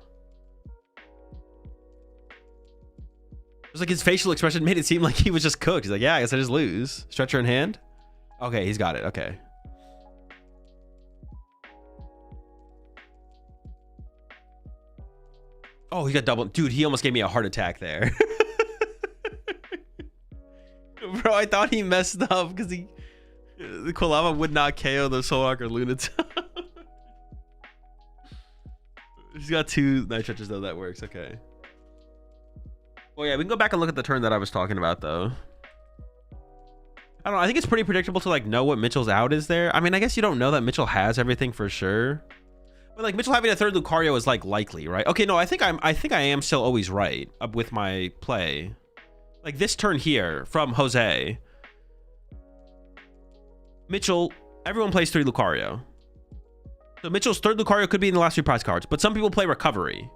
It was like his facial expression made it seem like he was just cooked. He's like, yeah, I guess I just lose. Stretcher in hand. Okay, he's got it. Okay. Oh, he got double. Dude, he almost gave me a heart attack there. Bro, I thought he messed up because the Quilava would not KO the Solrock or Lunatone. He's got 2 Night Stretchers though. That works. Okay. Well, yeah, we can go back and look at the turn that I was talking about, though. I don't know. I think it's pretty predictable to, like, know what Mitchell's out is there. I mean, I guess you don't know that Mitchell has everything for sure. But, like, Mitchell having a third Lucario is, like, likely, right? Okay, no, I think I am still always right with my play. Like, this turn here from Jose. Mitchell, everyone plays 3 Lucario. So Mitchell's third Lucario could be in the last 3 prize cards. But some people play Recovery.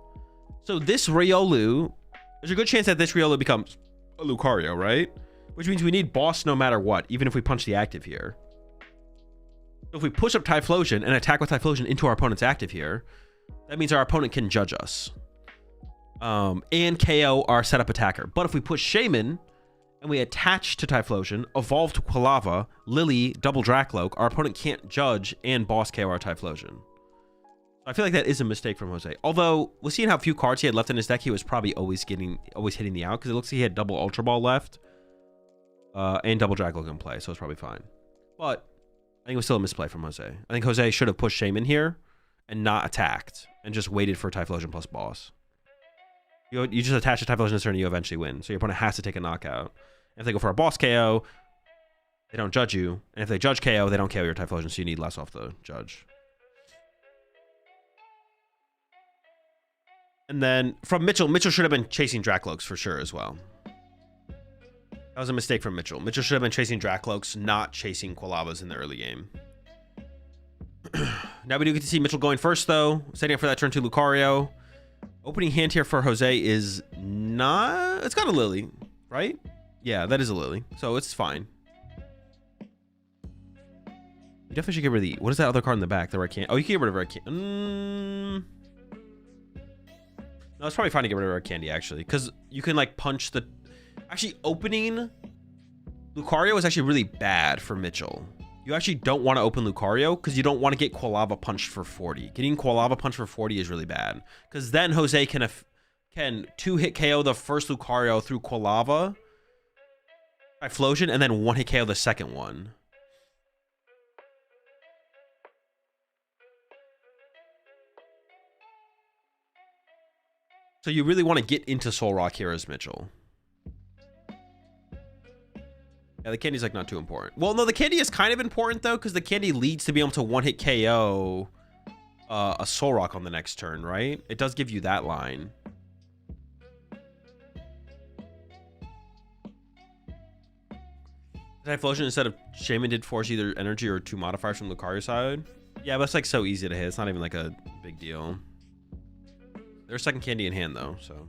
So this Riolu... There's a good chance that this Riolu becomes a Lucario, right? Which means we need boss no matter what, even if we punch the active here. So if we push up Typhlosion and attack with Typhlosion into our opponent's active here, that means our opponent can Judge us. And KO our setup attacker. But if we push Shaman and we attach to Typhlosion, evolve to Quilava, Lily, double Dracloak, our opponent can't Judge and boss KO our Typhlosion. I feel like that is a mistake from Jose. Although, we're seeing how few cards he had left in his deck, he was probably always hitting the out, because it looks like he had double Ultra Ball left. And double Dracloak in play, so it's probably fine. But, I think it was still a misplay from Jose. I think Jose should have pushed Shaman here, and not attacked, and just waited for Typhlosion plus boss. You just attach a Typhlosion this turn and you eventually win, so your opponent has to take a knockout. And if they go for a boss KO, they don't Judge you, and if they Judge KO, they don't KO your Typhlosion, so you need less off the Judge. And then from Mitchell should have been chasing Dracloaks for sure as well. That was a mistake from Mitchell. Mitchell should have been chasing Dracloaks, not chasing Quilavas in the early game. Now we do get to see Mitchell going first, though. Setting up for that turn 2 Lucario. Opening hand here for Jose is not... It's got a Lily, right? Yeah, that is a Lily. So it's fine. You definitely should get rid of the... What is that other card in the back? The Arcane... Oh, you can get rid of Arcane... No, it's probably fine to get rid of Red Candy, actually. Because you can, like, punch the... Actually, opening Lucario is actually really bad for Mitchell. You actually don't want to open Lucario because you don't want to get Quilava punched for 40. Getting Quilava punched for 40 is really bad. Because then Jose can can 2-hit KO the first Lucario through Quilava, Typhlosion, and then 1-hit KO the second one. So you really want to get into Soul Rock here as Mitchell. Yeah, the candy's like not too important. Well, no, the candy is kind of important though, because the candy leads to be able to 1-hit KO a Soul Rock on the next turn, right? It does give you that line. Typhlosion instead of Shaman did force either energy or 2 modifiers from Lucario's side. Yeah, but it's like so easy to hit. It's not even like a big deal. There's second candy in hand though, so.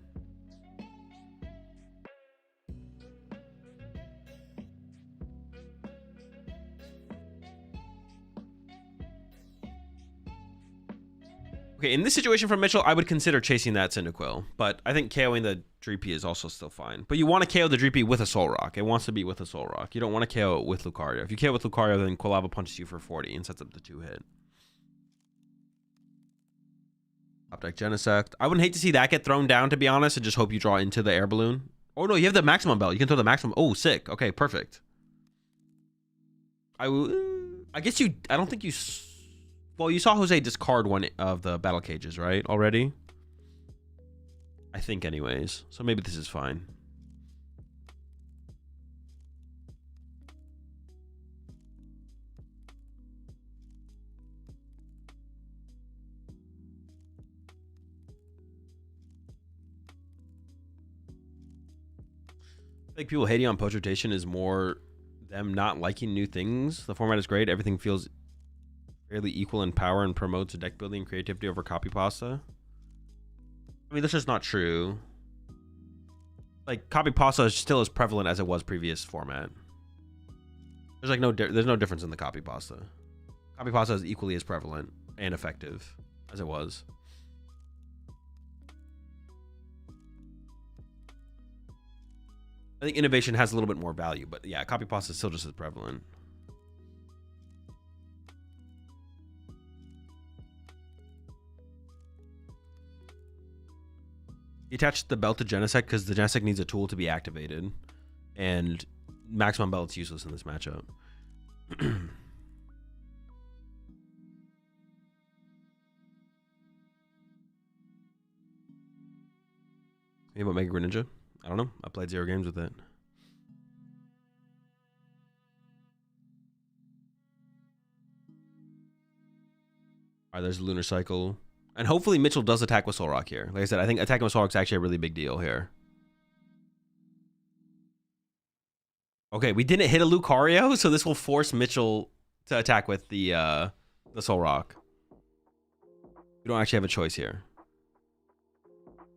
Okay, in this situation from Mitchell, I would consider chasing that Cyndaquil, but I think KOing the Dreepy is also still fine. But you want to KO the Dreepy with a Soul Rock. It wants to be with a Soul Rock. You don't want to KO it with Lucario. If you KO with Lucario, then Quilava punches you for 40 and sets up the 2-hit. Top deck Genesect. I wouldn't hate to see that get thrown down, to be honest, and just hope you draw into the air balloon. Oh no, you have the maximum belt. You can throw the maximum. Oh, sick. Okay, perfect. I guess you. I don't think you. Well, you saw Jose discard one of the battle cages, right? Already. I think, anyways. So maybe this is fine. I think people hating on post rotation is more them not liking new things. The format is great. Everything feels fairly equal in power and promotes deck building and creativity over copy pasta. I mean, this is not true. Like, copy pasta is still as prevalent as it was previous format. There's like there's no difference in the copy pasta. Copy pasta is equally as prevalent and effective as it was. I think innovation has a little bit more value, but yeah, copy pasta is still just as prevalent. You attach the belt to Genesect because the Genesect needs a tool to be activated, and maximum belt's useless in this matchup. Maybe about Mega Greninja? I don't know. I played 0 games with it. Alright, there's Lunar Cycle. And hopefully Mitchell does attack with Soul Rock here. Like I said, I think attacking with Soul Rock is actually a really big deal here. Okay, we didn't hit a Lucario, so this will force Mitchell to attack with the Soul Rock. We don't actually have a choice here.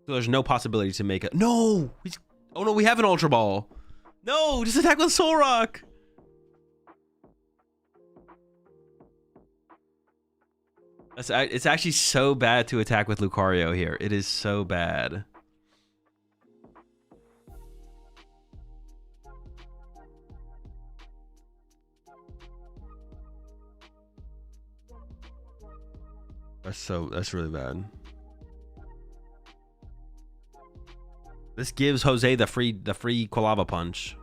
So there's no possibility to make it. No! Oh no, we have an Ultra Ball. No, just attack with Soul Rock. It's actually so bad to attack with Lucario here. It is so bad. That's really bad. This gives Jose the free Quilava punch.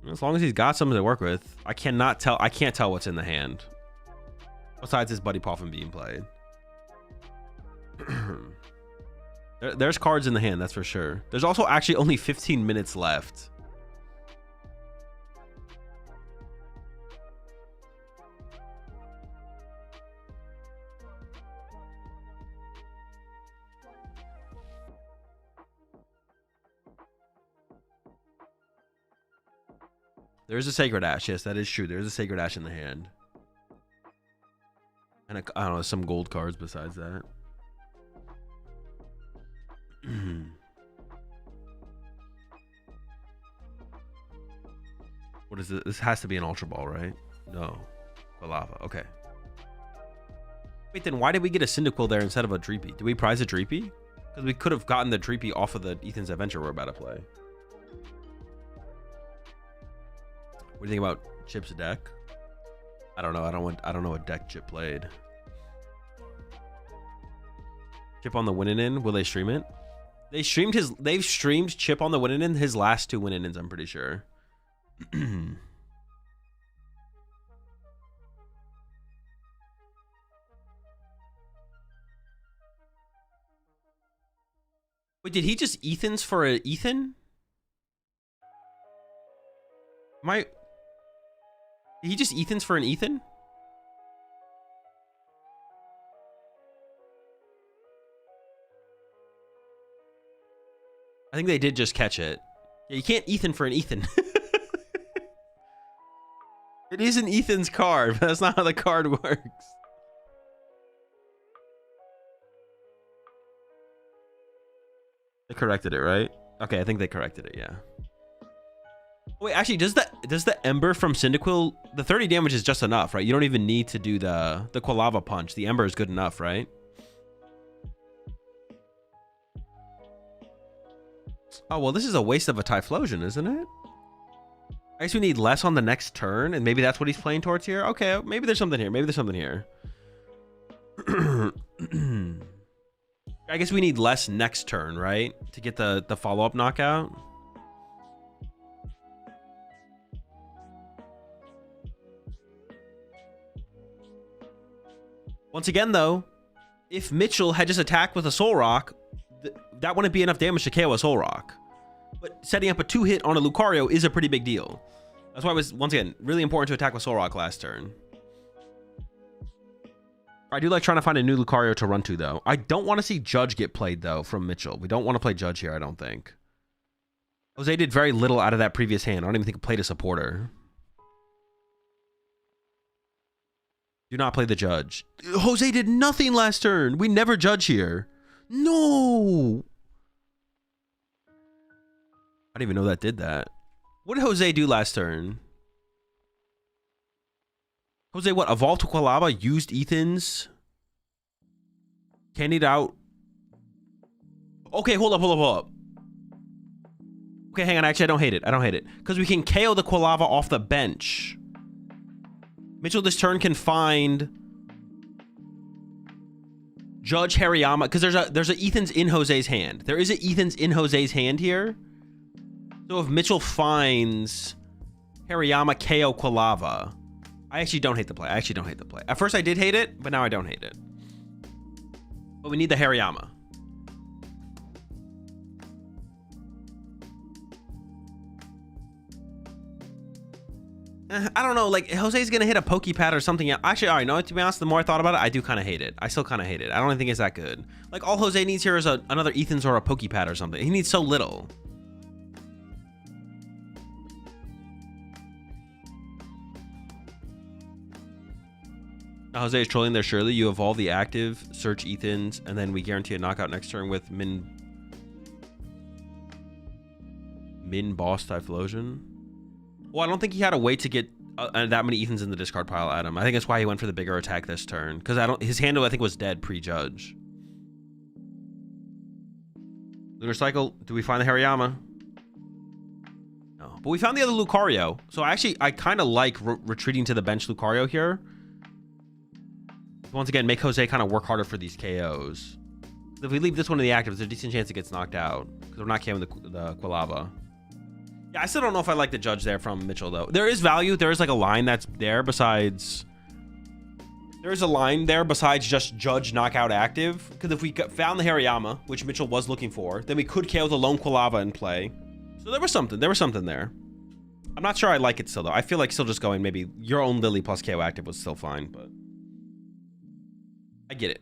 As long as he's got something to work with. I can't tell what's in the hand. Besides his Buddy Poffin being played. There's cards in the hand, that's for sure. There's also actually only 15 minutes left. There's a Sacred Ash. Yes, that is true. There's a Sacred Ash in the hand. And I don't know, some gold cards besides that. What is it? This has to be an Ultra Ball, right? No. Quilava. Okay. Wait, then why did we get a Cyndaquil there instead of a Dreepy? Did we prize a Dreepy? Because we could have gotten the Dreepy off of the Ethan's Adventure we're about to play. What do you think about Chip's deck? I don't know. I don't know what deck Chip played. Chip on the Winnin'. Will they stream it? They've streamed Chip on the Winnin', his last 2 Winnin', I'm pretty sure. Wait, did he just Ethans for a Ethan? Did he just Ethans for an Ethan? I think they did just catch it. Yeah, you can't Ethan for an Ethan. It is an Ethan's card, but that's not how the card works. They corrected it, right? Okay, I think they corrected it, yeah. Wait, actually, does the Ember from Cyndaquil, the 30 damage is just enough, right? You don't even need to do the Quilava punch. The Ember is good enough, right? Oh, well, this is a waste of a Typhlosion, isn't it? I guess we need less on the next turn, and maybe that's what he's playing towards here. Okay, maybe there's something here. Maybe there's something here. I guess we need less next turn, right? To get the follow-up knockout. Once again, though, if Mitchell had just attacked with a Soul Rock, that wouldn't be enough damage to KO a Soul Rock. But setting up a 2-hit on a Lucario is a pretty big deal. That's why it was, once again, really important to attack with Soul Rock last turn. I do like trying to find a new Lucario to run to, though. I don't want to see Judge get played, though, from Mitchell. We don't want to play Judge here, I don't think. Jose did very little out of that previous hand. I don't even think he played a supporter. Do not play the Judge. Jose did nothing last turn. We never Judge here. No! I didn't even know that did that. What did Jose do last turn? Jose, what? Evolved to Quilava, used Ethans, candied out. Okay, hold up. Okay, hang on. Actually, I don't hate it. Because we can KO the Quilava off the bench. Mitchell this turn can find Judge Hariyama, because there's a Ethan's in Jose's hand. There is a Ethan's in Jose's hand here. So if Mitchell finds Hariyama KO Quilava, I actually don't hate the play. At first I did hate it, but now I don't hate it. But we need the Hariyama. I don't know, like, Jose's gonna hit a Pokepad or something. Actually, all right, no, to be honest, the more I thought about it, I do kind of hate it. I still kind of hate it. I don't even think it's that good. Like, all Jose needs here is another Ethan's or a Pokepad or something. He needs so little. Jose is trolling there, surely. You evolve the active, search Ethan's, and then we guarantee a knockout next turn with Min Boss Typhlosion. Well, I don't think he had a way to get that many Ethans in the discard pile at him. I think that's why he went for the bigger attack this turn. Because his handle, I think, was dead pre-Judge. Lunar Cycle, do we find the Hariyama? No. But we found the other Lucario. So I kind of like retreating to the bench Lucario here. Once again, make Jose kind of work harder for these KOs. If we leave this one in the active, there's a decent chance it gets knocked out. Because we're not KOing the Quilava. Yeah, I still don't know if I like the Judge there from Mitchell, though. There is value. There is like a line that's there besides... There is a line there besides just Judge knockout active. Because if we found the Hariyama, which Mitchell was looking for, then we could KO the lone Quilava in play. So there was something. There was something there. I'm not sure I like it still, though. I feel like still just going maybe your own Lily plus KO active was still fine, but... I get it.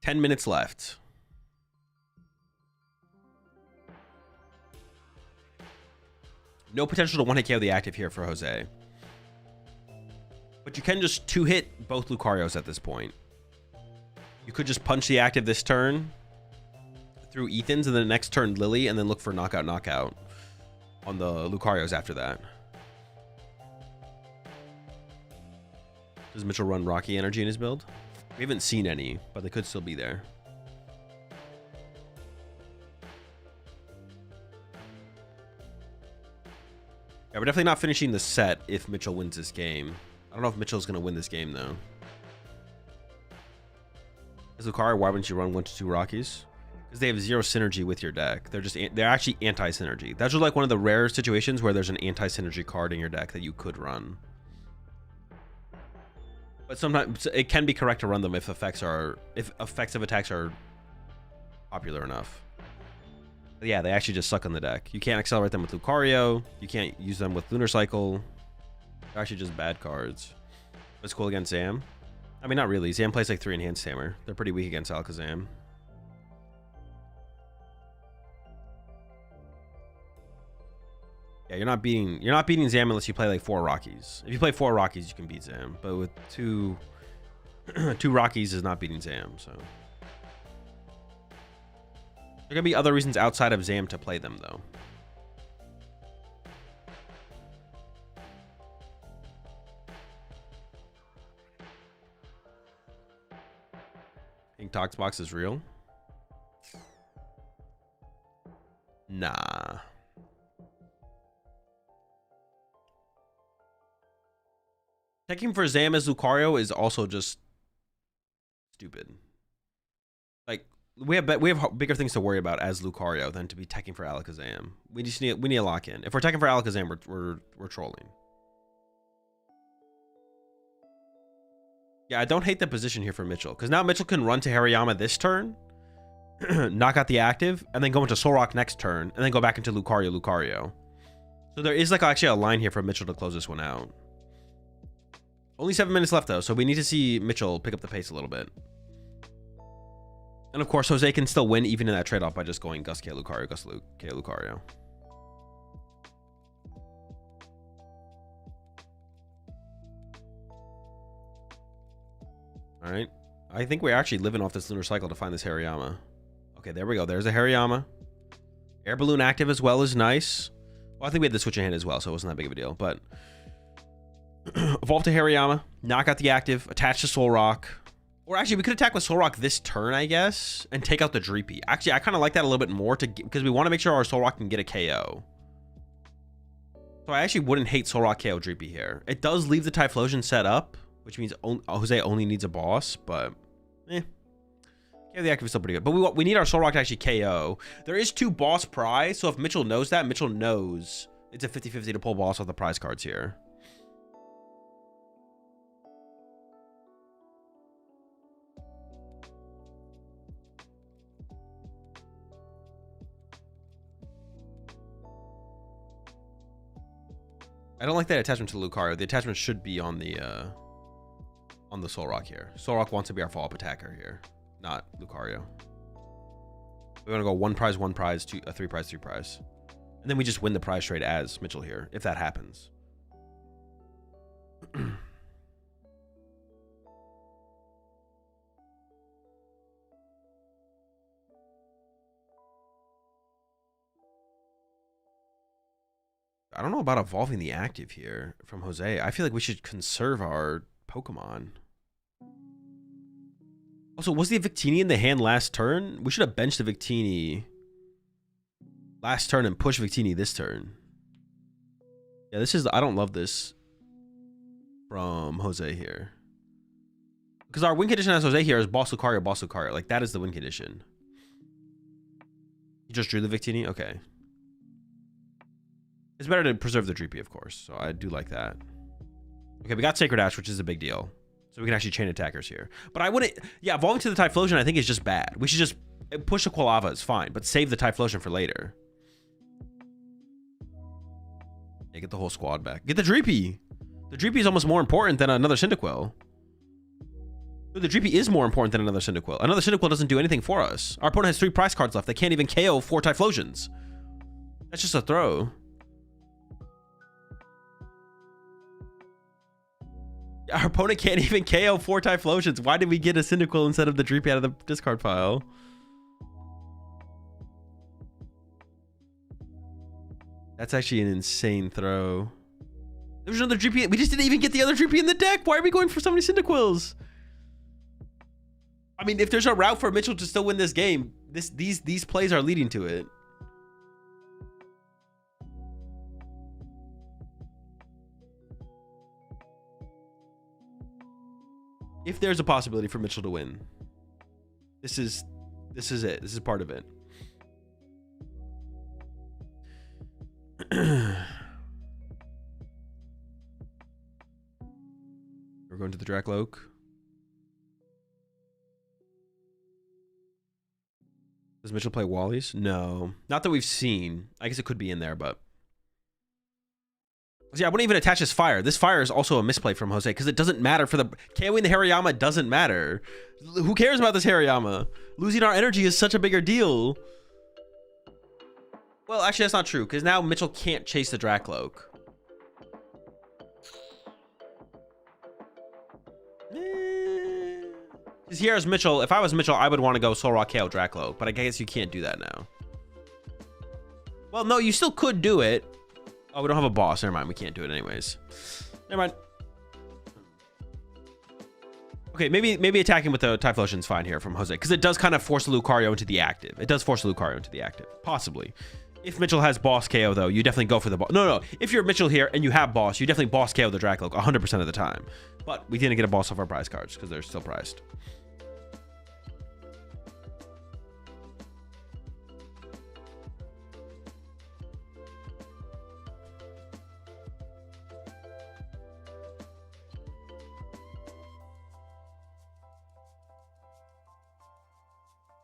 $10 minutes left. No potential to one-hit KO the active here for Jose. But you can just two-hit both Lucarios at this point. You could just punch the active this turn through Ethan's, and then the next turn Lily, and then look for knockout on the Lucarios after that. Does Mitchell run Rocky Energy in his build? We haven't seen any, but they could still be there. Yeah, we're definitely not finishing the set if Mitchell wins this game. I don't know if Mitchell's gonna win this game though. As Lucario, why wouldn't you run 1 to 2 Rockies? Because they have 0 synergy with your deck. They're actually anti-synergy. That's just like one of the rare situations where there's an anti-synergy card in your deck that you could run. But sometimes it can be correct to run them if effects of attacks are popular enough. But yeah, they actually just suck on the deck. You can't accelerate them with Lucario. You can't use them with Lunar Cycle. They're actually just bad cards. But it's cool against Zam. I mean, not really. Zam plays like 3 Enhanced Hammer. They're pretty weak against Alakazam. Yeah, you're not beating Zam unless you play like 4 Rockies. If you play 4 Rockies, you can beat Zam. But with 2 Rockies is not beating Zam, so. There could be other reasons outside of Zam to play them, though. Think Toxbox is real? Nah. Teching for Zam as Lucario is also just stupid. Like we have bigger things to worry about as Lucario than to be teching for Alakazam. We need a lock in. If we're teching for Alakazam, we're trolling. Yeah, I don't hate the position here for Mitchell because now Mitchell can run to Hariyama this turn, knock out the active, and then go into Solrock next turn, and then go back into Lucario. So there is like actually a line here for Mitchell to close this one out. Only 7 minutes left though, so we need to see Mitchell pick up the pace a little bit. And of course, Jose can still win even in that trade-off by just going Gus K Lucario, Gus K Lucario. All right. I think we're actually living off this Lunar Cycle to find this Hariyama. Okay, there we go. There's a Hariyama. Air Balloon active as well is nice. Well, I think we had the switch in hand as well, so it wasn't that big of a deal. But evolve to Hariyama, knock out the active, attach to Solrock. Or actually, we could attack with Solrock this turn, I guess, and take out the Dreepy. Actually, I kind of like that a little bit more because we want to make sure our Solrock can get a KO. So I actually wouldn't hate Solrock KO Dreepy here. It does leave the Typhlosion set up, which means Jose only needs a boss, but KO the active is still pretty good. But we need our Solrock to actually KO. There is 2 boss prize, so if Mitchell knows that, Mitchell knows it's a 50-50 to pull boss off the prize cards here. I don't like that attachment to Lucario. The attachment should be on the Solrock here. Solrock wants to be our follow-up attacker here, not Lucario. We want to go 1 prize, 1 prize, 3 prize, 3 prize. And then we just win the prize trade as Mitchell here, if that happens. I don't know about evolving the active here from Jose. I feel like we should conserve our Pokemon. Also, was the Victini in the hand last turn? We should have benched the Victini last turn and pushed Victini this turn. Yeah, this is... I don't love this from Jose here. Because our win condition as Jose here is Boss Lucario, Boss Lucario. Like, that is the win condition. You just drew the Victini? Okay. It's better to preserve the Dreepy, of course. So I do like that. Okay, we got Sacred Ash, which is a big deal. So we can actually chain attackers here. But I wouldn't... Yeah, evolving to the Typhlosion I think is just bad. We should just push the Quilava is fine, but save the Typhlosion for later. Yeah, get the whole squad back. Get the Dreepy. The Dreepy is almost more important than another Cyndaquil. The Dreepy is more important than another Cyndaquil. Another Cyndaquil doesn't do anything for us. Our opponent has 3 prize cards left. They can't even KO 4 Typhlosions. That's just a throw. Our opponent can't even KO 4 Typhlosions. Why did we get a Cyndaquil instead of the Dreepy out of the discard pile? That's actually an insane throw. There's another Dreepy. We just didn't even get the other Dreepy in the deck. Why are we going for so many Cyndaquils? I mean, if there's a route for Mitchell to still win this game, these plays are leading to it. If there's a possibility for Mitchell to win, this is it. This is part of it. We're going to the Drakloak. Does Mitchell play Wallies? No. Not that we've seen. I guess it could be in there, but... Yeah, I wouldn't even attach this fire. This fire is also a misplay from Jose because it doesn't matter for the... KOing the Hariyama doesn't matter. Who cares about this Hariyama? Losing our energy is such a bigger deal. Well, actually, that's not true because now Mitchell can't chase the Drakloak. Because here's Mitchell. If I was Mitchell, I would want to go Soul Rock KO Drakloak, but I guess you can't do that now. Well, no, you still could do it. Oh, we don't have a boss. Never mind. We can't do it anyways. Never mind. Okay, maybe attacking with the Typhlosion is fine here from Jose because it does kind of force Lucario into the active. It does force Lucario into the active, possibly. If Mitchell has boss KO though, you definitely go for the boss. No. If you're Mitchell here and you have boss, you definitely boss KO the Drakloak 100% of the time. But we didn't get a boss off our prize cards because they're still prized.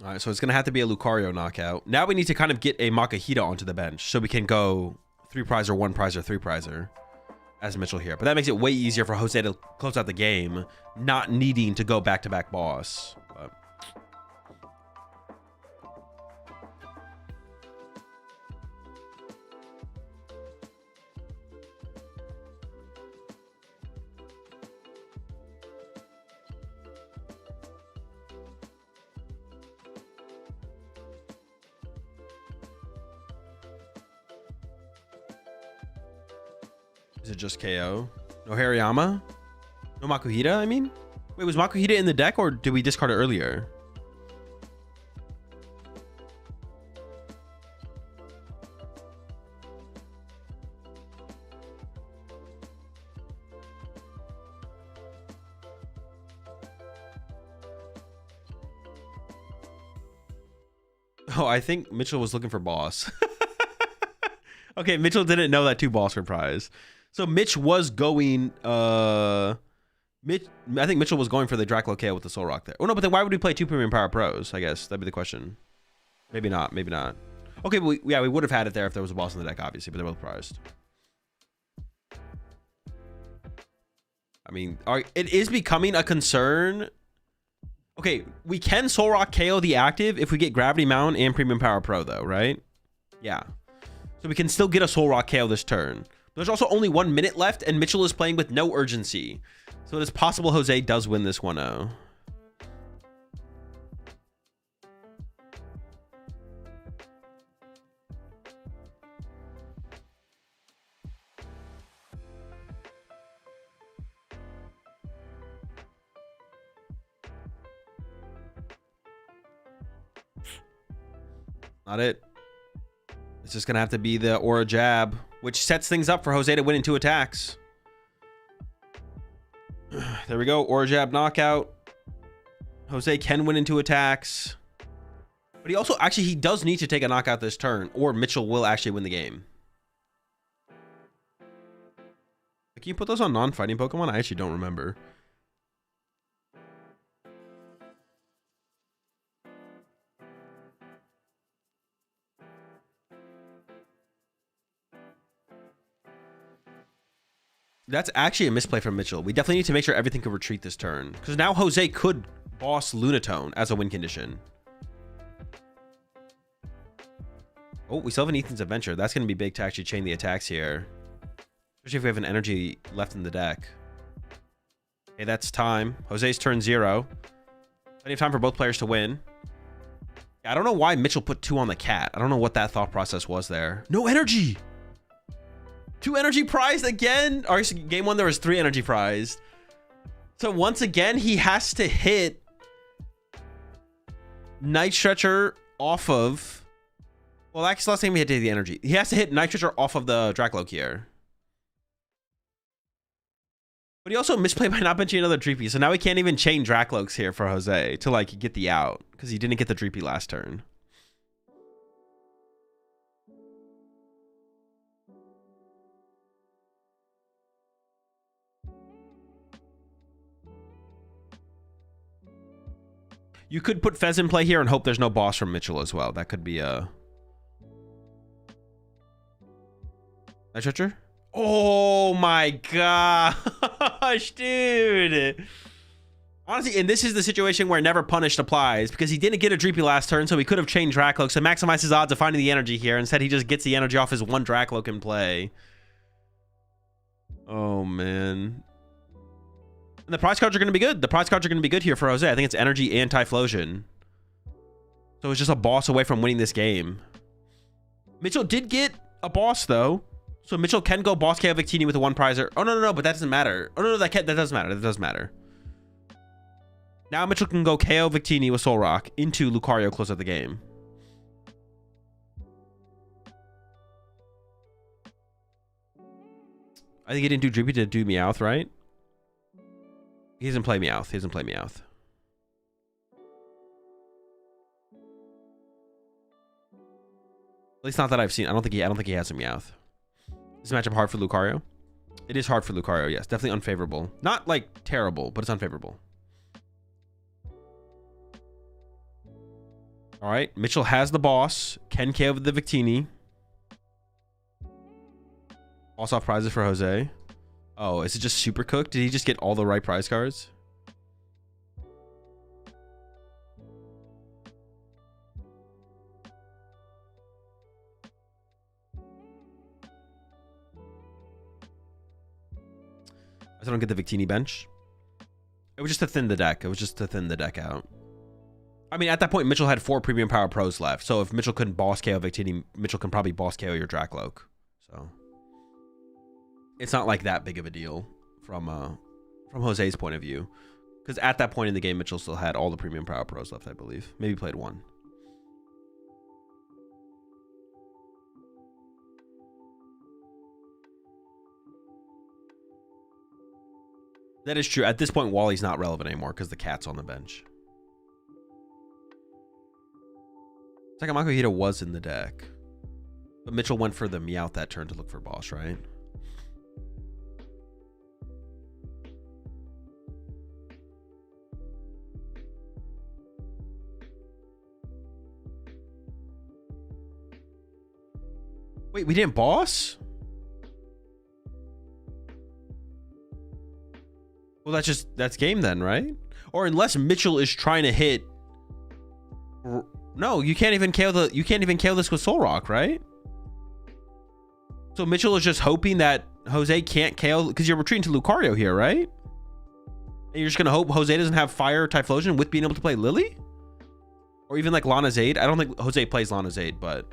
All right, so it's going to have to be a Lucario knockout. Now we need to kind of get a Makahita onto the bench so we can go 3-prizer, 1-prizer, 3-prizer as Mitchell here. But that makes it way easier for Jose to close out the game, not needing to go back-to-back boss. But... Is it just KO? No Hariyama? No Makuhita, I mean? Wait, was Makuhita in the deck or did we discard it earlier? Oh, I think Mitchell was looking for boss. Okay, Mitchell didn't know that 2 boss were prize. So Mitch was going, I think Mitchell was going for the Drakloak KO with the Soul Rock there. Oh no, but then why would we play 2 Premium Power Pros? I guess that'd be the question. Maybe not, maybe not. Okay, but we would have had it there if there was a boss in the deck, obviously, but they're both prized. I mean, it is becoming a concern. Okay, we can Soul Rock KO the active if we get Gravity Mount and Premium Power Pro though, right? Yeah. So we can still get a Soul Rock KO this turn. There's also only 1 minute left, and Mitchell is playing with no urgency. So it is possible Jose does win this 1-0. Not it. It's just going to have to be the Aura Jab, which sets things up for Jose to win in 2 attacks. There we go. Aura Jab knockout. Jose can win in 2 attacks. But he also, actually, he does need to take a knockout this turn, or Mitchell will actually win the game. Can you put those on non-fighting Pokemon? I actually don't remember. That's actually a misplay from Mitchell. We definitely need to make sure everything can retreat this turn. Because now Jose could boss Lunatone as a win condition. Oh, we still have an Ethan's Adventure. That's going to be big to actually chain the attacks here. Especially if we have an energy left in the deck. Okay, that's time. Jose's turn 0. Plenty of time for both players to win. I don't know why Mitchell put 2 on the cat. I don't know what that thought process was there. No energy! 2 energy prized again? Or game 1 there was 3 energy prized. So once again he has to hit Night Stretcher off of... Well, actually last time we had to hit the energy. He has to hit Night Stretcher off of the Drakloak here. But he also misplayed by not benching another Dreepy. So now he can't even chain Dracloaks here for Jose to like get the out because he didn't get the Dreepy last turn. You could put Fez in play here and hope there's no boss from Mitchell as well. That could be a... Nice Stretcher? Oh my gosh, dude. Honestly, and this is the situation where Never Punished applies because he didn't get a Dreepy last turn, so he could have chained Dracloak to maximize his odds of finding the energy here. Instead, he just gets the energy off his one Dracloak in play. Oh, man. And the prize cards are going to be good. The prize cards are going to be good here for Jose. I think it's energy and Typhlosion. So it's just a boss away from winning this game. Mitchell did get a boss, though. So Mitchell can go boss KO Victini with a one prizer. Oh, no, but that doesn't matter. Oh, no, that does matter. That does matter. Now Mitchell can go KO Victini with Soul Rock into Lucario close out the game. I think he didn't do Dreepy to do Meowth, right? He doesn't play Meowth. He doesn't play Meowth. At least not that I've seen. I don't think he has a Meowth. Is this matchup hard for Lucario? It is hard for Lucario, yes. Definitely unfavorable. Not like terrible, but it's unfavorable. All right, Mitchell has the boss. Can KO the Victini. Boss off prizes for Jose. Oh, is it just super cooked? Did he just get all the right prize cards? I don't get the Victini bench. It was just to thin the deck. It was just to thin the deck out. I mean, at that point, Mitchell had 4 Premium Power Pros left. So if Mitchell couldn't boss KO Victini, Mitchell can probably boss KO your Dracloak. So it's not like that big of a deal from Jose's point of view. Because at that point in the game, Mitchell still had all the Premium Power Pros left, I believe. Maybe played 1. That is true. At this point, Wally's not relevant anymore because the cat's on the bench. Takamako Hito was in the deck. But Mitchell went for the Meowth that turn to look for boss, right? Wait, we didn't boss? Well, that's game then, right? Or unless Mitchell is trying to hit... No, you can't even KO this with Soul Rock, right? So Mitchell is just hoping that Jose can't KO because you're retreating to Lucario here, right? And you're just gonna hope Jose doesn't have Fire Typhlosion with being able to play Lily? Or even like Lana Zade. I don't think Jose plays Lana Zade, but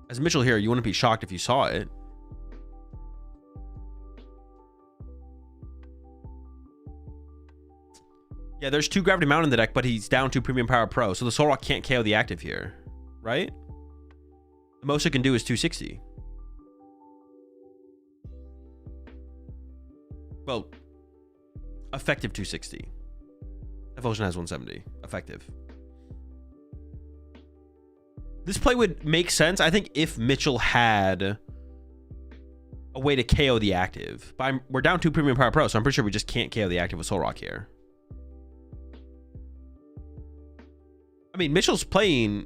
as Mitchell here, you wouldn't be shocked if you saw it. Yeah, there's 2 Gravity Mountain in the deck, but he's down 2 Premium Power Pro, so the Soul Rock can't KO the active here, right? The most it can do is 260. Well, effective 260. Evolution has 170. Effective. This play would make sense, I think, if Mitchell had a way to KO the active. But we're down 2 Premium Power Pro, so I'm pretty sure we just can't KO the active with Soul Rock here. I mean, Mitchell's playing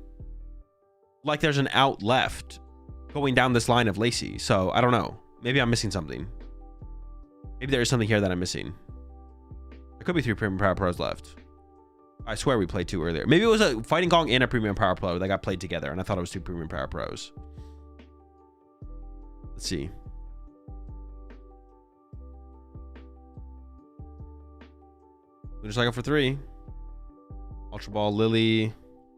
like there's an out left going down this line of Lacey. So I don't know. Maybe I'm missing something. Maybe there is something here that I'm missing. There could be 3 Premium Power Pros left. I swear we played 2 earlier. Maybe it was a Fighting Kong and a Premium Power Pro that got played together, and I thought it was 2 Premium Power Pros. Let's see. Lunar Cycle for 3. Ultra Ball, Lily.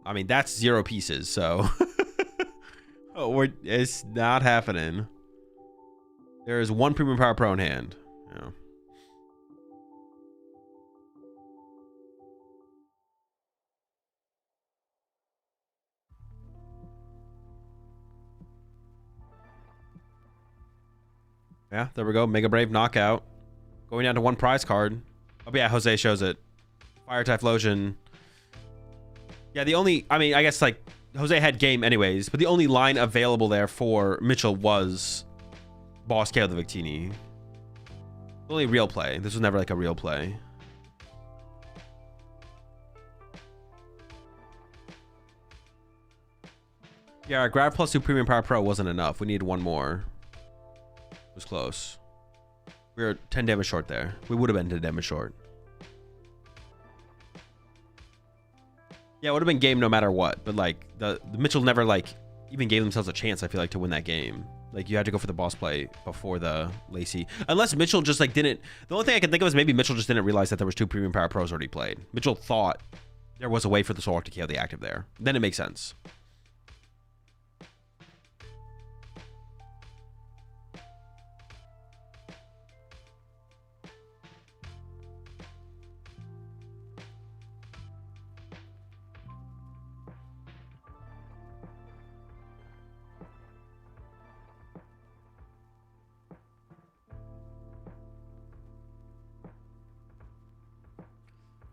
I mean, that's 0 pieces, so it's not happening. There is 1 Premium Power Pro in hand. Yeah. Yeah, there we go. Mega Brave knockout. Going down to 1 prize card. Oh, yeah, Jose shows it. Fire Typhlosion. Yeah, the only... I mean, I guess, like, Jose had game anyways, but the only line available there for Mitchell was Boss KO the Victini. Only real play. This was never, like, a real play. Yeah, our Grab Plus 2 Premium Power Pro wasn't enough. We needed 1 more. It was close. We were 10 damage short there. We would have been 10 damage short. Yeah, it would have been game no matter what. But, like, the Mitchell never, like, even gave themselves a chance, I feel like, to win that game. Like, you had to go for the boss play before the Lacey. Unless Mitchell just, like, didn't... The only thing I can think of is maybe Mitchell just didn't realize that there was 2 Premium Power Pros already played. Mitchell thought there was a way for the Solrock to KO the active there. Then it makes sense.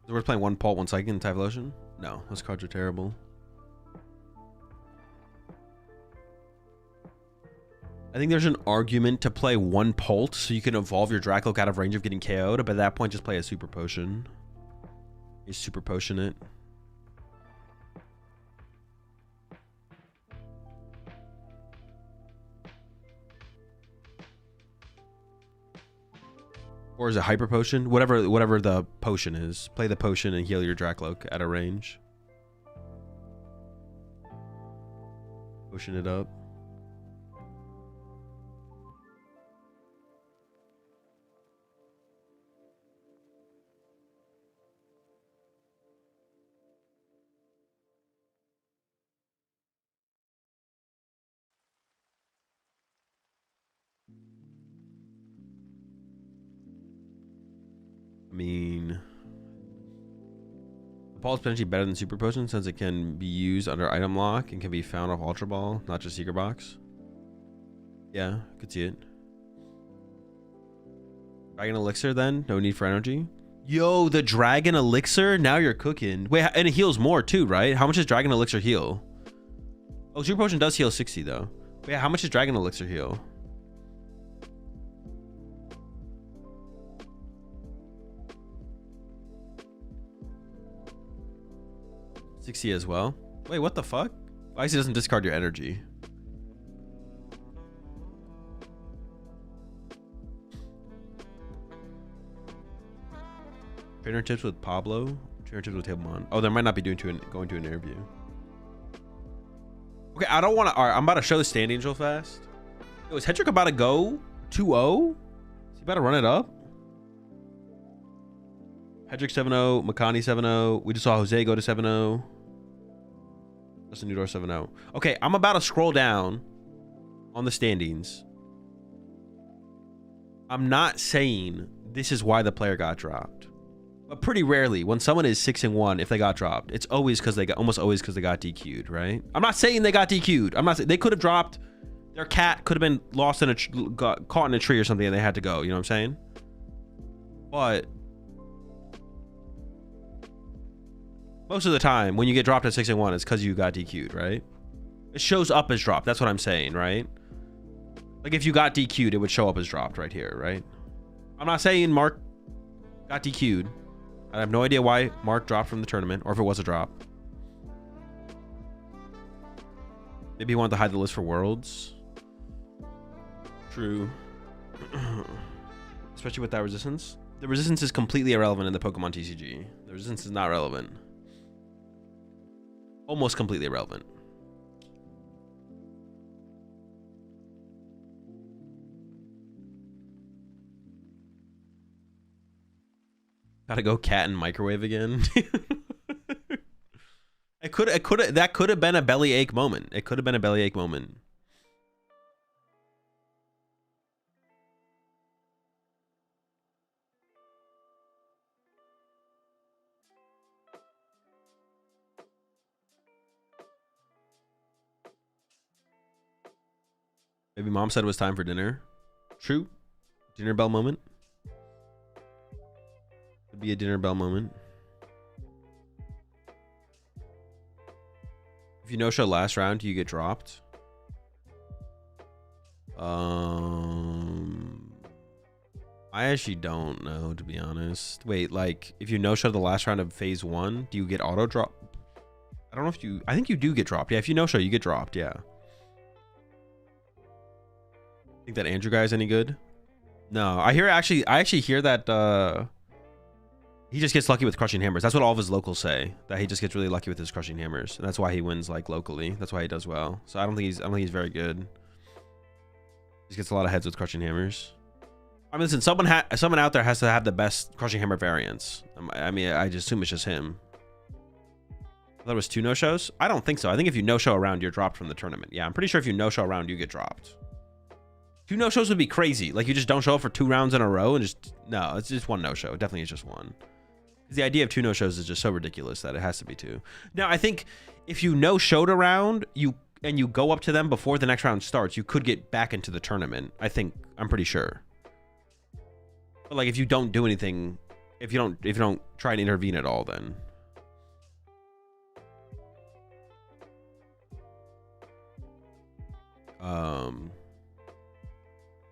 Is it worth playing 1 Pult, 1 Psychic, and Typhlosion? No, those cards are terrible. I think there's an argument to play 1 Pult so you can evolve your Dracloak out of range of getting KO'd, but at that point just play a Super Potion. You Super Potion it. Or is it Hyper Potion? Whatever the potion is. Play the potion and heal your Dracloak at a range. Potion it up. I mean, the Paul is potentially better than Super Potion since it can be used under item lock and can be found off Ultra Ball, not just Secret Box. Yeah, could see it. Dragon Elixir then? No need for energy? Yo, the Dragon Elixir? Now you're cooking. Wait, and it heals more too, right? How much does Dragon Elixir heal? Oh, Super Potion does heal 60 though. Wait, how much does Dragon Elixir heal? 60 as well. Wait, what the fuck? Icy doesn't discard your energy. Trainer tips with Pablo. Trainer tips with Tablemon. Oh, there might not be going to an interview. Okay, I don't want to. All right, I'm about to show the standings real fast. Yo, is Hedrick about to go 2-0? Is he about to run it up? Hedrick 7-0. Makani 7-0. We just saw Jose go to 7-0. Justin Newdor 7-0. Okay, I'm about to scroll down on the standings. I'm not saying this is why the player got dropped, but pretty rarely when someone is 6-1, if they got dropped, it's always because they got almost always because they got DQ'd, right? I'm not saying they got DQ'd. I'm not saying they could have dropped. Their cat could have been lost in got caught in a tree or something, and they had to go. You know what I'm saying? But most of the time, when you get dropped at 6-1, it's because you got DQ'd, right? It shows up as dropped. That's what I'm saying, right? Like, if you got DQ'd, it would show up as dropped right here, right? I'm not saying Mark got DQ'd. I have no idea why Mark dropped from the tournament, or if it was a drop. Maybe he wanted to hide the list for Worlds. True. Especially with that resistance. The resistance is completely irrelevant in the Pokemon TCG. The resistance is not relevant. Almost completely irrelevant. Gotta go cat and microwave again. That could have been a bellyache moment. It could have been a bellyache moment. Maybe mom said it was time for dinner. True. Dinner bell moment. Could be a dinner bell moment. If you no-show last round, you get dropped. I actually don't know, to be honest. Wait, like, if you no-show the last round of phase 1, do you get auto drop? I don't know if you... I think you do get dropped. Yeah, if you no-show, you get dropped, yeah. Think that Andrew guy is any good? No, I actually hear that he just gets lucky with crushing hammers. That's what all of his locals say. That he just gets really lucky with his crushing hammers, and that's why he wins like locally. That's why he does well. So I don't think he's very good. He just gets a lot of heads with crushing hammers. I mean, listen, someone out there has to have the best crushing hammer variants. I mean, I just assume it's just him. That was 2 no-shows? I don't think so. I think if you no-show a round, you're dropped from the tournament. Yeah, I'm pretty sure if you no-show a round, you get dropped. 2 no-shows would be crazy. Like, you just don't show up for 2 rounds in a row and just... No, it's just 1 no-show. It definitely is just 1. The idea of 2 no-shows is just so ridiculous that it has to be 2. Now, I think if you no-showed a round, and you go up to them before the next round starts, you could get back into the tournament. I'm pretty sure. But like, if you don't do anything, if you don't try and intervene at all, then...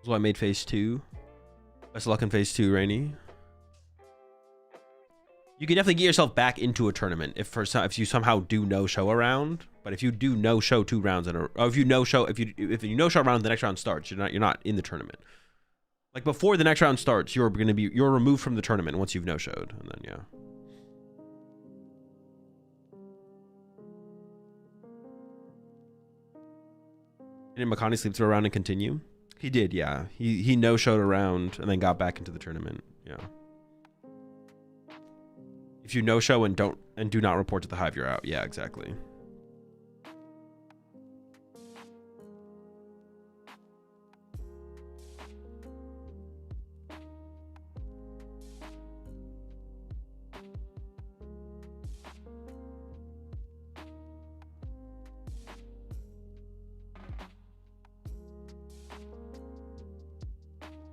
So I made phase 2. Best of luck in phase 2, Rainy. You can definitely get yourself back into a tournament if you somehow do no-show a round. But if you do no-show 2 rounds in a, or if you no-show no-show a round, the next round starts, you're not in the tournament. Like, before the next round starts, you're removed from the tournament once you've no-showed, and then yeah. Did Makani sleep through a round and continue? He did, yeah. He no-showed a round and then got back into the tournament. Yeah. If you no-show and do not report to the hive, you're out. Yeah, exactly.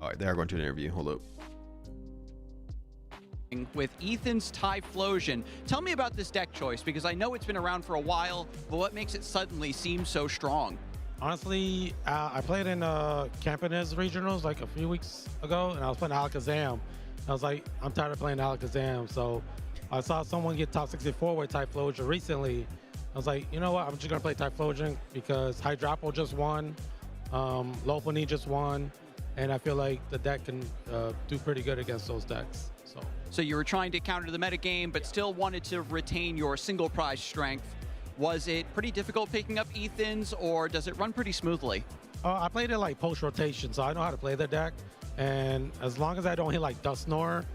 All right, they are going to an interview. Hold up. With Ethan's Typhlosion. Tell me about this deck choice, because I know it's been around for a while, but what makes it suddenly seem so strong? Honestly, I played in Campanese regionals like a few weeks ago, and I was playing Alakazam. I was like, I'm tired of playing Alakazam, so I saw someone get top 64 with Typhlosion recently. I was like, you know what, I'm just gonna play Typhlosion because Hydrapple just won, Lopunny just won, and I feel like the deck can do pretty good against those decks. So you were trying to counter the metagame, but still wanted to retain your single prize strength. Was it pretty difficult picking up Ethan's, or does it run pretty smoothly? I played it like post-rotation, so I know how to play the deck. And as long as I don't hit like Dusknoir,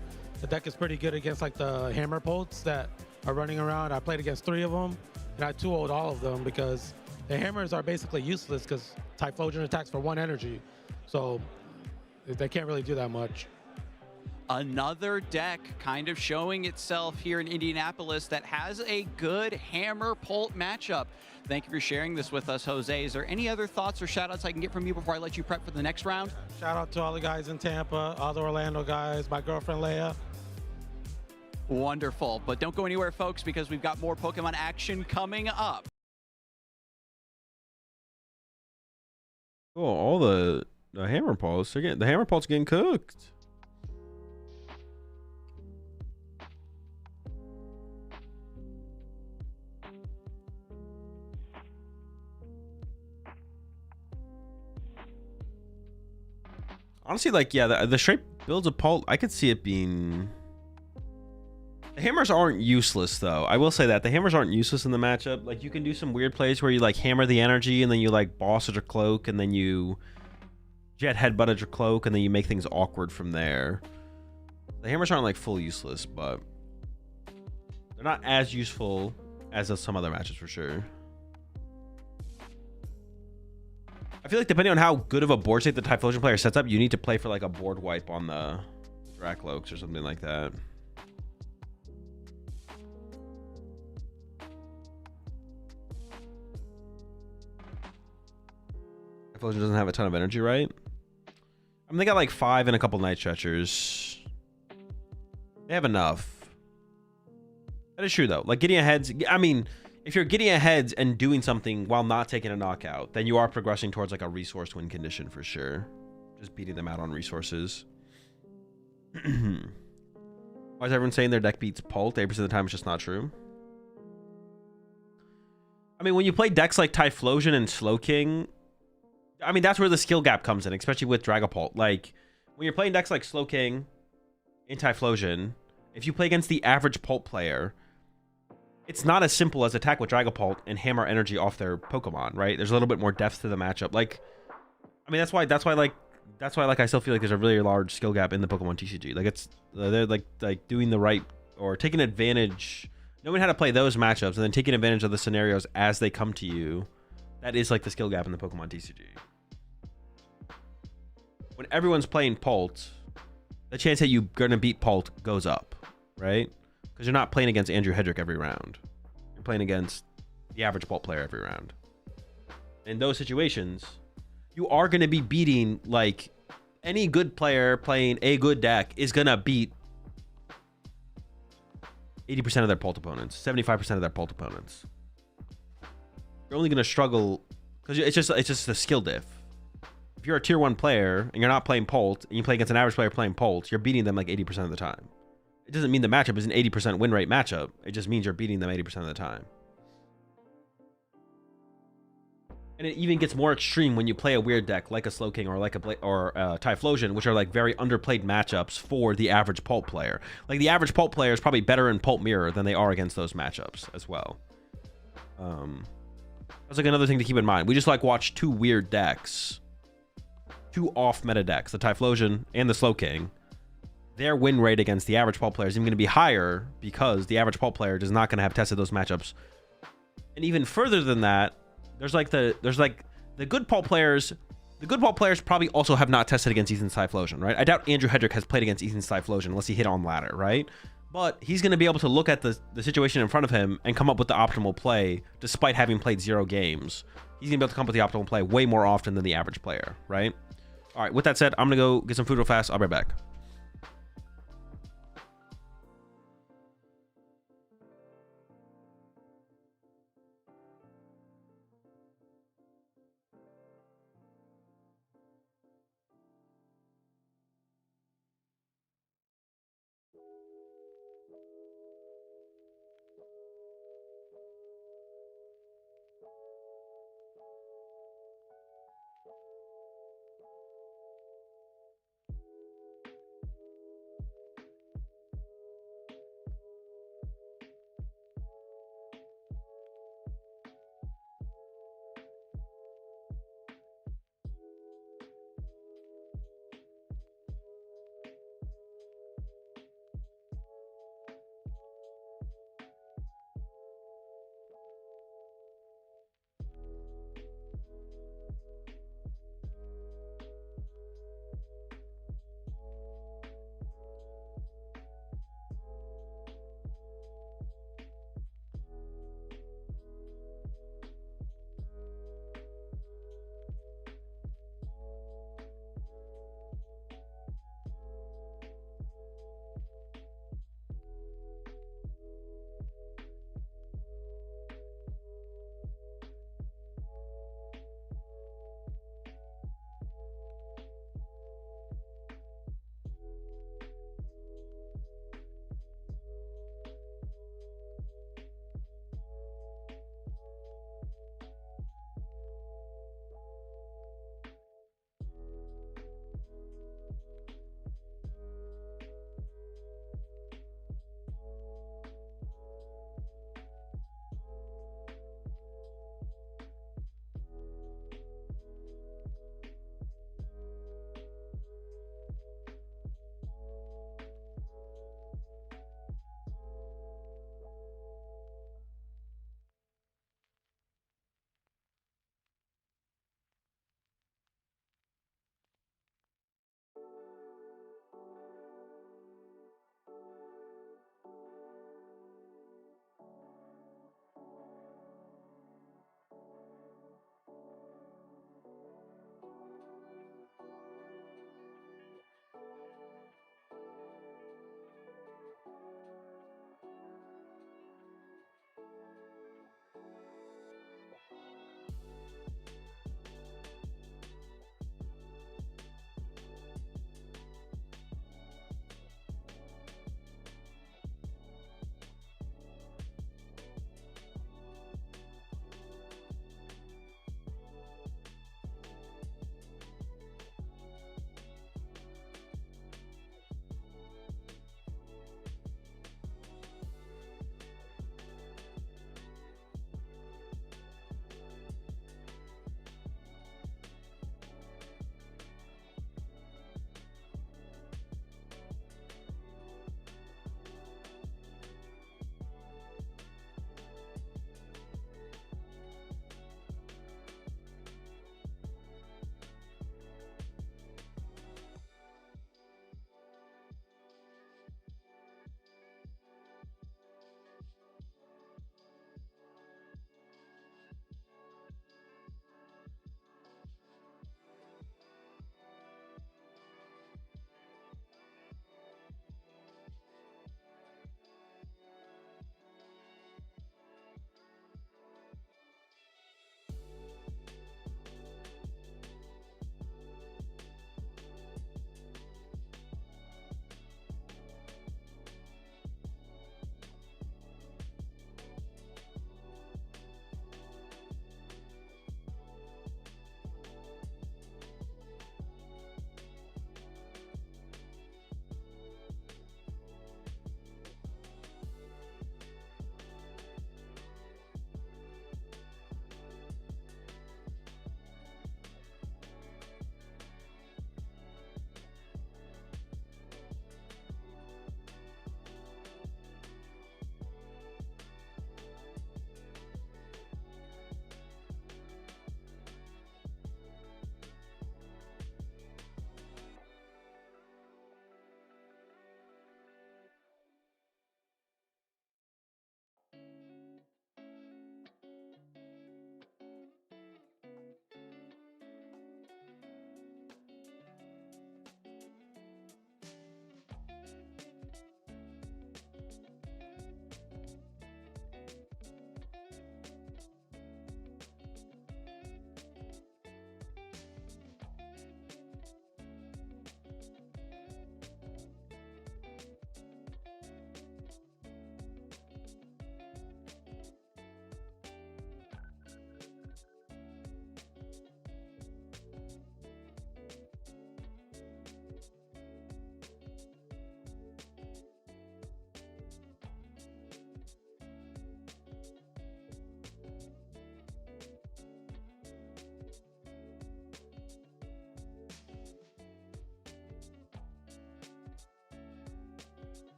the deck is pretty good against like the Hammer Bolts that are running around. I played against 3 of them, and I 2-0'd all of them because the Hammers are basically useless because Typhlosion attacks for 1 energy. So they can't really do that much. Another deck kind of showing itself here in Indianapolis that has a good Hammer-Bolt matchup. Thank you for sharing this with us, Jose. Is there any other thoughts or shout-outs I can get from you before I let you prep for the next round? Shout out to all the guys in Tampa, all the Orlando guys, my girlfriend Leia. Wonderful. But don't go anywhere, folks, because we've got more Pokemon action coming up. Oh, all the Hammer Pulse. The Hammer Pulse getting cooked. Honestly, like, yeah, the straight builds of Pult, I could see it being... The hammers aren't useless, though. I will say that. The hammers aren't useless in the matchup. Like, you can do some weird plays where you, like, hammer the energy, and then you, like, boss it or cloak, and then you jet headbutt it or cloak, and then you make things awkward from there. The hammers aren't, like, full useless, but they're not as useful as some other matches, for sure. I feel like depending on how good of a board state the Typhlosion player sets up, you need to play for like a board wipe on the Dracloaks or something like that. Typhlosion doesn't have a ton of energy, right? I mean, they got like 5 and a couple Night Stretchers. They have enough. That is true, though. Like, getting ahead... I mean, if you're getting ahead and doing something while not taking a knockout, then you are progressing towards, like, a resource win condition for sure. Just beating them out on resources. Why is everyone saying their deck beats Pult? 80% of the time, it's just not true. I mean, when you play decks like Typhlosion and Slowking... I mean, that's where the skill gap comes in, especially with Dragapult. Like, when you're playing decks like Slowking and Typhlosion, if you play against the average Pult player... It's not as simple as attack with Dragapult and hammer energy off their Pokemon, right? There's a little bit more depth to the matchup. Like, I mean, that's why I still feel like there's a really large skill gap in the Pokemon TCG. Like, it's they're like doing the right or taking advantage, knowing how to play those matchups and then taking advantage of the scenarios as they come to you. That is like the skill gap in the Pokemon TCG. When everyone's playing Pult, the chance that you're gonna beat Pult goes up, right? Because you're not playing against Andrew Hedrick every round. You're playing against the average Pult player every round. In those situations, you are going to be beating, like, any good player playing a good deck is going to beat 80% of their Pult opponents, 75% of their Pult opponents. You're only going to struggle because it's just a skill diff. If you're a tier 1 player and you're not playing Pult and you play against an average player playing Pult, you're beating them like 80% of the time. It doesn't mean the matchup is an 80% win rate matchup. It just means you're beating them 80% of the time. And it even gets more extreme when you play a weird deck like a Slowking or like a Typhlosion, which are like very underplayed matchups for the average Pult player. Like the average Pult player is probably better in Pult Mirror than they are against those matchups as well. That's like another thing to keep in mind. We just like watch 2 weird decks, 2 off meta decks, the Typhlosion and the Slowking. Their win rate against the average Pult player is even going to be higher because the average Pult player is not going to have tested those matchups. And even further than that, there's the good Pult players. The good Pult players probably also have not tested against Ethan's Typhlosion, right? I doubt Andrew Hedrick has played against Ethan's Typhlosion unless he hit on ladder, right? But he's going to be able to look at the situation in front of him and come up with the optimal play despite having played 0 games. He's going to be able to come up with the optimal play way more often than the average player, right? All right, with that said, I'm going to go get some food real fast. I'll be right back.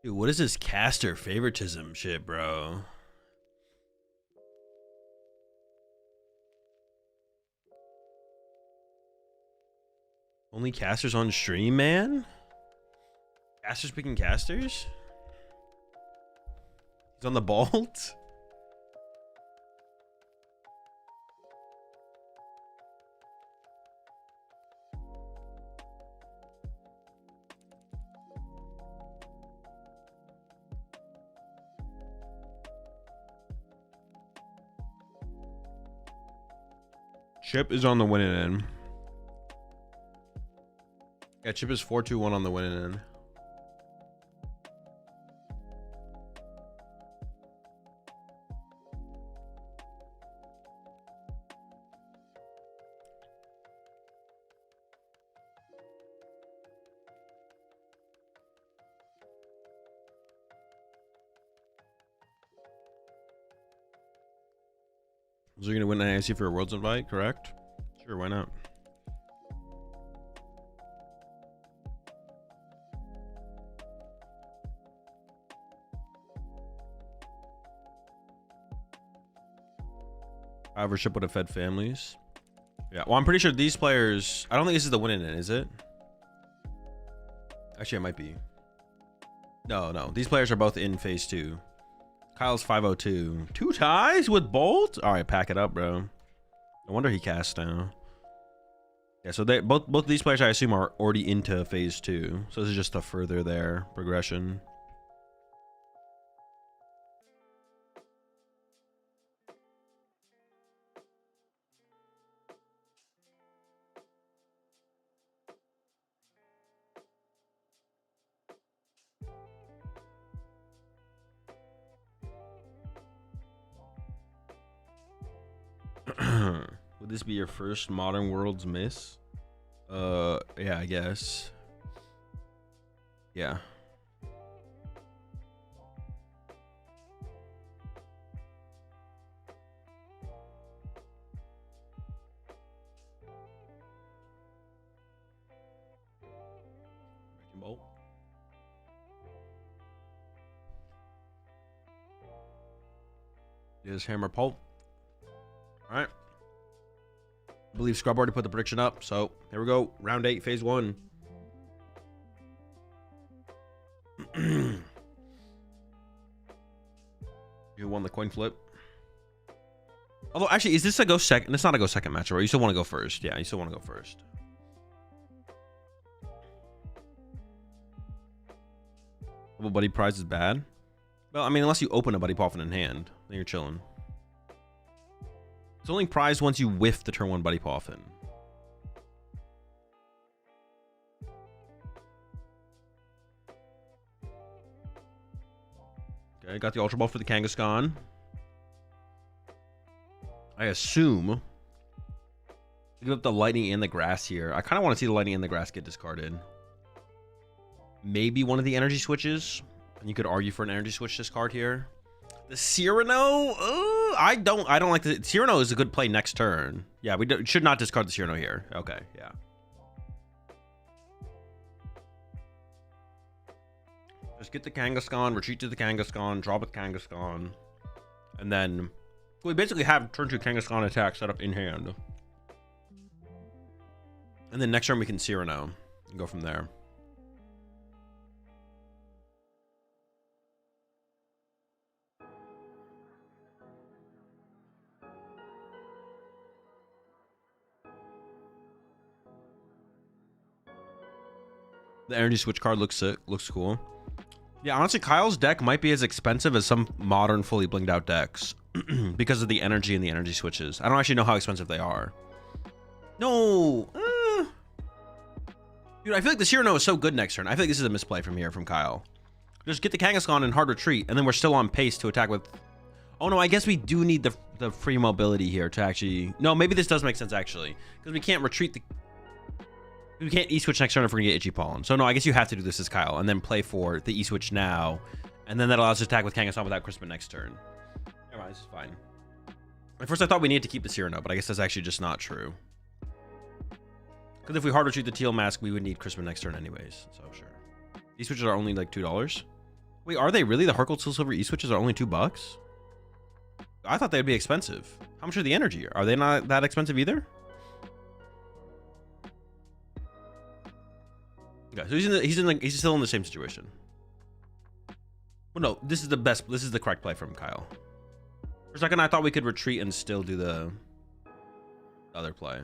Dude, what is this caster favoritism shit, bro? Only casters on stream, man? Casters picking casters? He's on the Bolt? Chip is on the winning end. Yeah, Chip is 4-2-1 on the winning end. So you're gonna win an IC for a Worlds invite, correct? Sure, why not? However, would have fed families. Yeah, well, I'm pretty sure these players. I don't think this is the winning end, is it? Actually, it might be. No. These players are both in phase 2. Kyle's 502. 2 ties with Bolt? All right, pack it up, bro. No wonder he cast now. Yeah, so they both these players, I assume, are already into phase 2. So this is just a further their progression. Would this be your first Modern Worlds miss? Yeah, I guess. Yeah. Bolt. Is Hammer Pulp. All right. I believe Scrub already put the prediction up, so here we go. Round 8, phase 1. You won the coin flip. Although, actually, is this a go second? It's not a go second match, right? You still want to go first. Yeah, you still want to go first. Double buddy prize is bad. Well, I mean, unless you open a buddy poffin in hand, then you're chilling. It's only prized once you whiff the turn 1 buddy poffin. Okay, got the Ultra Ball for the Kangaskhan. I assume. Give up the lightning and the grass here. I kind of want to see the lightning and the grass get discarded. Maybe one of the energy switches. And you could argue for an energy switch discard here. The Cyrano? I don't like the Cyrano is a good play next turn. Yeah, we should not discard the Cyrano here. Okay, yeah. Just get the Kangaskhan, retreat to the Kangaskhan, drop with Kangaskhan, and then we basically have turn 2 Kangaskhan attack set up in hand. And then next turn we can Cyrano and go from there. The energy switch card looks sick, looks cool. Yeah, honestly, Kyle's deck might be as expensive as some modern fully blinged out decks because of the energy and the energy switches. I don't actually know how expensive they are. No. Dude, I feel like the Cyrano is so good next turn. I feel like this is a misplay from here from Kyle. Just get the Kangaskhan and hard retreat, and then we're still on pace to attack with... Oh, no, I guess we do need the free mobility here to actually... No, maybe this does make sense, actually. Because we can't retreat the... We can't E-switch next turn if we're going to get Itchy Pollen. So, no, I guess you have to do this as Kyle, and then play for the E-switch now, and then that allows us to attack with Kangaskhan without Crispin next turn. Never mind, this is fine. At first, I thought we needed to keep the Cyrano, but I guess that's actually just not true. Because if we hard retreat the Teal Mask, we would need Crispin next turn anyways, so sure. These switches are only like $2. Wait, are they really? The Heart Gold Soul Silver E-switches are only $2? I thought they'd be expensive. How much are the energy? Are they not that expensive either? Okay, so he's still in the same situation. Well, no, this is the best. This is the correct play from Kyle. For a second, I thought we could retreat and still do the other play.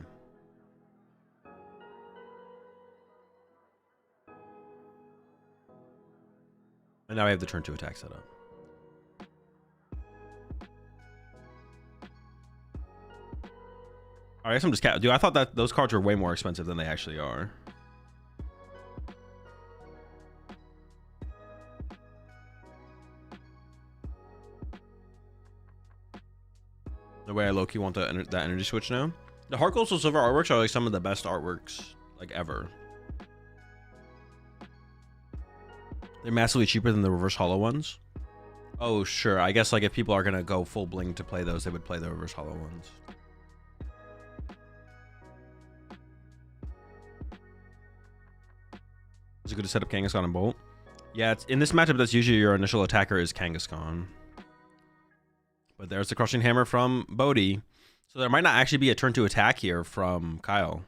And now we have the turn 2 attack set up. I guess I'm just dude, I thought that those cards were way more expensive than they actually are. The way I low-key want that energy switch now. The Heart Gold Soul Silver artworks are like some of the best artworks like ever. They're massively cheaper than the reverse hollow ones. Oh, sure. I guess like if people are gonna go full bling to play those, they would play the reverse hollow ones. Is it good to set up Kangaskhan and Bolt? Yeah, it's in this matchup. That's usually your initial attacker is Kangaskhan. But there's the Crushing Hammer from Bodhi. So there might not actually be a turn 2 attack here from Kyle.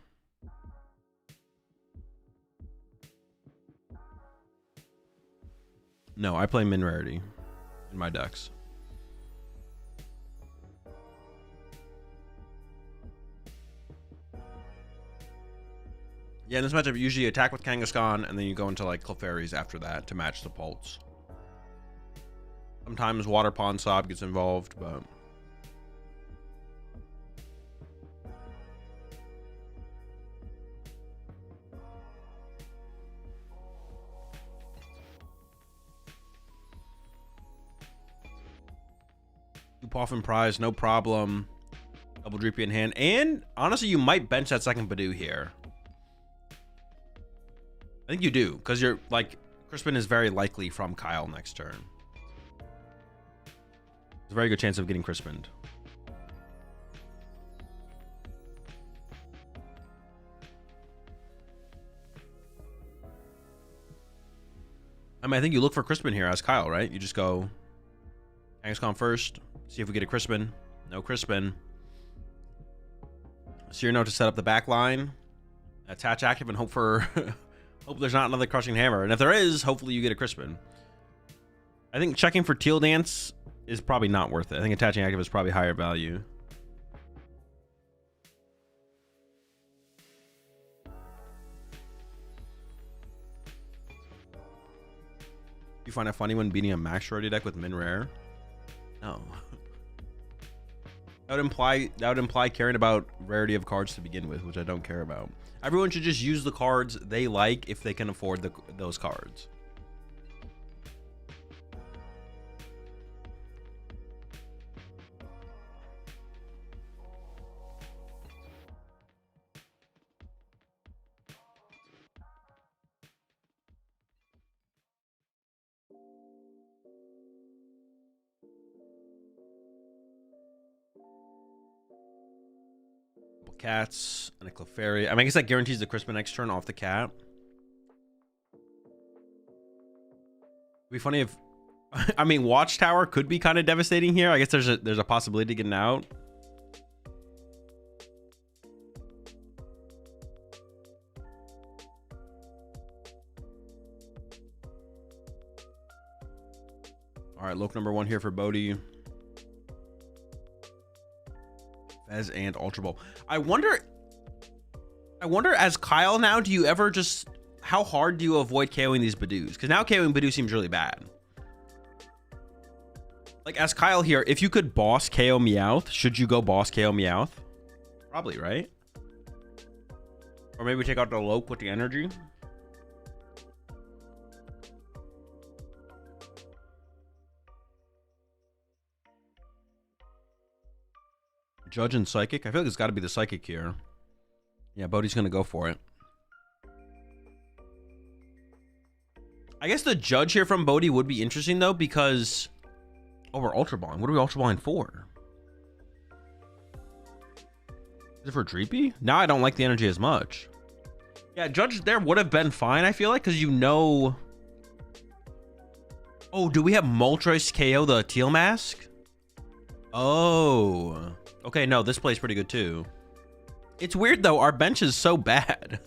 No, I play Min Rarity in my decks. Yeah, in this matchup, you usually attack with Kangaskhan, and then you go into like Clefairies after that to match the pulse. Sometimes Water Pond Sob gets involved, but... Poff and Prize, no problem. Double Dreepy in hand. And honestly, you might bench that second Badoo here. I think you do, because you're like, Crispin is very likely from Kyle next turn. There's a very good chance of getting Crispined. I mean, I think you look for Crispin here as Kyle, right? You just go Kangaskhan first, see if we get a Crispin. No Crispin. Cyrano to set up the back line. Attach active and hope for hope there's not another Crushing Hammer. And if there is, hopefully you get a Crispin. I think checking for Teal Dance is probably not worth it. I think attaching active is probably higher value. You find it funny when beating a max rarity deck with min rare? No. That would imply caring about rarity of cards to begin with, which I don't care about. Everyone should just use the cards they like if they can afford those cards. Cats and a Clefairy. I mean, I guess that guarantees the Crispin next turn off the cat. It'd be funny if I mean, Watchtower could be kind of devastating here. I guess there's a possibility of getting out. All right, look, number 1 here for Bodhi. Fez and Ultra Ball. I wonder as Kyle now, do you ever just, how hard do you avoid KOing these Badoos? Because now KOing Badoo seems really bad. Like as Kyle here, if you could boss KO Meowth, should you go boss KO Meowth? Probably, right? Or maybe take out the Loke with the energy. Judge and Psychic. I feel like it's got to be the Psychic here. Yeah, Bodhi's going to go for it. I guess the Judge here from Bodhi would be interesting, though, because... Oh, we're Ultra Balling. What are we Ultra Balling for? Is it for Dreepy? Now I don't like the energy as much. Yeah, Judge there would have been fine, I feel like, because you know... Oh, do we have Moltres KO the Teal Mask? Oh. Okay, no, this plays pretty good too. It's weird though, our bench is so bad.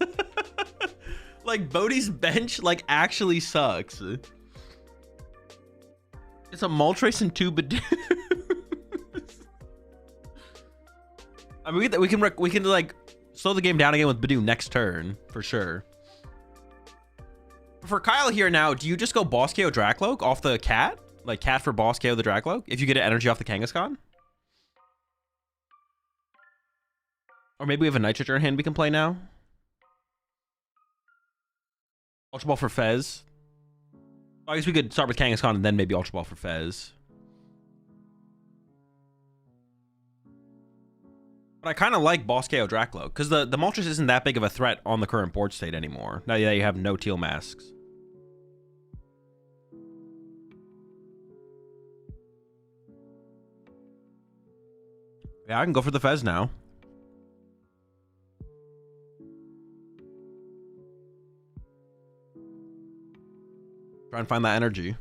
Like Bodhi's bench like actually sucks. It's a Moltres and 2 Badoo. I mean, we can like slow the game down again with Badoo next turn for sure. For Kyle here now, do you just go boss KO Dracloak off the cat? Like cat for boss KO the Dracloak if you get an energy off the Kangaskhan? Or maybe we have a Nitrogen in hand we can play now. Ultra Ball for Fez. I guess we could start with Kangaskhan and then maybe Ultra Ball for Fez. But I kind of like boss KO Dracloak because the Moltres isn't that big of a threat on the current board state anymore. Now that you have no Teal Masks. Yeah, I can go for the Fez now. Try and find that energy.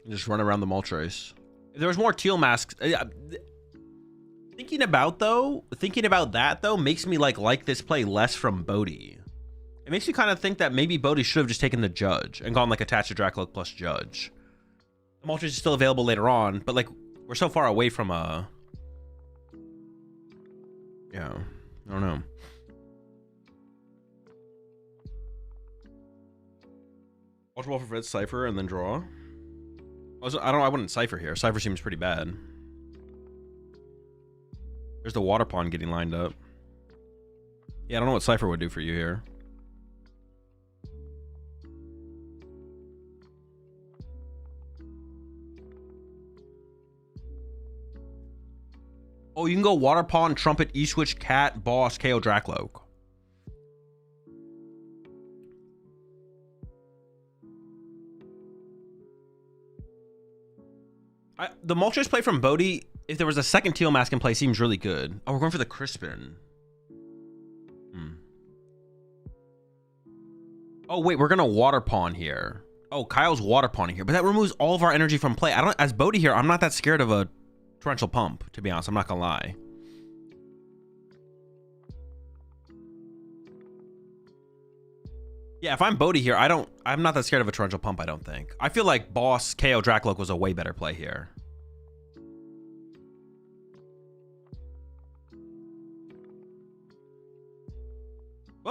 And just run around the Moltres. If there was more Teal Masks... thinking about that though makes me like this play less from Bodhi. It makes me kind of think that maybe Bodhi should have just taken the Judge and gone like attached to Dracloak plus Judge. The Moltres is still available later on, but like we're so far away from yeah, I don't know. Ultra Ball for Fred, Cypher, and then draw. I wouldn't Cypher here. Cypher seems pretty bad. There's the Water Pond getting lined up. Yeah, I don't know what Cypher would do for you here. Oh, you can go Water Pond, Trumpet, E-Switch, Cat, Boss, KO Dracloak. The Moltres play from Bodhi, if there was a second Teal Mask in play, seems really good. Oh, we're going for the Crispin. Oh, wait, we're going to Water Pawn here. Oh, Kyle's Water Pawning here, but that removes all of our energy from play. As Bodhi here, I'm not that scared of a Torrential Pump, to be honest. I'm not going to lie. Yeah, if I'm Bodhi here, I'm not that scared of a Torrential Pump, I don't think. I feel like Boss KO Dracloak was a way better play here.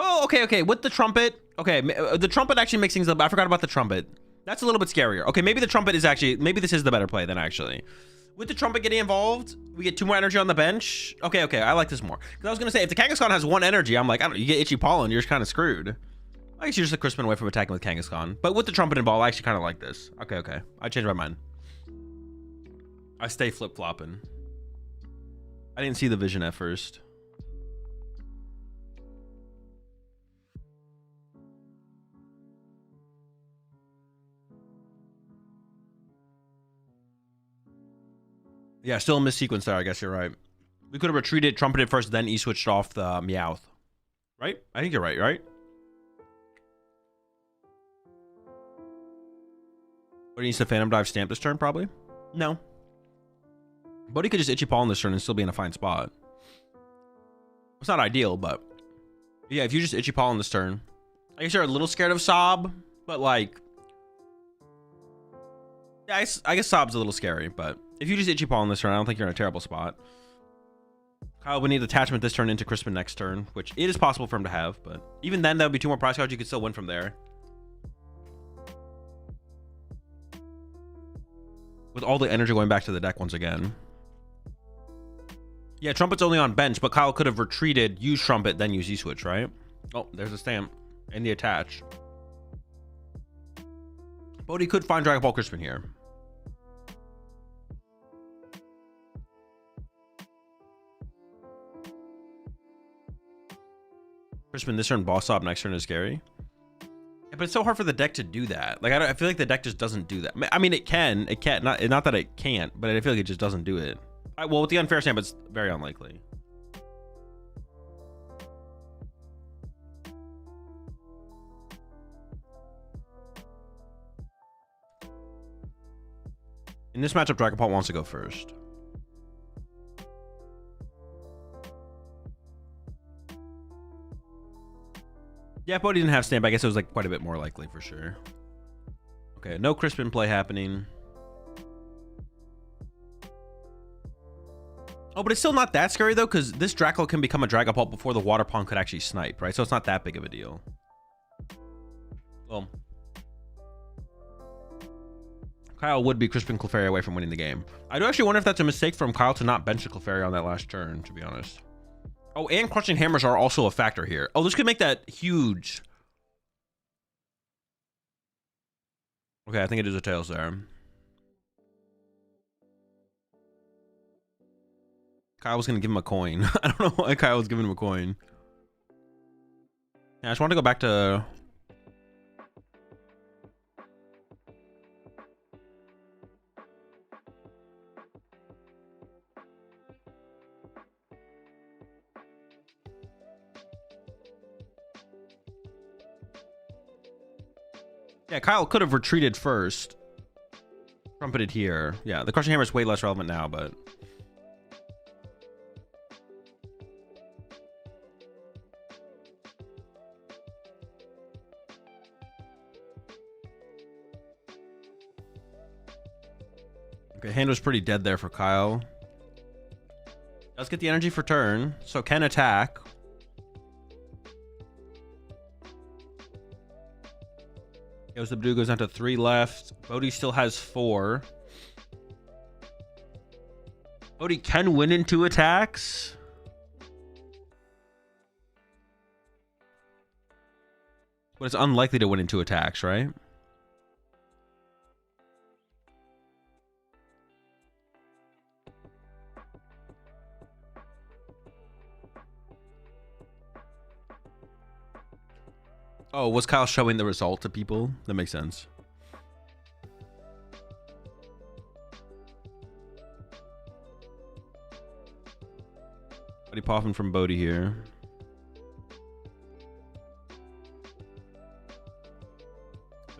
Oh, okay. With the Trumpet. Okay, the Trumpet actually makes things up. I forgot about the Trumpet. That's a little bit scarier. Okay, maybe the Trumpet is actually... Maybe this is the better play then, actually. With the Trumpet getting involved, we get 2 more energy on the bench. Okay, I like this more. Because I was going to say, if the Kangaskhan has 1 energy, I'm like, I don't know, you get Itchy Pollen, you're just kind of screwed. I guess you're just a Crispin away from attacking with Kangaskhan. But with the Trumpet involved, I actually kind of like this. Okay. I changed my mind. I stay flip-flopping. I didn't see the vision at first. Yeah, still a missequence there. I guess you're right. We could have retreated, trumpeted first, then E-switched off the Meowth. Right? I think you're right? But he needs to Phantom Dive Stamp this turn, probably? No. But he could just Itchy Paw on this turn and still be in a fine spot. It's not ideal, but... Yeah, if you just Itchy Paw on this turn... I guess you're a little scared of Sob, but like... Yeah, I guess Sob's a little scary, but... If you just Itchy Paw on this turn, I don't think you're in a terrible spot. Kyle would need attachment this turn into Crispin next turn, which it is possible for him to have, but... Even then, that would be 2 more prize cards, you could still win from there. With all the energy going back to the deck once again. Yeah, Trumpet's only on bench, but Kyle could have retreated, used Trumpet, then use E-Switch, right? Oh, there's a stamp. And the attach. Bodhi could find Dragon Ball Crispin here. Crispin this turn, Boss Sob next turn is scary. Yeah, but it's so hard for the deck to do that. Like, I feel like the deck just doesn't do that. I mean, it can. Not that it can't, but I feel like it just doesn't do it. Well, with the unfair stamp, it's very unlikely. In this matchup, Dragapult wants to go first. Yeah, Bodhi didn't have stand, but I guess it was like quite a bit more likely for sure. Okay, no Crispin play happening. Oh, but it's still not that scary though, because this Draco can become a Dragapult before the Water Pond could actually snipe, right? So it's not that big of a deal. Well, Kyle would be Crispin Clefairy away from winning the game. I do actually wonder if that's a mistake from Kyle to not bench the Clefairy on that last turn, to be honest. Oh, and Crushing Hammers are also a factor here. Oh, this could make that huge. Okay, I think it is a Tails there. Kyle was going to give him a coin. I don't know why Kyle was giving him a coin. Yeah, I just want to go back to... Yeah, Kyle could have retreated first. Trumpeted here. Yeah, the Crushing Hammer is way less relevant now, but... Okay, hand was pretty dead there for Kyle. Does get the energy for turn, so can attack. Zebdu goes down to 3 left. Bodhi still has 4. Bodhi can win in 2 attacks. But it's unlikely to win in 2 attacks, right? Oh, was Kyle showing the result to people? That makes sense. Buddy popping from Bodhi here.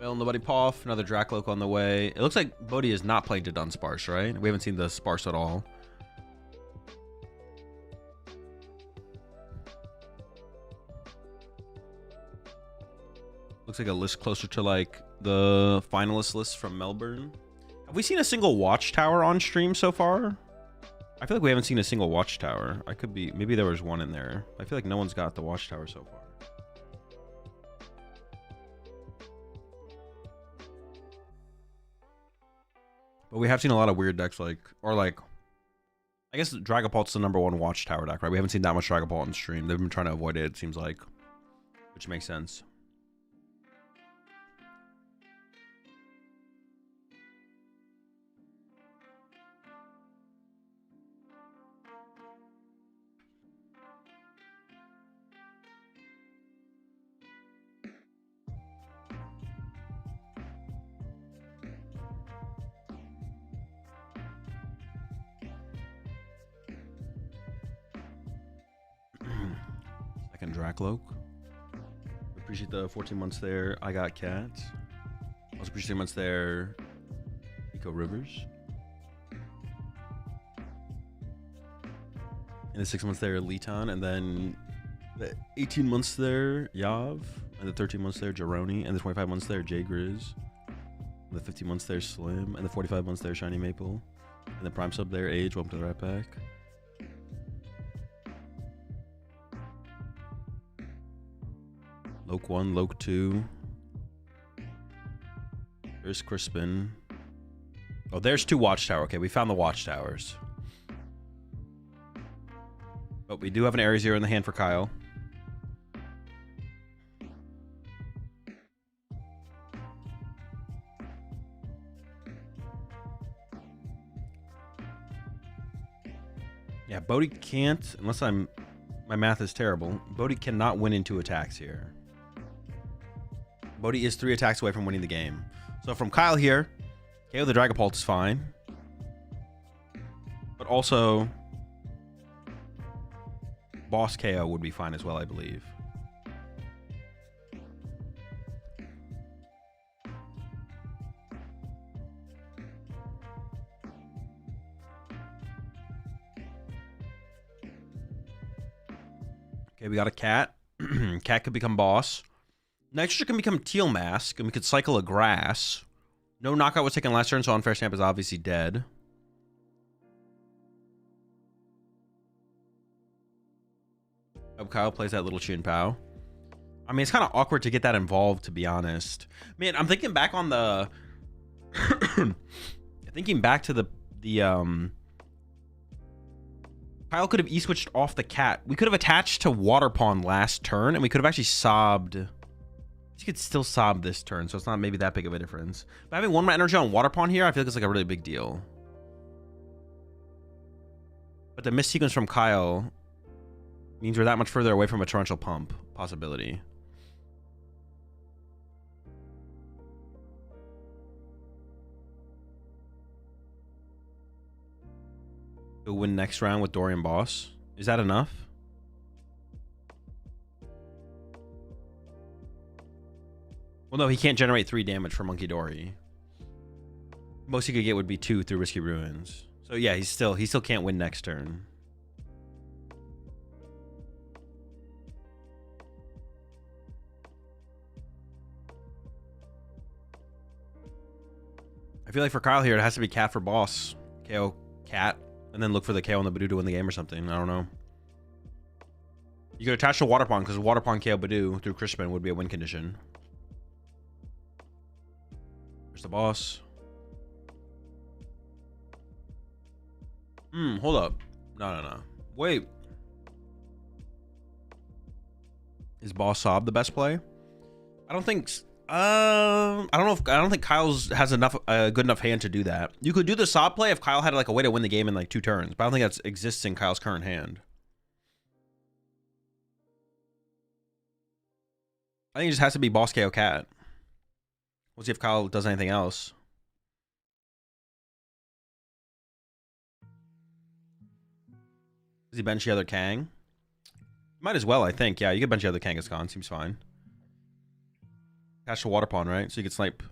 Well, nobody Poff. Another Dracloak on the way. It looks like Bodhi is not playing to Dunsparce, right? We haven't seen the Sparse at all. Looks like a list closer to like the finalist list from Melbourne. Have we seen a single Watchtower on stream so far? I feel like we haven't seen a single Watchtower. I could be, maybe there was one in there. I feel like no one's got the Watchtower so far. But we have seen a lot of weird decks like, or like, I guess Dragapult's the #1 Watchtower deck, right? We haven't seen that much Dragapult on stream. They've been trying to avoid it, it seems like, which makes sense. Second Dracloak. Appreciate the 14 months there. I got cats. Also appreciate months there. Eco Rivers. And the 6 months there, Leeton. And then the 18 months there, Yav. And the 13 months there, Jeroni. And the 25 months there, J Grizz. And the 50 months there, Slim. And the 45 months there, Shiny Maple. And the Prime Sub there, Age. Welcome to the Rat Pack. Loke 1, Loke 2. There's Crispin. Oh, there's 2 Watchtower. Okay, we found the Watchtowers. But we do have an Area 0 in the hand for Kyle. Yeah, Bodhi can't, unless my math is terrible. Bodhi cannot win in 2 attacks here. Bodhi is 3 attacks away from winning the game. So from Kyle here, KO the Dragapult is fine. But also, Boss KO would be fine as well, I believe. Okay, we got a cat. Cat could become boss. Nitrogen can become Teal Mask, and we could cycle a grass. No knockout was taken last turn, so Unfair Stamp is obviously dead. Kyle plays that little Chin Pao. I mean, it's kind of awkward to get that involved, to be honest. Man, I'm thinking back on the... thinking back to the Kyle could have E-switched off the cat. We could have attached to Water Pawn last turn, and we could have actually sobbed. You could still sob this turn, so it's not maybe that big of a difference. But having 1 more energy on Water Pawn here, I feel like it's like a really big deal. But the missed sequence from Kyle means we're that much further away from a Torrential Pump possibility. He'll win next round with Dorian Boss. Is that enough? Well, no, he can't generate 3 damage for Monkey Dory. Most he could get would be 2 through Risky Ruins. So yeah, he still can't win next turn. I feel like for Kyle here, it has to be cat for boss. KO cat, and then look for the KO on the Badoo to win the game or something. I don't know. You could attach to Water Pawn, because Water Pawn KO Badoo through Crispin would be a win condition. There's the boss. Hold up. No. Wait. Is boss Sob the best play? I don't think... I don't think Kyle's has enough good enough hand to do that. You could do the Sob play if Kyle had like a way to win the game in like 2 turns, but I don't think that exists in Kyle's current hand. I think it just has to be boss KO cat. We'll see if Kyle does anything else. Does he bench the other Kang? Might as well, I think. Yeah, you could bench the other Kang. It's gone. Seems fine. Attach to Water Pawn, right? So you could snipe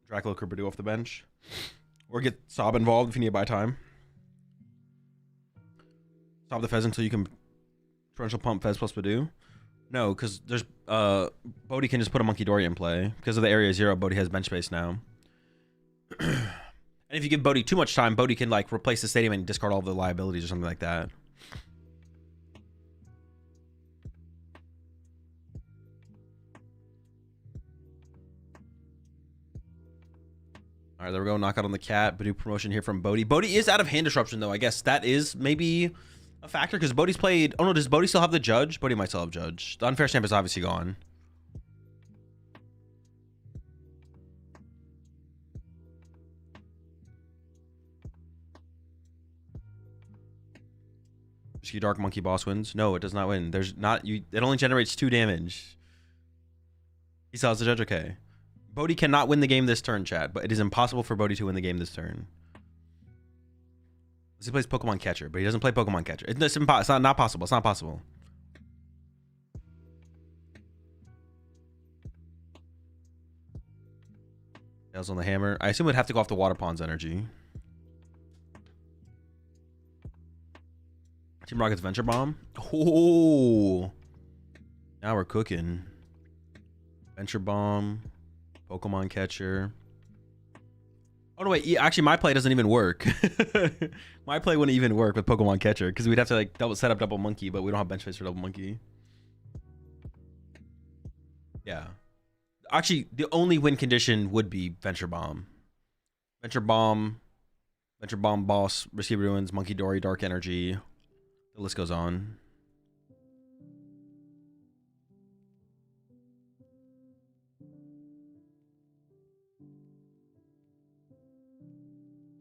Dracula or Badoo off the bench. Or get Sob involved if you need to buy time. Sob the Fez until you can Torrential Pump Fez plus Badoo. No, because there's Bodhi can just put a Monkey Dory in play. Because of the Area 0, Bodhi has bench space now. And if you give Bodhi too much time, Bodhi can like replace the stadium and discard all of the liabilities or something like that. All right, there we go. Knockout on the cat. Badoo promotion here from Bodhi. Bodhi is out of hand disruption, though. I guess that is maybe a factor because Bodhi's played... Oh, no. Does Bodhi still have the Judge? Bodhi might still have Judge. The Unfair Stamp is obviously gone. Risky Dark Monkey boss wins. No, it does not win. There's not... It only generates 2 damage. He still has the Judge. Okay. Bodhi cannot win the game this turn, chat, but it is impossible for Bodhi to win the game this turn. He plays Pokemon Catcher, but he doesn't play Pokemon Catcher. It's not possible. It's not possible. Tails on the hammer. I assume it would have to go off the Water Pawn's energy. Team Rocket's Venture Bomb. Oh, now we're cooking. Venture Bomb. Pokemon Catcher. Oh no, wait. Actually, my play doesn't even work. My play wouldn't even work with Pokemon Catcher because we'd have to like set up Double Monkey, but we don't have bench space for Double Monkey. Yeah. Actually, the only win condition would be Venture Bomb. Venture Bomb boss, Risky Ruins, Monkey Dory, Dark Energy. The list goes on.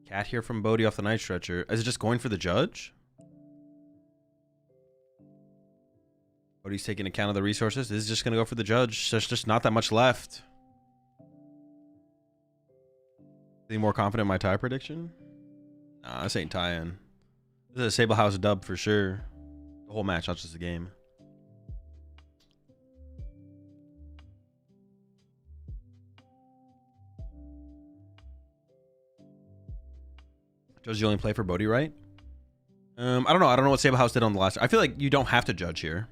Cat here from Bodhi off the Night Stretcher. Is it just going for the Judge? Bodhi's taking account of the resources. This is just going to go for the Judge. There's just not that much left. Any more confident in my tie prediction? Nah, this ain't tie-in. This is a Sable House dub for sure. The whole match, not just the game. Judge the only play for Bodhi, right? I don't know. I don't know what Sable House did on the last. I feel like you don't have to judge here.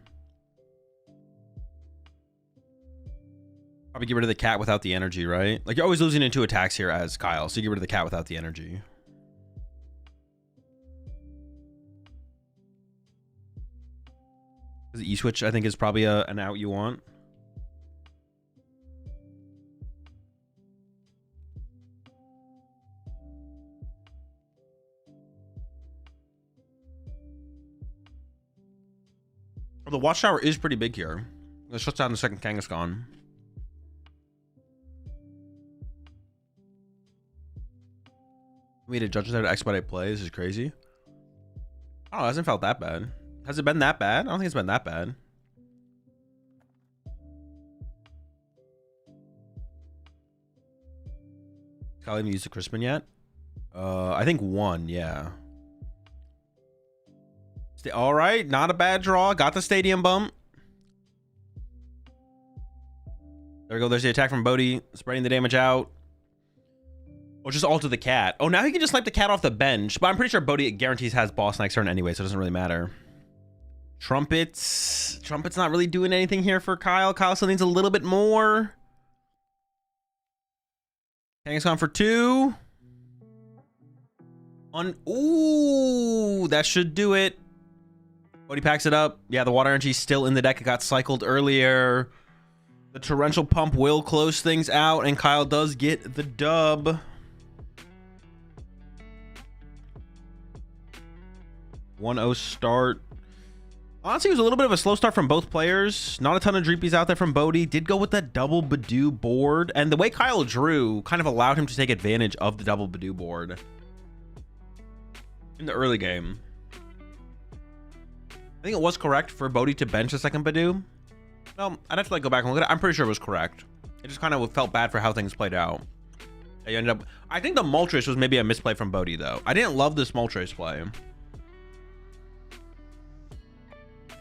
Probably get rid of the cat without the energy, right? Like, you're always losing into attacks here as Kyle, so you get rid of the cat without the energy. The E-switch, I think, is probably an out you want. The watchtower is pretty big here. Let's shut down the second Kangaskhan. We need a judge there to expedite play. This is crazy. Oh, it hasn't felt that bad. Has it been that bad? I don't think it's been that bad. Kyle even used the Crispin yet? I think one, yeah. All right, not a bad draw. Got the stadium bump. There we go. There's the attack from Bodhi, spreading the damage out. Or just alter the cat. Oh, now he can just snipe the cat off the bench. But I'm pretty sure Bodhi guarantees has boss next turn anyway, so it doesn't really matter. Trumpets. Trumpets not really doing anything here for Kyle. Kyle still needs a little bit more. Kangaskhan for 2. Ooh, that should do it. Bodhi packs it up. Yeah, the water energy's still in the deck. It got cycled earlier. The torrential pump will close things out, and Kyle does get the dub. .1-0 start. Honestly, it was a little bit of a slow start from both players. Not a ton of Dreepies out there from Bodhi. Did go with that double Badoo board. And the way Kyle drew kind of allowed him to take advantage of the double Badoo board in the early game. I think it was correct for Bodhi to bench the second Badoo. No, I'd have to like go back and look at it. I'm pretty sure it was correct. It just kind of felt bad for how things played out. They ended up. I think the Moltres was maybe a misplay from Bodhi though. I didn't love this Moltres play.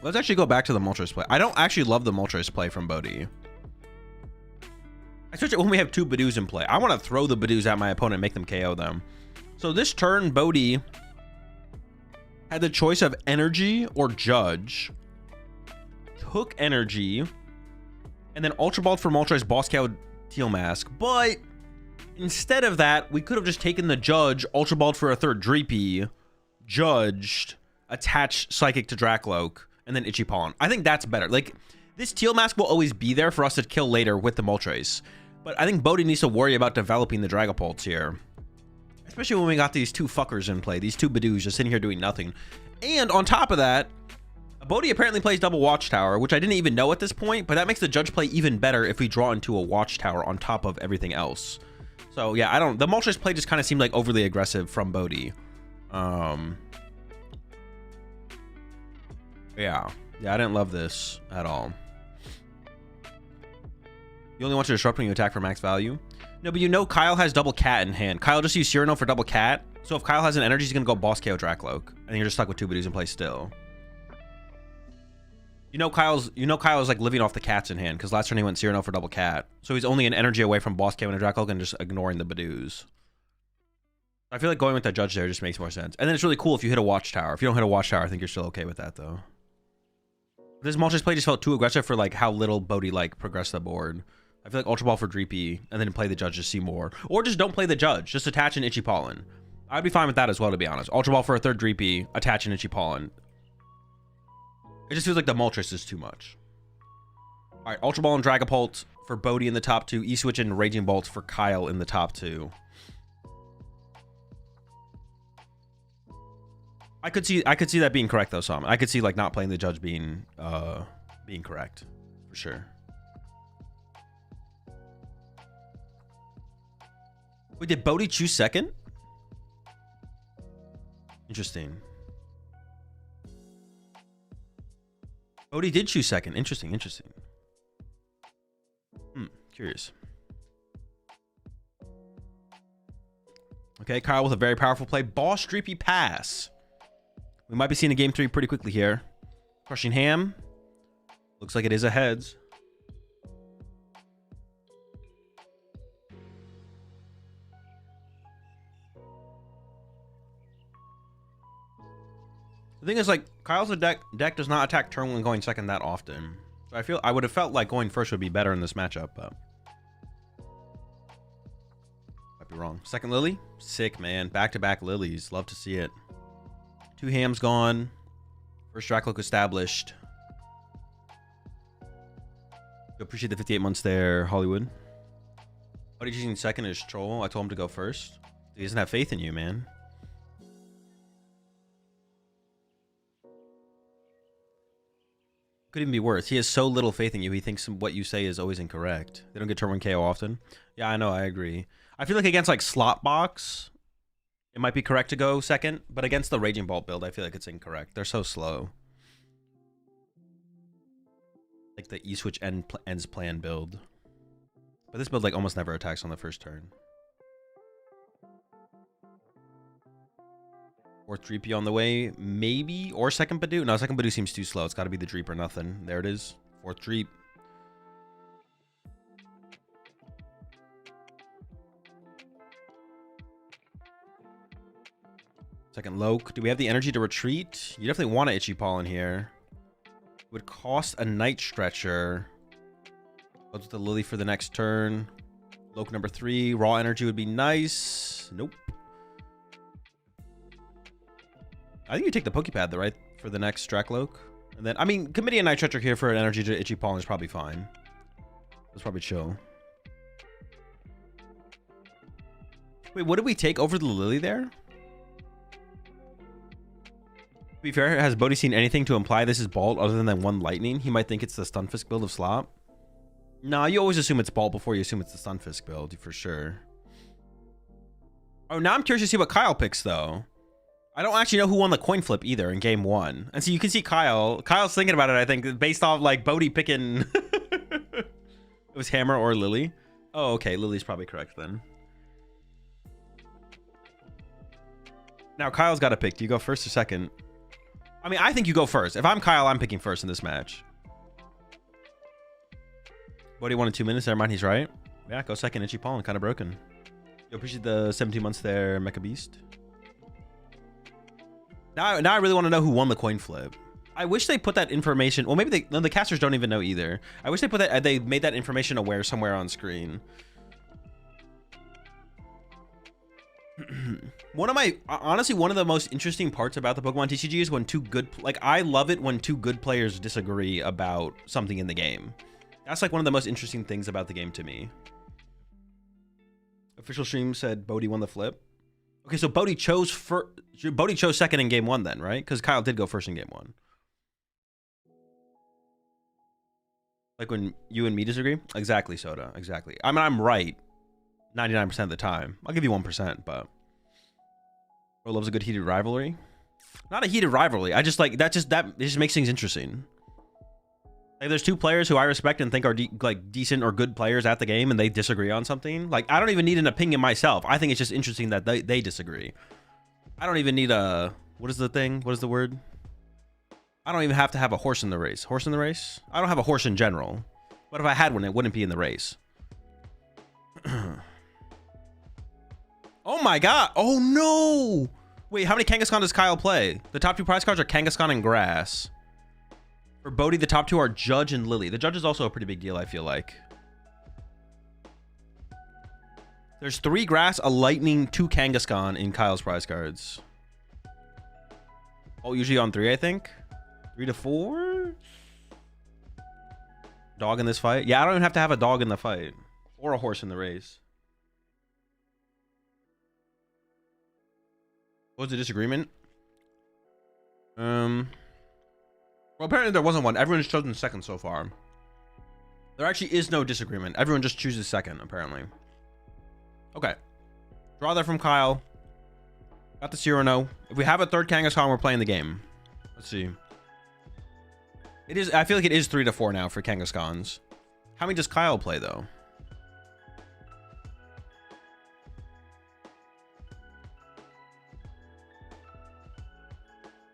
Let's actually go back to the Moltres play. I don't actually love the Moltres play from Bodhi. Especially when we have 2 Badoos in play. I want to throw the Badoos at my opponent and make them KO them. So this turn, Bodhi had the choice of energy or judge. Took energy. And then Ultra Balled for Moltres, Boss KO Teal Mask. But instead of that, we could have just taken the judge, Ultra Balled for a 3rd Dreepy, judged, attached Psychic to Dracloak, and then Itchy Pollen. I think that's better. Like, this Teal Mask will always be there for us to kill later with the Moltres. But I think Bodhi needs to worry about developing the Dragapults here. Especially when we got these 2 fuckers in play. These 2 Badoos just sitting here doing nothing. And on top of that, Bodhi apparently plays double Watchtower, which I didn't even know at this point. But that makes the judge play even better if we draw into a Watchtower on top of everything else. So yeah, I don't... The Moltres play just kind of seemed like overly aggressive from Bodhi. Yeah, I didn't love this at all. You only want to disrupt when you attack for max value. No, but you know Kyle has double cat in hand. Kyle just used Cyrano for double cat. So if Kyle has an energy, he's going to go boss KO Dracloak. And you're just stuck with 2 Badoos in play still. You know Kyle's like living off the cats in hand. Because last turn he went Cyrano for double cat. So he's only an energy away from boss KO and a Dracloak and just ignoring the Badoos. I feel like going with that judge there just makes more sense. And then it's really cool if you hit a Watchtower. If you don't hit a Watchtower, I think you're still okay with that though. This Moltres play just felt too aggressive for like how little Bodhi like progressed the board. I feel like Ultra Ball for Dreepy and then play the judge to see more. Or just don't play the judge. Just attach an Itchy Pollen. I'd be fine with that as well, to be honest. Ultra Ball for a 3rd Dreepy, attach an Itchy Pollen. It just feels like the Moltres is too much. Alright, Ultra Ball and Dragapult for Bodhi in the top 2. E-Switch and Raging Bolt for Kyle in the top 2. I could see that being correct though, Sam. I could see like not playing the judge being correct for sure. Wait, did Bodhi choose second? Interesting. Bodhi did choose second. Interesting. Curious. Okay, Kyle with a very powerful play. Boss Dreepy Pass. We might be seeing a game 3 pretty quickly here. Crushing Ham. Looks like it is a heads. The thing is, like, Kyle's deck does not attack turn when going second that often. So I would have felt like going first would be better in this matchup, but Might be wrong. Second Lily. Sick, man. Back-to-back Lilies. Love to see it. 2 hams gone. First Dracloak established. Appreciate the 58 months there, Hollywood. What are you choosing second is Troll? I told him to go first. He doesn't have faith in you, man. Could even be worse. He has so little faith in you, he thinks what you say is always incorrect. They don't get turn 1 KO often. Yeah, I know, I agree. I feel like against like Slot Box, it might be correct to go second, but against the Raging Bolt build, I feel like it's incorrect. They're so slow. Like the E-switch ends plan build. But this build like almost never attacks on the first turn. 4th Dreepy on the way, maybe, or second Badoo. No, second Badoo seems too slow. It's got to be the Dreep or nothing. There it is. 4th Dreep. Second Loke. Do we have the energy to retreat? You definitely want an Itchy Paw in here. Would cost a Night Stretcher. Goes with the Lily for the next turn. Loke number 3. Raw energy would be nice. Nope. I think you take the Pokepad though, right? For the next Dracloak. And then, I mean, committing a Night Stretcher here for an energy to Itchy Paw is probably fine. That's probably chill. Wait, what did we take over the Lily there? To be fair, has Bodhi seen anything to imply this is Bolt other than 1 Lightning? He might think it's the Stunfisk build of Slop. Nah, you always assume it's Bolt before you assume it's the Stunfisk build, for sure. Oh, now I'm curious to see what Kyle picks, though. I don't actually know who won the coin flip either in game 1. And so you can see Kyle. Kyle's thinking about it, I think, based off, like, Bodhi picking... It was Hammer or Lily. Oh, okay. Lily's probably correct, then. Now, Kyle's got to pick. Do you go first or second? I mean, I think you go first. If I'm Kyle, I'm picking first in this match. Bodhi won in 2 minutes. Never mind, he's right. Yeah, go second. Itchy Paw, kind of broken. You appreciate the 17 months there, Mecha Beast. Now I really want to know who won the coin flip. I wish they put that information. Well, maybe the casters don't even know either. I wish they put that. They made that information aware somewhere on screen. Honestly, one of the most interesting parts about the Pokemon TCG is when I love it when 2 good players disagree about something in the game. That's like one of the most interesting things about the game to me. Official stream said Bodhi won the flip. Okay, so Bodhi chose second in game 1 then, right? Because Kyle did go first in game 1. Like when you and me disagree? Exactly, Soda. Exactly. I mean, I'm right 99% of the time. I'll give you 1%, but... Bro loves a good heated rivalry. Not a heated rivalry. I just like... It just makes things interesting. Like, there's 2 players who I respect and think are decent or good players at the game, and they disagree on something. Like, I don't even need an opinion myself. I think it's just interesting that they disagree. I don't even need a... What is the thing? What is the word? I don't even have to have a horse in the race. Horse in the race? I don't have a horse in general. But if I had one, it wouldn't be in the race. Oh my god! Oh no! Wait, how many Kangaskhan does Kyle play? The top 2 prize cards are Kangaskhan and Grass. For Bodhi, the top 2 are Judge and Lily. The Judge is also a pretty big deal, I feel like. There's 3 Grass, a Lightning, 2 Kangaskhan in Kyle's prize cards. Oh, usually on 3, I think. 3 to 4? Dog in this fight? Yeah, I don't even have to have a dog in the fight. Or a horse in the race. What was the disagreement? Well, apparently there wasn't one. Everyone's chosen second so far. There actually is no disagreement. Everyone just chooses second, apparently. Okay. Draw that from Kyle. Got the Cyrano. If we have a 3rd Kangaskhan, we're playing the game. Let's see. It is. I feel like it is 3 to 4 now for Kangaskhan's. How many does Kyle play, though?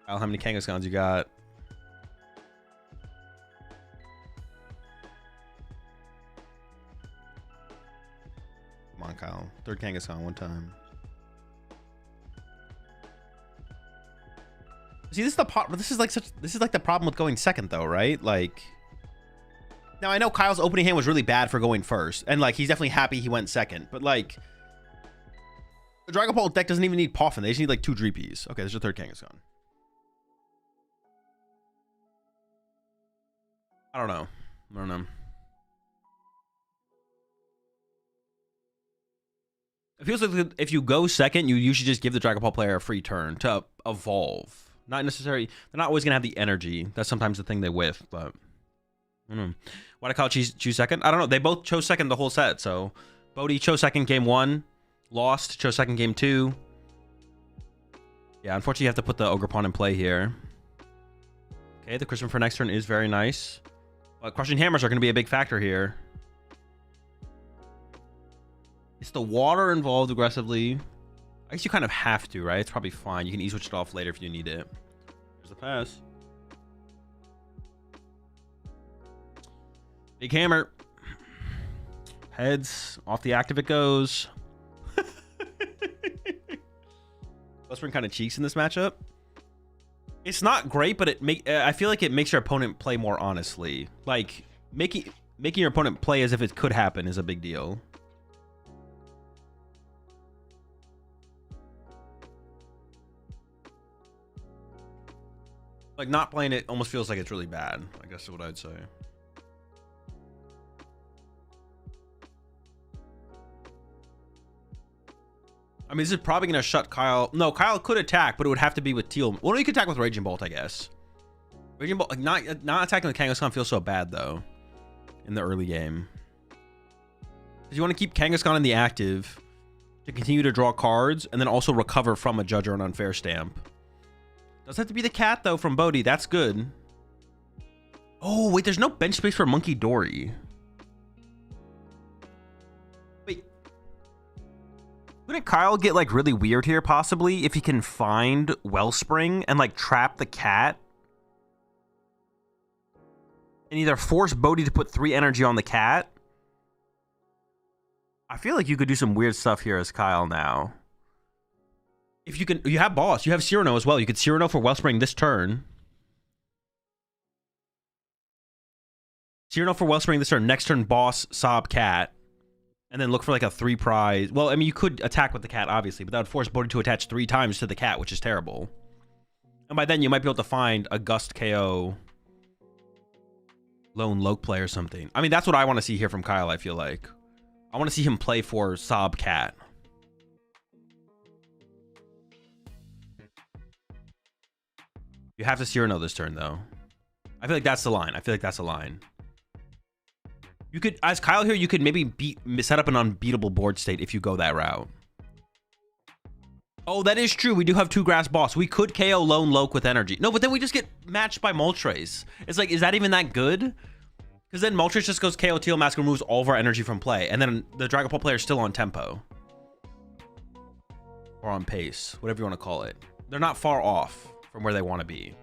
Kyle, how many Kangaskhan's you got? Come on, Kyle. 3rd Kangaskhan one time. See, this is like the problem with going second, though, right? Like, now I know Kyle's opening hand was really bad for going first, and like he's definitely happy he went second, but like The Dragon Ball deck doesn't even need Poffin. They just need like 2 Dreepies. Okay, there's your third Kangaskhan. I don't know. It feels like if you go second, you usually just give the Dragon Ball player a free turn to evolve. Not necessarily, they're not always going to have the energy. That's sometimes the thing they whiff, but I don't know. Why'd I call choose second? I don't know. They both chose second the whole set, so Bodhi chose second game 1, lost, chose second game 2. Yeah, unfortunately you have to put the Ogre Pawn in play here. Okay, the Crispin for next turn is very nice. But Crushing Hammers are going to be a big factor here. Is the water involved aggressively? I guess you kind of have to, right? It's probably fine. You can E-switch it off later if you need it. There's the pass. Big hammer. Heads. Off the active it goes. Wellspring kind of cheeks in this matchup. It's not great, but I feel like it makes your opponent play more honestly. Like, making your opponent play as if it could happen is a big deal. Like, not playing it almost feels like it's really bad, I guess is what I'd say. I mean, this is probably going to shut Kyle. No, Kyle could attack, but it would have to be with Teal. Well, no, he could attack with Raging Bolt, I guess. Raging Bolt, like, not attacking with Kangaskhan feels so bad, though, in the early game. Because you want to keep Kangaskhan in the active to continue to draw cards and then also recover from a Judge or an Unfair Stamp. Does have to be the cat, though, from Bodhi. That's good. Oh, wait, there's no bench space for Monkey Dory. Wait. Wouldn't Kyle get, like, really weird here, possibly, if he can find Wellspring and, like, trap the cat? And either force Bodhi to put 3 energy on the cat? I feel like you could do some weird stuff here as Kyle now. If you can, you have Boss, you have Cyrano as well. You could Cyrano for Wellspring this turn. Cyrano for Wellspring this turn. Next turn, Boss, Sob, Cat. And then look for like a 3 prize. Well, I mean, you could attack with the cat, obviously, but that would force Bodhi to attach 3 times to the cat, which is terrible. And by then, you might be able to find a Gust KO Lone Loke play or something. I mean, that's what I want to see here from Kyle, I feel like. I want to see him play for Sob, Cat. You have to Cyrano this turn, though. I feel like that's the line. You could, as Kyle here, you could maybe set up an unbeatable board state if you go that route. Oh, that is true. We do have 2 Grass Boss. We could KO Lone Loke with energy. No, but then we just get matched by Moltres. It's like, is that even that good? Because then Moltres just goes KO Teal Mask and removes all of our energy from play. And then the Dragon Ball player is still on tempo. Or on pace. Whatever you want to call it. They're not far off from where they want to be.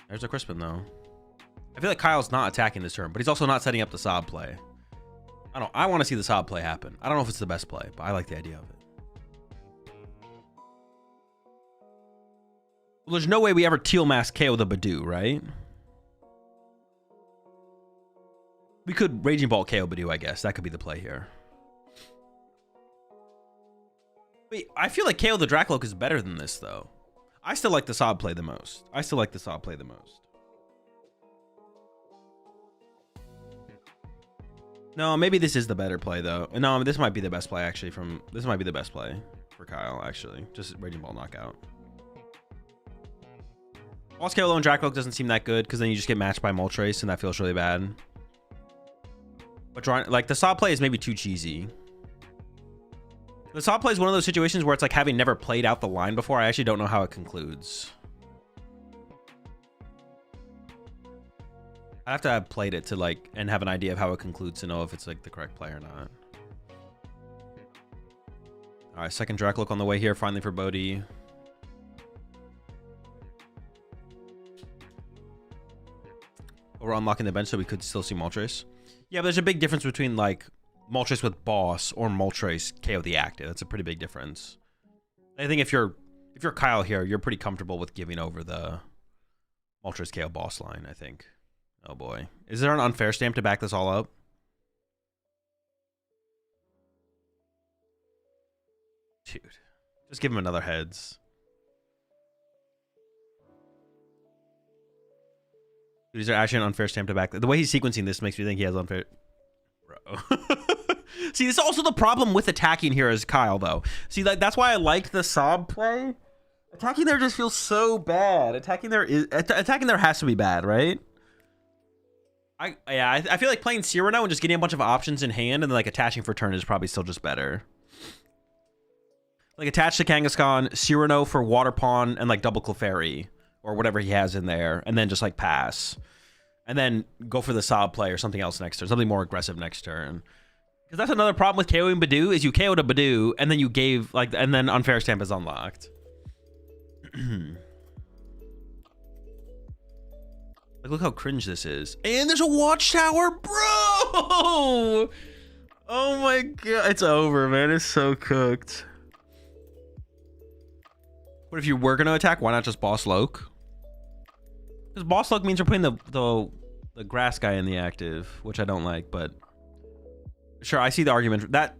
There's a Crispin, though. I feel like Kyle's not attacking this turn, but he's also not setting up the Sob play. I want to see the Sob play happen. I don't know if it's the best play, but I like the idea of it. Well, there's no way we ever Teal Mask KO the Badoo, right? We could Raging Bolt KO Badoo, I guess. That could be the play here. Wait, I feel like KO the Dracloak is better than this, though. I still like the Sob play the most. No, maybe this is the better play, though. No, this might be the best play, actually. This might be the best play for Kyle, actually. Just Raging Ball knockout. Boss KO Lone Dracloak doesn't seem that good, because then you just get matched by Moltres, and that feels really bad. But drawing, like, the Sob play is maybe too cheesy. The Sob play is one of those situations where it's like having never played out the line before. I actually don't know how it concludes. I have to have played it to like and have an idea of how it concludes to know if it's like the correct play or not. All right, second Dracloak on the way here, finally for Bodhi. We're unlocking the bench so we could still see Moltres. Yeah, but there's a big difference between like Moltres with Boss or Moltres KO the active. That's a pretty big difference. I think if you're Kyle here, you're pretty comfortable with giving over the Moltres KO Boss line, I think. Oh boy. Is there an Unfair Stamp to back this all up? Dude, just give him another heads. Dude, these are actually an unfair stamp to back. The way he's sequencing this makes me think he has unfair. Bro. See, this is also the problem with attacking here as Kyle, though. See, that's why I like the Sob play. Attacking there just feels so bad. Attacking there has to be bad, right? I feel like playing Cyrano and just getting a bunch of options in hand and then like attaching for turn is probably still just better. Like attach to Kangaskhan, Cyrano for Water Pawn, and like double Clefairy or whatever he has in there, and then just like pass. And then go for the Sob play or something else next turn, something more aggressive next turn. Because that's another problem with KOing Badoo is you KO'd a Badoo and then you gave like, and then unfair stamp is unlocked. Like, look how cringe this is. And there's a watchtower, bro! Oh my god, it's over, man. It's so cooked. What if you were gonna attack? Why not just Boss Loke? Because Boss Loke means you're putting the grass guy in the active, which I don't like, but sure, I see the argument. That,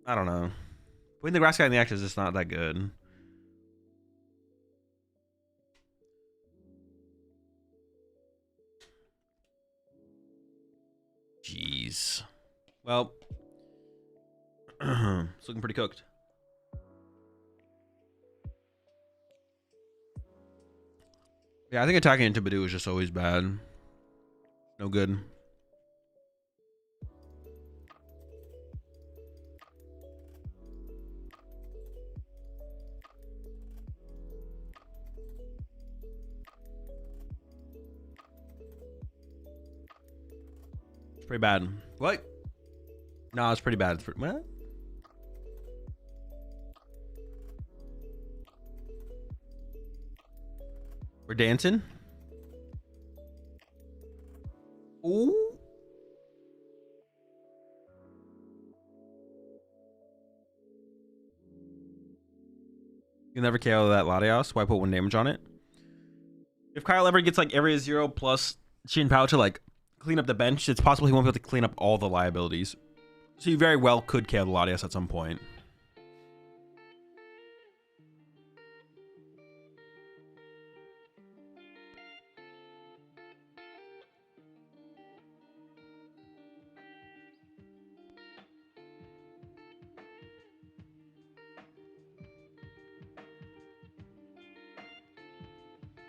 I don't know. Putting the grass guy in the active is just not that good. Jeez. Well, it's looking pretty cooked. Yeah, I think attacking into Badoo is just always bad. No good. It's pretty bad. What? No, it's pretty bad. It's pretty, what? We're dancing. Ooh. You never KO that Latios. Why put 1 damage on it? If Kyle ever gets like area 0 plus Shin Pao to like clean up the bench, it's possible he won't be able to clean up all the liabilities. So you very well could KO the Latios at some point.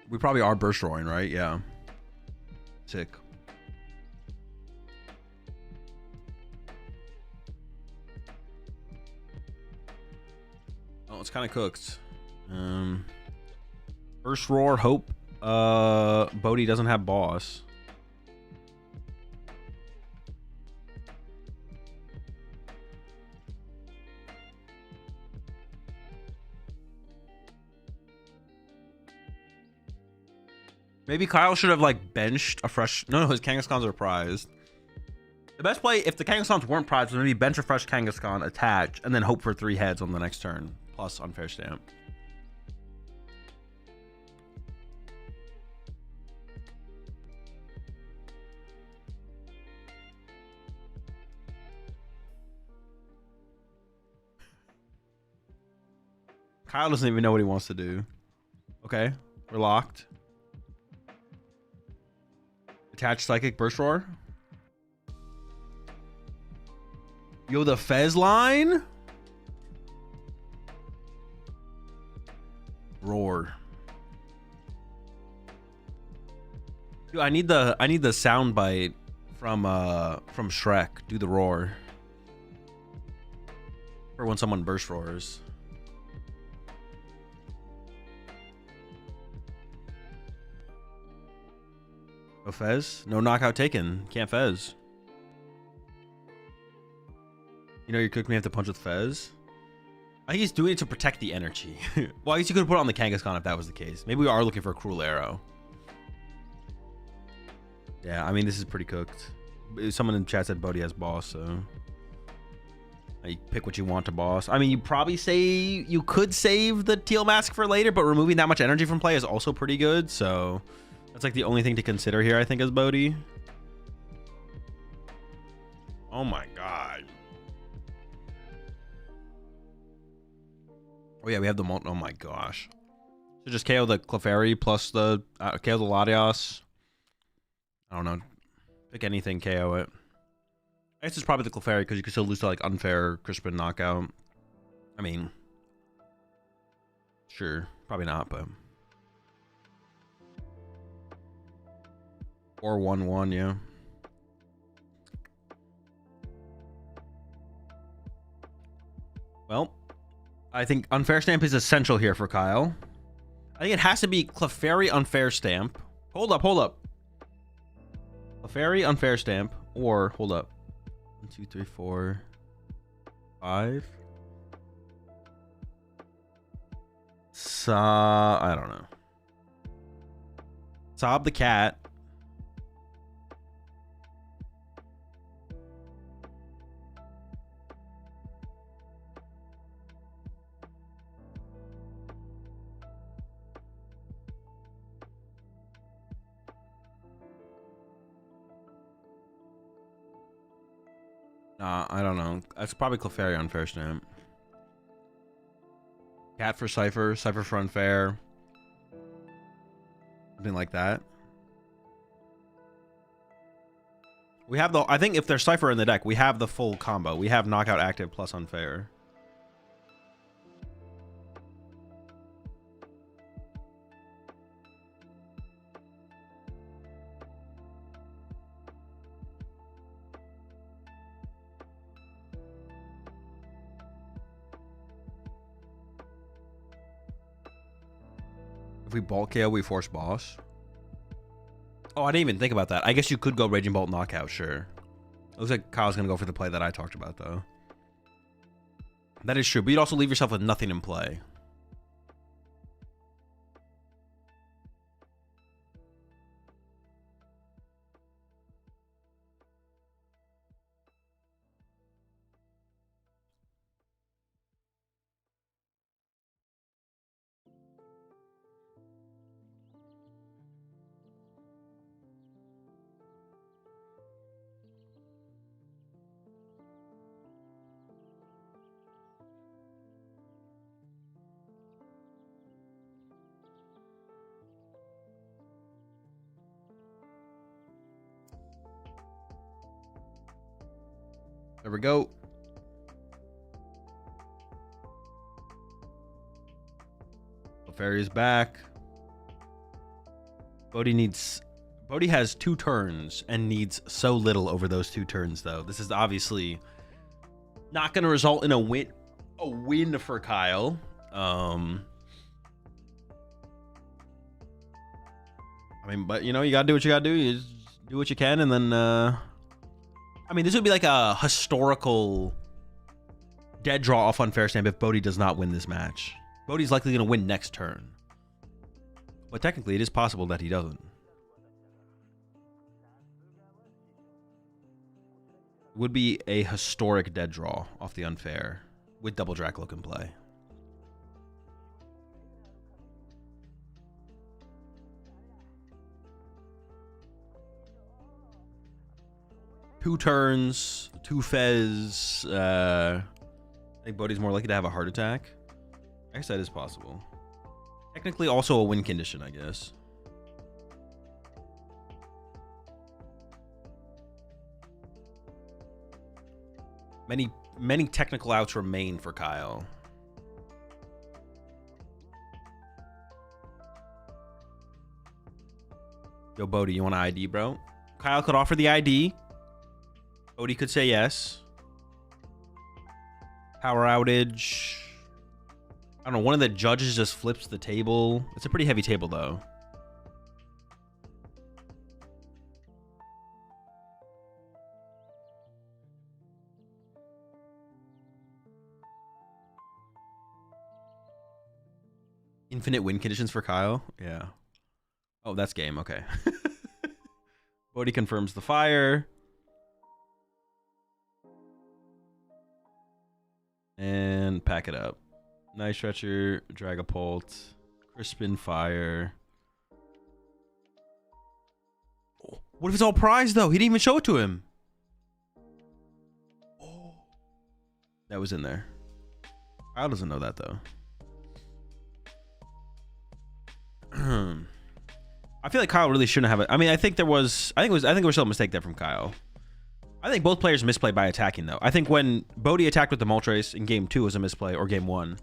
We probably are burst roaring, right? Yeah. Sick. Oh, it's kind of cooked. Burst roar, hope. Bodhi doesn't have boss. Maybe Kyle should have like benched a fresh. No, his Kangaskhan's are prized. The best play if the Kangaskhan's weren't prized was maybe bench a fresh Kangaskhan, attach, and then hope for 3 heads on the next turn plus unfair stamp. Kyle doesn't even know what he wants to do. Okay, we're locked. Attach Psychic Burst Roar. Yo, the Fez line. Roar. Dude, I need the sound bite from Shrek. Do the roar. For when someone burst roars. No Fez? No knockout taken. Can't Fez. You know you're cooking, you have to punch with Fez? I think he's doing it to protect the energy. Well, I guess you could put it on the Kangaskhan if that was the case. Maybe we are looking for a Cruel Arrow. Yeah, I mean, this is pretty cooked. Someone in chat said Bodhi has boss, so... You pick what you want to boss. I mean, you probably say... You could save the Teal Mask for later, but removing that much energy from play is also pretty good, so... That's like the only thing to consider here, I think, as Bodhi. Oh my god. Oh yeah, we have the oh my gosh. So just KO the Clefairy plus the KO the Latios. I don't know. Pick anything, KO it. I guess it's probably the Clefairy because you can still lose to like unfair Crispin knockout. I mean, sure, probably not, but or 1/1, yeah. Well, I think unfair stamp is essential here for Kyle. I think it has to be Clefairy unfair stamp. Hold up. Clefairy unfair stamp, or hold up. 1, 2, 3, 4, 5. I don't know. Sob the cat. I don't know. That's probably Clefairy unfair stamp. Cat for Cypher, Cypher for unfair. Something like that. We have the, I think if there's Cypher in the deck, we have the full combo. We have knockout active plus unfair. If we bulk KO, we force boss. Oh, I didn't even think about that. I guess you could go Raging Bolt knockout, sure. It looks like Kyle's going to go for the play that I talked about, though. That is true, but you'd also leave yourself with nothing in play. There we go. Fairy is back. Bodhi has 2 turns and needs so little over those 2 turns, though. This is obviously not going to result in a win for Kyle. I mean, but you know, you gotta do what you gotta do. You just do what you can, and then I mean, this would be like a historical dead draw off unfair stamp if Bodhi does not win this match. Bodhi's likely going to win next turn. But technically, it is possible that he doesn't. It would be a historic dead draw off the unfair with double Dracloak in play. Two turns, 2 Fez. I think Bodhi's more likely to have a heart attack. I guess that is possible. Technically also a win condition, I guess. Many technical outs remain for Kyle. Yo, Bodhi, you want an ID, bro? Kyle could offer the ID. Bodhi could say yes. Power outage. I don't know. One of the judges just flips the table. It's a pretty heavy table, though. Infinite win conditions for Kyle? Yeah. Oh, that's game. Okay. Bodhi confirms the fire. And pack it up. Night Stretcher, Dragapult, Crispin Fire. Oh, what if it's all prize, though? He didn't even show it to him. Oh. That was in there. Kyle doesn't know that, though. I feel like Kyle really shouldn't have it. I mean, I think it was still a mistake there from Kyle. I think both players misplayed by attacking though. I think when Bodhi attacked with the Moltres in game 2 was a misplay, or game 1.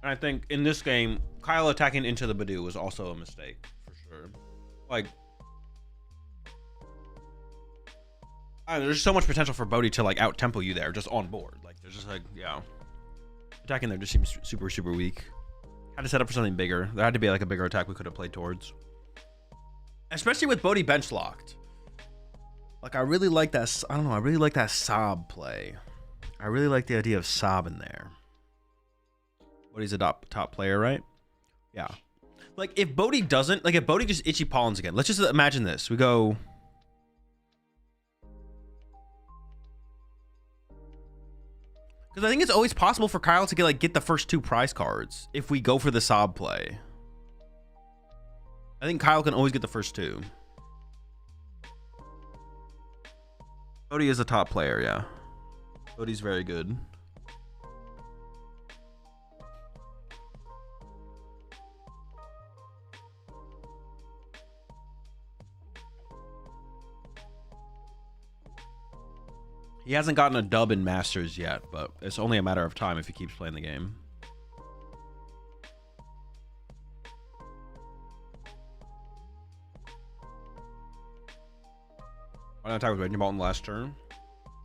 And I think in this game, Kyle attacking into the Badoo was also a mistake for sure. Like, I don't know, there's so much potential for Bodhi to like out tempo you there just on board. Like, there's just like, yeah, attacking there just seems super weak. Had to set up for something bigger. There had to be like a bigger attack we could have played towards, especially with Bodhi bench locked. Like, I really like that. I don't know. I really like that Sob play. I really like the idea of Sob in there. Bodhi's a top player, right? Yeah. Like, if Bodhi doesn't, like, if Bodhi just itchy pollens again, let's just imagine this. We go. Because I think it's always possible for Kyle to get the first 2 prize cards if we go for the Sob play. I think Kyle can always get the first 2. Bodhi is a top player, yeah. Bodhi's very good. He hasn't gotten a dub in Masters yet, but it's only a matter of time if he keeps playing the game. Why not attack with Raging Bolt in the last turn?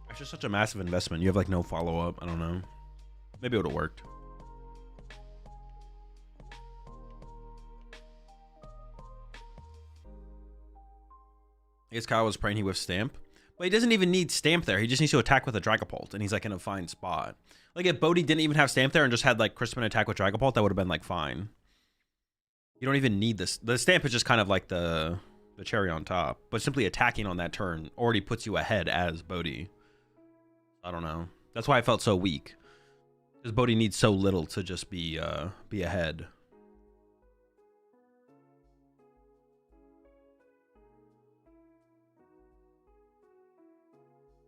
It's just such a massive investment. You have like no follow-up. I don't know. Maybe it would have worked. I guess Kyle was praying he whiffs Stamp. But he doesn't even need Stamp there. He just needs to attack with a Dragapult, and he's like in a fine spot. Like, if Bodhi didn't even have Stamp there and just had like Crispin attack with Dragapult, that would have been like fine. You don't even need this. The Stamp is just kind of like the cherry on top. But simply attacking on that turn already puts you ahead as Bodhi. I don't know. That's why I felt so weak. Because Bodhi needs so little to just be ahead.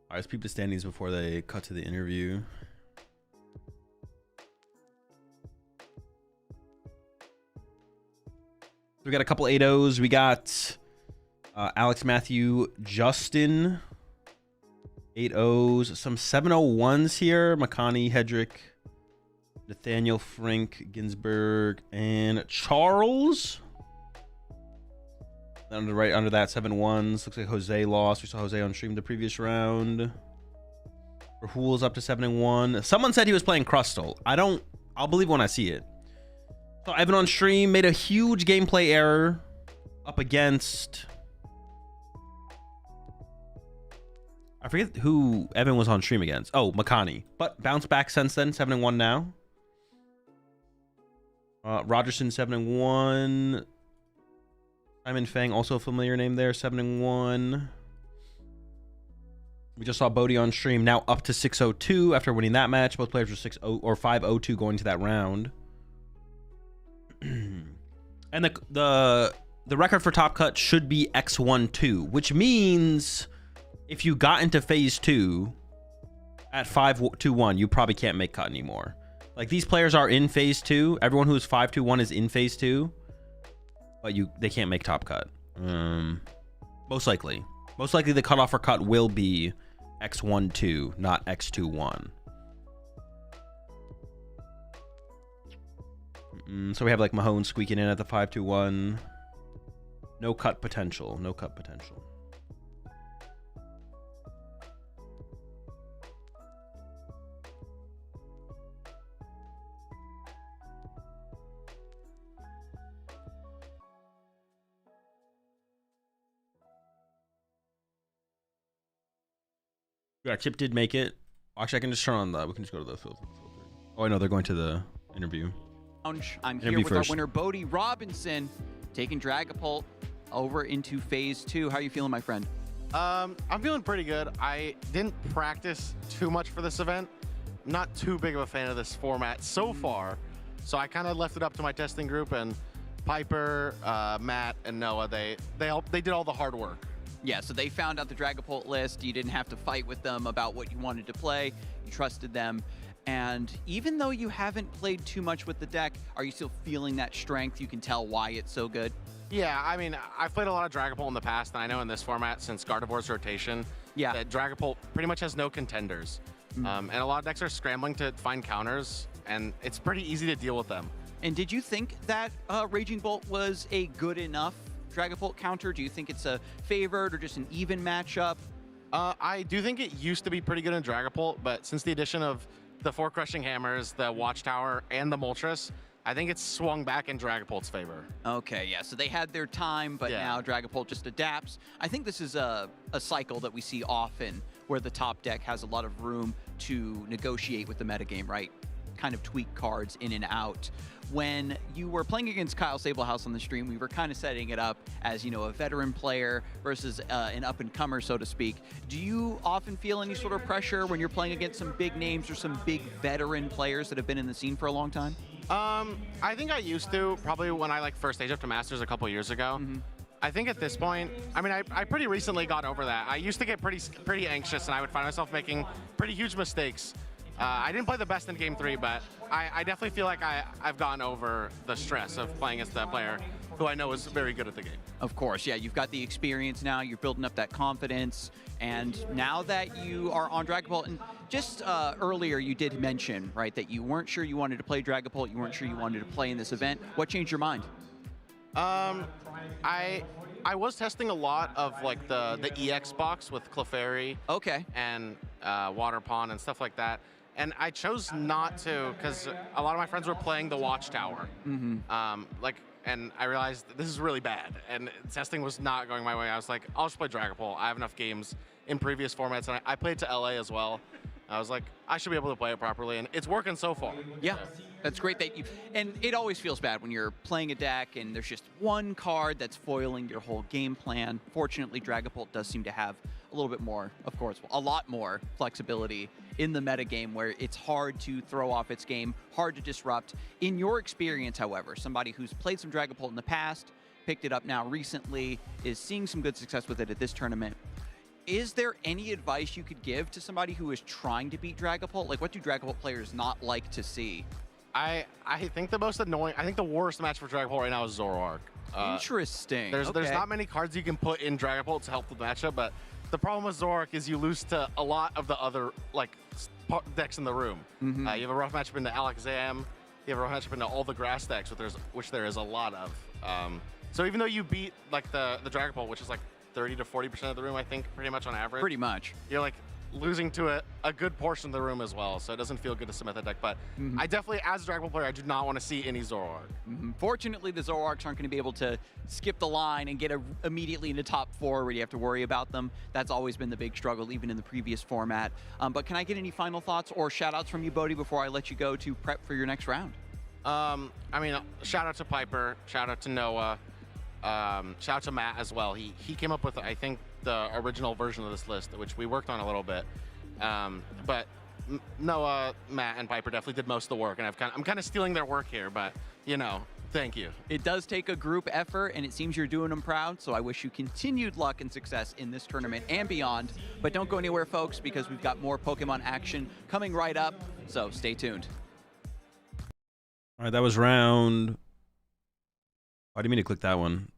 All right, let's peep the standings before they cut to the interview. We got a couple 8-0s. We got Alex, Matthew, Justin. 8-0s. Some 7-0-1s here. Makani, Hedrick, Nathaniel, Frank, Ginsburg, and Charles. Right under that, 7-1s. Looks like Jose lost. We saw Jose on stream the previous round. Rahul's up to 7-1. Someone said he was playing Crustle. I'll believe when I see it. So Evan on stream made a huge gameplay error up against, I forget who Evan was on stream against. Oh, Makani. But bounced back since then, 7-1 now. Rogerson, 7-1. Simon Fang, also a familiar name there, 7-1. We just saw Bodhi on stream, now up to 6-0-2 after winning that match. Both players were 6-0 or 5-0-2 going to that round. And the record for top cut should be X1-2, which means if you got into phase 2 at 5-2-1, you probably can't make cut anymore. Like, these players are in phase 2. Everyone who's 5-2-1 is in phase 2. But they can't make top cut. Most likely the cutoff for cut will be X1-2, not X2-1. So we have like Mahone squeaking in at the 5-2-1. No cut potential. No cut potential. Yeah, Chip did make it. Actually, I can just turn on the. We can just go to the filter. Oh, I know they're going to the interview. I'm here with our winner, Bodhi Robinson, taking Dragapult over into phase 2. How are you feeling, my friend? I'm feeling pretty good. I didn't practice too much for this event. Not too big of a fan of this format so far, so I kind of left it up to my testing group, and Piper, Matt, and Noah. They did all the hard work. Yeah, so they found out the Dragapult list. You didn't have to fight with them about what you wanted to play. You trusted them. And even though you haven't played too much with the deck, are you still feeling that strength? You can tell why it's so good? Yeah, I mean, I've played a lot of Dragapult in the past, and I know in this format, since Gardevoir's rotation, that Dragapult pretty much has no contenders. And a lot of decks are scrambling to find counters, and it's pretty easy to deal with them. And did you think that Raging Bolt was a good enough Dragapult counter? Do you think it's a favored or just an even matchup? I do think it used to be pretty good in Dragapult, but since the addition of the 4 Crushing Hammers, the Watchtower, and the Moltres, I think it's swung back in Dragapult's favor. Okay, yeah, so they had their time, but now Dragapult just adapts. I think this is a cycle that we see often where the top deck has a lot of room to negotiate with the metagame, right? Kind of tweak cards in and out. When you were playing against Kyle Sablehouse on the stream, we were kind of setting it up as, you know, a veteran player versus an up-and-comer, so to speak. Do you often feel any sort of pressure when you're playing against some big names or some big veteran players that have been in the scene for a long time? I think I used to, probably when I first staged up to Masters a couple years ago. I think at this point, I mean, I pretty recently got over that. I used to get pretty anxious, and I would find myself making pretty huge mistakes. I didn't play the best in Game 3, but I definitely feel like I've gotten over the stress of playing against that player who I know is very good at the game. Of course, yeah, you've got the experience now, you're building up that confidence, and now that you are on Dragapult, and just earlier you did mention, right, that you weren't sure you wanted to play Dragapult, you weren't sure you wanted to play in this event. What changed your mind? I was testing a lot of the EX box with Clefairy and Water Pond and stuff like that. And I chose not to because a lot of my friends were playing the Watchtower. And I realized this is really bad. And testing was not going my way. I was like, I'll just play Dragapult. I have enough games in previous formats. And I played to LA as well. I was like, I should be able to play it properly. And it's working so far. Yeah. That's great that you, and it always feels bad when you're playing a deck and there's just one card that's foiling your whole game plan. Fortunately, Dragapult does seem to have a little bit more, of course, a lot more flexibility in the metagame where it's hard to throw off its game, hard to disrupt. In your experience, however, somebody who's played some Dragapult in the past, picked it up now recently, is seeing some good success with it at this tournament. Is there any advice you could give to somebody who is trying to beat Dragapult? Like, what do Dragapult players not like to see? I think the most annoying, I think the worst match for Dragapult right now is Zoroark. Interesting. There's not many cards you can put in Dragapult to help the matchup, but the problem with Zoroark is you lose to a lot of the other decks in the room. You have a rough matchup into Alakazam. You have a rough matchup into all the grass decks, which there is a lot of. So even though you beat the Dragapult, which is 30 to 40% of the room, I think, pretty much on average. Pretty much. You're losing to a good portion of the room as well, so it doesn't feel good to submit that deck. But I definitely, as a Dragapult player, I do not want to see any Zoroark. Fortunately, the Zoroarks aren't going to be able to skip the line and get immediately into top 4 where you have to worry about them. That's always been the big struggle, even in the previous format. But can I get any final thoughts or shout-outs from you, Bodhi, before I let you go to prep for your next round? I mean, shout out to Piper, shout out to Noah, shout out to Matt as well. He came up with, I think, the original version of this list, which we worked on a little bit. But Noah, Matt, and Piper definitely did most of the work, and I'm kind of stealing their work here, but, you know, thank you. It does take a group effort, and it seems you're doing them proud, so I wish you continued luck and success in this tournament and beyond. But don't go anywhere, folks, because we've got more Pokemon action coming right up, so stay tuned. All right, that was round... I didn't mean to click that one.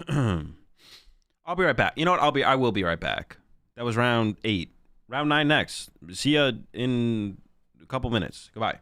I'll be right back. You know what? I will be right back. That was round 8. Round 9 next. See ya in a couple minutes. Goodbye.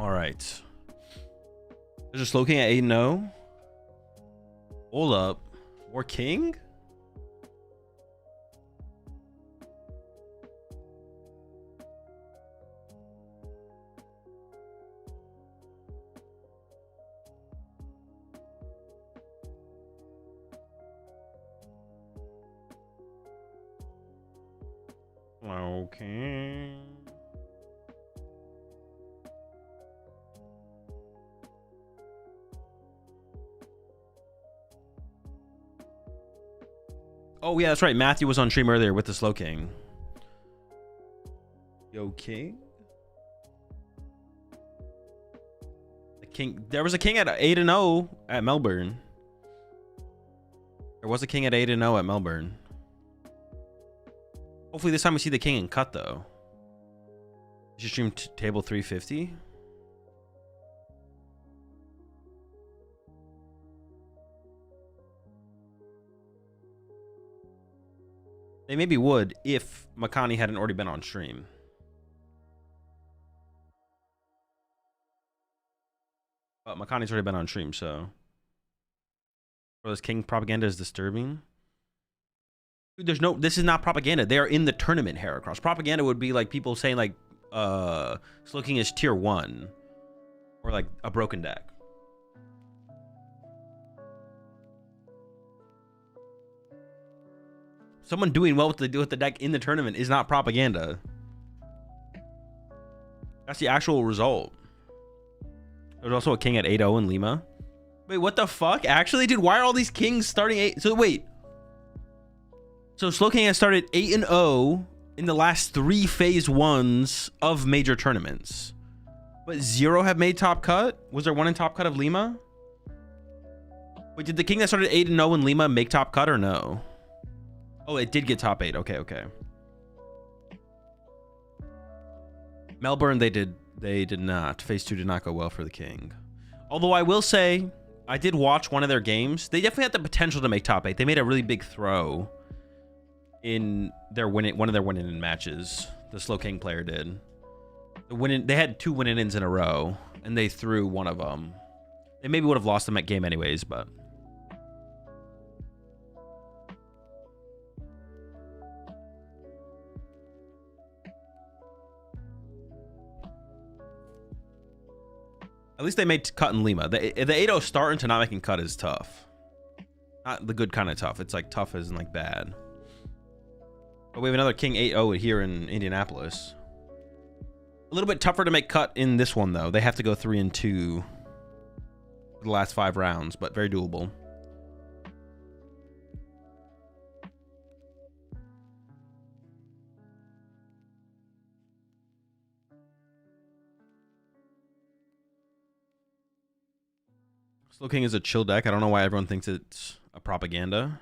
All right. There's a slow king at 8-0. Hold up. War king? Okay. Oh yeah, that's right. Matthew was on stream earlier with the slow king. Yo, king. The king. There was a king at 8-0 at Melbourne. There was a king at 8-0 at Melbourne. Hopefully this time we see the king in cut though. Did you stream table 350? They maybe would if Makani hadn't already been on stream. But Makani's already been on stream, so. Bro, this king propaganda is disturbing. Dude, there's no, this is not propaganda. They are in the tournament, Heracross. Propaganda would be like people saying like, Slow King is tier 1. Or like a broken deck. Someone doing well with the deck in the tournament is not propaganda. That's the actual result. There's also a king at 8-0 in Lima. Wait, what the fuck? Actually, dude, why are all these kings starting 8? So wait. So Slow King has started 8-0 in the last 3 phase 1s of major tournaments. But 0 have made top cut? Was there one in top cut of Lima? Wait, did the king that started 8-0 in Lima make top cut or no? Oh, it did get top 8. Okay, okay. Melbourne, they did not. Phase 2 did not go well for the king. Although I will say, I did watch one of their games. They definitely had the potential to make top 8. They made a really big throw in their one of their win-in matches. The Slow King player did. They had 2 win-ins in a row, and they threw one of them. They maybe would have lost them at game anyways, but. At least they made cut in Lima. The 8-0 start into not making cut is tough. Not the good kind of tough. It's like tough as in like bad. But we have another king 8-0 here in Indianapolis. A little bit tougher to make cut in this one though. They have to go 3-2 for the last 5 rounds, but very doable. Slow King is a chill deck. I don't know why everyone thinks it's a propaganda.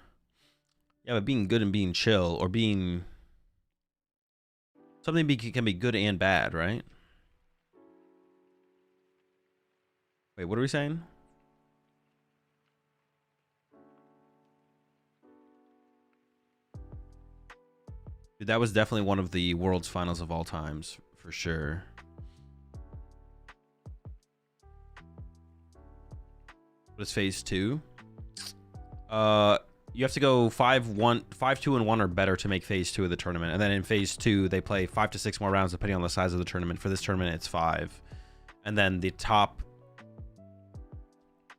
Yeah, but being good and being chill, or being something can be good and bad, right? Wait, what are we saying? Dude, that was definitely one of the world's finals of all times, for sure. What is phase 2? You have to go 5-2 and 1 or better to make phase 2 of the tournament. And then in phase 2, they play 5 to 6 more rounds depending on the size of the tournament. For this tournament, it's 5. And then the top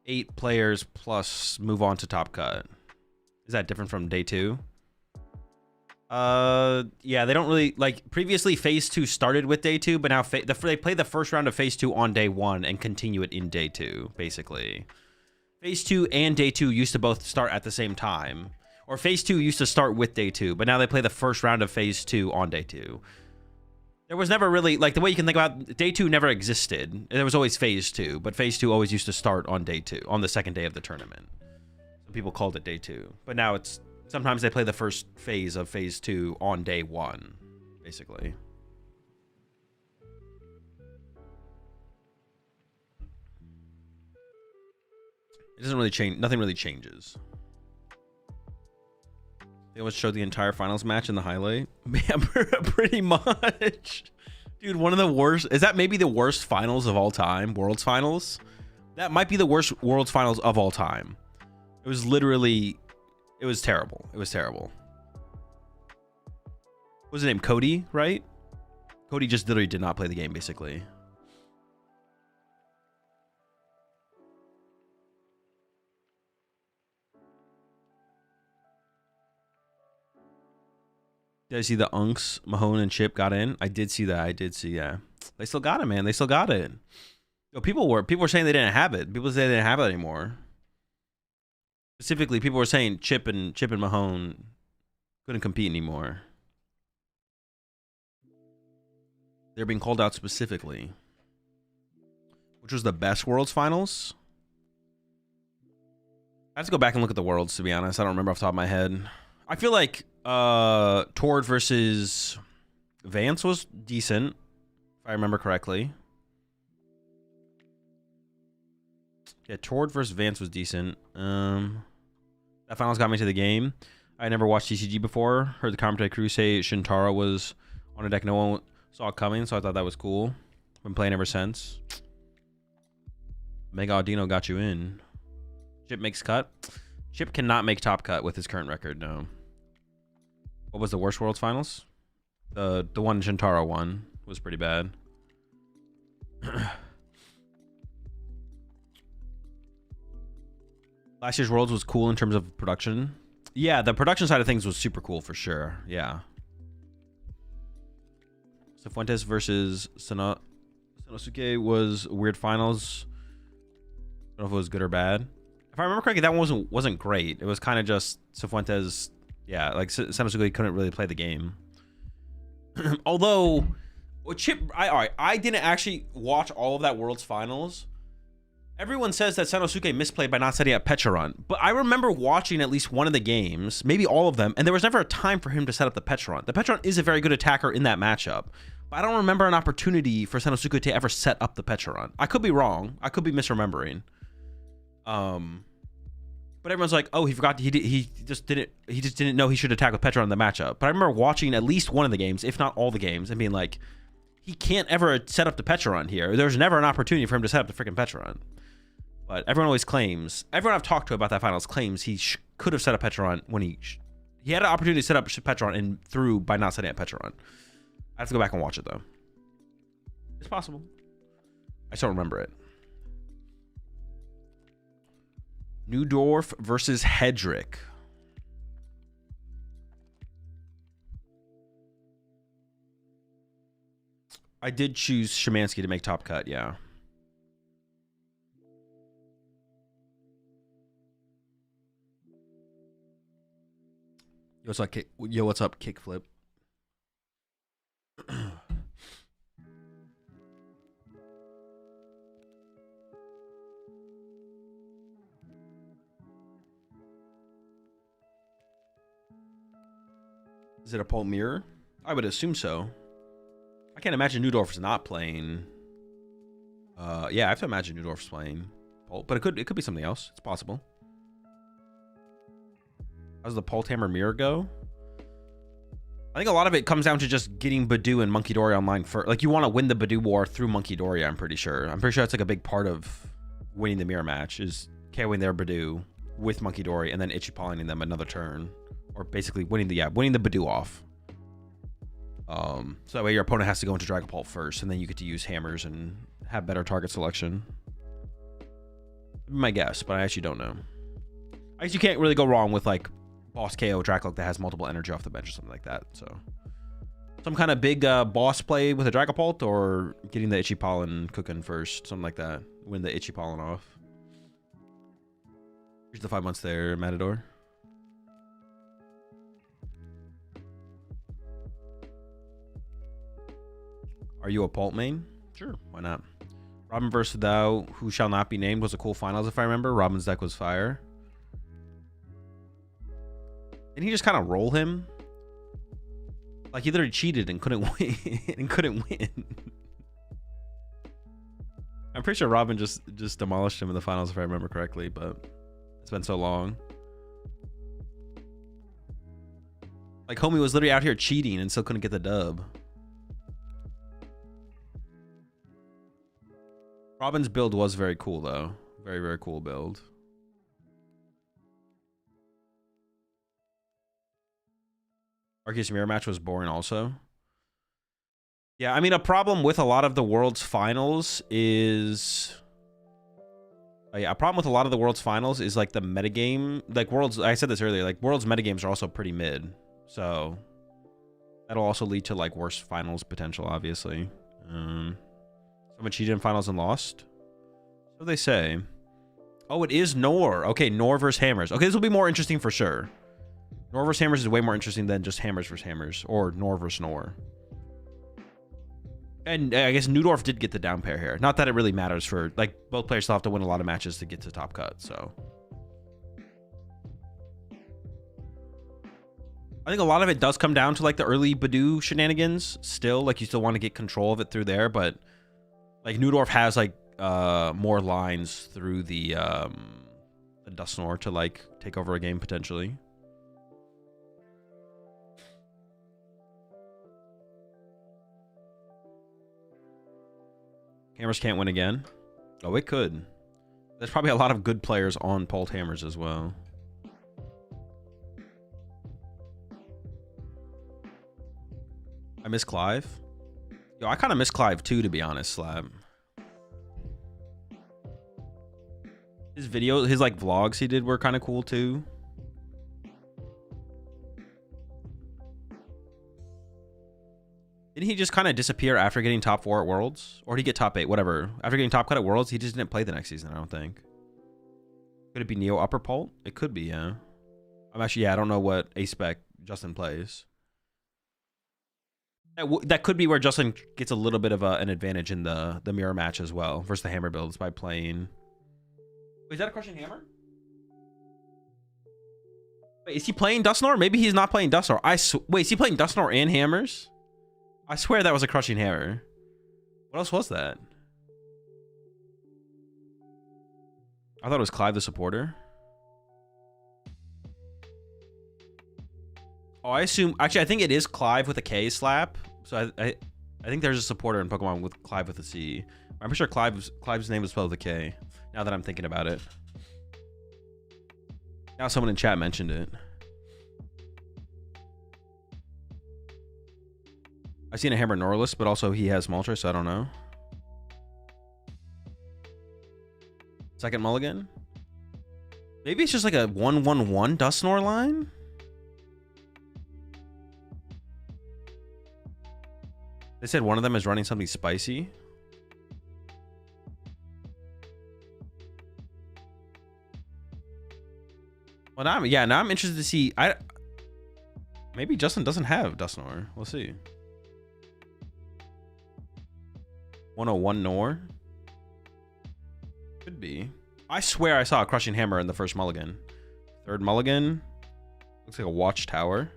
8 players plus move on to top cut. Is that different from day 2? Yeah, they don't really like. Previously, phase 2 started with day 2, but now they play the first round of phase 2 on day 1 and continue it in day 2, basically. Phase 2 and day 2 used to both start at the same time. Or phase 2 used to start with day 2, but now they play the first round of phase 2 on day 2. There was never really, like, the way you can think about day 2 never existed. There was always phase 2, but phase 2 always used to start on day 2, on the second day of the tournament. So people called it day 2. But now it's, sometimes they play the first phase of phase 2 on day 1, basically. It doesn't really change. Nothing really changes. They always show the entire finals match in the highlight. Yeah, pretty much. Dude, one of the worst. Is that maybe the worst finals of all time? Worlds finals? That might be the worst Worlds finals of all time. It was literally, it was terrible. It was terrible. What was his name? Cody, right? Cody just literally did not play the game, basically. Did I see the Unks, Mahone, and Chip got in? I did see that. I did see, yeah. They still got it, man. They still got it. Yo, people were saying they didn't have it. People say they didn't have it anymore. Specifically, people were saying Chip and Mahone couldn't compete anymore. They're being called out specifically. Which was the best Worlds finals? I have to go back and look at the Worlds, to be honest. I don't remember off the top of my head. I feel like Tord versus Vance was decent, if I remember correctly. Yeah, Tord versus Vance was decent. That finals got me to the game. I never watched TCG before. Heard the commentary crew say Shintaro was on a deck no one saw it coming, so I thought that was cool. Been playing ever since. Mega Audino got you in. Chip makes cut. Chip cannot make top cut with his current record, no. What was the worst Worlds finals? The one Shintaro won was pretty bad. Last year's Worlds was cool in terms of production. Yeah, the production side of things was super cool for sure. Yeah. Cifuentes versus Sanosuke was weird finals. I don't know if it was good or bad. If I remember correctly, that one wasn't great. It was kind of just Cifuentes. Yeah, like Sanosuke couldn't really play the game. Although, Chip, I didn't actually watch all of that Worlds finals. Everyone says that Sanosuke misplayed by not setting up Pecharunt, but I remember watching at least one of the games, maybe all of them, and there was never a time for him to set up the Pecharunt. The Pecharunt is a very good attacker in that matchup, but I don't remember an opportunity for Sanosuke to ever set up the Pecharunt. I could be wrong. I could be misremembering. But everyone's like, oh, he forgot. He just didn't know he should attack with Pecharunt in the matchup. But I remember watching at least one of the games, if not all the games, and being like, he can't ever set up the Pecharunt here. There's never an opportunity for him to set up the freaking Pecharunt. But everyone always claims, everyone I've talked to about that finals claims he could have set up Pecharunt when he had an opportunity to set up Pecharunt and threw by not setting up Pecharunt. I have to go back and watch it though. It's possible. I still remember it. Newdorf versus Hedrick. I did choose Szymanski to make top cut, yeah. Yo, what's up, Kickflip? Is it a Pult Mirror? I would assume so. I can't imagine Newdorf's not playing. Yeah, I have to imagine Newdorf's playing Pult, but it could be something else. It's possible. How does the Pult Hammer Mirror go? I think a lot of it comes down to just getting Badoo and Monkey Dory online first. Like, you want to win the Badoo war through Monkey Dory, I'm pretty sure. I'm pretty sure that's like a big part of winning the mirror match is KOing their Badoo with Monkey Dory and then Ichipoling them another turn. Or basically winning the Badoo off. So that way your opponent has to go into Dragapult first, and then you get to use hammers and have better target selection. My guess, but I actually don't know. I guess you can't really go wrong with like boss KO Dracloak that has multiple energy off the bench or something like that. So some kind of big boss play with a Dragapult, or getting the Ichipollen cooking first, something like that. Win the Ichipollen off. Here's the 5 months there, Matador. Are you a Pult main? Sure, why not? Robin versus Thou, who shall not be named, was a cool finals if I remember. Robin's deck was fire. Didn't he just kind of roll him? Like, he literally cheated and couldn't win. I'm pretty sure Robin just demolished him in the finals if I remember correctly, but it's been so long. Like, homie was literally out here cheating and still couldn't get the dub. Robin's build was very cool, though. Very, very cool build. Arceus Mirror Match was boring also. Yeah, I mean, a problem with a lot of the World's Finals is... yeah, a problem with a lot of the World's Finals is, like, the metagame. Like, Worlds... I said this earlier. Like, Worlds metagames are also pretty mid. So, that'll also lead to, like, worse finals potential, obviously. Someone cheated in finals and lost? So they say. Oh, it is Nor. Okay, Nor versus Hammers. Okay, this will be more interesting for sure. Nor versus Hammers is way more interesting than just Hammers versus Hammers. Or Nor versus Nor. And I guess Newdorf did get the down pair here. Not that it really matters for... Like, both players still have to win a lot of matches to get to top cut, so... I think a lot of it does come down to, like, the early Badoo shenanigans. Still, like, you still want to get control of it through there, but... Like, Newdorf has, like, more lines through the Dusknoir to, like, take over a game, potentially. Hammers can't win again. Oh, it could. There's probably a lot of good players on Pult Hammers as well. I miss Clive. Yo, I kind of miss Clive too, to be honest, Slab. His videos, his like vlogs he did were kind of cool too. Didn't he just kind of disappear after getting top 4 at Worlds? Or did he get top 8? Whatever. After getting top cut at Worlds, he just didn't play the next season, I don't think. Could it be Neo Upper Pult? It could be, yeah. I'm actually, yeah, I don't know what A-Spec Justin plays. That could be where Justin gets a little bit of an advantage in the mirror match as well versus the hammer builds by playing. Wait, is that a crushing hammer? Wait, is he playing Dusknoir? Maybe he's not playing Dusknoir. Wait, is he playing Dusknoir and hammers? I swear that was a crushing hammer. What else was that? I thought it was Clive the supporter. Oh, I assume... Actually, I think it is Clive with a K slap. So I think there's a supporter in Pokemon with Clive with a C. I'm pretty sure Clive's name is spelled with a K. Now that I'm thinking about it. Now someone in chat mentioned it. I've seen a Hammer Norlist, but also he has Moltres, so I don't know. Second mulligan? Maybe it's just like a 1-1-1 Dusknoir line? They said one of them is running something spicy. Well, now I'm interested to see. Maybe Justin doesn't have Dusknoir. We'll see. 101 Nor? Could be. I swear I saw a crushing hammer in the first mulligan. Third mulligan. Looks like a watchtower.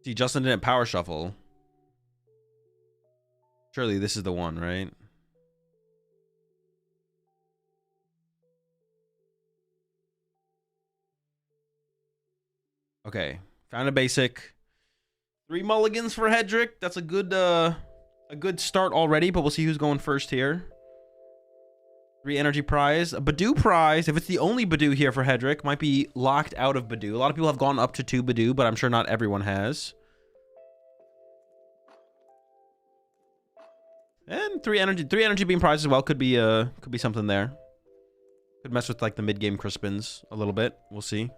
See, Justin didn't power shuffle. Surely this is the one, right? Okay, found a basic. 3 mulligans for Hedrick. That's a good start already, but we'll see who's going first here. 3 energy prize. A Badoo prize. If it's the only Badoo here for Hedrick, might be locked out of Badoo. A lot of people have gone up to 2 Badoo, but I'm sure not everyone has. And 3 energy beam prize as well could be something there. Could mess with like the mid game Crispins a little bit. We'll see.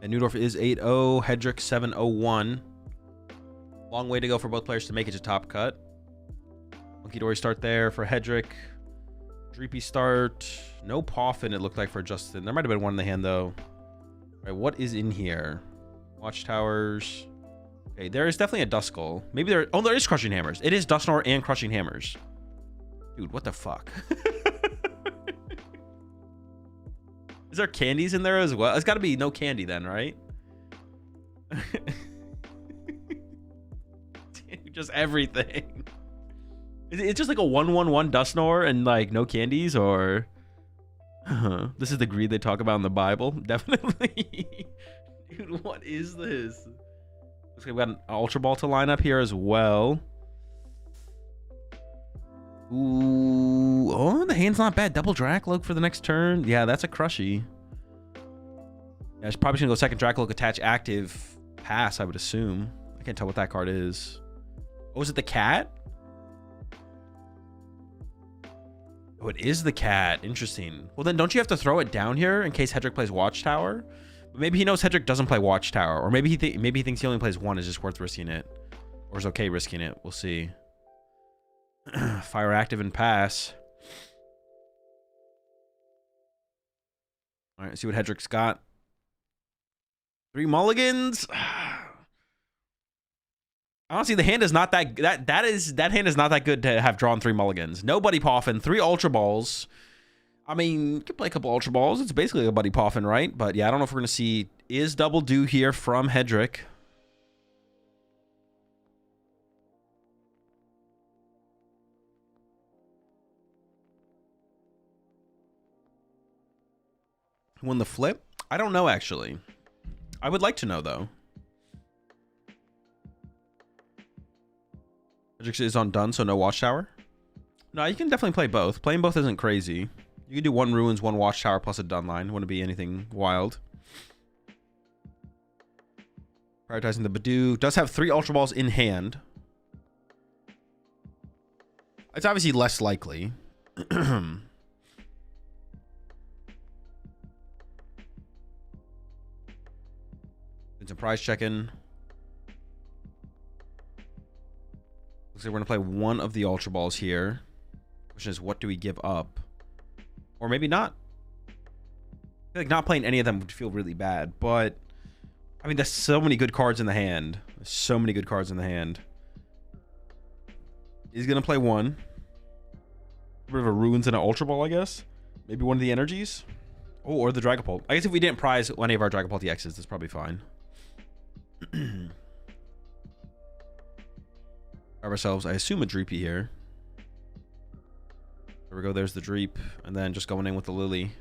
And Newdorf is 8-0, Hedrick 7-0-1. Long way to go for both players to make it to top cut. Monkey Dory start there for Hedrick. Dreepy start. No Poffin it looked like for Justin. There might have been one in the hand though. All right, what is in here? Watchtowers. Okay, there is definitely a Duskull. Maybe there... Oh, there is Crushing Hammers. It is Dusknoir and Crushing Hammers. Dude, what the fuck? Is there candies in there as well? It's got to be no candy then, right? Just everything. It's just like a 1/1/1 Dusknoir and like no candies, or this is the greed they talk about in the Bible. Definitely. Dude, what is this? Looks like we got an Ultra Ball to line up here as well. Ooh, oh, the hand's not bad. Double Dracloak for the next turn. Yeah, that's a crushy. Yeah, it's probably gonna go second Dracloak, attach active, pass, I would assume. I can't tell what that card is. Oh, is it the cat? Oh, it is the cat. Interesting. Well, then don't you have to throw it down here in case Hedrick plays Watchtower? But maybe he knows Hedrick doesn't play Watchtower, or maybe he thinks he only plays one. Is just worth risking it, or is okay risking it. We'll see. Fire active and pass. All right, let's see what Hedrick's got. 3 mulligans. Honestly, the hand is not that that hand is not that good to have drawn 3 mulligans. No Buddy Poffin, 3 Ultra Balls. I mean, you could play a couple Ultra Balls. It's basically a Buddy Poffin, right? But yeah, I don't know if we're gonna see is double due here from Hedrick. Won the flip? I don't know, actually. I would like to know, though. Hedrick is on done, so no Watchtower? No, you can definitely play both. Playing both isn't crazy. You can do 1 Ruins, 1 Watchtower, plus a done line. Wouldn't be anything wild. Prioritizing the Badoo. Does have 3 Ultra Balls in hand. It's obviously less likely. Some prize check-in. Looks like we're gonna play one of the Ultra Balls here. Question is, what do we give up? Or maybe not. I feel like not playing any of them would feel really bad, but I mean, there's so many good cards in the hand. There's so many good cards in the hand. He's gonna play one. A bit of a Ruins and an Ultra Ball, I guess. Maybe one of the energies. Oh, or the Dragapult. I guess if we didn't prize any of our Dragapult EXs, that's probably fine. Grab ourselves, I assume, a Dreepy here. There we go, there's the Dreep. And then just going in with the Lily.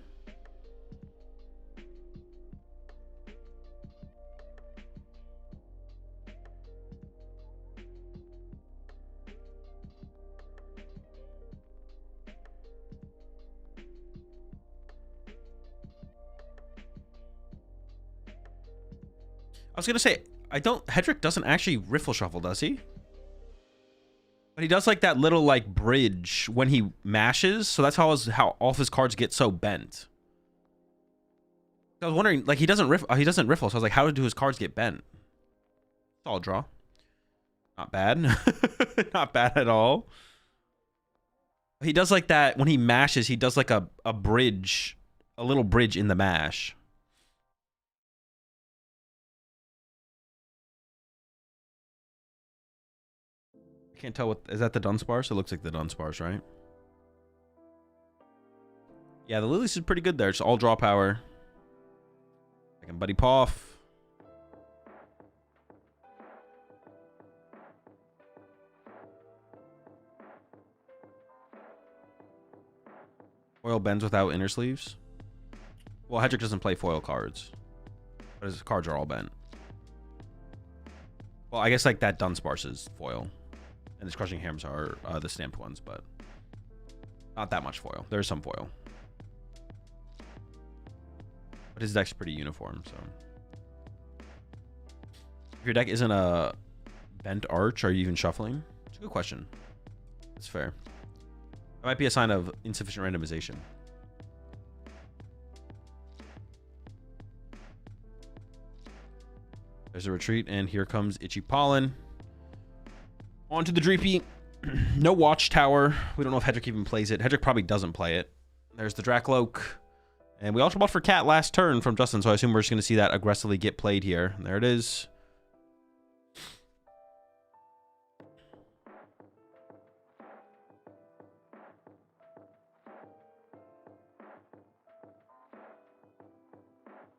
I was gonna say, Hedrick doesn't actually riffle shuffle, does he? But he does like that little like bridge when he mashes, so that's how all of his cards get so bent. I was wondering, like, he doesn't riffle, so I was like, how do his cards get bent? Solid draw. Not bad. Not bad at all. He does like that when he mashes, he does like a bridge, a little bridge in the mash. I can't tell what is that, the Dunsparce? It looks like the Dunsparce, right? Yeah, the Lilies is pretty good there. It's all draw power. Second Buddy Poff. Foil bends without inner sleeves. Well, Hedrick doesn't play foil cards, but his cards are all bent. Well, I guess like that Dunsparce is foil. And his Crushing Hammers are the stamped ones, but not that much foil. There's some foil. But his deck's pretty uniform, so. If your deck isn't a bent arch, are you even shuffling? It's a good question. That's fair. That might be a sign of insufficient randomization. There's a retreat, and here comes Itchy Pollen. Onto the Dreepy. No Watchtower. We don't know if Hedrick even plays it. Hedrick probably doesn't play it. There's the Dracloak. And we Ultra Balled for Cat last turn from Justin, so I assume we're just going to see that aggressively get played here. And there it is.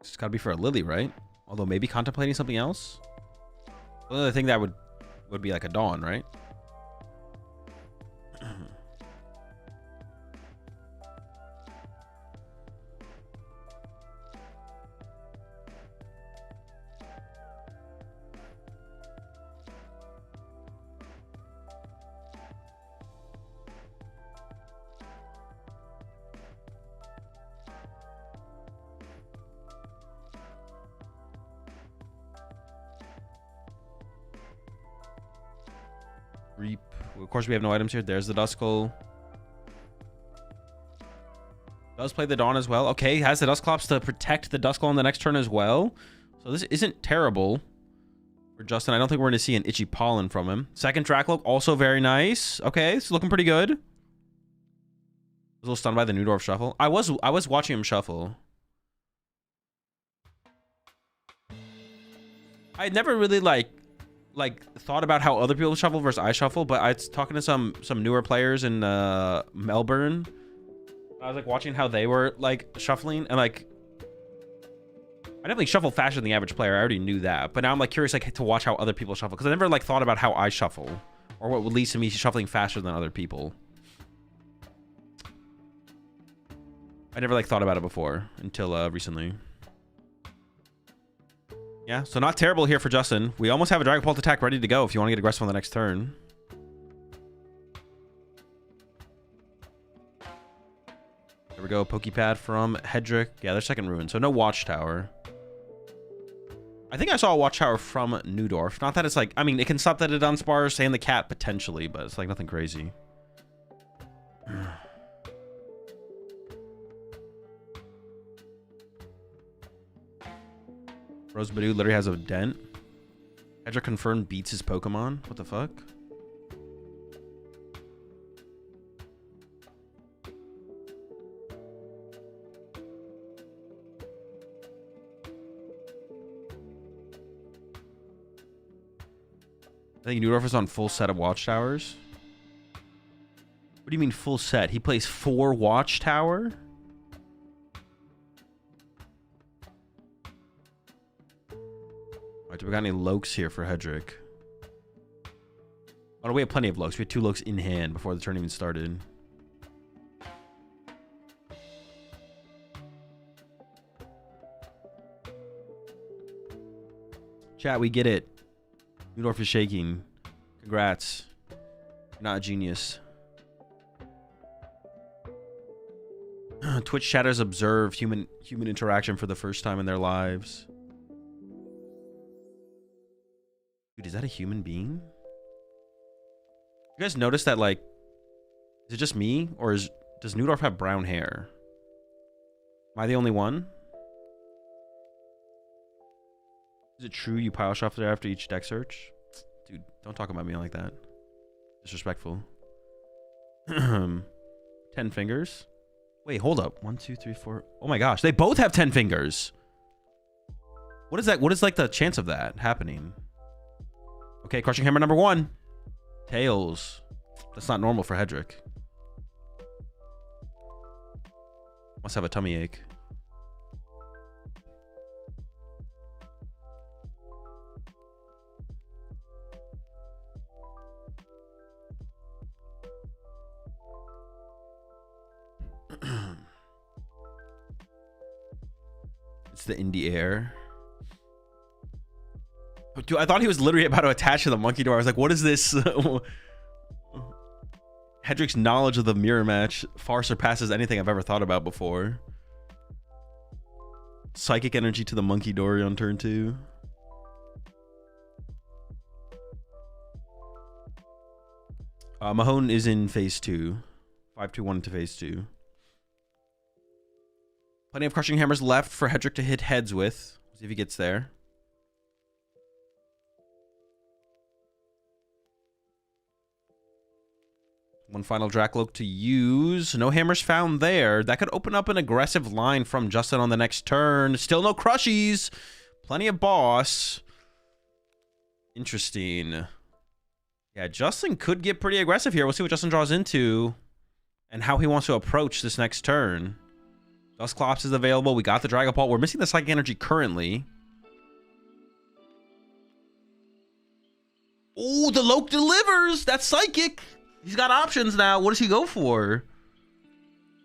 It's got to be for a Lily, right? Although maybe contemplating something else. The other thing that would be like a Dawn, right? Reap. Of course, we have no items here. There's the Duskull. Does play the Dawn as well. Okay, has the Dusclops to protect the Duskull on the next turn as well. So this isn't terrible for Justin. I don't think we're going to see an Itchy Pollen from him. Second Dracloak, also very nice. Okay, it's looking pretty good. I was a little stunned by the Newdorf shuffle. I was watching him shuffle. I had never really like thought about how other people shuffle versus I shuffle, but I was talking to some newer players in Melbourne. I was like watching how they were like shuffling, and like I definitely shuffle faster than the average player. I already knew that, but now I'm like curious like to watch how other people shuffle, because I never like thought about how I shuffle or what would lead to me shuffling faster than other people. I never like thought about it before until recently. Yeah, so not terrible here for Justin. We almost have a Dragon Pulse attack ready to go if you want to get aggressive on the next turn. There we go, Pokepad from Hedrick. Yeah, their second rune, so no Watchtower. I think I saw a Watchtower from Newdorf. Not that it's like, I mean, it can stop that it unspars, and the cat potentially, but it's like nothing crazy. Rose Badoo literally has a dent. Hedrick confirmed beats his Pokemon. What the fuck? I think Newdorf is on full set of Watchtowers. What do you mean full set? He plays 4 Watchtower? Alright, do we got any Lokes here for Hedrick? Oh no, we have plenty of Lokes. We had 2 Lokes in hand before the turn even started. Chat, we get it. Newdorf is shaking. Congrats. You're not a genius. Twitch chatters observe human interaction for the first time in their lives. Dude, is that a human being? You guys notice that, like, is it just me, or does Newdorf have brown hair? Am I the only one? Is it true you pile shuffle after each deck search? Dude, don't talk about me like that. Disrespectful. 10 fingers? Wait, hold up. 1, 2, 3, 4. Oh my gosh, they both have 10 fingers. What is that? What is like the chance of that happening? Okay, Crushing Hammer number 1. Tails. That's not normal for Hedrick. Must have a tummy ache. It's the indie air. Dude, I thought he was literally about to attach to the monkey door. I was like, what is this? Hedrick's knowledge of the mirror match far surpasses anything I've ever thought about before. Psychic energy to the monkey dory on turn 2. Mahone is in phase 2. 5-2-1 to phase 2. Plenty of Crushing Hammers left for Hedrick to hit heads with. See if he gets there. One final Dracloak to use. No hammers found there. That could open up an aggressive line from Justin on the next turn. Still no Crushies. Plenty of boss. Interesting. Yeah, Justin could get pretty aggressive here. We'll see what Justin draws into and how he wants to approach this next turn. Dusclops is available. We got the Dragon Ball. We're missing the Psychic Energy currently. Oh, the Loke delivers. That's psychic. He's got options now. What does he go for?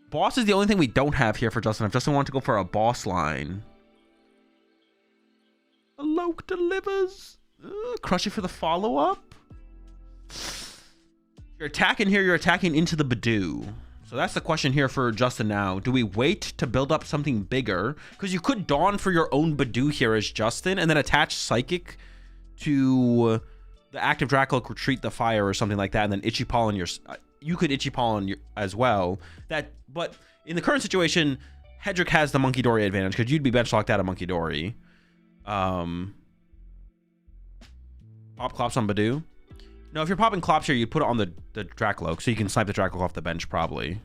Boss is the only thing we don't have here for Justin. If Justin wanted to go for a boss line. A Loke delivers. Crush it for the follow-up. You're attacking here. You're attacking into the Badoo. So that's the question here for Justin now. Do we wait to build up something bigger? Because you could Dawn for your own Badoo here as Justin and then attach Psychic to the active Dracolic Retreat the Fire or something like that, and then Itchy Paw on your... you could Itchy Paw on your as well. But in the current situation, Hedrick has the Monkey Dory advantage because you'd be bench locked out of Monkey Dory. Pop Clops on Badoo. No, if you're popping Clops here, you'd put it on the Dracoloak so you can snipe the Dracoloak off the bench probably.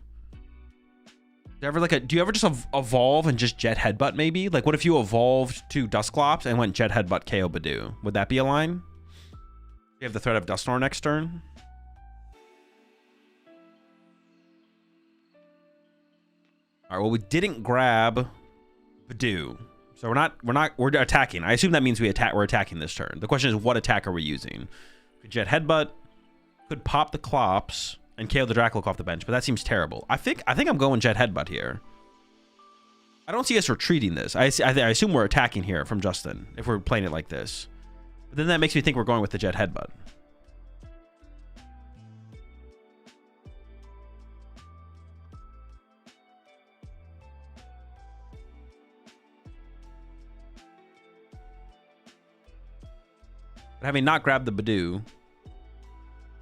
Do you ever just evolve and just Jet Headbutt maybe? Like what if you evolved to Dusclops and went Jet Headbutt KO Badoo? Would that be a line? You have the threat of Dusknoir next turn. All right, well, we didn't grab Badoo. So we're attacking. I assume that means we're attacking this turn. The question is, what attack are we using? Could Jet Headbutt, could pop the Clops and KO the Dracoloak off the bench, but that seems terrible. I think I'm going Jet Headbutt here. I don't see us retreating this. I assume we're attacking here from Justin if we're playing it like this. But then that makes me think we're going with the Jet Headbutt. But having not grabbed the Badoo,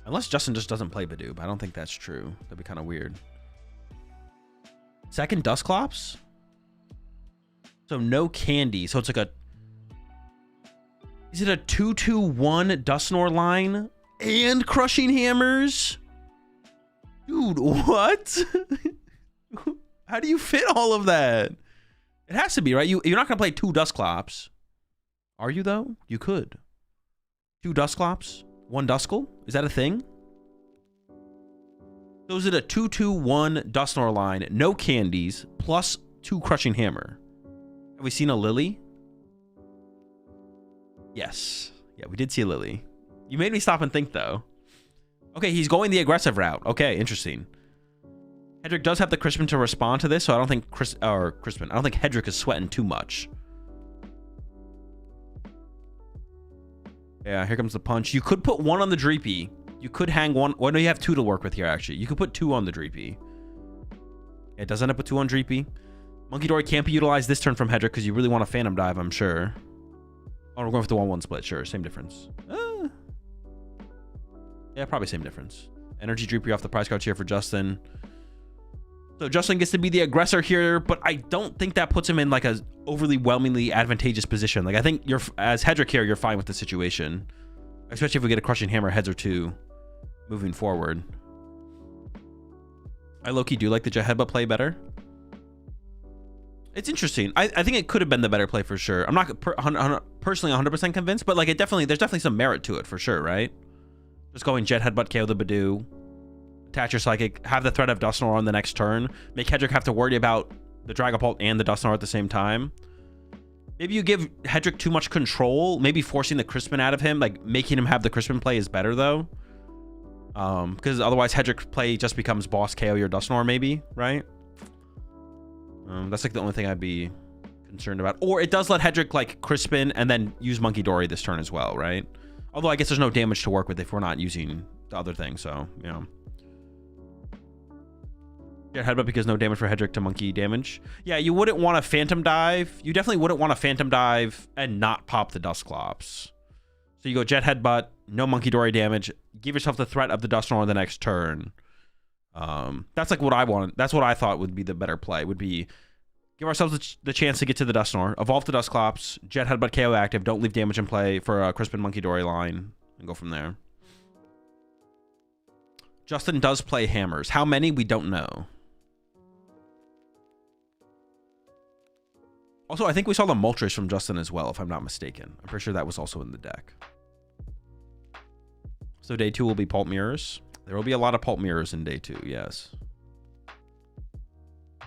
unless Justin just doesn't play Badoo, but I don't think that's true. That'd be kind of weird. Second Dusclops? So no candy. So it's like a... Is it a 2-2-1 Dusknoir line and Crushing Hammers? Dude, what? How do you fit all of that? It has to be, right? You're not going to play 2 Dusclops. Are you, though? You could. 2 Dusclops? 1 Duskull? Is that a thing? So is it a 2-2-1 Dusknoir line, no candies, plus 2 Crushing Hammer? Have we seen a Lily? Yes. Yeah, we did see a Lily. You made me stop and think, though. Okay, he's going the aggressive route. Okay, interesting. Hedrick does have the Crispin to respond to this, so I don't think I don't think Hedrick is sweating too much. Yeah, here comes the punch. You could put 1 on the Dreepy. You could hang 1. Well, no, you have 2 to work with here, actually. You could put 2 on the Dreepy. Yeah, it does end up with 2 on Dreepy. Monkey Dory can't be utilized this turn from Hedrick because you really want a Phantom Dive, I'm sure. Oh, we're going for the 1-1 split. Sure, same difference. Yeah, probably same difference. Energy Dreepy off the prize cards here for Justin. So Justin gets to be the aggressor here, but I don't think that puts him in like a overly whelmingly advantageous position. Like I think as Hedrick here, you're fine with the situation, especially if we get a Crushing Hammer heads or 2 moving forward. I low-key do like the Jet Headbutt play better. It's interesting. I think it could have been the better play for sure. I'm not personally 100% convinced, but like there's definitely some merit to it for sure, right? Just going Jet Headbutt, KO the Badoo, attach your Psychic, have the threat of Dusknoir on the next turn, make Hedrick have to worry about the Dragapult and the Dusknoir at the same time. Maybe you give Hedrick too much control, maybe forcing the Crispin out of him, like making him have the Crispin play is better though. Because otherwise Hedrick play just becomes boss KO your Dusknoir maybe, right? That's like the only thing I'd be concerned about. Or it does let Hedrick like Crispin and then use Monkey Dory this turn as well, right? Although I guess there's no damage to work with if we're not using the other thing, so, you know. Yeah, Headbutt because no damage for Hedrick to Monkey damage. Yeah, you wouldn't want a Phantom Dive. You definitely wouldn't want a Phantom Dive and not pop the Dusclops. So you go Jet Headbutt, no Monkey Dory damage, give yourself the threat of the Dusknoir on the next turn. That's like what I want. That's what I thought would be the better play. Would be give ourselves the chance to get to the Dusknoir, evolve the Dusclops, Jet Headbutt KO active, don't leave damage in play for a Crispin Monkey Dory line, and go from there. Justin does play hammers. How many? We don't know. Also, I think we saw the Moltres from Justin as well, if I'm not mistaken. I'm pretty sure that was also in the deck. So day 2 will be Pulp Mirrors. There will be a lot of Pulp Mirrors in day 2, yes.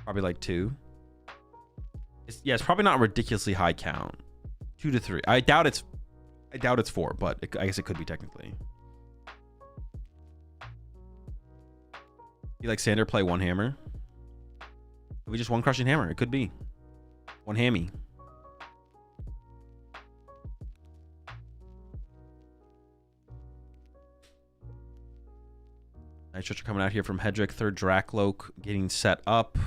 Probably like 2. It's probably not a ridiculously high count. 2 to 3. I doubt I doubt it's 4, but I guess it could be technically. You like Sander play 1 hammer? Could be just 1 crushing hammer. It could be 1 hammy. Nice stretcher coming out here from Hedrick. 3rd Dracloak getting set up.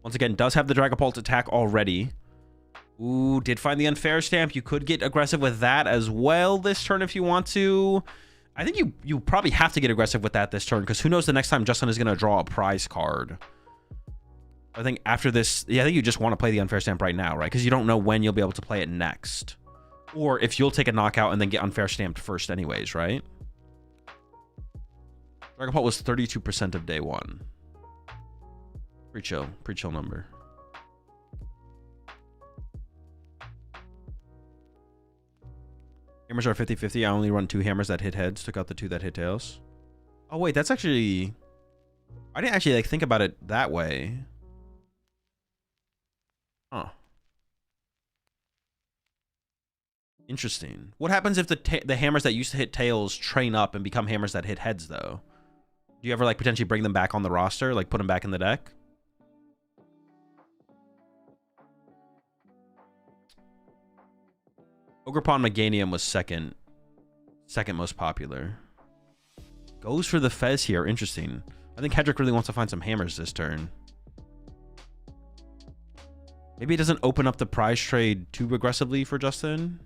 Once again, does have the Dragapult attack already. Ooh, did find the unfair stamp. You could get aggressive with that as well this turn if you want to. I think you probably have to get aggressive with that this turn, because who knows the next time Justin is going to draw a prize card. I think after this, yeah, I think you just want to play the unfair stamp right now, right? Because you don't know when you'll be able to play it next. Or if you'll take a knockout and then get unfair stamped first anyways, right? Dragapult was 32% of day 1. Pretty chill number. Hammers are 50-50. I only run 2 hammers that hit heads. Took out the 2 that hit tails. Oh, wait. That's actually... I didn't actually like think about it that way. Huh. Interesting. What happens if the hammers that used to hit tails train up and become hammers that hit heads, though? Do you ever, like, potentially bring them back on the roster? Like, put them back in the deck? Ogerpon Meganium was second most popular. Goes for the Fez here. Interesting. I think Hedrick really wants to find some hammers this turn. Maybe it doesn't open up the prize trade too aggressively for Justin.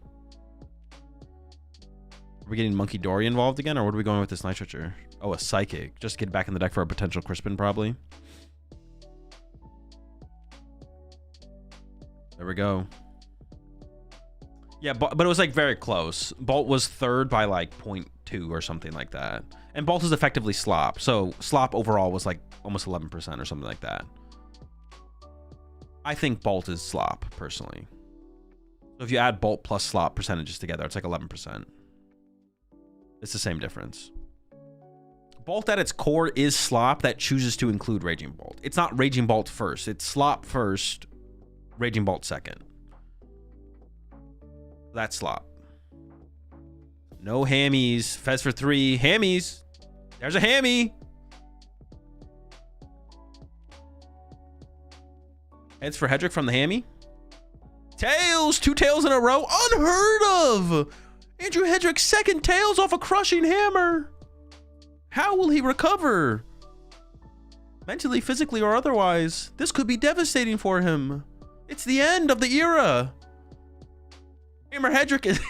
Are we getting Monkey Dory involved again, or what are we going with this Night Stretcher? Oh, a Psychic. Just get back in the deck for a potential Crispin, probably. There we go. Yeah, but it was like very close. Bolt was 3rd by like 0.2 or something like that. And Bolt is effectively Slop. So Slop overall was like almost 11% or something like that. I think Bolt is Slop, personally. So if you add Bolt plus Slop percentages together, it's like 11%. It's the same difference. Bolt at its core is Slop that chooses to include Raging Bolt. It's not Raging Bolt first. It's Slop first, Raging Bolt second. That's Slop. No hammies. Fez for 3. Hammies. There's a hammy. Heads for Hedrick from the hammy. Tails. 2 tails in a row. Unheard of. Andrew Hedrick's 2nd tails off a crushing hammer. How will he recover? Mentally, physically, or otherwise. This could be devastating for him. It's the end of the era. Hammer Hedrick is...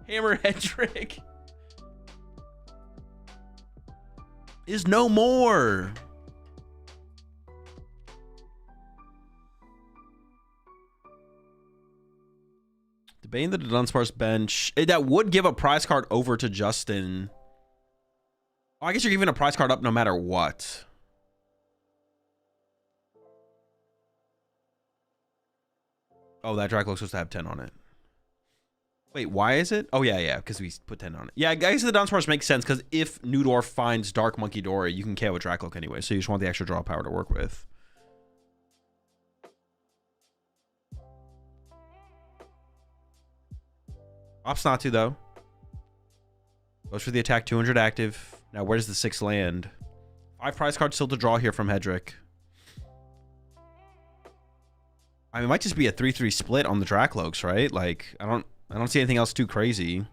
Hammer Hedrick is no more. Debating the Dunsparce bench. That would give a prize card over to Justin. Oh, I guess you're giving a prize card up no matter what. Oh, that Dracloak's supposed to have 10 on it. Wait, why is it? Oh, yeah, because we put 10 on it. Yeah, I guess the Dunsparce makes sense, because if Newdorf finds Dark Monkey Dory, you can KO a Dracloak anyway, so you just want the extra draw power to work with. Opts not to, though. Goes for the attack, 200 active. Now, where does the 6 land? 5 prize cards still to draw here from Hedrick. I mean, it might just be a 3-3 split on the Dracloaks, right? Like, I don't see anything else too crazy.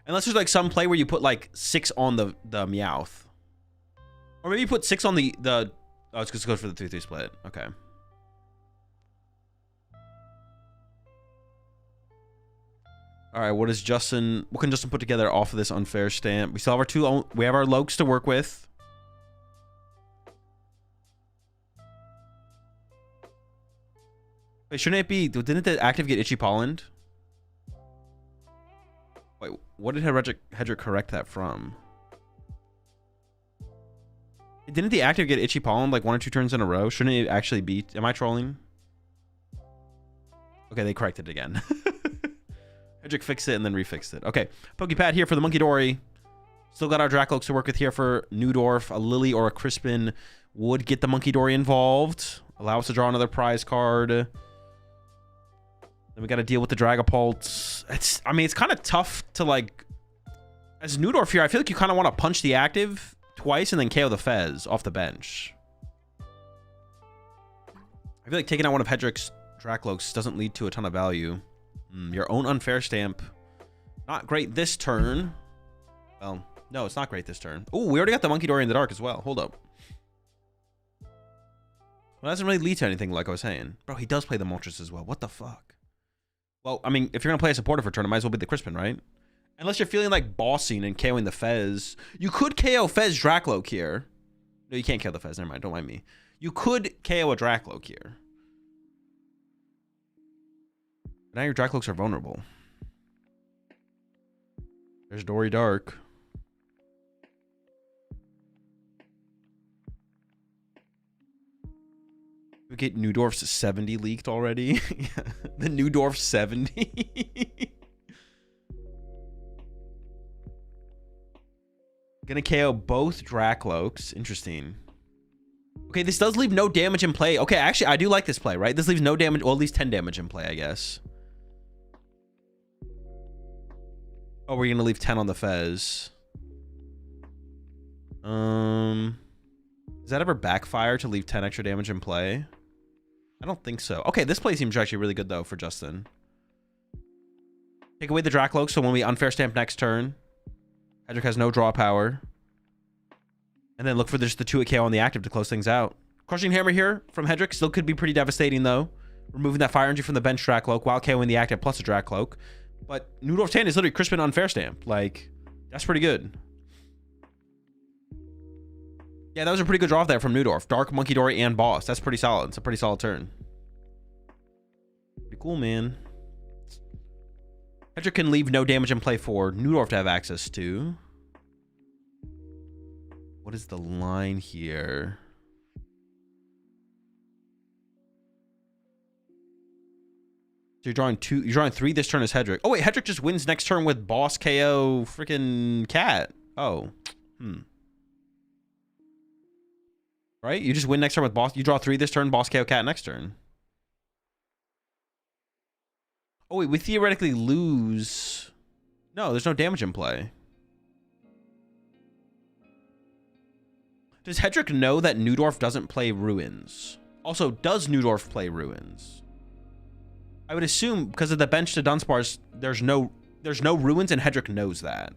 Unless there's like some play where you put like 6 on the Meowth. Or maybe you put 6 on the oh, it's just goes for the 3-3 split. Okay. All right, what can Justin put together off of this unfair stamp? We still have we have our Lokes to work with. Wait, shouldn't it be... Didn't the active get Itchy Pollened? Wait, what did Hedrick correct that from? Didn't the active get Itchy Pollened like 1 or 2 turns in a row? Shouldn't it actually be... Am I trolling? Okay, they corrected it again. Hedrick fixed it and then refixed it. Okay, Pokepad here for the Monkey Dory. Still got our Dracloaks to work with here for Newdorf. A Lily or a Crispin would get the Monkey Dory involved. Allow us to draw another prize card. Then we got to deal with the Dragapult. I mean, it's kind of tough to like, as Newdorf here, I feel like you kind of want to punch the active twice and then KO the Fez off the bench. I feel like taking out one of Hedrick's Dracloaks doesn't lead to a ton of value. Your own Unfair Stamp. Not great this turn. Well, no, it's not great this turn. Oh, we already got the Monkey Dory in the dark as well. Hold up. Well, that doesn't really lead to anything like I was saying. Bro, he does play the Moltres as well. What the fuck? Well, I mean, if you're going to play a supporter for turn, it might as well be the Crispin, right? Unless you're feeling like bossing and KOing the Fez. You could KO Fez Dracloak here. No, you can't KO the Fez. Never mind. Don't mind me. You could KO a Dracloak here. Now your Dracloaks are vulnerable. There's Dory Dark. We get Newdorf's 70 leaked already. The Newdorf 70. Gonna KO both Dracloaks. Interesting. Okay, this does leave no damage in play. Okay, actually, I do like this play, right? This leaves no damage, well, at least 10 damage in play, I guess. Oh, we're gonna leave 10 on the Fez. Does that ever backfire to leave 10 extra damage in play? I don't think so. Okay, this play seems actually really good though for Justin. Take away the Dracloak, so when we Unfair Stamp next turn, Hedrick has no draw power. And then look for just the 2 KO on the active to close things out. Crushing Hammer here from Hedrick still could be pretty devastating though. Removing that Fire Energy from the bench Dracloak while KOing the active plus a Dracloak. But Newdorf's hand is literally Crispin Unfair Stamp. Like, that's pretty good. Yeah, that was a pretty good draw there from Newdorf. Dark, Monkey Dory, and Boss. That's pretty solid. It's a pretty solid turn. Pretty cool, man. Hedrick can leave no damage in play for Newdorf to have access to. What is the line here? So you're drawing 2. You're drawing 3 this turn as Hedrick. Oh wait, Hedrick just wins next turn with Boss KO freaking Cat. Oh. Right? You just win next turn with Boss. You draw 3 this turn, Boss KO Cat next turn. Oh wait, we theoretically lose. No, there's no damage in play. Does Hedrick know that Newdorf doesn't play Ruins? Also, does Newdorf play Ruins? I would assume because of the bench to Dunsparce, there's no Ruins, and Hedrick knows that.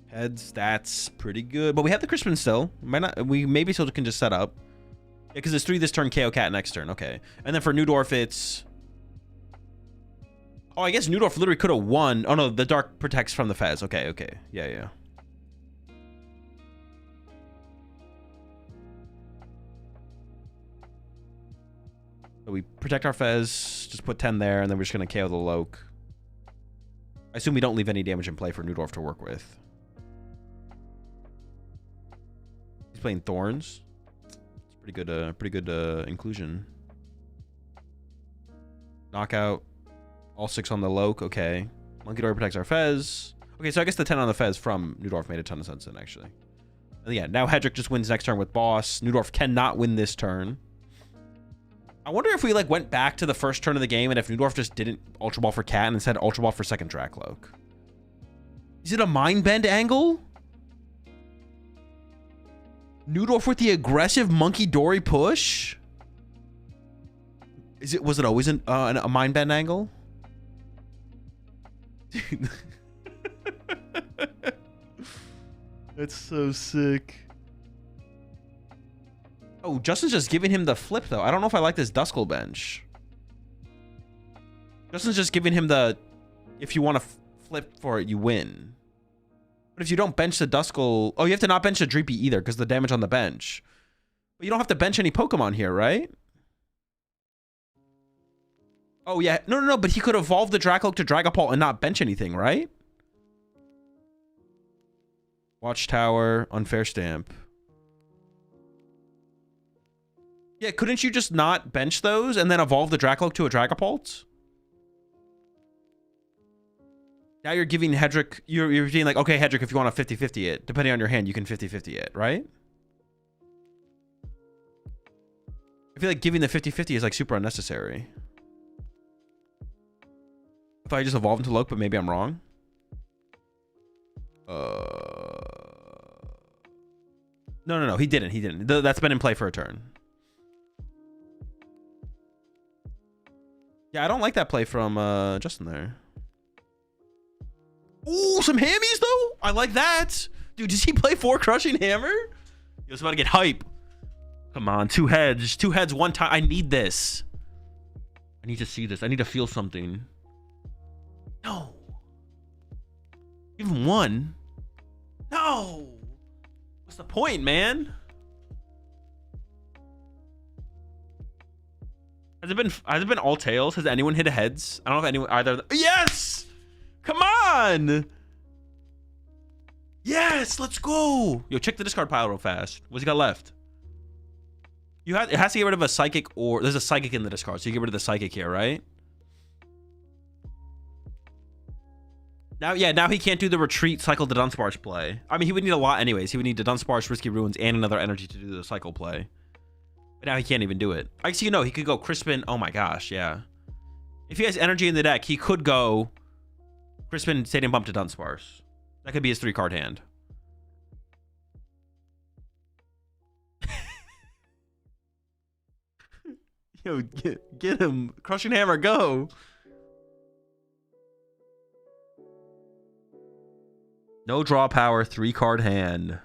Heads, that's pretty good. But we have the Crispin still. We maybe still can just set up. Yeah, because it's 3 this turn, KO Cat next turn. Okay. And then for Newdorf, it's... Oh, I guess Newdorf literally could have won. Oh, no, the Dark protects from the Fez. Okay, okay. Yeah, yeah. So we protect our Fez, just put 10 there, and then we're just going to KO the Loke. I assume we don't leave any damage in play for Newdorf to work with. He's playing Thorns. It's pretty good inclusion. Knockout. All 6 on the Loke. Okay. Monkey Dory protects our Fez. Okay, so I guess the 10 on the Fez from Newdorf made a ton of sense then, actually. And yeah, now Hedrick just wins next turn with Boss. Newdorf cannot win this turn. I wonder if we like went back to the first turn of the game and if Newdorf just didn't Ultra Ball for Cat and instead Ultra Ball for second Dracloak. Is it a Mind Bend angle? Newdorf with the aggressive Monkey Dory push? Was it always a Mind Bend angle? Dude. That's so sick. Oh, Justin's just giving him the flip, though. I don't know if I like this Duskull bench. Justin's just giving him the... If you want to flip for it, you win. But if you don't bench the Duskull... Oh, you have to not bench the Dreepy either, because the damage on the bench. But you don't have to bench any Pokemon here, right? Oh, yeah. No. But he could evolve the Dracloak to Dragapult and not bench anything, right? Watchtower, Unfair Stamp. Yeah, couldn't you just not bench those and then evolve the Dracloak to a Dragapult? Now you're giving Hedrick... You're being like, okay, Hedrick, if you want to 50-50 it, depending on your hand, you can 50-50 it, right? feel like giving the 50-50 is like super unnecessary. I thought I just evolved into Loke, but maybe I'm wrong. No, he didn't. He didn't. That's been in play for a turn. Yeah, I don't like that play from Justin there. Ooh, some hammies though. I like that. Dude, does he play 4 Crushing Hammer? He was about to get hype. Come on, 2 heads. 2 heads, 1 time. I need this. I need to see this. I need to feel something. No. Give him 1. No. What's the point, man? Has it been all tails? Has anyone hit a heads? I don't know if anyone either. Yes! Come on! Yes, let's go. Yo, check the discard pile real fast. What's he got left? It has to get rid of a psychic, or there's a psychic in the discard, so you get rid of the psychic here, right? Now he can't do the retreat cycle to Dunsparce play. I mean, he would need a lot anyways. He would need the Dunsparce, Risky Ruins, and another energy to do the cycle play. But now he can't even do it. Actually, he could go Crispin. Oh my gosh, yeah. If he has energy in the deck, he could go Crispin, Stadium Bump to Dunsparce. That could be his 3-card hand. Yo, get him. Crushing Hammer, go. No draw power, 3-card hand.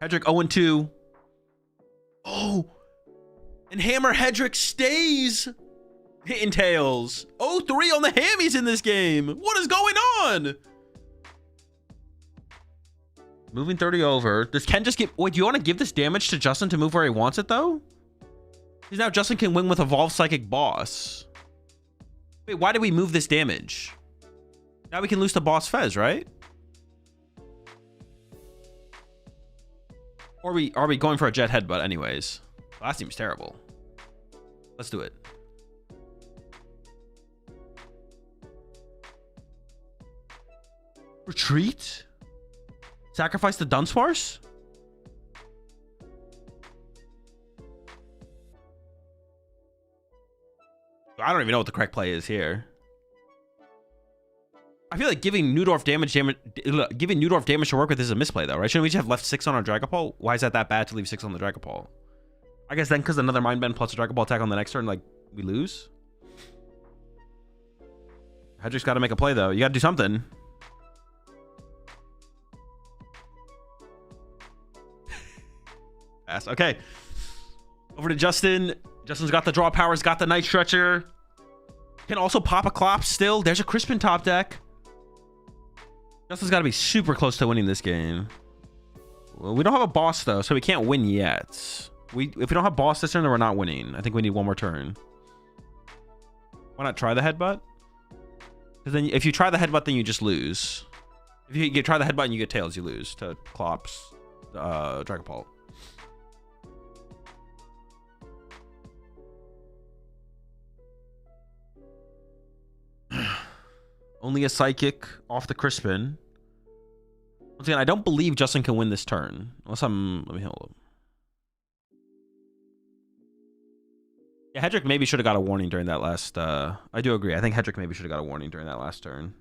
Hedrick 0-2. Oh. And Hammer Hedrick stays hitting tails. 0-3 on the hammies in this game. What is going on? Moving 30 over. Does Ken just give... Wait, do you want to give this damage to Justin to move where he wants it, though? Because now Justin can win with Evolved Psychic Boss. Wait, why did we move this damage? Now we can lose to Boss Fez, right? Or are we going for a Jet Headbutt anyways? Well, that seems terrible. Let's do it. Retreat? Sacrifice the Dunsparce? I don't even know what the correct play is here. I feel like giving Newdorf damage to work with is a misplay though, right? Shouldn't we just have left 6 on our Dragapult? Why is that bad to leave 6 on the Dragapult? I guess then because another Mind Bend plus a Dragapult attack on the next turn, like, we lose? Hedrick's got to make a play though. You got to do something. Pass. Okay. Over to Justin. Justin's got the draw powers, got the Night Stretcher. Can also pop a Clops still. There's a Crispin top deck. Justin's got to be super close to winning this game. Well, we don't have a boss though, so we can't win yet. If we don't have boss this turn, then we're not winning. I think we need 1 more turn. Why not try the headbutt? Because then if you try the headbutt, then you just lose. If you try the headbutt and you get tails, you lose to Clops, Dragapult. Only a psychic off the Crispin. Once again, I don't believe Justin can win this turn. Unless let me hold up. Yeah, Hedrick maybe should have got a warning during that last, I do agree. I think Hedrick maybe should have got a warning during that last turn.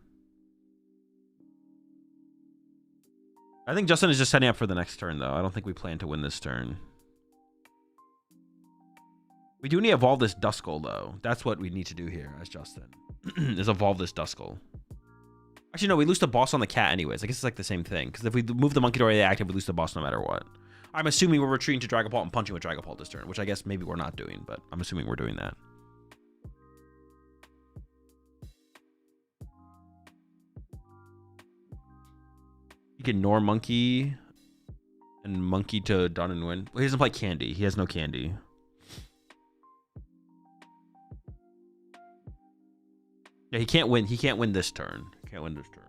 I think Justin is just setting up for the next turn, though. I don't think we plan to win this turn. We do need to evolve this Duskull, though. That's what we need to do here as Justin. Is evolve this Duskull. Actually, no, we lose the boss on the cat anyways. I guess it's like the same thing. Because if we move the monkey to already active, we lose the boss no matter what. I'm assuming we're retreating to Dragapult and punching with Dragapult this turn, which I guess maybe we're not doing, but I'm assuming we're doing that. You can ignore monkey and monkey to Dun and win. Well, he doesn't play candy. He has no candy. Yeah, he can't win. He can't win this turn. He can't win this turn.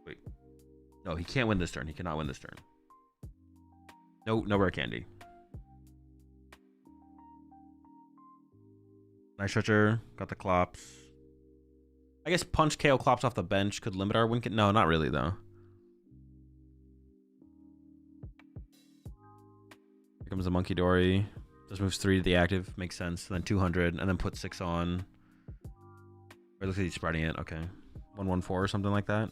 Wait. No, he can't win this turn. He cannot win this turn. No rare candy. Nice Stretcher. Got the Clops. I guess punch KO Clops off the bench could limit our win. No, not really, though. comes the Monkey Dory. Just moves 3 to the active. Makes sense. Then 200, and then put 6 on. Or looks like he's spreading it. Okay. 114 or something like that.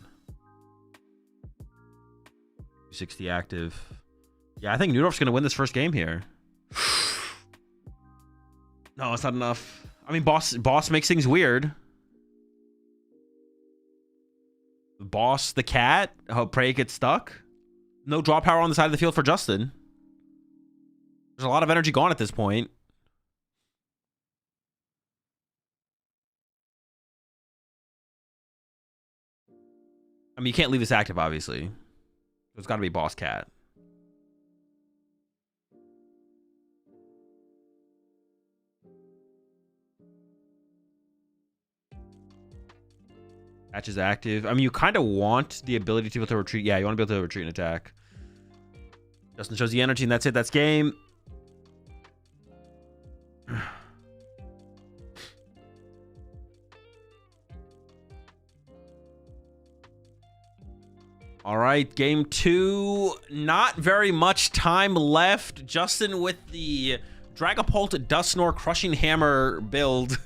260 active. Yeah, I think Newdorf's going to win this first game here. No, it's not enough. I mean, boss makes things weird. Boss the cat. Oh, pray it gets stuck. No draw power on the side of the field for Justin. There's a lot of energy gone at this point. I mean, you can't leave this active, obviously. There's got to be boss cat. Catch is active. I mean, you kind of want the ability to be able to retreat. Yeah, you want to be able to retreat and attack. Justin shows the energy, and that's it. That's game. All right, game 2. Not very much time left. Justin with the Dragapult Dusknoir Crushing Hammer build.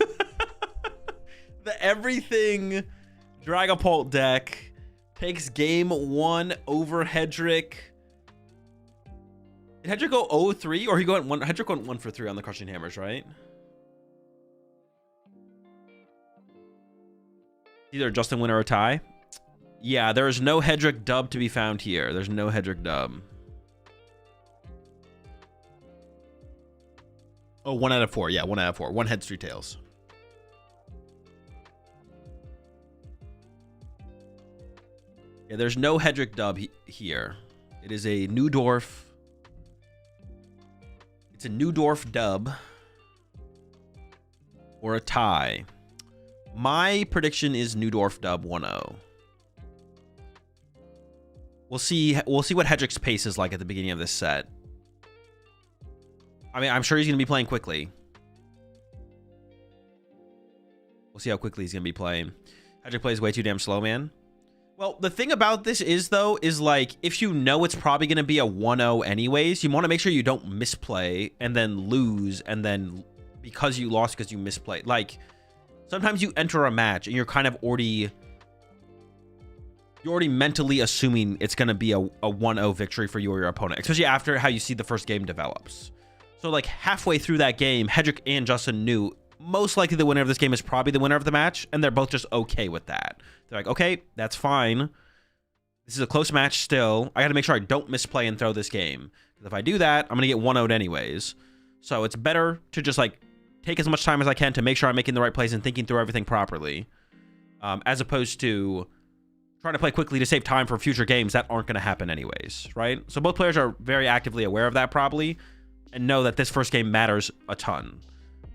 The everything Dragapult deck takes game 1 over Hedrick. Did Hedrick go 0-3, or he went 1? Hedrick went 1 for 3 on the Crushing Hammers, right? Either Justin win or a tie. Yeah, there is no Hedrick dub to be found here. There's no Hedrick dub. Oh, 1 out of 4. Yeah, 1 out of 4. 1 heads, 3 tails. Yeah, there's no Hedrick dub here. It is a Newdorf. It's a Newdorf dub. Or a tie. My prediction is Newdorf dub 1-0. We'll see what Hedrick's pace is like at the beginning of this set. I mean, I'm sure he's going to be playing quickly. We'll see how quickly he's going to be playing. Hedrick plays way too damn slow, man. Well, the thing about this is, though, is like, if you know it's probably going to be a 1-0 anyways, you want to make sure you don't misplay and then lose, and then because you lost because you misplayed. Like, sometimes you enter a match and you're kind of already... You're already mentally assuming it's going to be a 1-0 victory for you or your opponent, especially after how you see the first game develops. So, like, halfway through that game, Hedrick and Justin knew most likely the winner of this game is probably the winner of the match, and they're both just okay with that. They're like, okay, that's fine. This is a close match still. I got to make sure I don't misplay and throw this game. Because if I do that, I'm going to get 1-0'd anyways. So it's better to just, like, take as much time as I can to make sure I'm making the right plays and thinking through everything properly. As opposed to trying to play quickly to save time for future games that aren't going to happen anyways, right? So both players are very actively aware of that probably, and know that this first game matters a ton.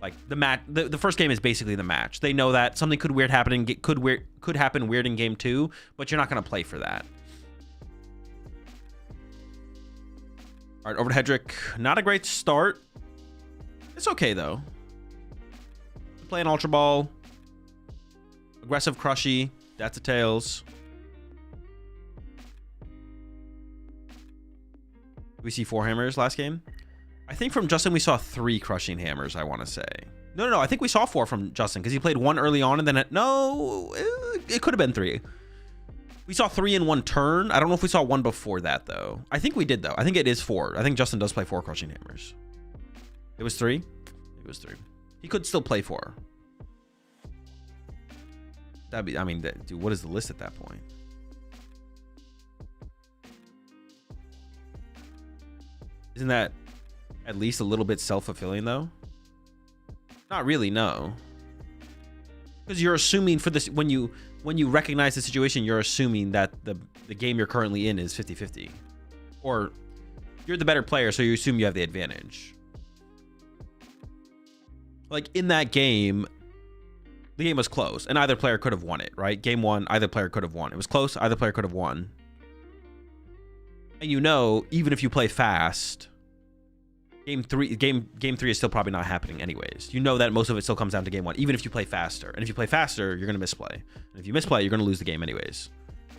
Like the first game is basically the match. They know that something could happen weird in game 2, but you're not going to play for that. All right, over to Hedrick. Not a great start. It's okay though. Playing Ultra Ball, aggressive Crushy. That's a tails. We see 4 hammers last game. I think from Justin we saw 3 crushing hammers, I want to say. No, I think we saw 4 from Justin because he played 1 early on and then it could have been 3. We saw 3 in 1 turn. I don't know if we saw 1 before that though. I think we did though. I think it is 4. I think Justin does play 4 crushing hammers. It was 3? It was 3. He could still play 4. That'd be, I mean, dude, what is the list at that point? Isn't that at least a little bit self-fulfilling though? Not really, no. Because you're assuming for this, when you recognize the situation, you're assuming that the game you're currently in is 50-50. Or you're the better player, so you assume you have the advantage. Like in that game, the game was close and either player could have won it, right? Game 1, either player could have won. It was close, either player could have won. And you know, even if you play fast, game 3 is still probably not happening anyways. You know that most of it still comes down to game 1, even if you play faster. And if you play faster, you're going to misplay. And if you misplay, you're going to lose the game anyways.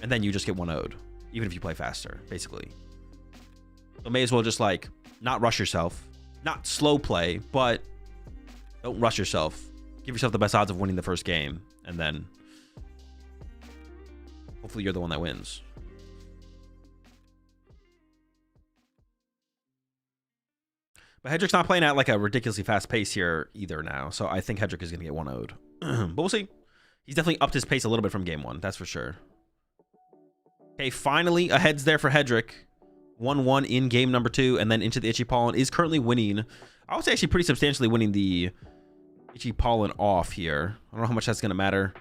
And then you just get 1-0'd, even if you play faster, basically. So may as well just like not rush yourself. Not slow play, but don't rush yourself. Give yourself the best odds of winning the first game, and then hopefully you're the one that wins. But Hedrick's not playing at like a ridiculously fast pace here either now, so I think Hedrick is going to get 1-0'd. But we'll see. He's definitely upped his pace a little bit from game 1, that's for sure. Okay, finally a heads there for Hedrick. 1-1 in game number 2, and then into the Itchy Pollen is currently winning. I would say actually pretty substantially winning the Itchy Pollen off here. I don't know how much that's going to matter.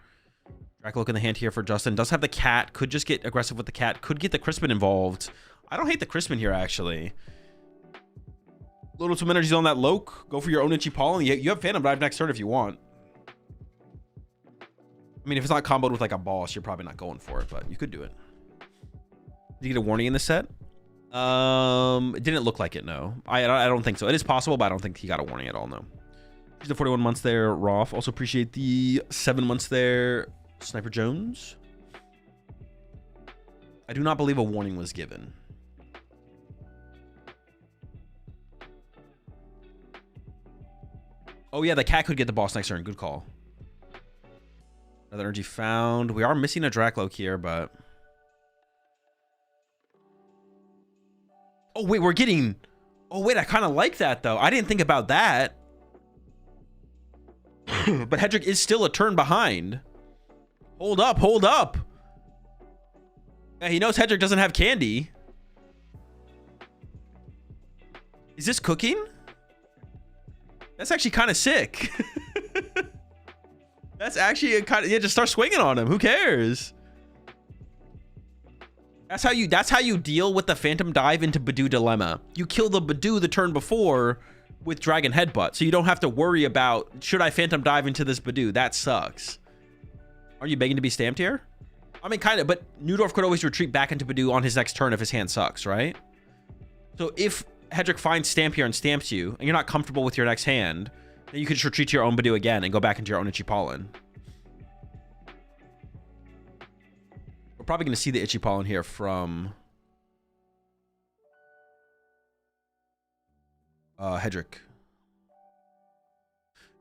Dracloak in the hand here for Justin. Does have the cat. Could just get aggressive with the cat. Could get the Crispin involved. I don't hate the Crispin here, actually. Little some energies on that Loke. Go for your own Itchy Pollen. You have Phantom Dive next turn if you want. I mean, if it's not comboed with like a boss, you're probably not going for it, but you could do it. Did you get a warning in this set? It didn't look like it, no. I don't think so. It is possible, but I don't think he got a warning at all, no. Here's the 41 months there, Roth. Also appreciate the 7 months there, Sniper Jones. I do not believe a warning was given. Oh yeah, the cat could get the boss next turn. Good call. Another energy found. We are missing a Dracloak here, but... Oh, wait, we're getting... Oh, wait, I kind of like that, though. I didn't think about that. But Hedrick is still a turn behind. Hold up, hold up. Yeah, he knows Hedrick doesn't have candy. Is this cooking? That's actually kind of sick. That's actually a kind of... Yeah, just start swinging on him. Who cares? That's how you deal with the Phantom Dive into Badoo Dilemma. You kill the Badoo the turn before with Dragon Headbutt, so you don't have to worry about, should I Phantom Dive into this Badoo? That sucks. Are you begging to be stamped here? I mean, kind of, but Newdorf could always retreat back into Badoo on his next turn if his hand sucks, right? So if Hedrick finds Stamp here and stamps you, and you're not comfortable with your next hand, then you can just retreat to your own Badoo again and go back into your own Itchy Pollen. We're probably going to see the Itchy Pollen here from Hedrick.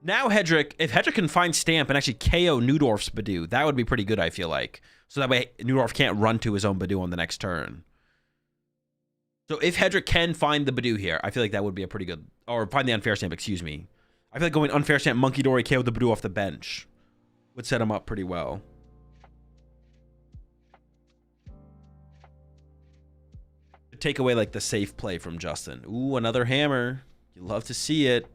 Now Hedrick, if Hedrick can find Stamp and actually KO Newdorf's Badoo, that would be pretty good, I feel like. So that way Newdorf can't run to his own Badoo on the next turn. So if Hedrick can find the Badoo here, I feel like that would be a pretty good... Or find the Unfair Stamp, excuse me. I feel like going Unfair Stamp, Monkey Dory, KO the Badoo off the bench would set him up pretty well. Take away like the safe play from Justin. Ooh, another hammer. You love to see it.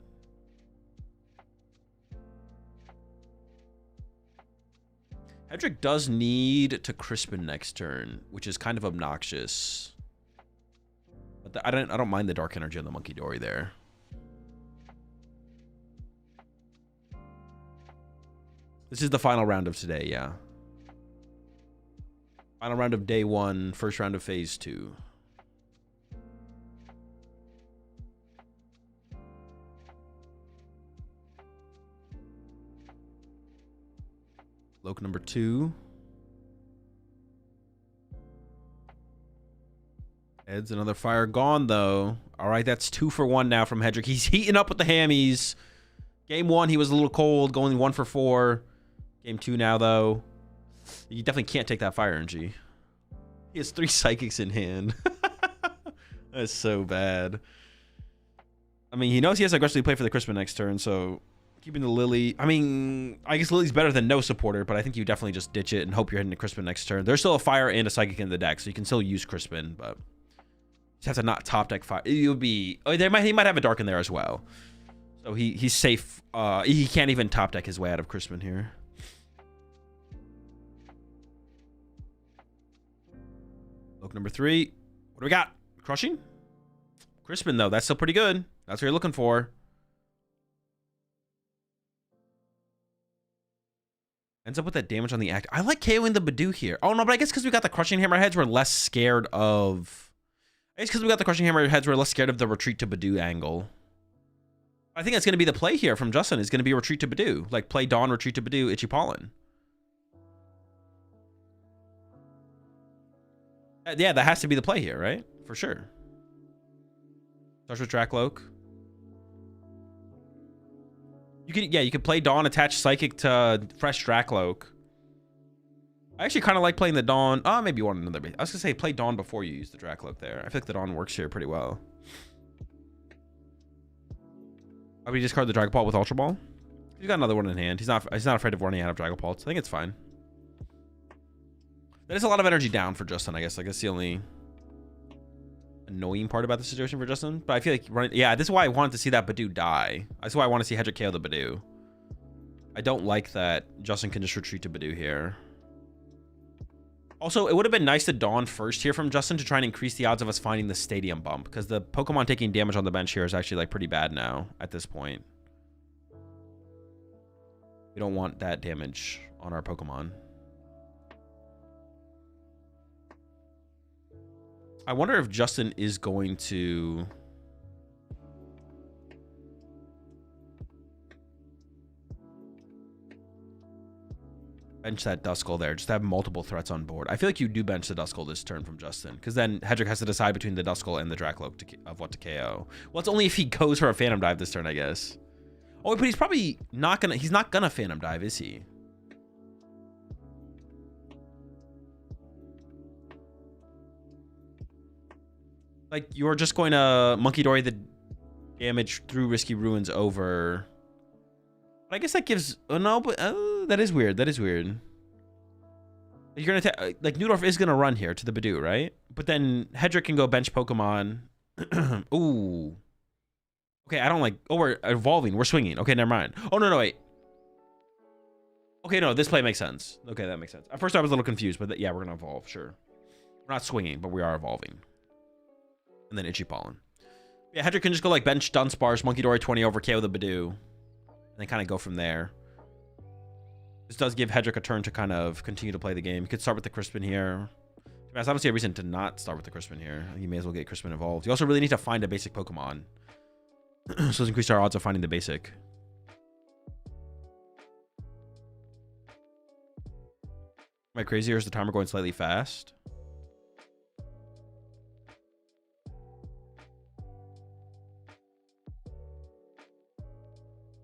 Hedrick does need to Crispin next turn, which is kind of obnoxious. But I don't mind the Dark Energy on the Monkey Dory there. This is the final round of today, yeah. Final round of day 1, first round of phase 2. Loke number 2. Ed's another fire gone, though. All right, that's 2 for 1 now from Hedrick. He's heating up with the hammies. Game 1, he was a little cold, going 1 for 4. Game 2 now, though. You definitely can't take that fire energy. He has 3 psychics in hand. That's so bad. I mean, he knows he has to aggressively play for the Crispin next turn, so... Keeping the Lily. I mean, I guess Lily's better than no supporter, but I think you definitely just ditch it and hope you're hitting the Crispin next turn. There's still a fire and a psychic in the deck, so you can still use Crispin, but you just have to not top deck fire. You'll be... Oh, he might have a dark in there as well. So he's safe. He can't even top deck his way out of Crispin here. Look, number 3. What do we got? Crushing? Crispin, though. That's still pretty good. That's what you're looking for. Ends up with that damage on the act. I like KOing the Badoo here. Oh, no, but I guess because we got the Crushing Hammer heads, we're less scared of... I guess because we got the Crushing Hammer heads, we're less scared of the retreat to Badoo angle. I think that's going to be the play here from Justin, is going to be retreat to Badoo. Like, play Dawn, retreat to Badoo, Itchy Pollen. Yeah, that has to be the play here, right? For sure. Starts with Dracloak. You could play Dawn, attach Psychic to fresh Dracloak. I actually kind of like playing the Dawn. Oh, maybe you want another base. I was gonna say play Dawn before you use the Dracloak there. I feel like the Dawn works here pretty well. Why would you discard the Dragapult with Ultra Ball? He's got another one in hand. He's not afraid of running out of Dragapults. I think it's fine. That is a lot of energy down for Justin, I guess. Like, that's the only annoying part about the situation for Justin. But I feel like yeah, this is why I wanted to see that Badoo die. That's why I want to see Hedrick KO the Badoo. I don't like that Justin can just retreat to Badoo here. Also, it would have been nice to Dawn first here from Justin to try and increase the odds of us finding the Stadium bump, because the Pokemon taking damage on the bench here is actually like pretty bad now at this point. We don't want that damage on our Pokemon. I wonder if Justin is going to... bench that Duskull there, just to have multiple threats on board. I feel like you do bench the Duskull this turn from Justin, because then Hedrick has to decide between the Duskull and the Dracloak of what to KO. Well, it's only if he goes for a Phantom Dive this turn, I guess. Oh, but he's probably not gonna... he's not gonna Phantom Dive, is he? Like, you're just going to Monkey Dory the damage through Risky Ruins over... I guess that gives... oh, no, but... that is weird. That is weird. You're going to... like, Newdorf is going to run here to the Badoo, right? But then Hedrick can go bench Pokemon. Ooh. Okay, I don't like... oh, we're evolving. We're swinging. Okay, never mind. Oh, no, wait. Okay, no, this play makes sense. Okay, that makes sense. At first, I was a little confused, but yeah, we're going to evolve, sure. We're not swinging, but we are evolving. And then Itchy Pollen. Yeah, Hedrick can just go, like, bench Dunsparce, Monkey Dory 20 over, KO the Badoo. And then kind of go from there. This does give Hedrick a turn to kind of continue to play the game. You could start with the Crispin here. I don't see a reason to not start with the Crispin here. You may as well get Crispin involved. You also really need to find a basic Pokemon. So let's increase our odds of finding the basic. Am I crazy, or is the timer going slightly fast?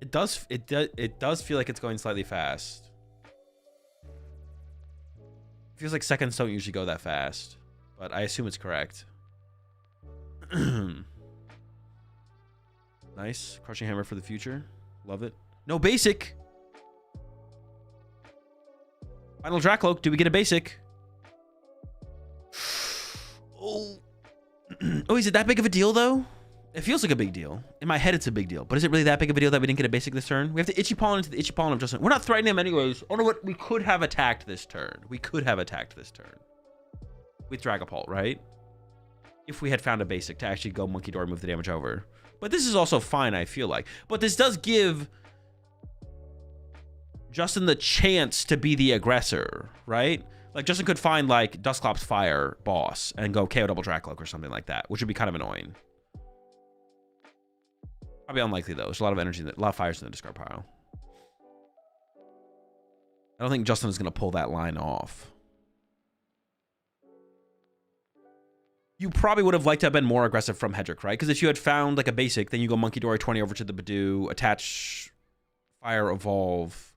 It does feel like it's going slightly fast. It feels like seconds don't usually go that fast, but I assume it's correct. Nice. Crushing Hammer for the future. Love it. No basic. Final Dracloak. Do we get a basic? Oh. Oh, is it that big of a deal, though? It feels like a big deal. In my head, it's a big deal. But is it really that big of a deal that we didn't get a basic this turn? We have to Itchy Pollen into the Itchy Pollen of Justin. We're not threatening him anyways. Oh, no, what? We could have attacked this turn. We could have attacked this turn. With Dragapult, right? If we had found a basic to actually go Monkey Door and move the damage over. But this is also fine, I feel like. But this does give Justin the chance to be the aggressor, right? Like, Justin could find, like, Dusclops Fire boss and go KO double Dracloak or something like that, which would be kind of annoying. Probably unlikely, though. There's a lot of energy, a lot of fires in the discard pile. I don't think Justin is going to pull that line off. You probably would have liked to have been more aggressive from Hedrick, right? Because if you had found, like, a basic, then you go Monkey Dory 20 over to the Badoo, attach Fire, Evolve,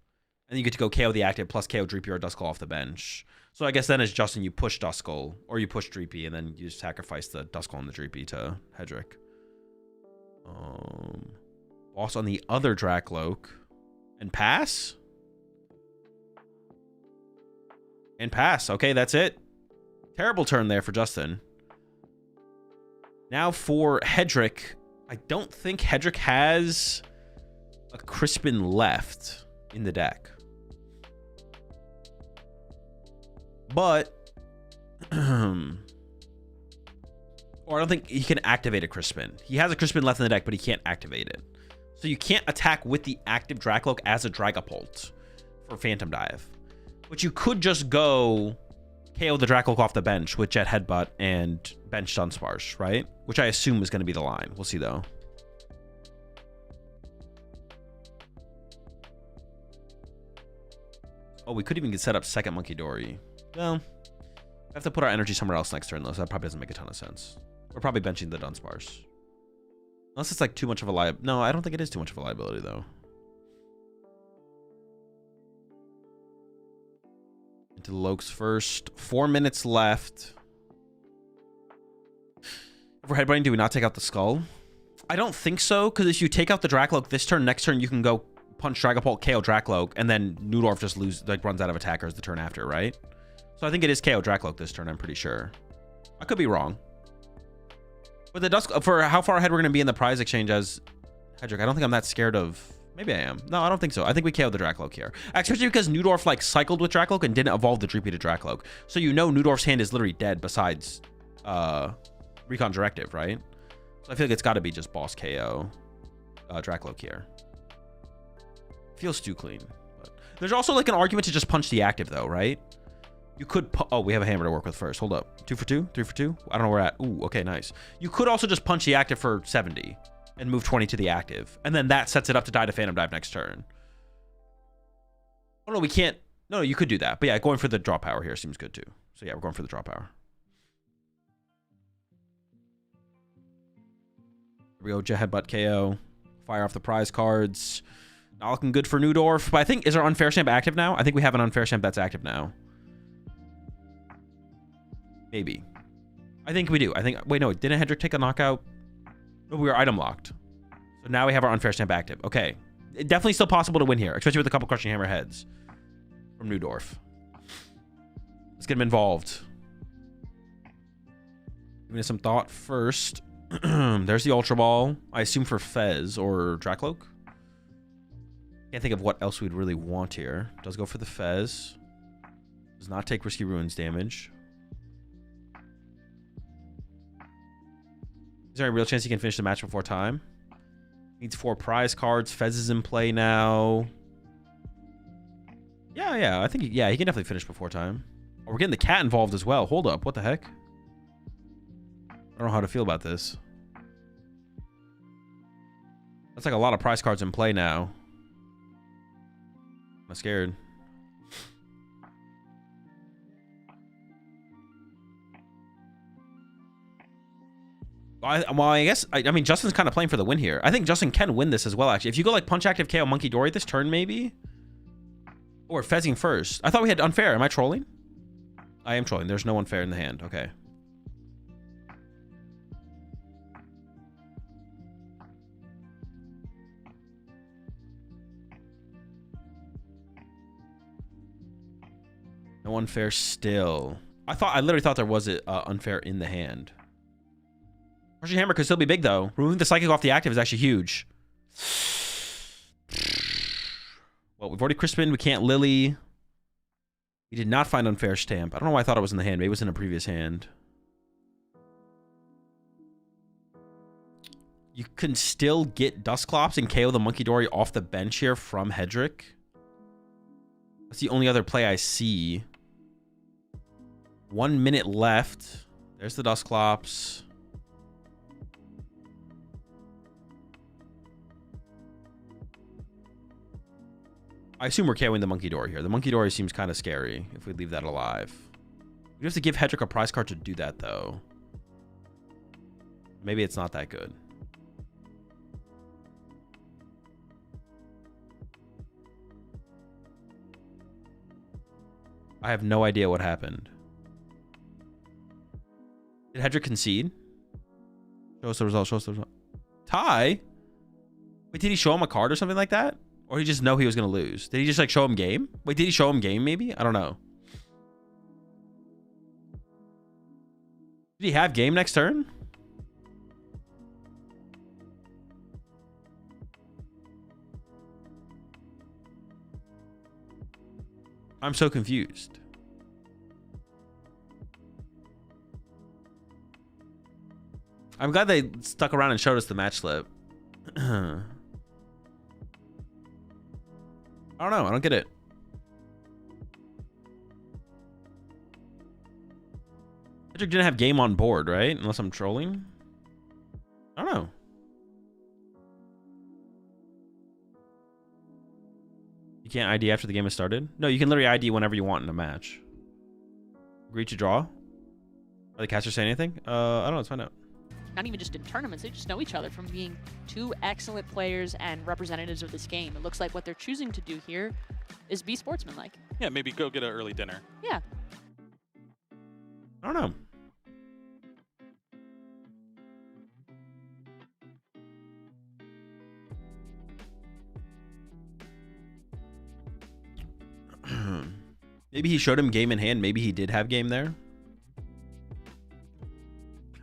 and you get to go KO the active plus KO Dreepy or Duskull off the bench. So I guess then as Justin, you push Duskull, or you push Dreepy, and then you sacrifice the Duskull and the Dreepy to Hedrick. Boss on the other Dracloak. And pass? And pass. Okay, that's it. Terrible turn there for Justin. Now for Hedrick. I don't think Hedrick has a Crispin left in the deck. But... or I don't think he can activate a Crispin. He has a Crispin left in the deck, but he can't activate it. So you can't attack with the active Dracloak as a Dragapult for Phantom Dive. But you could just go KO the Dracloak off the bench with Jet Headbutt and bench Dunsparce, right? Which I assume is going to be the line. We'll see, though. Oh, we could even get set up second Monkey Dory. Well, we have to put our energy somewhere else next turn, though, so that probably doesn't make a ton of sense. We're probably benching the Dunsparce. Unless it's like too much of a liability. No, I don't think it is too much of a liability though. Into the Lokes first. 4 minutes left. If we're headbutting, do we not take out the skull? I don't think so, because if you take out the Dracloak this turn, next turn you can go punch Dragapult, KO Dracloak, and then Nudorf just runs out of attackers the turn after, right? So I think it is KO Dracloak this turn, I'm pretty sure. I could be wrong. But the Dusk, for how far ahead we're going to be in the prize exchange as Hedrick, I don't think I'm that scared of... Maybe I am. No, I don't think so. I think we KO the Dracloak here. Especially because Nudorf like cycled with Dracloak and didn't evolve the Dreepy to Dracloak. So you know Nudorf's hand is literally dead besides Recon Directive, right? So I feel like it's got to be just boss KO Dracloak here. Feels too clean. But there's also like an argument to just punch the active though, right? You could... Oh, we have a hammer to work with first. Hold up. 2 for 2? 3 for 2? I don't know where we're at. Ooh, okay, nice. You could also just punch the active for 70 and move 20 to the active. And then that sets it up to die to Phantom Dive next turn. Oh, no, we can't... No, you could do that. But yeah, going for the draw power here seems good too. So yeah, we're going for the draw power. Here we go. Jet Headbutt KO. Fire off the prize cards. Not looking good for Nudorf. But I think... Is our Unfair Stamp active now? I think we have an Unfair Stamp that's active now. Maybe. I think we do. I think... Wait, no. Didn't Hedrick take a knockout? No, we were item locked. So now we have our Unfair Stamp active. Okay. It definitely still possible to win here, especially with a couple Crushing Hammer heads from Nudorf. Let's get him involved. Give me some thought first. There's the Ultra Ball. I assume for Fez or Dracloak. Can't think of what else we'd really want here. Does go for the Fez. Does not take Risky Ruins damage. Is there a real chance he can finish the match before time? Needs 4 prize cards. Fez is in play now. Yeah. I think, yeah, he can definitely finish before time. Oh, we're getting the cat involved as well. Hold up. What the heck? I don't know how to feel about this. That's like a lot of prize cards in play now. I'm scared. Well, I guess, I mean, Justin's kind of playing for the win here. I think Justin can win this as well, actually. If you go, like, Punch Active KO Monkey Dory this turn, maybe? Or Fezzing first. I thought we had Unfair. Am I trolling? I am trolling. There's no Unfair in the hand. Okay. No Unfair still. I literally thought there was an Unfair in the hand. Crushing Hammer could still be big, though. Removing the Psychic off the active is actually huge. Well, we've already Crispin. We can't Lily. We did not find Unfair Stamp. I don't know why I thought it was in the hand. Maybe it was in a previous hand. You can still get Dusclops and KO the Monkey Dory off the bench here from Hedrick. That's the only other play I see. 1 minute left. There's the Dusclops. I assume we're KOing the Monkey Dory here. The Monkey Dory seems kind of scary if we leave that alive. We have to give Hedrick a prize card to do that, though. Maybe it's not that good. I have no idea what happened. Did Hedrick concede? Show us the result. Show us the result. Tie? Wait, did he show him a card or something like that? Or did he just know he was going to lose? Did he just like show him game? Wait, did he show him game maybe? I don't know. Did he have game next turn? I'm so confused. I'm glad they stuck around and showed us the match slip. I don't know. I don't get it. Hedrick didn't have game on board, right? Unless I'm trolling. I don't know. You can't ID after the game has started? No, you can literally ID whenever you want in a match. Agree to draw? Are the casters say anything? I don't know. Let's find out. not even just in tournaments, they just know each other from being two excellent players and representatives of this game. It looks like what they're choosing to do here is be sportsmanlike. Yeah, maybe go get an early dinner. Yeah. I don't know. Maybe he showed him game in hand. Maybe he did have game there.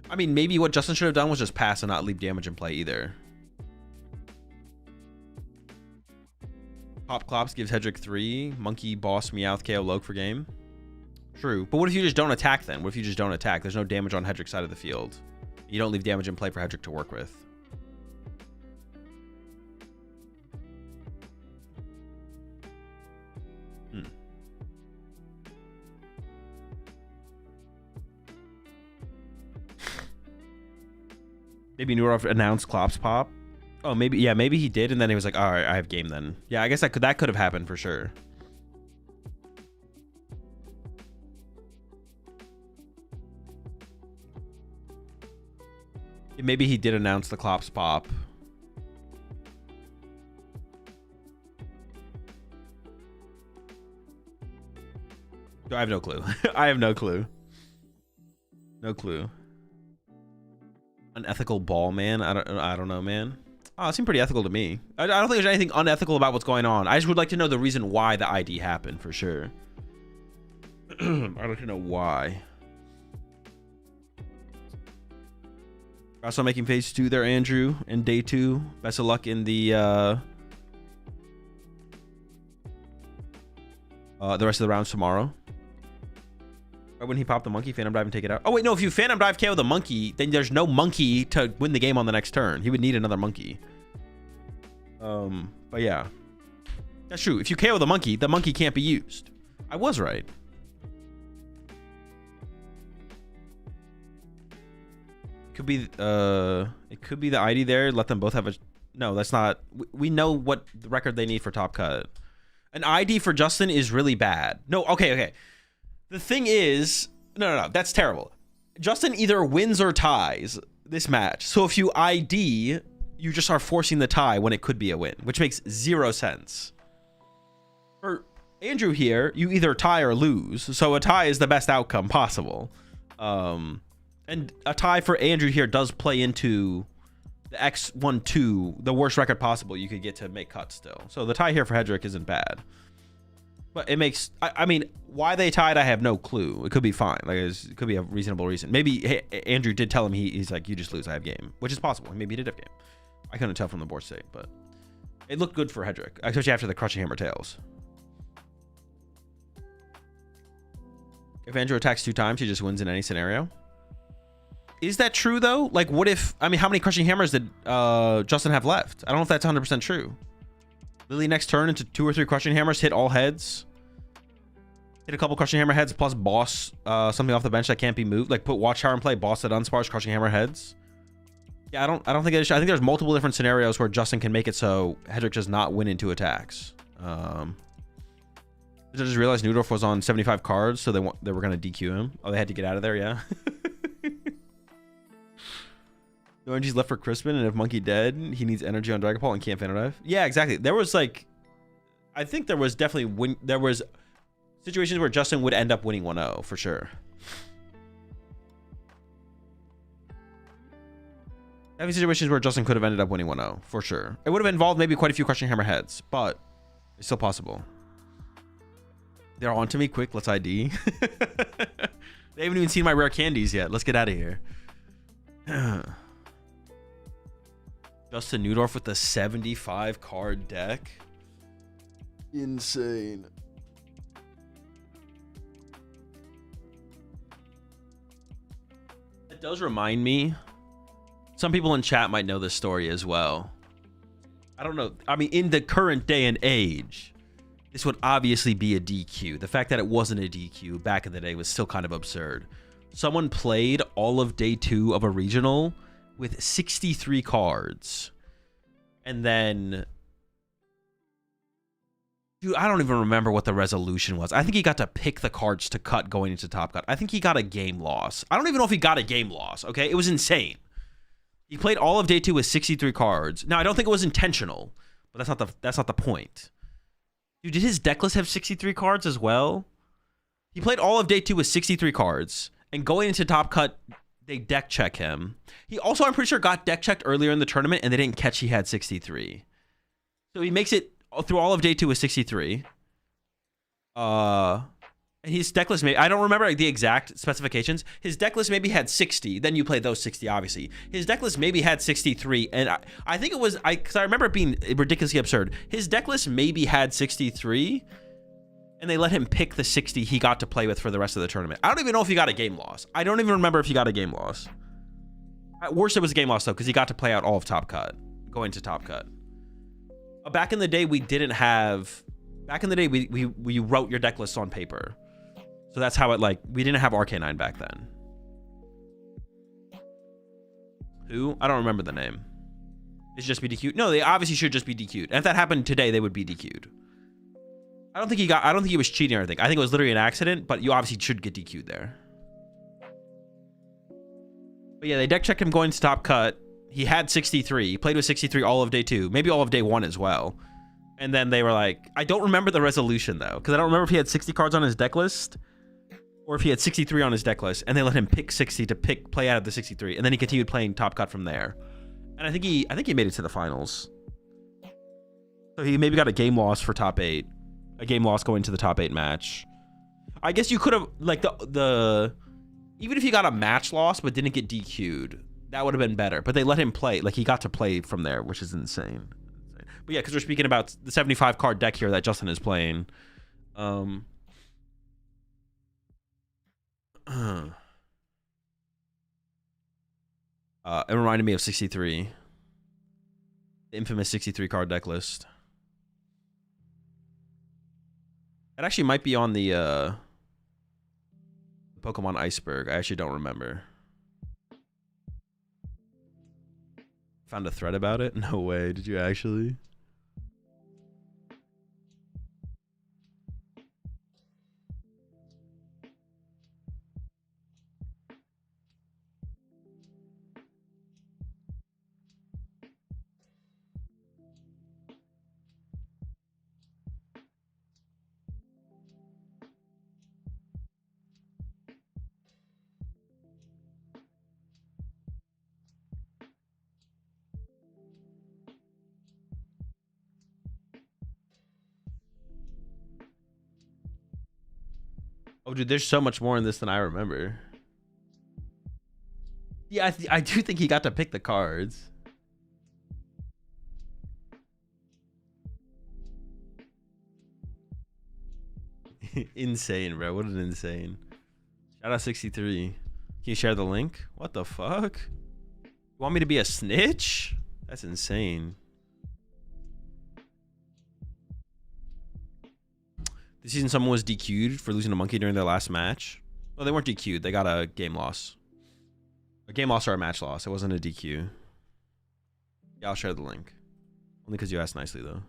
I mean, maybe what Justin should have done was just pass and not leave damage in play either. Pop Clops gives Hedrick 3. Monkey, Boss, Meowth, KO, Loke for game. True. But what if you just don't attack then? What if you just don't attack? There's no damage on Hedrick's side of the field. You don't leave damage in play for Hedrick to work with. Maybe Nurov announced Klopp's pop. Oh, maybe, yeah, maybe he did, and then he was like, all right, I have game then. Yeah, I guess that could have happened for sure. Maybe he did announce the Klopp's pop. I have no clue. I have no clue. No clue. Unethical ball, man. I don't know, man. Oh, it seemed pretty ethical to me. I don't think there's anything unethical about what's going on. I just would like to know the reason why the ID happened for sure. I'd like to know why. Also making phase 2 there, Andrew, in day 2. Best of luck in the rest of the rounds tomorrow. Right when he popped the monkey, Phantom Dive and take it out. Oh, wait, no. If you Phantom Dive KO the monkey, then there's no monkey to win the game on the next turn. He would need another monkey. But yeah. That's true. If you KO the monkey can't be used. I was right. It could be the ID there. Let them both have a... No, that's not... We know what the record they need for top cut. An ID for Justin is really bad. No, okay. The thing is, no, that's terrible. Justin either wins or ties this match. So if you ID, you just are forcing the tie when it could be a win, which makes 0 sense. For Andrew here, you either tie or lose. So a tie is the best outcome possible. And a tie for Andrew here does play into the X1-2, the worst record possible you could get to make cuts still. So the tie here for Hedrick isn't bad. But it makes, I mean, why they tied, I have no clue. It could be fine. Like, it could be a reasonable reason. Maybe Andrew did tell him he's like, you just lose, I have game. Which is possible. Maybe he did have game. I couldn't tell from the board state, but it looked good for Hedrick, especially after the Crushing Hammer Tails. If Andrew attacks 2 times, he just wins in any scenario. Is that true, though? Like, what if, I mean, how many Crushing Hammers did Justin have left? I don't know if that's 100% true. Lily next turn into 2 or 3 Crushing Hammers, hit all heads. Hit a couple Crushing Hammer heads, plus boss something off the bench that can't be moved. Like, put Watchtower in play, boss that unspars, Crushing Hammer heads. Yeah, I don't think it is. I think there's multiple different scenarios where Justin can make it so Hedrick does not win in 2 attacks. I just realized Nudorf was on 75 cards, so they were going to DQ him. Oh, they had to get out of there, yeah. No energy's left for Crispin, and if Monkey dead, he needs energy on Dragapult and can't Phantom Dive. Yeah, exactly. There was like, I think there was definitely there was situations where Justin would end up winning 1-0 for sure. Having situations where Justin could have ended up winning 1-0 for sure. It would have involved maybe quite a few Crushing Hammer heads, but it's still possible. They're on to me quick. Let's ID. They haven't even seen my rare candies yet. Let's get out of here. Justin Nudorf with the 75 card deck. Insane. It does remind me. Some people in chat might know this story as well. I don't know. I mean, in the current day and age, this would obviously be a DQ. The fact that it wasn't a DQ back in the day was still kind of absurd. Someone played all of day 2 of a regional with 63 cards. And then, dude, I don't even remember what the resolution was. I think he got to pick the cards to cut going into Top Cut. I think he got a game loss. I don't even know if he got a game loss, okay? It was insane. He played all of day 2 with 63 cards. Now, I don't think it was intentional, but that's not the point. Dude, did his deck list have 63 cards as well? He played all of day 2 with 63 cards, and going into top cut, they deck check him. He also, I'm pretty sure, got deck checked earlier in the tournament, and they didn't catch he had 63. So he makes it through all of day 2 with 63. And his deck list, maybe, I don't remember like the exact specifications. His deck list maybe had 60. Then you play those 60, obviously. His deck list maybe had 63. And I think it was, because I remember it being ridiculously absurd. His deck list maybe had 63. And they let him pick the 60 he got to play with for the rest of the tournament. I don't even know if he got a game loss. I don't even remember if he got a game loss. At worst, it was a game loss, though, because he got to play out all of Top Cut, going to Top Cut. Back in the day, we didn't have... Back in the day, we wrote your deck lists on paper. So that's how it, like... We didn't have RK9 back then. Who? I don't remember the name. It should just be DQ'd. No, they obviously should just be DQ'd. And if that happened today, they would be DQ'd. I don't think he was cheating or anything. I think it was literally an accident, but you obviously should get DQ'd there. But yeah, they deck checked him going to top cut. He had 63. He played with 63 all of day 2. Maybe all of day 1 as well. And then they were like, I don't remember the resolution though, because I don't remember if he had 60 cards on his deck list or if he had 63 on his deck list, and they let him pick 60 to play out of the 63, and then he continued playing top cut from there. And I think he made it to the finals. So he maybe got a game loss for top 8. A game loss going to the top 8 match. I guess you could have, like, even if he got a match loss but didn't get DQ'd, that would have been better. But they let him play. Like, he got to play from there, which is insane. But yeah, because we're speaking about the 75 card deck here that Justin is playing. It reminded me of 63. The infamous 63 card deck list. It actually might be on the Pokemon Iceberg. I actually don't remember. Found a thread about it? No way. Did you actually? Oh, dude, there's so much more in this than I remember. Yeah, I do think he got to pick the cards. Insane, bro. What an insane. Shout out 63. Can you share the link? What the fuck? You want me to be a snitch? That's insane. This season, someone was DQ'd for losing a monkey during their last match. Well, they weren't DQ'd. They got a game loss. A game loss or a match loss. It wasn't a DQ. Yeah, I'll share the link. Only because you asked nicely, though.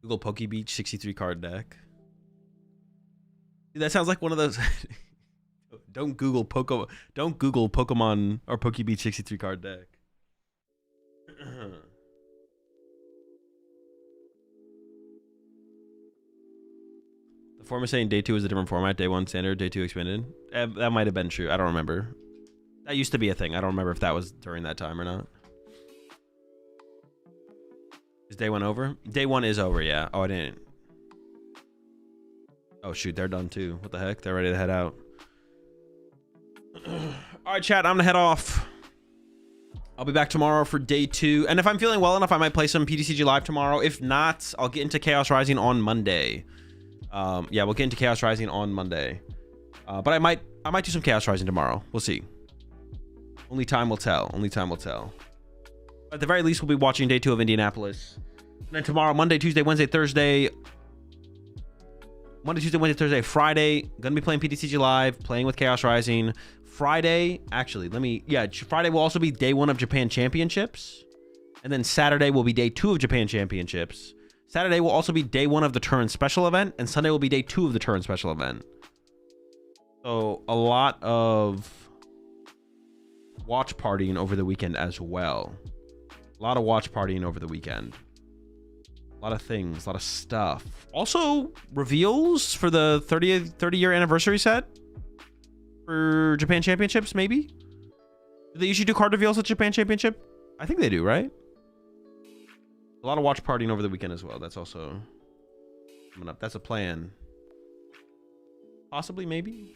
Google PokeBeach 63 card deck. Dude, that sounds like one of those. Don't Google Pokemon or PokeBeach 63 card deck. The former saying day 2 is a different format. Day 1 standard, day 2 expanded. That might have been true. I don't remember. That used to be a thing. I don't remember if that was during that time or not. Is day 1 over? Day 1 is over, yeah. Oh, I didn't. Oh, shoot. They're done, too. What the heck? They're ready to head out. All right, chat. I'm going to head off. I'll be back tomorrow for day 2. And if I'm feeling well enough, I might play some PTCG Live tomorrow. If not, I'll get into Chaos Rising on Monday. Yeah, we'll get into Chaos Rising on Monday. But I might do some Chaos Rising tomorrow. We'll see. Only time will tell. Only time will tell. At the very least, we'll be watching day 2 of Indianapolis. And then tomorrow, Monday, Tuesday, Wednesday, Thursday. Monday, Tuesday, Wednesday, Thursday, Friday. Gonna be playing PTCG Live, playing with Chaos Rising. Friday, actually, Friday will also be day 1 of Japan Championships. And then Saturday will be day 2 of Japan Championships. Saturday will also be day 1 of the Turn Special event, and Sunday will be day 2 of the Turn Special event. So a lot of watch partying over the weekend as well. A lot of watch partying over the weekend. A lot of things, a lot of stuff. Also, reveals for the 30-year anniversary set for Japan Championships, maybe? Do they usually do card reveals at Japan Championship? I think they do, right? A lot of watch partying over the weekend as well. That's also coming up. That's a plan. Possibly, maybe?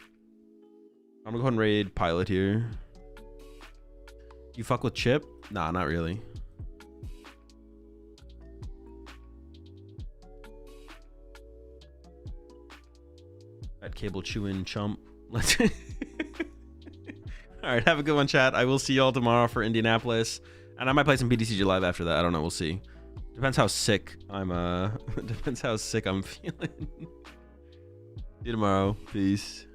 I'm gonna go ahead and raid Pilot here. You fuck with Chip? Nah, not really. That cable chewing chump. Let's. All right, have a good one, chat. I will see y'all tomorrow for Indianapolis, and I might play some PTCG live after that. I don't know. We'll see. Depends how sick I'm. Depends how sick I'm feeling. See you tomorrow. Peace.